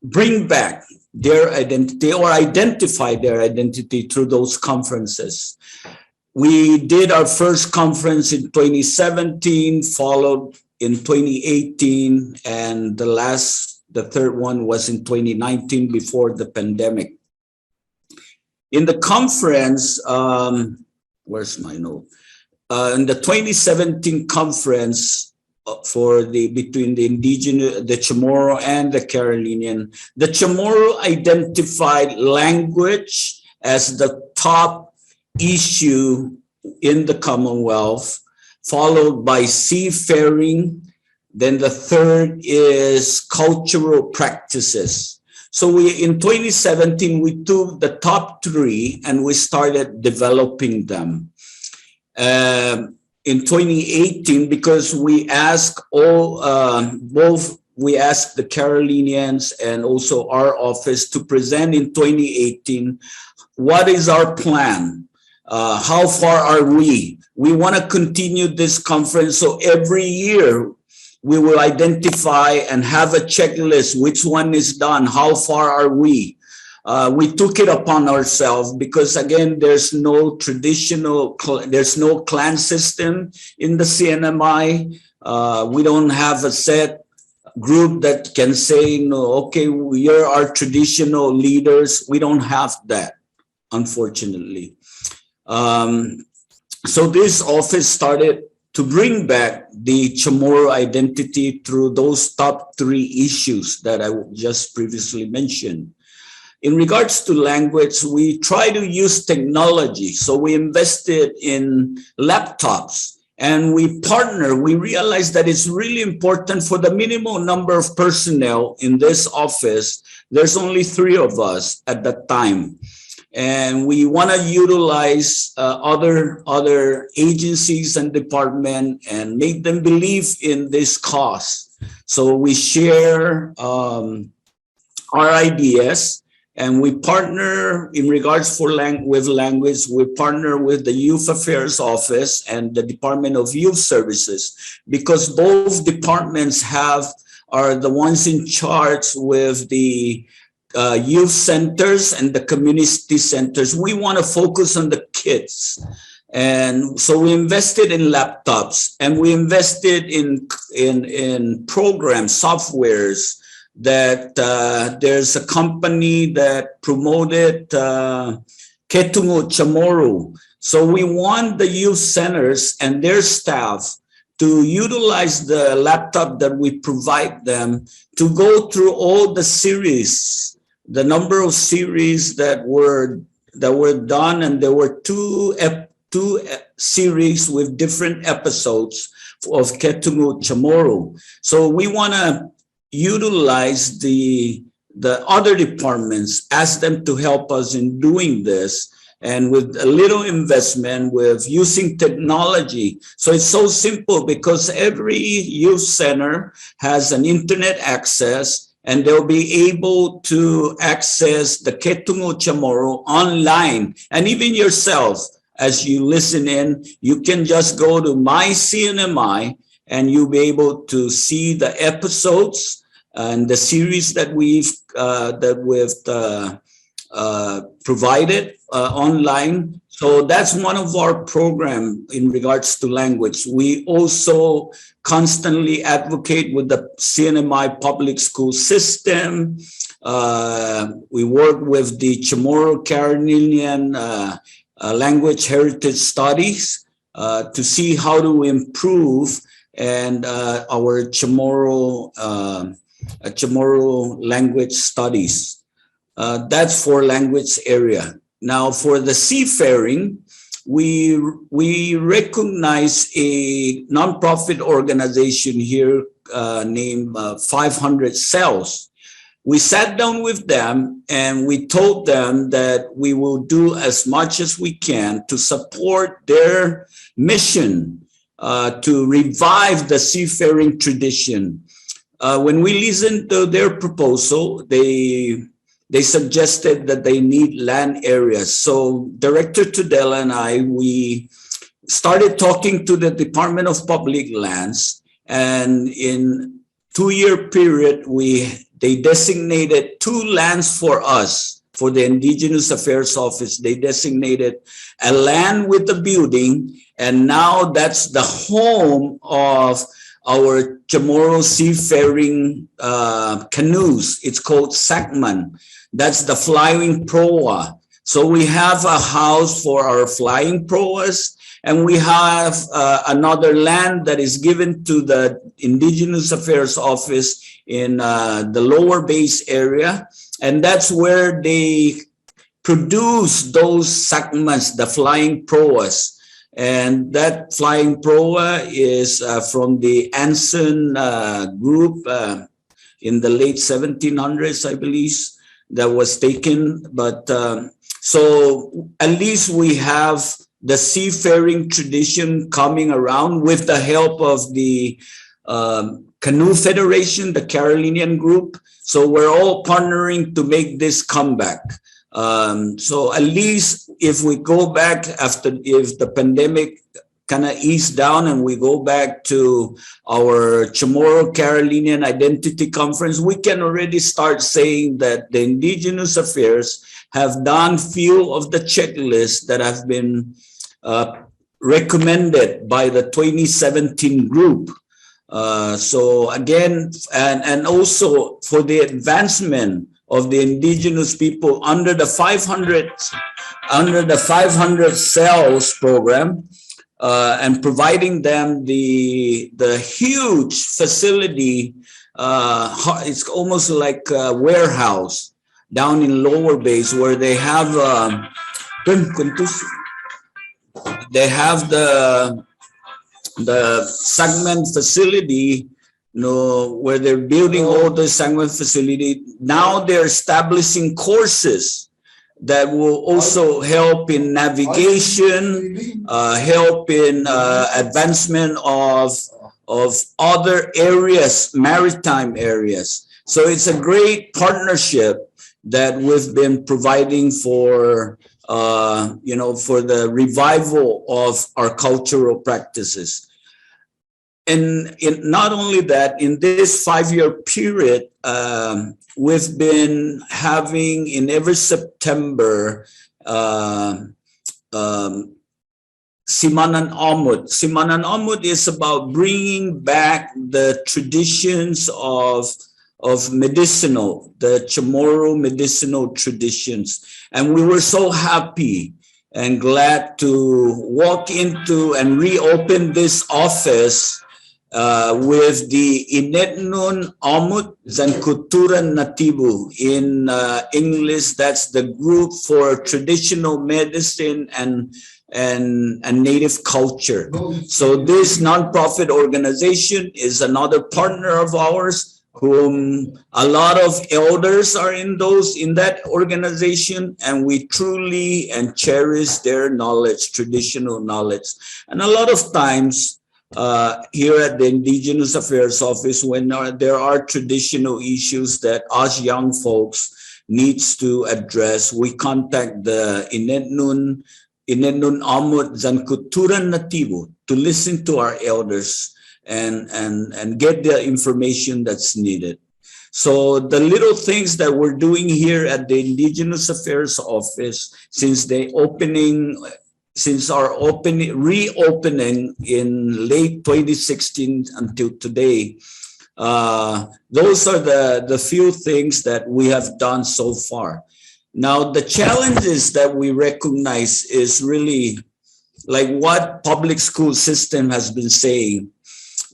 bring back their identity or identify their identity through those conferences. We did our first conference in 2017, followed in 2018, and the third one was in 2019 before the pandemic. In the conference, where's my note? In the 2017 conference, between the indigenous, the Chamorro and the Carolinian. The Chamorro identified language as the top issue in the Commonwealth, followed by seafaring. Then the third is cultural practices. So in 2017, we took the top three and we started developing them. In 2018, because we asked we asked the Carolinians and also our office to present in 2018, what is our plan? How far are we? We want to continue this conference, so every year we will identify and have a checklist, which one is done, how far are we? We took it upon ourselves because, again, there's no clan system in the CNMI. We don't have a set group that can say, no, okay, you're our traditional leaders. We don't have that, unfortunately. So this office started to bring back the Chamorro identity through those top three issues that I just previously mentioned. In regards to language, we try to use technology. So we invested in laptops and we partner. We realized that it's really important for the minimum number of personnel in this office. There's only 3 of us at that time. And we want to utilize other agencies and departments and make them believe in this cause. So we share our ideas. And we partner in regards with language, we partner with the Youth Affairs Office and the Department of Youth Services, because both departments are the ones in charge with the youth centers and the community centers. We want to focus on the kids. And so we invested in laptops and we invested in programs, softwares, that there's a company that promoted Ketungo Chamorro. So we want the youth centers and their staff to utilize the laptop that we provide them to go through all the series, the number of series that were done, and there were two series with different episodes of Ketungo Chamorro. So we want to utilize the other departments, ask them to help us in doing this, and with a little investment with using technology. So it's so simple because every youth center has an internet access and they'll be able to access the Ketungo Chamorro online. And even yourself, as you listen in, you can just go to My CNMI and you'll be able to see the episodes and the series that we've provided online. So that's one of our programs in regards to language. We also constantly advocate with the CNMI public school system. We work with the Chamorro Carolinian Language Heritage Studies. to see how to improve and our Chamorro language studies. That's for language area. Now for the seafaring, we recognize a nonprofit organization here named 500 Cells. We sat down with them and we told them that we will do as much as we can to support their mission to revive the seafaring tradition. When we listened to their proposal, they suggested that they need land areas. So Director Tudela and I, we started talking to the Department of Public Lands, and in 2-year period, they designated 2 lands for us, for the Indigenous Affairs Office. They designated a land with a building, and now that's the home of our Chamorro seafaring canoes. It's called Sakman. That's the flying proa. So we have a house for our flying proas, and we have another land that is given to the Indigenous Affairs Office in the lower base area. And that's where they produce those Sakmans, the flying proas. And that flying proa is from the Anson group in the late 1700s, I believe, that was taken. But so at least we have the seafaring tradition coming around with the help of the Canoe Federation, the Carolinian group. So we're all partnering to make this comeback. So at least if we go back if the pandemic kind of eased down and we go back to our Chamorro Carolinian Identity Conference, we can already start saying that the Indigenous Affairs have done few of the checklists that have been recommended by the 2017 group. So again, and also for the advancement of the indigenous people under the 500 cells program, and providing them the huge facility. It's almost like a warehouse down in lower base where they have the segment facility, where they're building all the segment facility. Now they're establishing courses that will also help in navigation, help in advancement of other areas, maritime areas. So it's a great partnership that we've been providing for, for the revival of our cultural practices. And not only that, in this 5-year period, we've been having in every September Simanan Amud. Simanan Amud is about bringing back the traditions of medicinal, the Chamorro medicinal traditions. And we were so happy and glad to walk into and reopen this office with the Inetnun Amut Zankuturan Natibu. In English, that's the group for traditional medicine and native culture. So this nonprofit organization is another partner of ours, whom a lot of elders are in that organization, and we truly and cherish their knowledge, traditional knowledge. And a lot of times, here at the Indigenous Affairs Office, when there are traditional issues that us young folks needs to address, we contact the Inetnun Amut Zankuturan Natibu to listen to our elders and get the information that's needed. So the little things that we're doing here at the Indigenous Affairs Office since our reopening in late 2016 until today, those are the few things that we have done so far. Now, the challenges that we recognize is really like what public school system has been saying,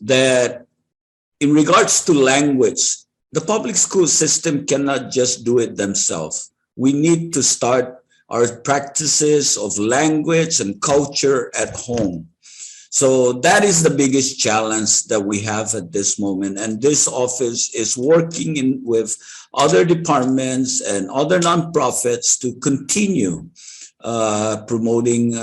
that in regards to language, the public school system cannot just do it themselves. We need to start our practices of language and culture at home. So that is the biggest challenge that we have at this moment. And this office is working with other departments and other nonprofits to continue promoting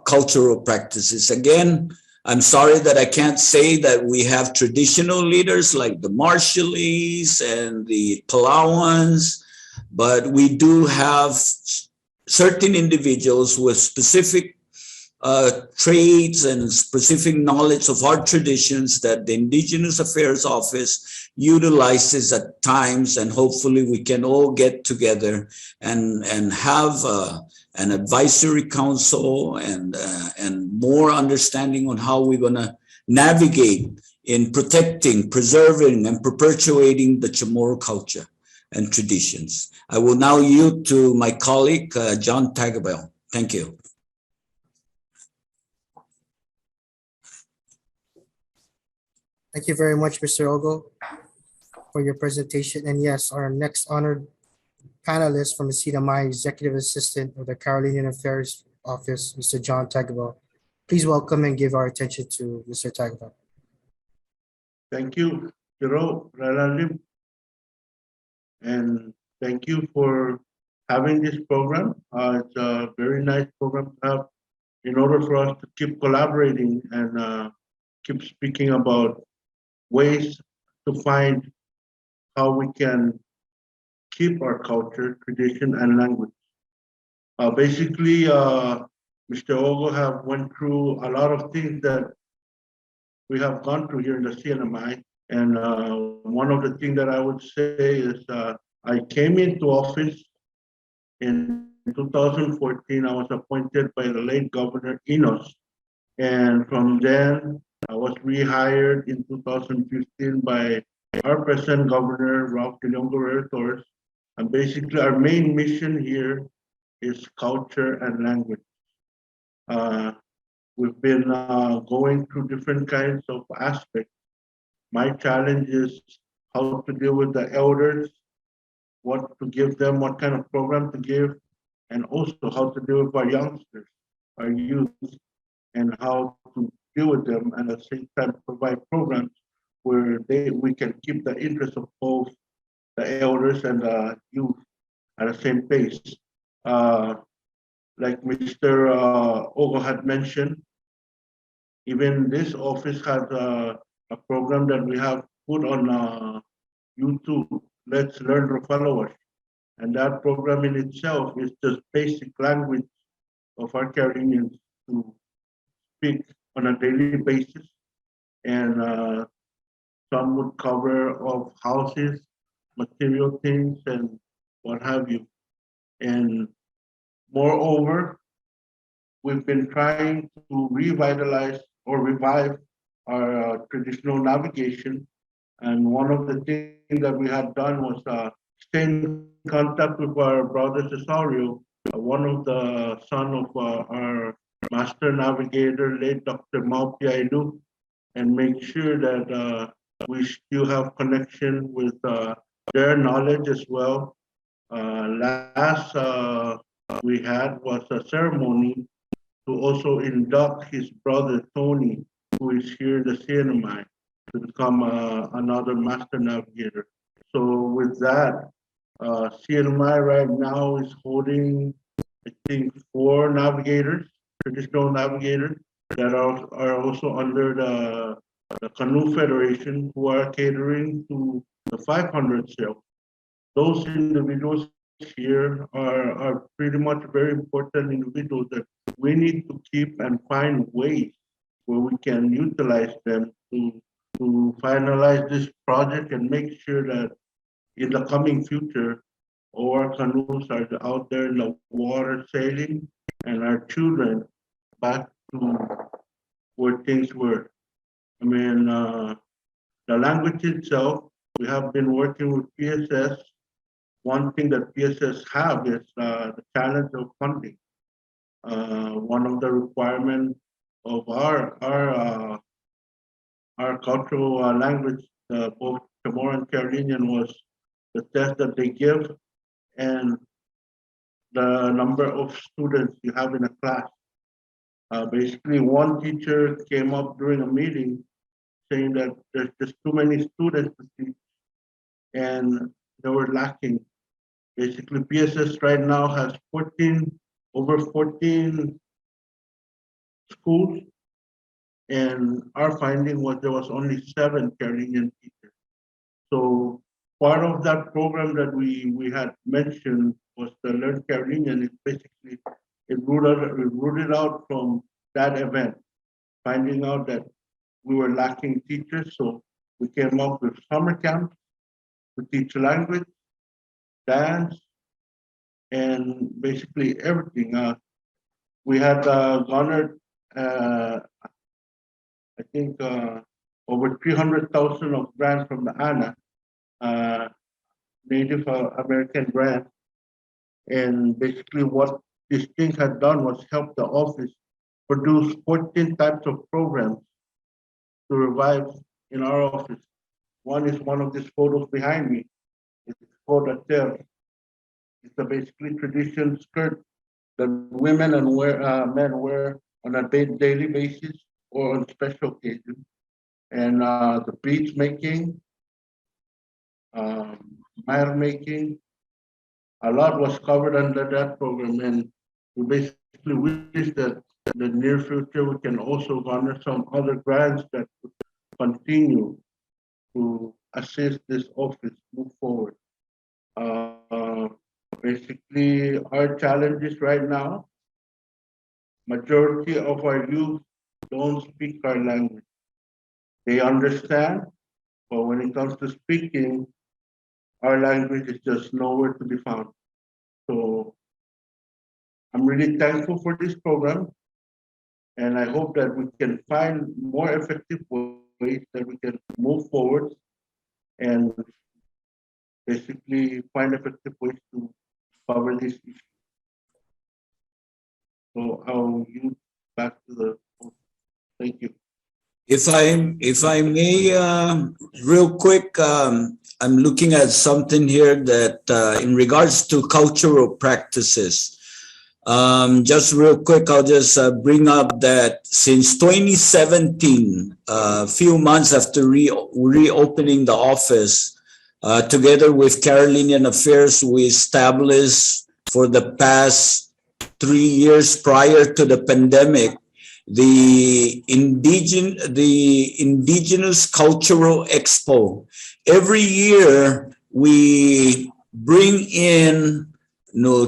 cultural practices. Again, I'm sorry that I can't say that we have traditional leaders like the Marshallese and the Palawans, but we do have certain individuals with specific traits and specific knowledge of our traditions that the Indigenous Affairs Office utilizes at times, and hopefully we can all get together and have an advisory council and more understanding on how we're going to navigate in protecting, preserving, and perpetuating the Chamorro culture and traditions. I will now yield to my colleague, John Tagabel. Thank you. Thank you very much, Mr. Ogo, for your presentation. And yes, our next honored panelist from CNMI, Executive Assistant of the Carolinian Affairs Office, Mr. John Tagabel. Please welcome and give our attention to Mr. Tagabel. Thank you, Jero Ralalim, and thank you for having this program. It's a very nice program to have in order for us to keep collaborating and keep speaking about ways to find how we can keep our culture, tradition, and language. Basically, Mr. Ogo have went through a lot of things that we have gone through here in the CNMI. And one of the things that I would say is I came into office in 2014. I was appointed by the late Governor Enos. And from then, I was rehired in 2015 by our present Governor, Ralph Guillermo Torres. And basically, our main mission here is culture and language. We've been going through different kinds of aspects. My challenge is how to deal with the elders, what to give them, what kind of program to give, and also how to deal with our youngsters, our youth, and how to deal with them and at the same time provide programs where we can keep the interest of both the elders and the youth at the same pace. Like Mr. Ogo had mentioned, even this office has a program that we have put on YouTube, Let's Learn to Follow Us. And that program in itself is just basic language of our Caribbeans to speak on a daily basis. And some would cover of houses, material things, and what have you. And moreover, we've been trying to revitalize or revive our traditional navigation. And one of the things that we had done was stay in contact with our brother Cesario, one of the son of our master navigator, late Dr. Maupi Ailu, and make sure that we still have connection with their knowledge as well. Last we had was a ceremony to also induct his brother Tony, who is here in the CNMI, to become another master navigator. So with that, CNMI right now is holding, I think, 4 navigators, traditional navigators, that are also under the Canoe Federation, who are catering to the 500 sail. Those individuals here are pretty much very important individuals that we need to keep and find ways where we can utilize them to finalize this project and make sure that in the coming future, all our canoes are out there in the water sailing and our children back to where things were. I mean, the language itself, we have been working with PSS. One thing that PSS have is the challenge of funding. One of the requirements of our cultural language, both Chamorro and Carolinian, was the test that they give and the number of students you have in a class. Basically, one teacher came up during a meeting saying that there's just too many students to teach and they were lacking. Basically, PSS right now has over 14 schools, and our finding was there was only 7 Carolinian teachers. So part of that program that we had mentioned was the Learn Carolinian. It basically it rooted out from that event, finding out that we were lacking teachers. So we came up with summer camps to teach language, dance, and basically everything. We had garnered, I think, over 300,000 of grants from the ANA, Native American grant. And basically what this thing had done was help the office produce 14 types of programs to revive in our office. One is one of these photos behind me. It's called a tel. It's a basically traditional skirt that women and men wear on a daily basis or on special occasions. And the beads making, mire making, a lot was covered under that program. And we basically wish that in the near future we can also garner some other grants that would continue to assist this office move forward. Uh, Basically, our challenges right now, majority of our youth don't speak our language. They understand, but when it comes to speaking, our language is just nowhere to be found. So I'm really thankful for this program, and I hope that we can find more effective ways that we can move forward and basically find effective ways to cover this issue. So I'll use back to the host. Thank you. If I may, real quick, I'm looking at something here that in regards to cultural practices. Just real quick, I'll just bring up that since 2017, a few months after reopening the office, together with Carolinian Affairs, we established for the past 3 years prior to the pandemic, the Indigenous Cultural Expo. Every year we bring in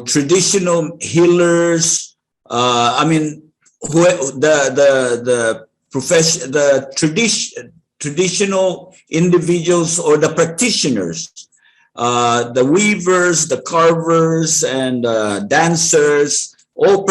traditional healers. Traditional individuals or the practitioners, the weavers, the carvers, and dancers, all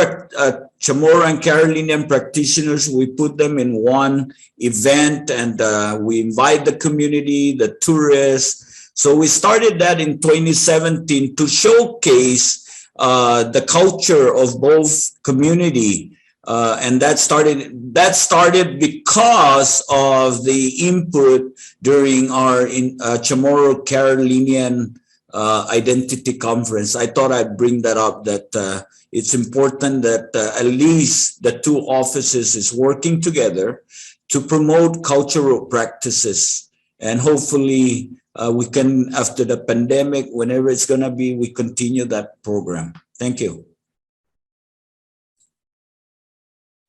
Chamorro and Carolinian practitioners. We put them in one event, and we invite the community, the tourists. So we started that in 2017 to showcase the culture of both community. And that started because of the input during our Chamorro Carolinian Identity Conference. I thought I'd bring that up, that it's important that at least the two offices is working together to promote cultural practices. And hopefully we can, after the pandemic, whenever it's going to be, we continue that program. Thank you.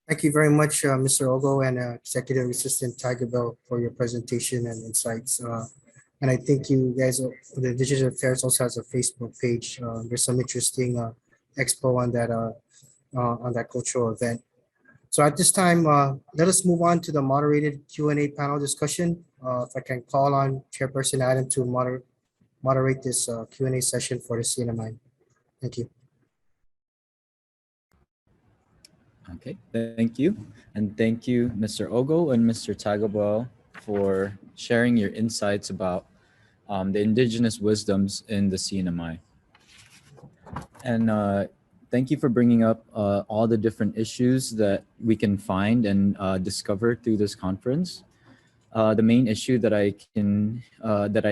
Thank you very much, Mr. Ogo and Executive Assistant Tiger Bell, for your presentation and insights. And I think you guys, the Digital Affairs also has a Facebook page. There's some interesting expo on that cultural event. So at this time, let us move on to the moderated Q&A panel discussion. If I can call on Chairperson Adam to moderate this Q&A session for the CNMI. Thank you. Okay, thank you. And thank you, Mr. Ogo and Mr. Tagabal, for sharing your insights about the indigenous wisdoms in the CNMI. And thank you for bringing up all the different issues that we can find and discover through this conference. The main issue that I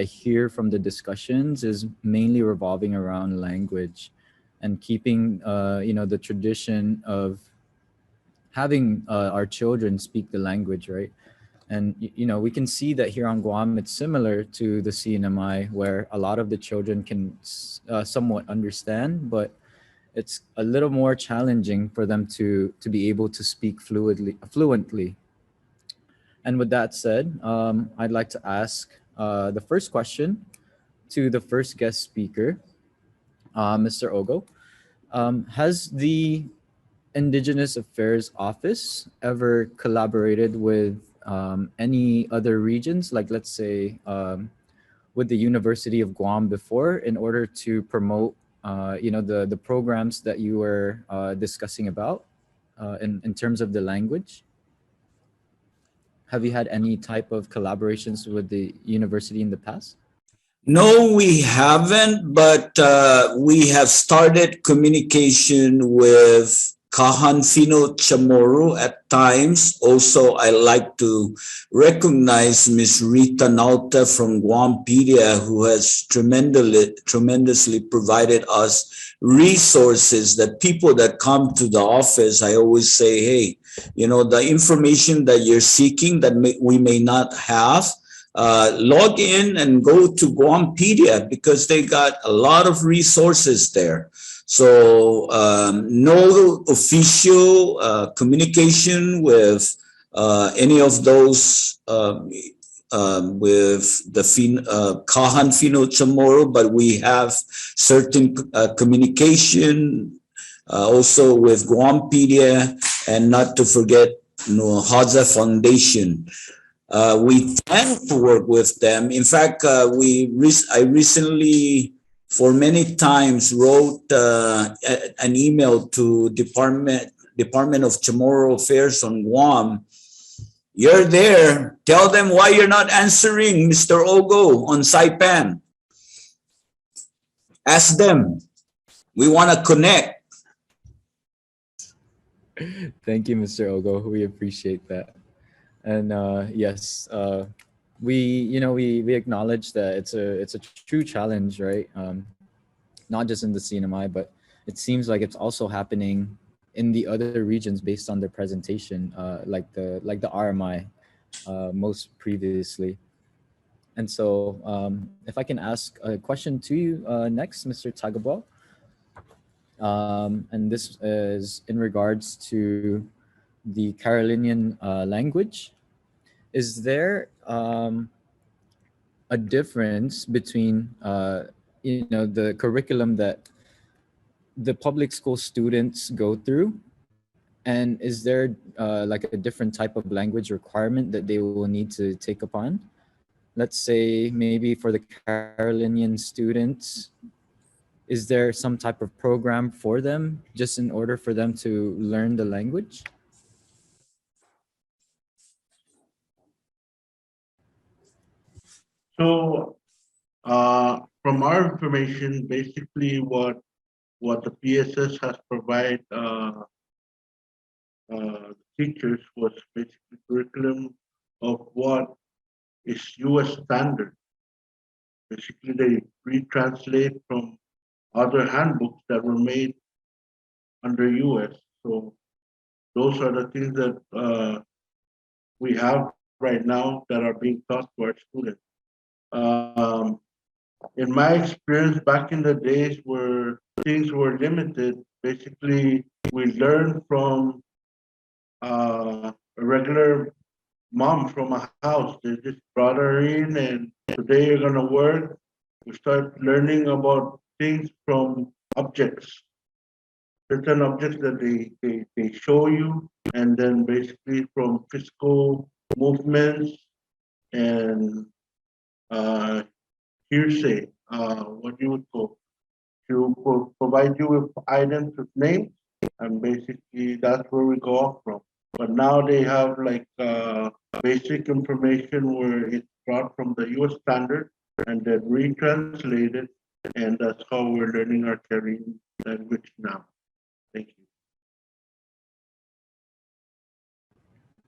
hear from the discussions is mainly revolving around language and keeping the tradition of having our children speak the language, right? And we can see that here on Guam, it's similar to the CNMI, where a lot of the children can somewhat understand, but it's a little more challenging for them to be able to speak fluently. And with that said, I'd like to ask the first question to the first guest speaker, Mr. Ogo. Has the Indigenous Affairs Office ever collaborated with any other regions, like let's say with the University of Guam before, in order to promote the programs that you were discussing about in terms of the language? Have you had any type of collaborations with the university in the past? No, we haven't, but we have started communication with Kahan Fino Chamorro at times. Also, I like to recognize Ms. Rita Nauta from Guampedia, who has tremendously provided us resources that people that come to the office, I always say, hey, the information that you're seeking that we may not have, log in and go to Guampedia because they got a lot of resources there. So no official communication with any of those with the Kahan Fino Chamorro, but we have certain communication also with Guampedia, and not to forget Hadza Foundation. We tend to work with them. In fact, I recently, for many times, wrote an email to Department of Chamorro Affairs on Guam. You're there. Tell them why you're not answering, Mr. Ogo, on Saipan. Ask them. We want to connect. Thank you, Mr. Ogo. We appreciate that. And yes, we acknowledge that it's a true challenge, right? Not just in the CNMI, but it seems like it's also happening in the other regions based on their presentation, like the RMI most previously. And so, if I can ask a question to you next, Mr. Tagabo, and this is in regards to the Carolinian language. Is there a difference between the curriculum that the public school students go through, and is there like a different type of language requirement that they will need to take upon? Let's say maybe for the Carolinian students, is there some type of program for them just in order for them to learn the language? So from our information, basically what the PSS has provided teachers was basically curriculum of what is U.S. standard. Basically, they retranslate from other handbooks that were made under U.S. So those are the things that we have right now that are being taught to our students. In my experience, back in the days where things were limited, basically we learned from a regular mom from a house. They just brought her in, and today you're gonna work. We start learning about things from objects, certain objects that they show you, and then basically from physical movements and hearsay, what you would call, to provide you with items with names, and basically that's where we go off from. But now they have like basic information where it's brought from the US standard and then retranslated, and that's how we're learning our Korean language now.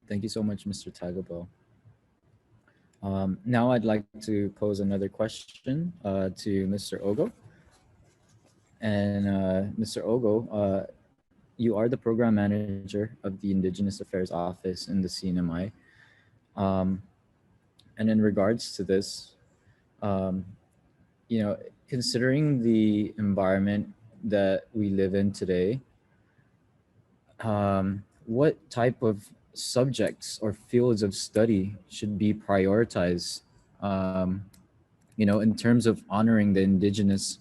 Thank you so much, Mr. Tagabo. Now I'd like to pose another question to Mr. Ogo. And Mr. Ogo, you are the program manager of the Indigenous Affairs Office in the CNMI. Um, and in regards to this, um, considering the environment that we live in today, what type of subjects or fields of study should be prioritized, in terms of honoring the indigenous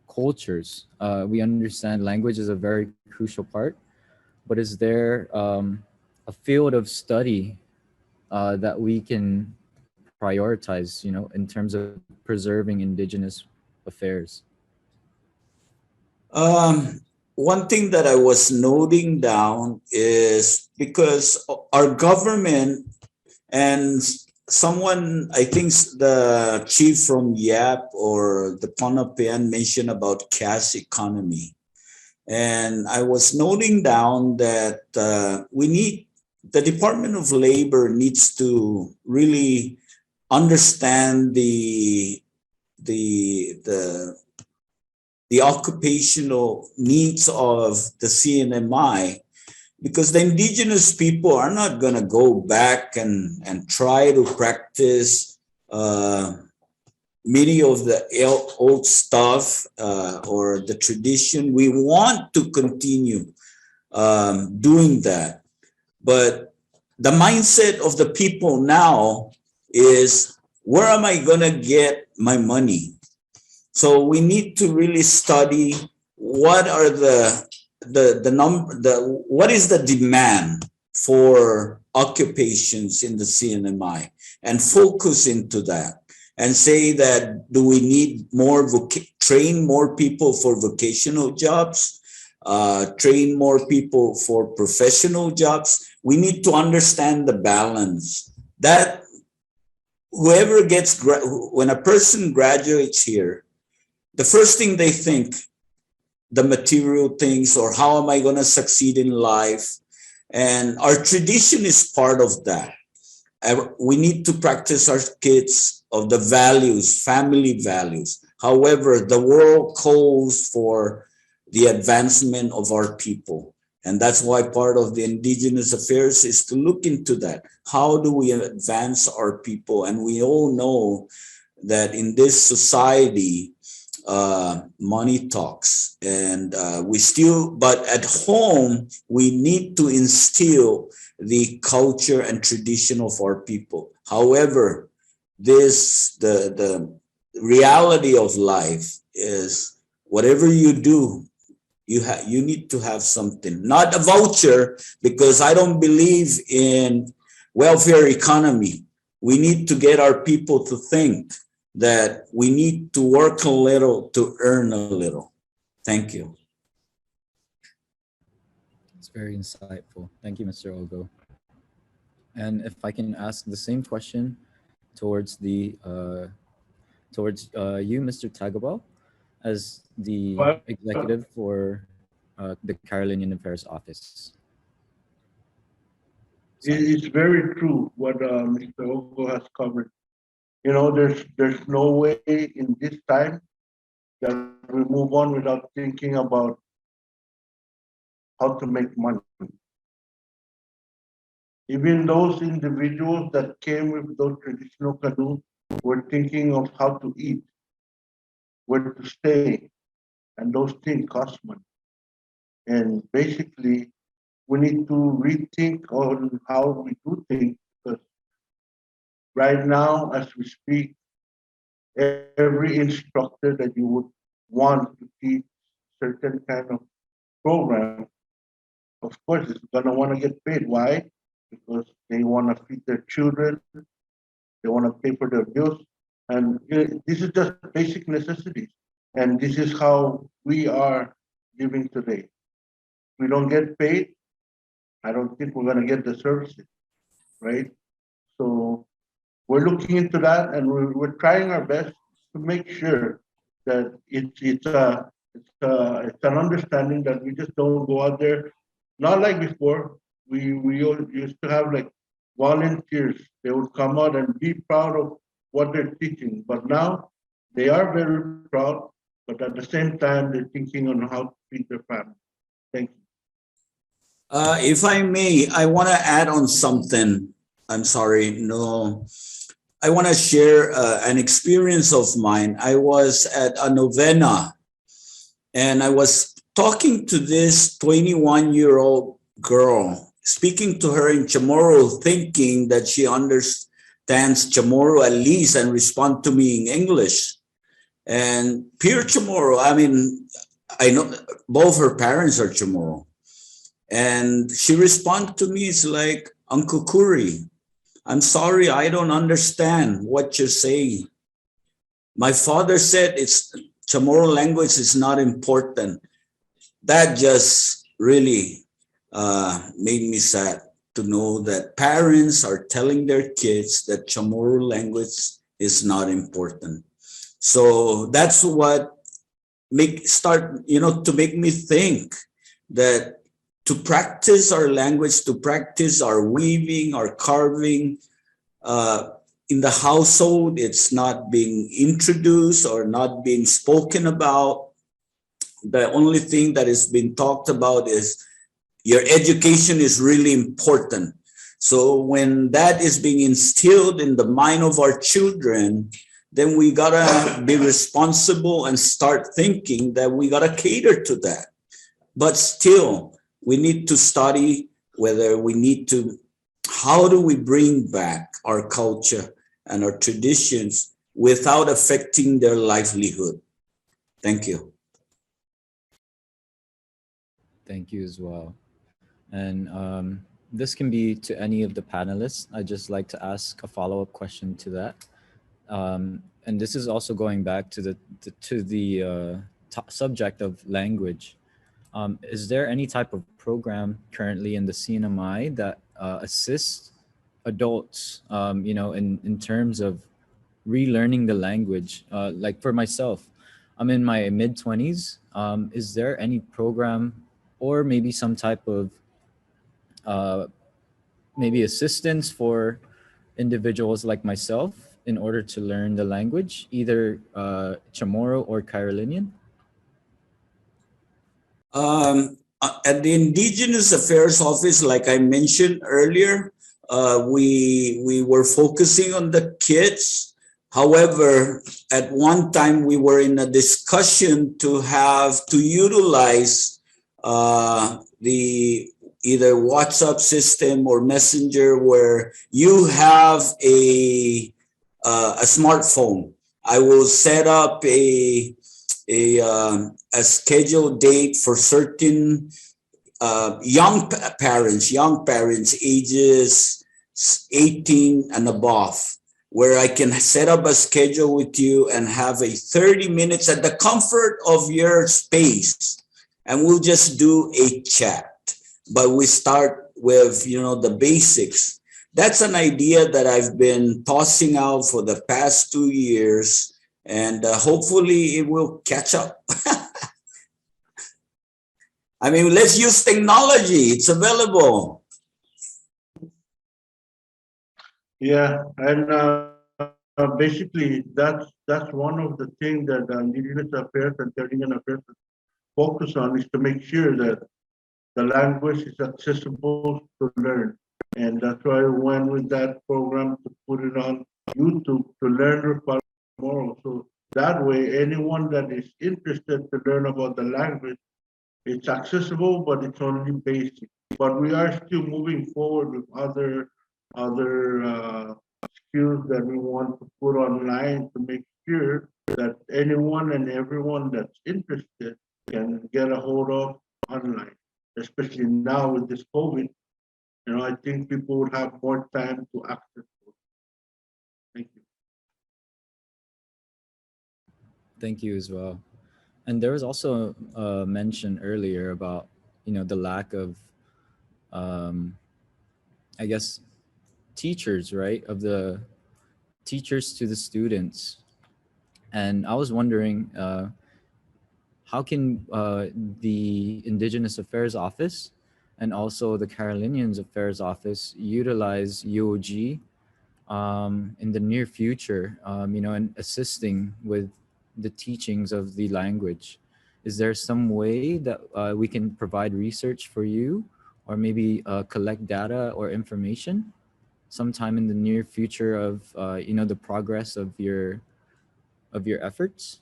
cultures? We understand language is a very crucial part, but is there a field of study that we can prioritize, in terms of preserving indigenous affairs? One thing that I was noting down is because our government and someone, I think the chief from YAP or the Ponapean mentioned about cash economy. And I was noting down that the Department of Labor needs to really understand the the occupational needs of the CNMI, because the indigenous people are not going to go back and try to practice many of the old stuff or the tradition. We want to continue doing that. But the mindset of the people now is, where am I going to get my money? So we need to really study what are what is the demand for occupations in the CNMI, and focus into that and say that, do we need train more people for vocational jobs, train more people for professional jobs? We need to understand the balance that whoever when a person graduates here, the first thing they think, the material things, or how am I going to succeed in life? And our tradition is part of that. We need to practice our kids of the values, family values. However, the world calls for the advancement of our people. And that's why part of the Indigenous Affairs is to look into that. How do we advance our people? And we all know that in this society, money talks, and but at home, we need to instill the culture and tradition of our people. However, the reality of life is, whatever you do, you need to have something, not a voucher, because I don't believe in welfare economy. We need to get our people to think that we need to work a little to earn a little. Thank you. It's very insightful. Thank you, Mr. Ogo. And if I can ask the same question towards you, Mr. Tagabal, as the executive for the Carolinian Affairs Office. It's very true what Mr. Ogo has covered. There's no way in this time that we move on without thinking about how to make money. Even those individuals that came with those traditional canoes were thinking of how to eat, where to stay, and those things cost money. And basically, we need to rethink on how we do things, because right now, as we speak, every instructor that you would want to teach certain kind of program, of course, is going to want to get paid. Why? Because they want to feed their children, they want to pay for their bills, and this is just basic necessities. And this is how we are living today. If we don't get paid, I don't think we're going to get the services, right? So we're looking into that, and we're trying our best to make sure that it's an understanding that we just don't go out there, not like before. we all used to have like volunteers. They would come out and be proud of what they're teaching. But now they are very proud, but at the same time, they're thinking on how to feed their family. Thank you. If I may, I want to add on something. I'm sorry, no. I want to share an experience of mine. I was at a novena and I was talking to this 21-year-old girl, speaking to her in Chamorro, thinking that she understands Chamorro at least and respond to me in English. And pure Chamorro, I mean, I know both her parents are Chamorro. And she responded to me, it's like, Uncle Kuri, I'm sorry, I don't understand what you're saying. My father said it's Chamorro language is not important. That just really made me sad to know that parents are telling their kids that Chamorro language is not important. So that's what to make me think that to practice our language, to practice our weaving, our carving, in the household, it's not being introduced or not being spoken about. The only thing that is being talked about is your education is really important. So when that is being instilled in the mind of our children, then we gotta be responsible and start thinking that we gotta cater to that. But still, we need to study whether we need to, how do we bring back our culture and our traditions without affecting their livelihood? Thank you. Thank you as well. And this can be to any of the panelists. I'd just like to ask a follow-up question to that. And this is also going back to the subject of language. Is there any type of program currently in the CNMI that assists adults, in terms of relearning the language? Like for myself, I'm in my mid-20s. Is there any program or maybe some type of maybe assistance for individuals like myself in order to learn the language, either Chamorro or Carolinian? At the Indigenous Affairs Office, like I mentioned earlier, we were focusing on the kids. However, at one time we were in a discussion to utilize the either WhatsApp system or Messenger, where you have a smartphone. I will set up a scheduled date for certain young parents ages 18 and above, where I can set up a schedule with you and have a 30 minutes at the comfort of your space, and we'll just do a chat. But we start with the basics. That's an idea that I've been tossing out for the past 2 years, and hopefully it will catch up. I mean, let's use technology. It's available. Yeah, and basically that's one of the things that Indigenous Affairs and Caribbean Affairs focus on, is to make sure that the language is accessible to learn. And that's why we went with that program to put it on YouTube to learn more. So that way, anyone that is interested to learn about the language, it's accessible, but it's only basic. But we are still moving forward with other skills that we want to put online to make sure that anyone and everyone that's interested can get a hold of online, especially now with this COVID. I think people would have more time to access it. Thank you. Thank you as well. And there was also mention earlier about, the lack of, I guess, teachers, right? Of the teachers to the students. And I was wondering, how can the Indigenous Affairs Office and also the Carolinians Affairs Office utilize UOG in the near future, and assisting with the teachings of the language. Is there some way that we can provide research for you, or maybe collect data or information sometime in the near future of the progress of your efforts?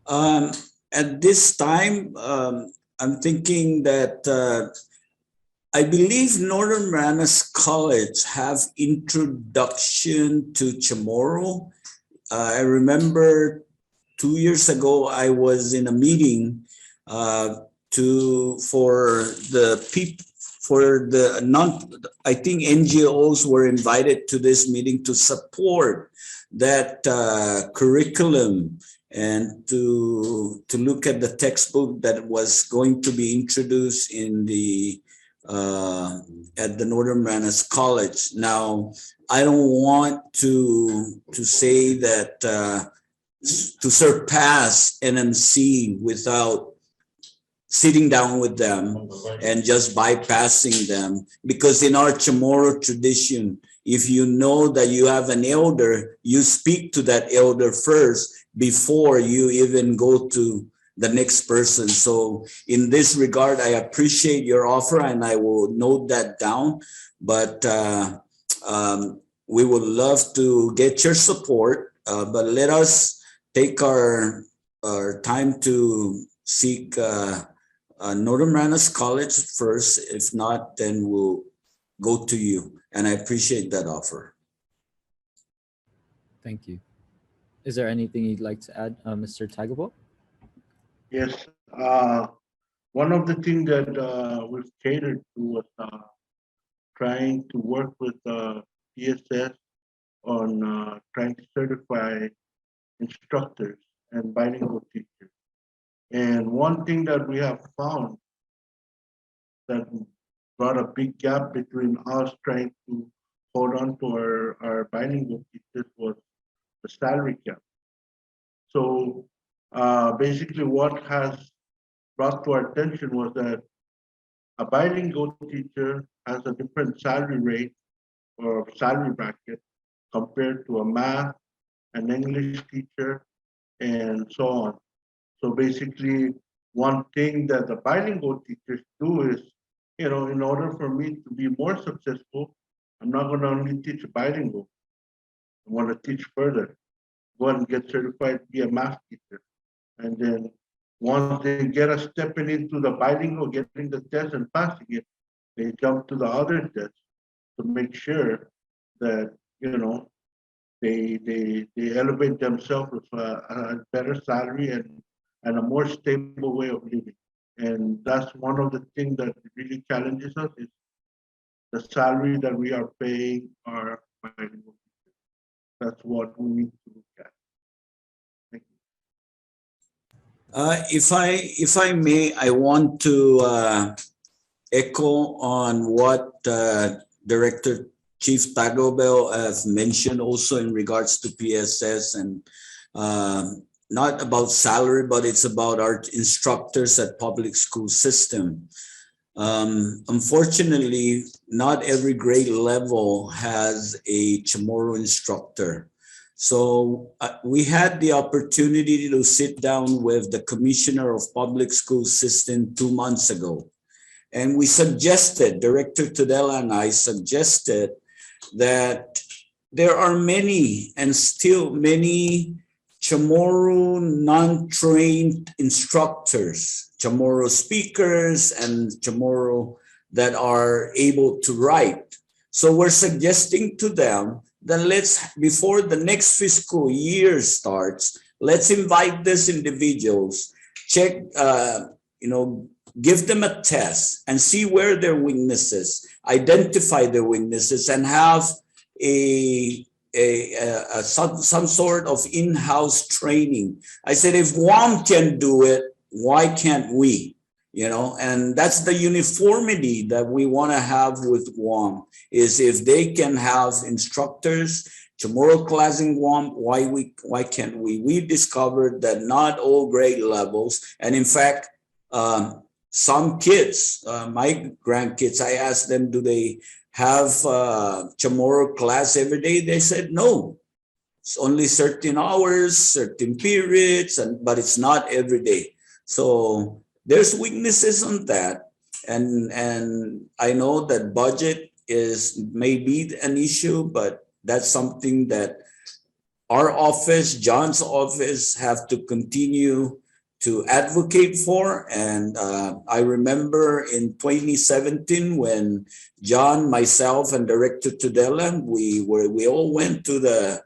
Um, at this time, I'm thinking that I believe Northern Marianas College have introduction to Chamorro. I remember 2 years ago I was in a meeting for the non, I think NGOs were invited to this meeting to support that curriculum and to look at the textbook that was going to be introduced in the at the Northern Marianas College. Now, I don't want to say that to surpass NMC without sitting down with them and just bypassing them, because in our Chamorro tradition, if you know that you have an elder, you speak to that elder first before you even go to the next person. So in this regard, I appreciate your offer and I will note that down. But we would love to get your support, but let us take our time to seek Northern Marianas College first. If not, then we'll go to you. And I appreciate that offer. Thank you. Is there anything you'd like to add, Mr. Tagabo? Yes. One of the things that we've catered to was trying to work with PSS on trying to certify instructors and bilingual teachers. And one thing that we have found that brought a big gap between us trying to hold on to our bilingual teachers was the salary cap. So basically what has brought to our attention was that a bilingual teacher has a different salary rate or salary bracket compared to a math, an English teacher, and so on. So basically, one thing that the bilingual teachers do is, in order for me to be more successful, I'm not going to only teach bilingual. I want to teach further. Go and get certified to be a math teacher. And then once they get us stepping into the bilingual, getting the test and passing it, they jump to the other tests to make sure that, they elevate themselves with a better salary and a more stable way of living. And that's one of the things that really challenges us is the salary that we are paying our bilingual teachers. That's what we need to look at. Thank you. If I may, I want to echo on what Director Chief Tagobel has mentioned also in regards to PSS, and not about salary, but it's about our instructors at public school system. Unfortunately, not every grade level has a Chamorro instructor. So we had the opportunity to sit down with the Commissioner of Public School System 2 months ago. And we suggested, Director Tudela and I suggested that there are many and still many Chamorro non-trained instructors, Chamorro speakers and Chamorro that are able to write. So we're suggesting to them that before the next fiscal year starts, let's invite these individuals, check, give them a test and see where their weaknesses, identify their weaknesses, and have some sort of in-house training. I said, if Guam can do it, why can't we? And that's the uniformity that we want to have with Guam, is if they can have instructors, Chamorro class in Guam, why can't we? We discovered that not all grade levels, and in fact, some kids, my grandkids, I asked them, do they have Chamorro class every day? They said no. It's only certain hours, certain periods, but it's not every day. So there's weaknesses on that. And I know that budget is maybe an issue, but that's something that our office, John's office, have to continue to advocate for. And I remember in 2017 when John, myself, and Director Tudela, we all went to the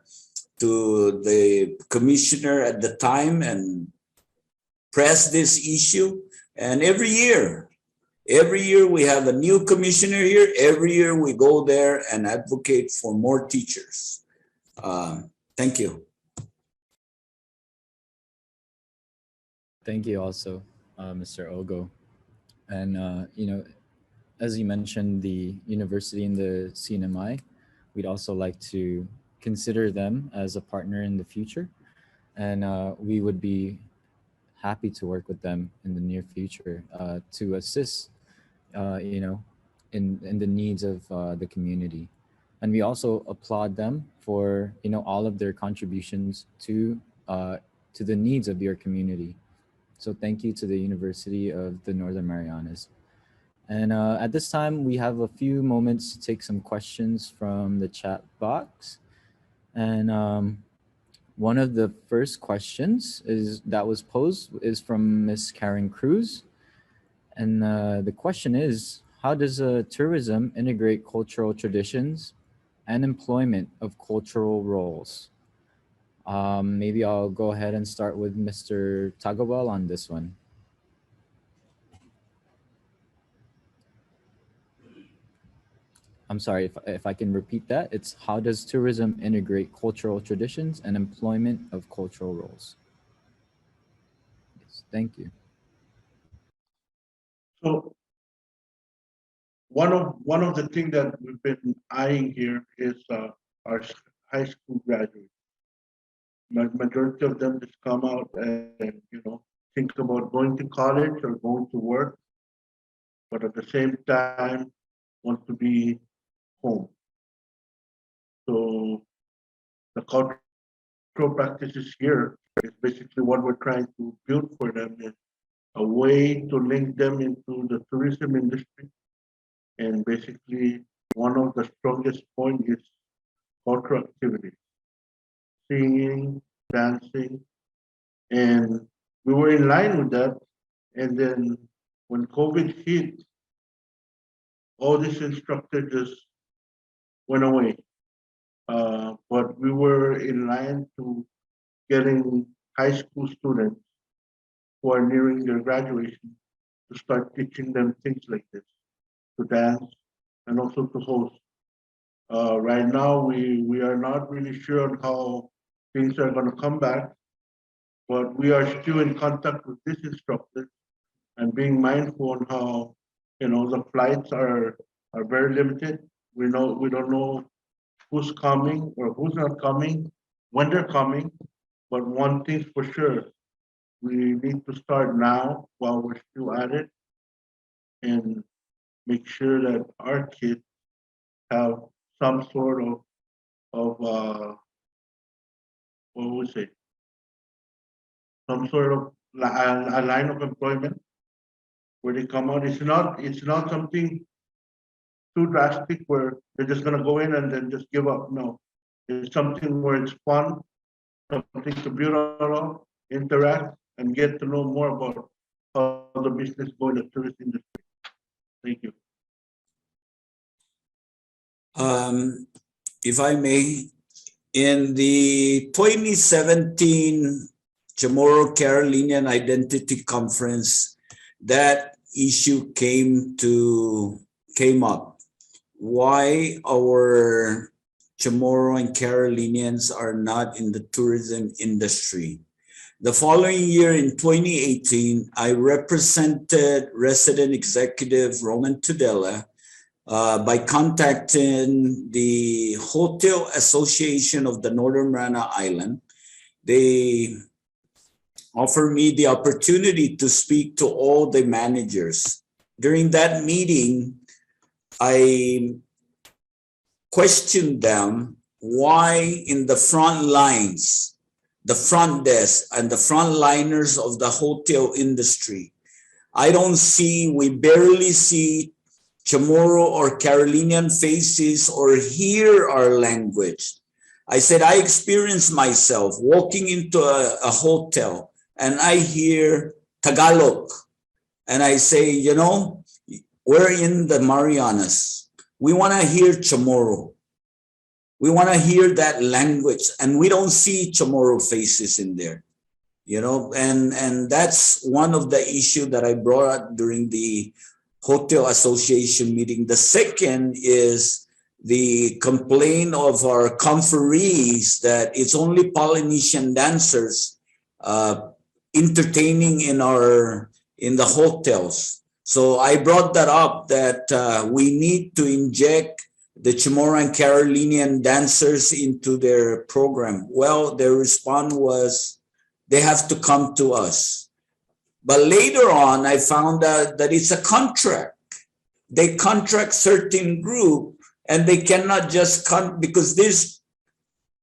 commissioner at the time and pressed this issue. And every year we have a new commissioner here. Every year we go there and advocate for more teachers. Thank you. Thank you also, Mr. Ogo. And, as you mentioned, the university and the CNMI, we'd also like to consider them as a partner in the future. And we would be happy to work with them in the near future to assist, in the needs of the community. And we also applaud them for, all of their contributions to the needs of your community. So thank you to the University of the Northern Marianas. And at this time, we have a few moments to take some questions from the chat box. And one of the first questions that was posed is from Miss Karen Cruz. And the question is, how does tourism integrate cultural traditions and employment of cultural roles? Maybe I'll go ahead and start with Mr. Tagawal on this one. I'm sorry, if I can repeat that, it's how does tourism integrate cultural traditions and employment of cultural roles? Yes, thank you. So one of the things that we've been eyeing here is our high school graduates. Majority of them just come out and think about going to college or going to work, but at the same time want to be home. So the cultural practices here is basically what we're trying to build for them, is a way to link them into the tourism industry. And basically one of the strongest points is cultural activities, singing, dancing, and we were in line with that. And then when COVID hit, all these instructors just went away. But we were in line to getting high school students who are nearing their graduation to start teaching them things like this, to dance and also to host. Right now, we are not really sure on how things are going to come back, but we are still in contact with this instructor and being mindful on how, the flights are very limited. We don't know who's coming or who's not coming, when they're coming, but one thing's for sure, we need to start now while we're still at it and make sure that our kids have some sort of what would we say, some sort of a line of employment where they come out. It's not something too drastic where they're just gonna go in and then just give up. No, it's something where it's fun, something to build out of, interact, and get to know more about how the business goes in the tourist industry. Thank you. If I may, in the 2017 Chamorro Carolinian Identity Conference, that issue came up. Why our Chamorro and Carolinians are not in the tourism industry. The following year in 2018, I represented resident executive Roman Tudela by contacting the Hotel Association of the Northern Mariana Island. They offered me the opportunity to speak to all the managers. During that meeting, I questioned them why in the front lines, the front desk and the frontliners of the hotel industry, we barely see Chamorro or Carolinian faces or hear our language. I said, I experienced myself walking into a hotel and I hear Tagalog. And I say, you know, we're in the Marianas. We want to hear Chamorro. We want to hear that language, and we don't see Chamorro faces in there, you know, and that's one of the issue that I brought up during the Hotel Association meeting. The second is the complaint of our conferees that it's only Polynesian dancers entertaining in the hotels. So I brought that up that we need to inject the Chamorro and Carolinian dancers into their program. Well, their response was they have to come to us. But later on, I found out that it's a contract. They contract certain group and they cannot just come because this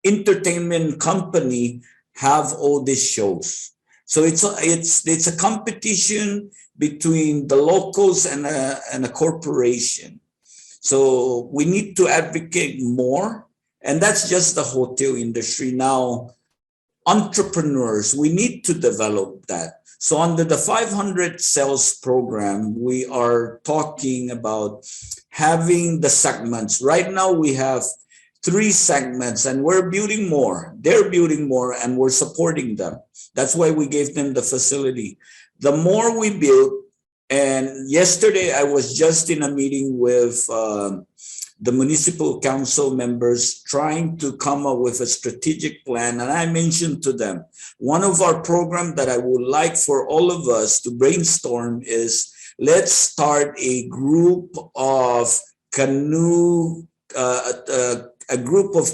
entertainment company have all these shows. So it's a competition between the locals and a corporation. So we need to advocate more, and that's just the hotel industry. Now, entrepreneurs, we need to develop that. So under the 500 sales program, we are talking about having the segments. Right now we have 3 segments and we're building more. They're building more and we're supporting them. That's why we gave them the facility. The more we build, and yesterday I was just in a meeting with the municipal council members trying to come up with a strategic plan. And I mentioned to them, one of our programs that I would like for all of us to brainstorm is let's start a group of canoe, a group of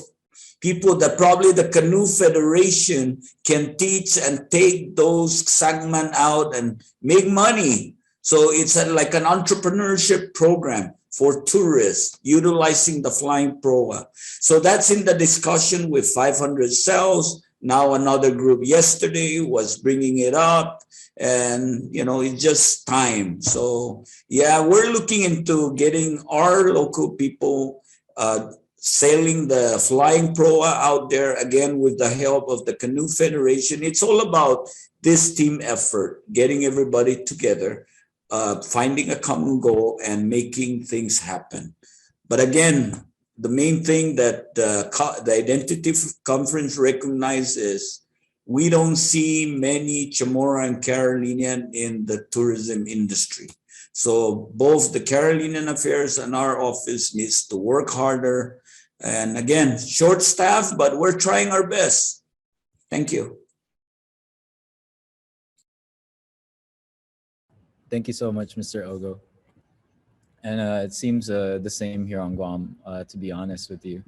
people that probably the Canoe Federation can teach and take those segments out and make money. So it's like an entrepreneurship program for tourists utilizing the flying proa. So that's in the discussion with 500 cells. Now another group yesterday was bringing it up, and you know, it's just time. So yeah, we're looking into getting our local people sailing the flying proa out there again with the help of the Canoe Federation. It's all about this team effort, getting everybody together, finding a common goal and making things happen. But again, the main thing that the Identity Conference recognizes, we don't see many Chamorro and Carolinian in the tourism industry. So both the Carolinian Affairs and our office needs to work harder. And again, short staff, but we're trying our best. Thank you. Thank you so much, Mr. Ogo. And it seems the same here on Guam, to be honest with you.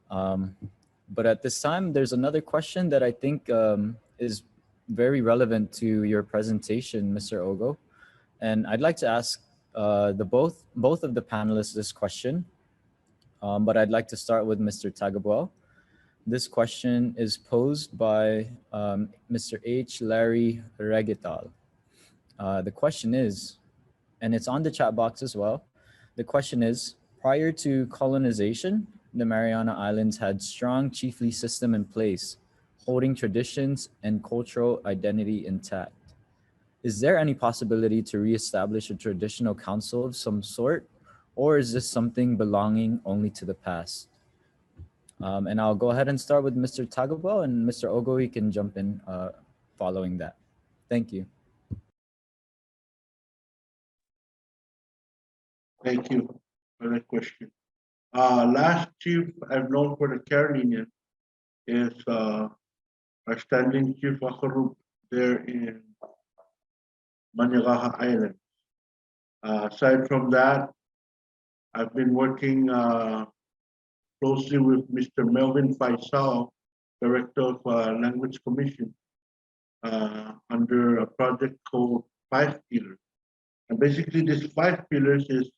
But at this time, there's another question that I think is very relevant to your presentation, Mr. Ogo. And I'd like to ask both of the panelists this question. But I'd like to start with Mr. Tagabuel. This question is posed by Mr. H. Larry Regital. The question is, and it's on the chat box as well. The question is, prior to colonization, the Mariana Islands had strong chiefly system in place, holding traditions and cultural identity intact. Is there any possibility to reestablish a traditional council of some sort, or is this something belonging only to the past? And I'll go ahead and start with Mr. Tagabuel, and Mr. Ogo, you can jump in following that. Thank you. Thank you for that question. Last chief I've known for the Carolinian is our standing chief Akarup there in Manilaha Island. Aside from that, I've been working closely with Mr. Melvin Faisal, Director of Language Commission. under a project called Five Pillars. And basically, these five pillars is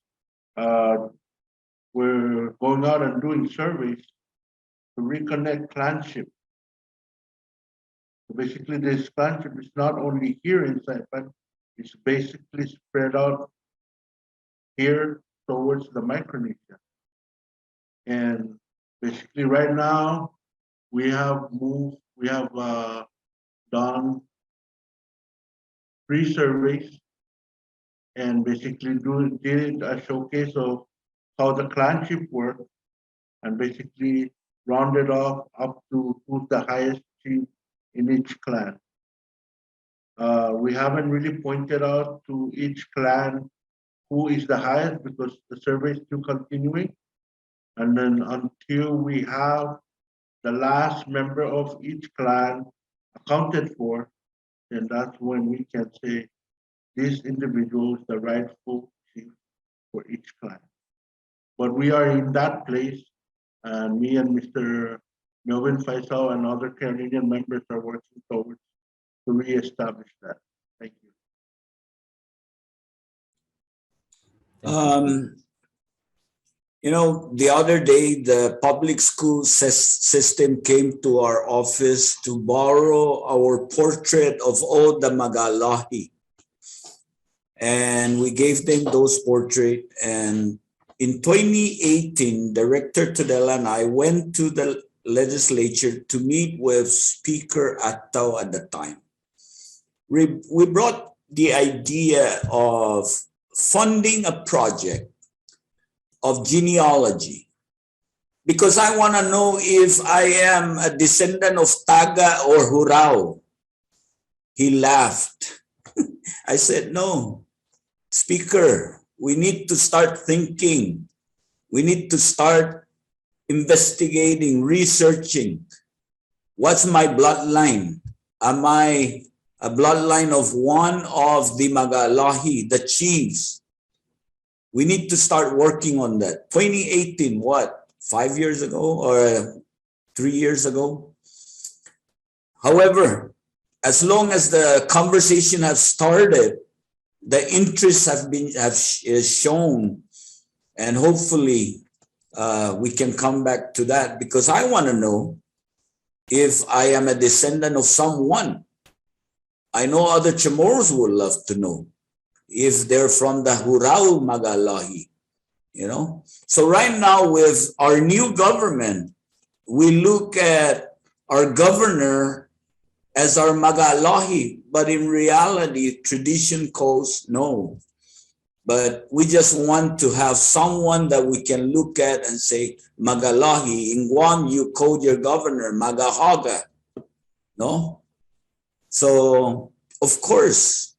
we're going out and doing surveys to reconnect clanship. So basically, this clanship is not only here inside, but it's basically spread out here towards the Micronesia. And basically, right now, we have done 3 surveys and basically did a showcase of how the clanship work and basically rounded off up to who's the highest chief in each clan. We haven't really pointed out to each clan who is the highest because the survey is still continuing. And then until we have the last member of each clan accounted for, then that's when we can say this individual is the rightful chief for each clan. But we are in that place, and me and Mr. Melvin Faisal and other Canadian members are working towards to reestablish that. Thank you. The other day, the public school system came to our office to borrow our portrait of all the Magalahi. And we gave them those portraits. And in 2018, Director Tudela and I went to the legislature to meet with Speaker Ataw at the time. We brought the idea of funding a project of genealogy because I want to know if I am a descendant of Taga or Hurao. He laughed. I said, no, Speaker, we need to start thinking. We need to start investigating, researching. What's my bloodline? Am I a bloodline of one of the Magalahi, the chiefs? We need to start working on that. 2018, what, 5 years ago or 3 years ago? However, as long as the conversation has started, the interest is shown, and hopefully we can come back to that because I want to know if I am a descendant of someone. I know other Chamorros would love to know if they're from the Hurao Magalahi, So right now with our new government, we look at our governor as our Magalahi, but in reality, tradition calls no. But we just want to have someone that we can look at and say, Magalahi. In Guam, you call your governor Magahaga, no? So, of course,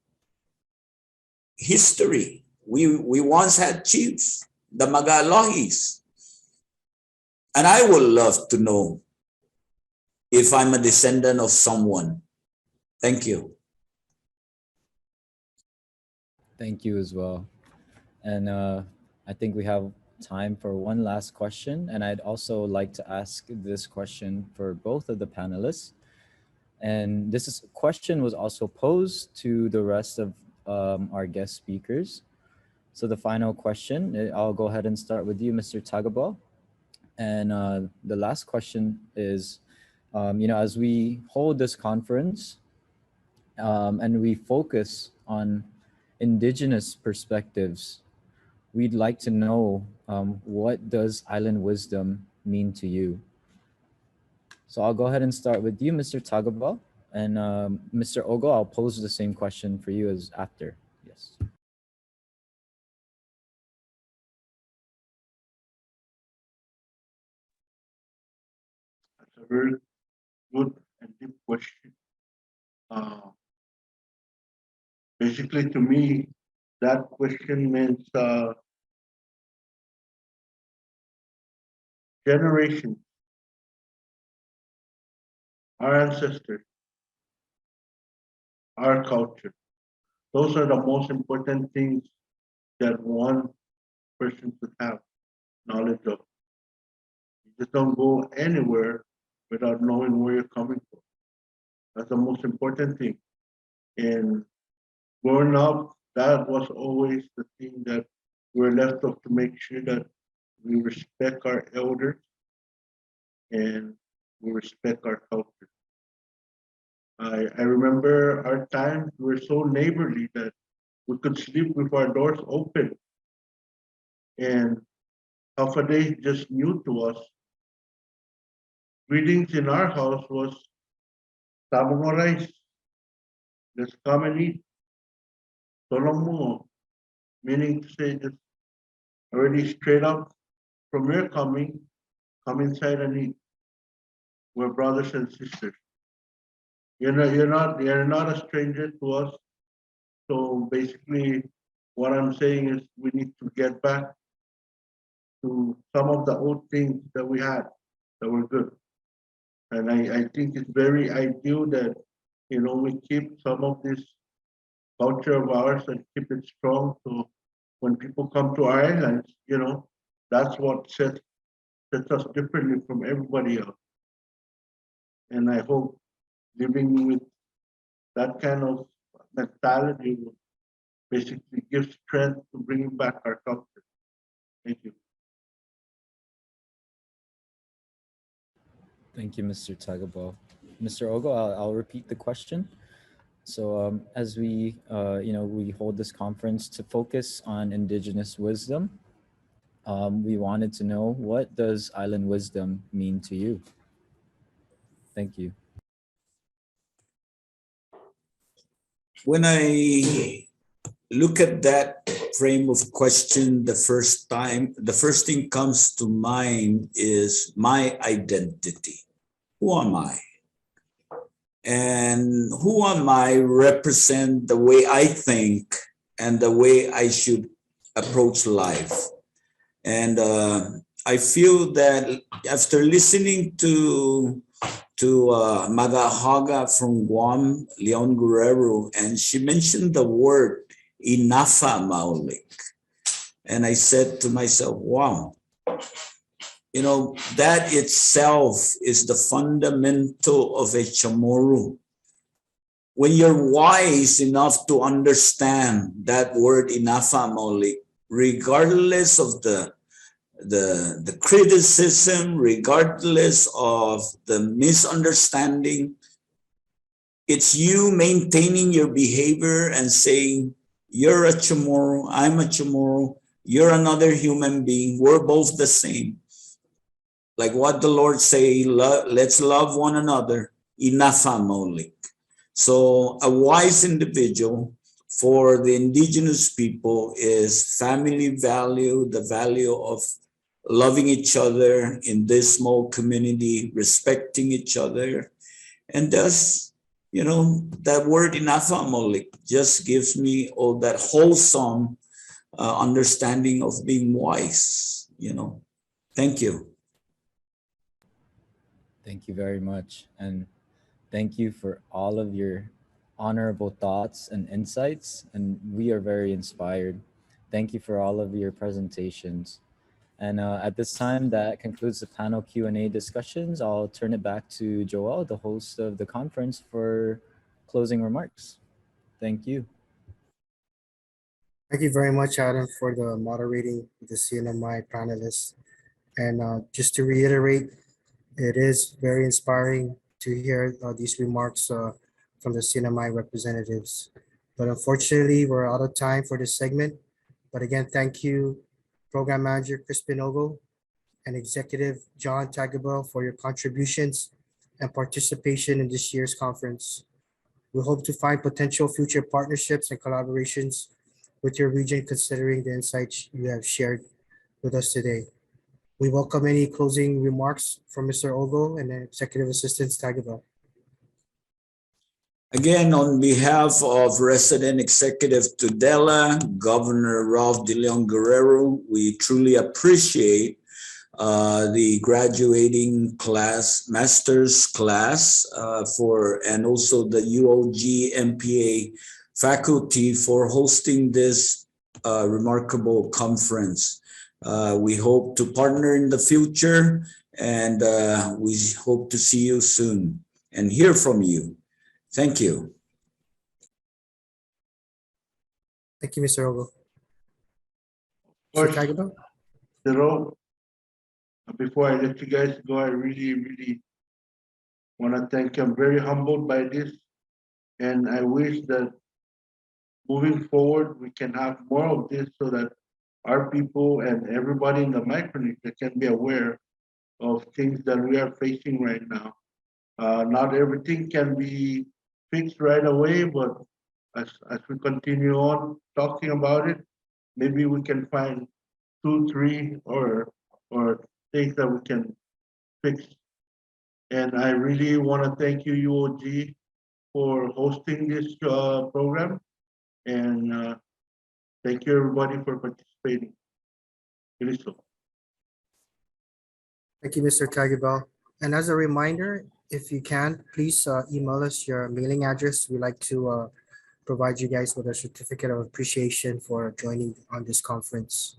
history. We once had chiefs, the Magalahis. And I would love to know if I'm a descendant of someone. Thank you. Thank you as well. And I think we have time for one last question. And I'd also like to ask this question for both of the panelists. And this question was also posed to the rest of our guest speakers. So the final question, I'll go ahead and start with you, Mr. Tagabo. And the last question is, as we hold this conference and we focus on indigenous perspectives, we'd like to know what does island wisdom mean to you? So I'll go ahead and start with you, Mr. Tagaba, and Mr. Ogo, I'll pose the same question for you as after. Yes. That's a very good and deep question. Basically, to me, that question means generations, our ancestors, our culture. Those are the most important things that one person should have knowledge of. You just don't go anywhere without knowing where you're coming from. That's the most important thing. And growing up, that was always the thing that we're left of, to make sure that we respect our elders and we respect our culture. I remember our times were so neighborly that we could sleep with our doors open, and half a day just new to us. Greetings in our house was "Tabang mo rice, let's come and eat." Tolong mo, meaning to say just already straight up from your coming, come inside and eat. We're brothers and sisters. You're not a stranger to us. So basically, what I'm saying is we need to get back to some of the old things that we had that were good. And I think it's very ideal that we keep some of this culture of ours and keep it strong. So when people come to our islands, that's what sets us differently from everybody else. And I hope living with that kind of mentality will basically give strength to bringing back our culture. Thank you. Thank you, Mr. Tagabo. Mr. Ogo, I'll repeat the question. So as we hold this conference to focus on indigenous wisdom, we wanted to know, what does island wisdom mean to you? Thank you. When I look at that frame of question the first thing comes to mind is my identity. Who am I? And who am I represent the way I think and the way I should approach life. And I feel that after listening to Magahaga from Guam, Leon Guerrero, and she mentioned the word Inafa Maulik. And I said to myself, wow, that itself is the fundamental of a Chamorro. When you're wise enough to understand that word Inafa Maulik, regardless of the criticism, regardless of the misunderstanding, it's you maintaining your behavior and saying, you're a Chamorro, I'm a Chamorro, you're another human being, we're both the same. Like what the Lord say, let's love one another, Inafa Maulik. So a wise individual for the indigenous people is family value, the value of loving each other in this small community, respecting each other. And thus, that word Inafa Maulik just gives me all that wholesome understanding of being wise, Thank you. Thank you very much. And thank you for all of your honorable thoughts and insights. And we are very inspired. Thank you for all of your presentations. And at this time, that concludes the panel Q&A discussions. I'll turn it back to Joel, the host of the conference, for closing remarks. Thank you. Thank you very much, Adam, for the moderating the CNMI panelists. And just to reiterate, it is very inspiring to hear these remarks from the CNMI representatives. But unfortunately, we're out of time for this segment. But again, thank you, Program Manager Crispin Ogo and Executive John Tagabel, for your contributions and participation in this year's conference. We hope to find potential future partnerships and collaborations with your region, considering the insights you have shared with us today. We welcome any closing remarks from Mr. Ogo and Executive Assistant Tagabel. Again, on behalf of Resident Executive Tudela, Governor Ralph De Leon Guerrero, we truly appreciate the graduating class, master's class, and also the UOG MPA faculty for hosting this remarkable conference. We hope to partner in the future, and we hope to see you soon and hear from you. Thank you. Thank you, Mr. Ogo. Mr. First, Tagaba? before I let you guys go, I really want to thank you. I'm very humbled by this, and I wish that moving forward we can have more of this so that our people and everybody in the Micronesia can be aware of things that we are facing right now. Not everything can be fixed right away, but as we continue on talking about it, maybe we can find 2, 3, or things that we can fix. And I really want to thank you, UOG, for hosting this program, and thank you everybody for participating. Thank you, Mr. Tagaba. And as a reminder, if you can, please email us your mailing address. We'd like to provide you guys with a certificate of appreciation for joining on this conference.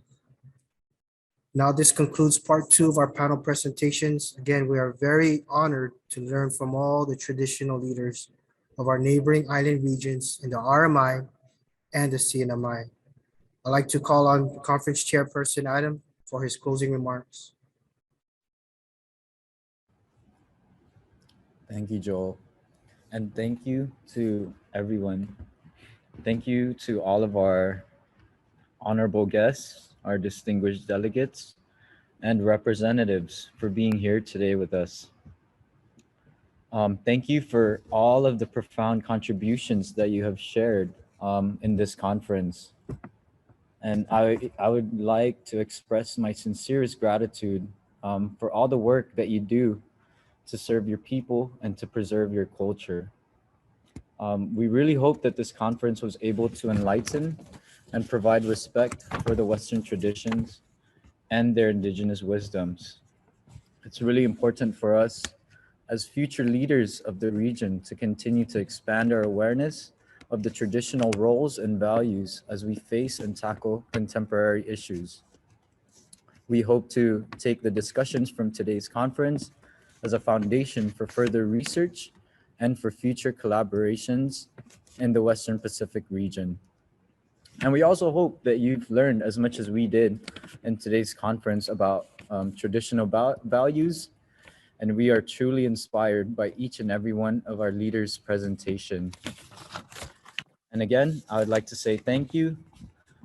Now, this concludes part 2 of our panel presentations. Again, we are very honored to learn from all the traditional leaders of our neighboring island regions in the RMI and the CNMI. I'd like to call on conference chairperson Adam for his closing remarks. Thank you, Joel. And thank you to everyone. Thank you to all of our honorable guests, our distinguished delegates, and representatives for being here today with us. Thank you for all of the profound contributions that you have shared in this conference. And I would like to express my sincerest gratitude for all the work that you do to serve your people and to preserve your culture. We really hope that this conference was able to enlighten and provide respect for the Western traditions and their indigenous wisdoms. It's really important for us as future leaders of the region to continue to expand our awareness of the traditional roles and values as we face and tackle contemporary issues. We hope to take the discussions from today's conference as a foundation for further research and for future collaborations in the Western Pacific region. And we also hope that you've learned as much as we did in today's conference about traditional values, and we are truly inspired by each and every one of our leaders' presentation. And again, I would like to say thank you.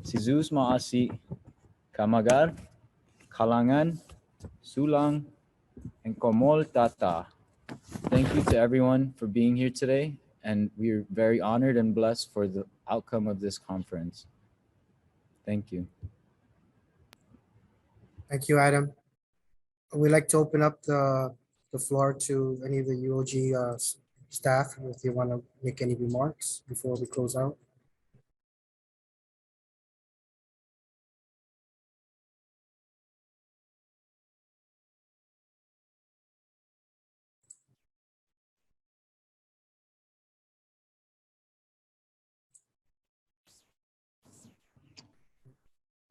Si Zeus Maasi, Kamagar, Kalangan, Sulang, and Komol Tata. Thank you to everyone for being here today, and we are very honored and blessed for the outcome of this conference. Thank you. Thank you, Adam. We'd like to open up the floor to any of the UOG staff if they want to make any remarks before we close out.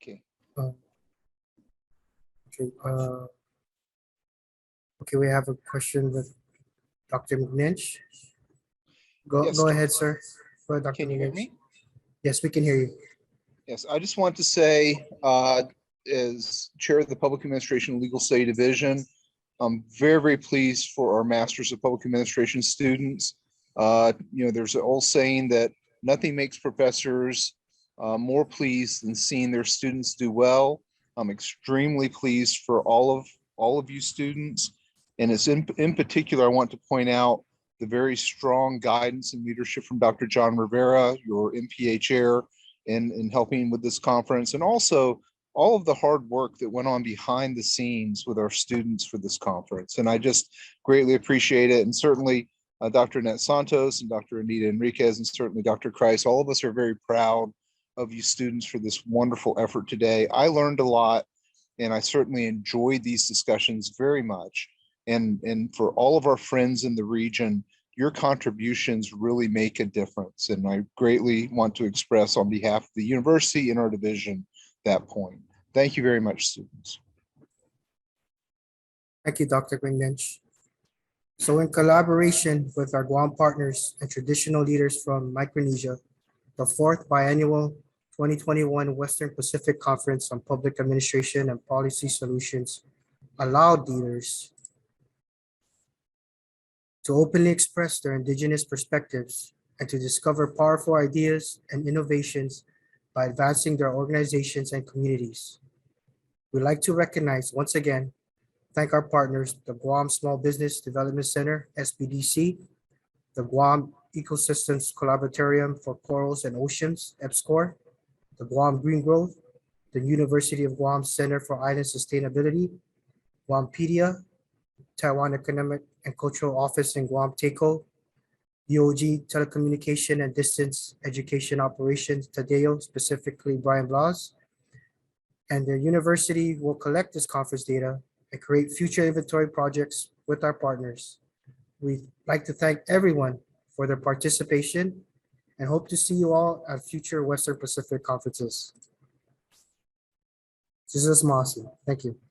Okay. Okay, we have a question with Dr. McNinch. Yes, Go ahead, sir. Go ahead, Dr. Can you hear McNinch. me? Yes, we can hear you. Yes, I just want to say, as chair of the Public Administration and Legal Study Division, I'm very pleased for our Masters of Public Administration students. There's an old saying that nothing makes professors more pleased than seeing their students do well. I'm extremely pleased for all of you students. And it's in particular, I want to point out the very strong guidance and leadership from Dr. John Rivera, your MPA chair, in helping with this conference, and also all of the hard work that went on behind the scenes with our students for this conference. And I just greatly appreciate it. And certainly Dr. Annette Santos and Dr. Anita Enriquez, and certainly Dr. Kreis, all of us are very proud of you students for this wonderful effort today. I learned a lot, and I certainly enjoyed these discussions very much. And for all of our friends in the region, your contributions really make a difference. And I greatly want to express on behalf of the university and our division that point. Thank you very much, students. Thank you, Dr. McNinch. So in collaboration with our Guam partners and traditional leaders from Micronesia, the fourth biennial 2021 Western Pacific Conference on Public Administration and Policy Solutions allowed leaders to openly express their indigenous perspectives and to discover powerful ideas and innovations by advancing their organizations and communities. We'd like to recognize once again, thank our partners, the Guam Small Business Development Center, SBDC, the Guam Ecosystems Collaboratorium for Corals and Oceans, EPSCOR, the Guam Green Growth, the University of Guam Center for Island Sustainability, Guampedia, Taiwan Economic and Cultural Office in Guam TACO, UOG Telecommunication and Distance Education Operations, Tadeo, specifically Brian Blas. And the university will collect this conference data and create future inventory projects with our partners. We'd like to thank everyone for their participation and hope to see you all at future Western Pacific conferences. This is Masi. Thank you.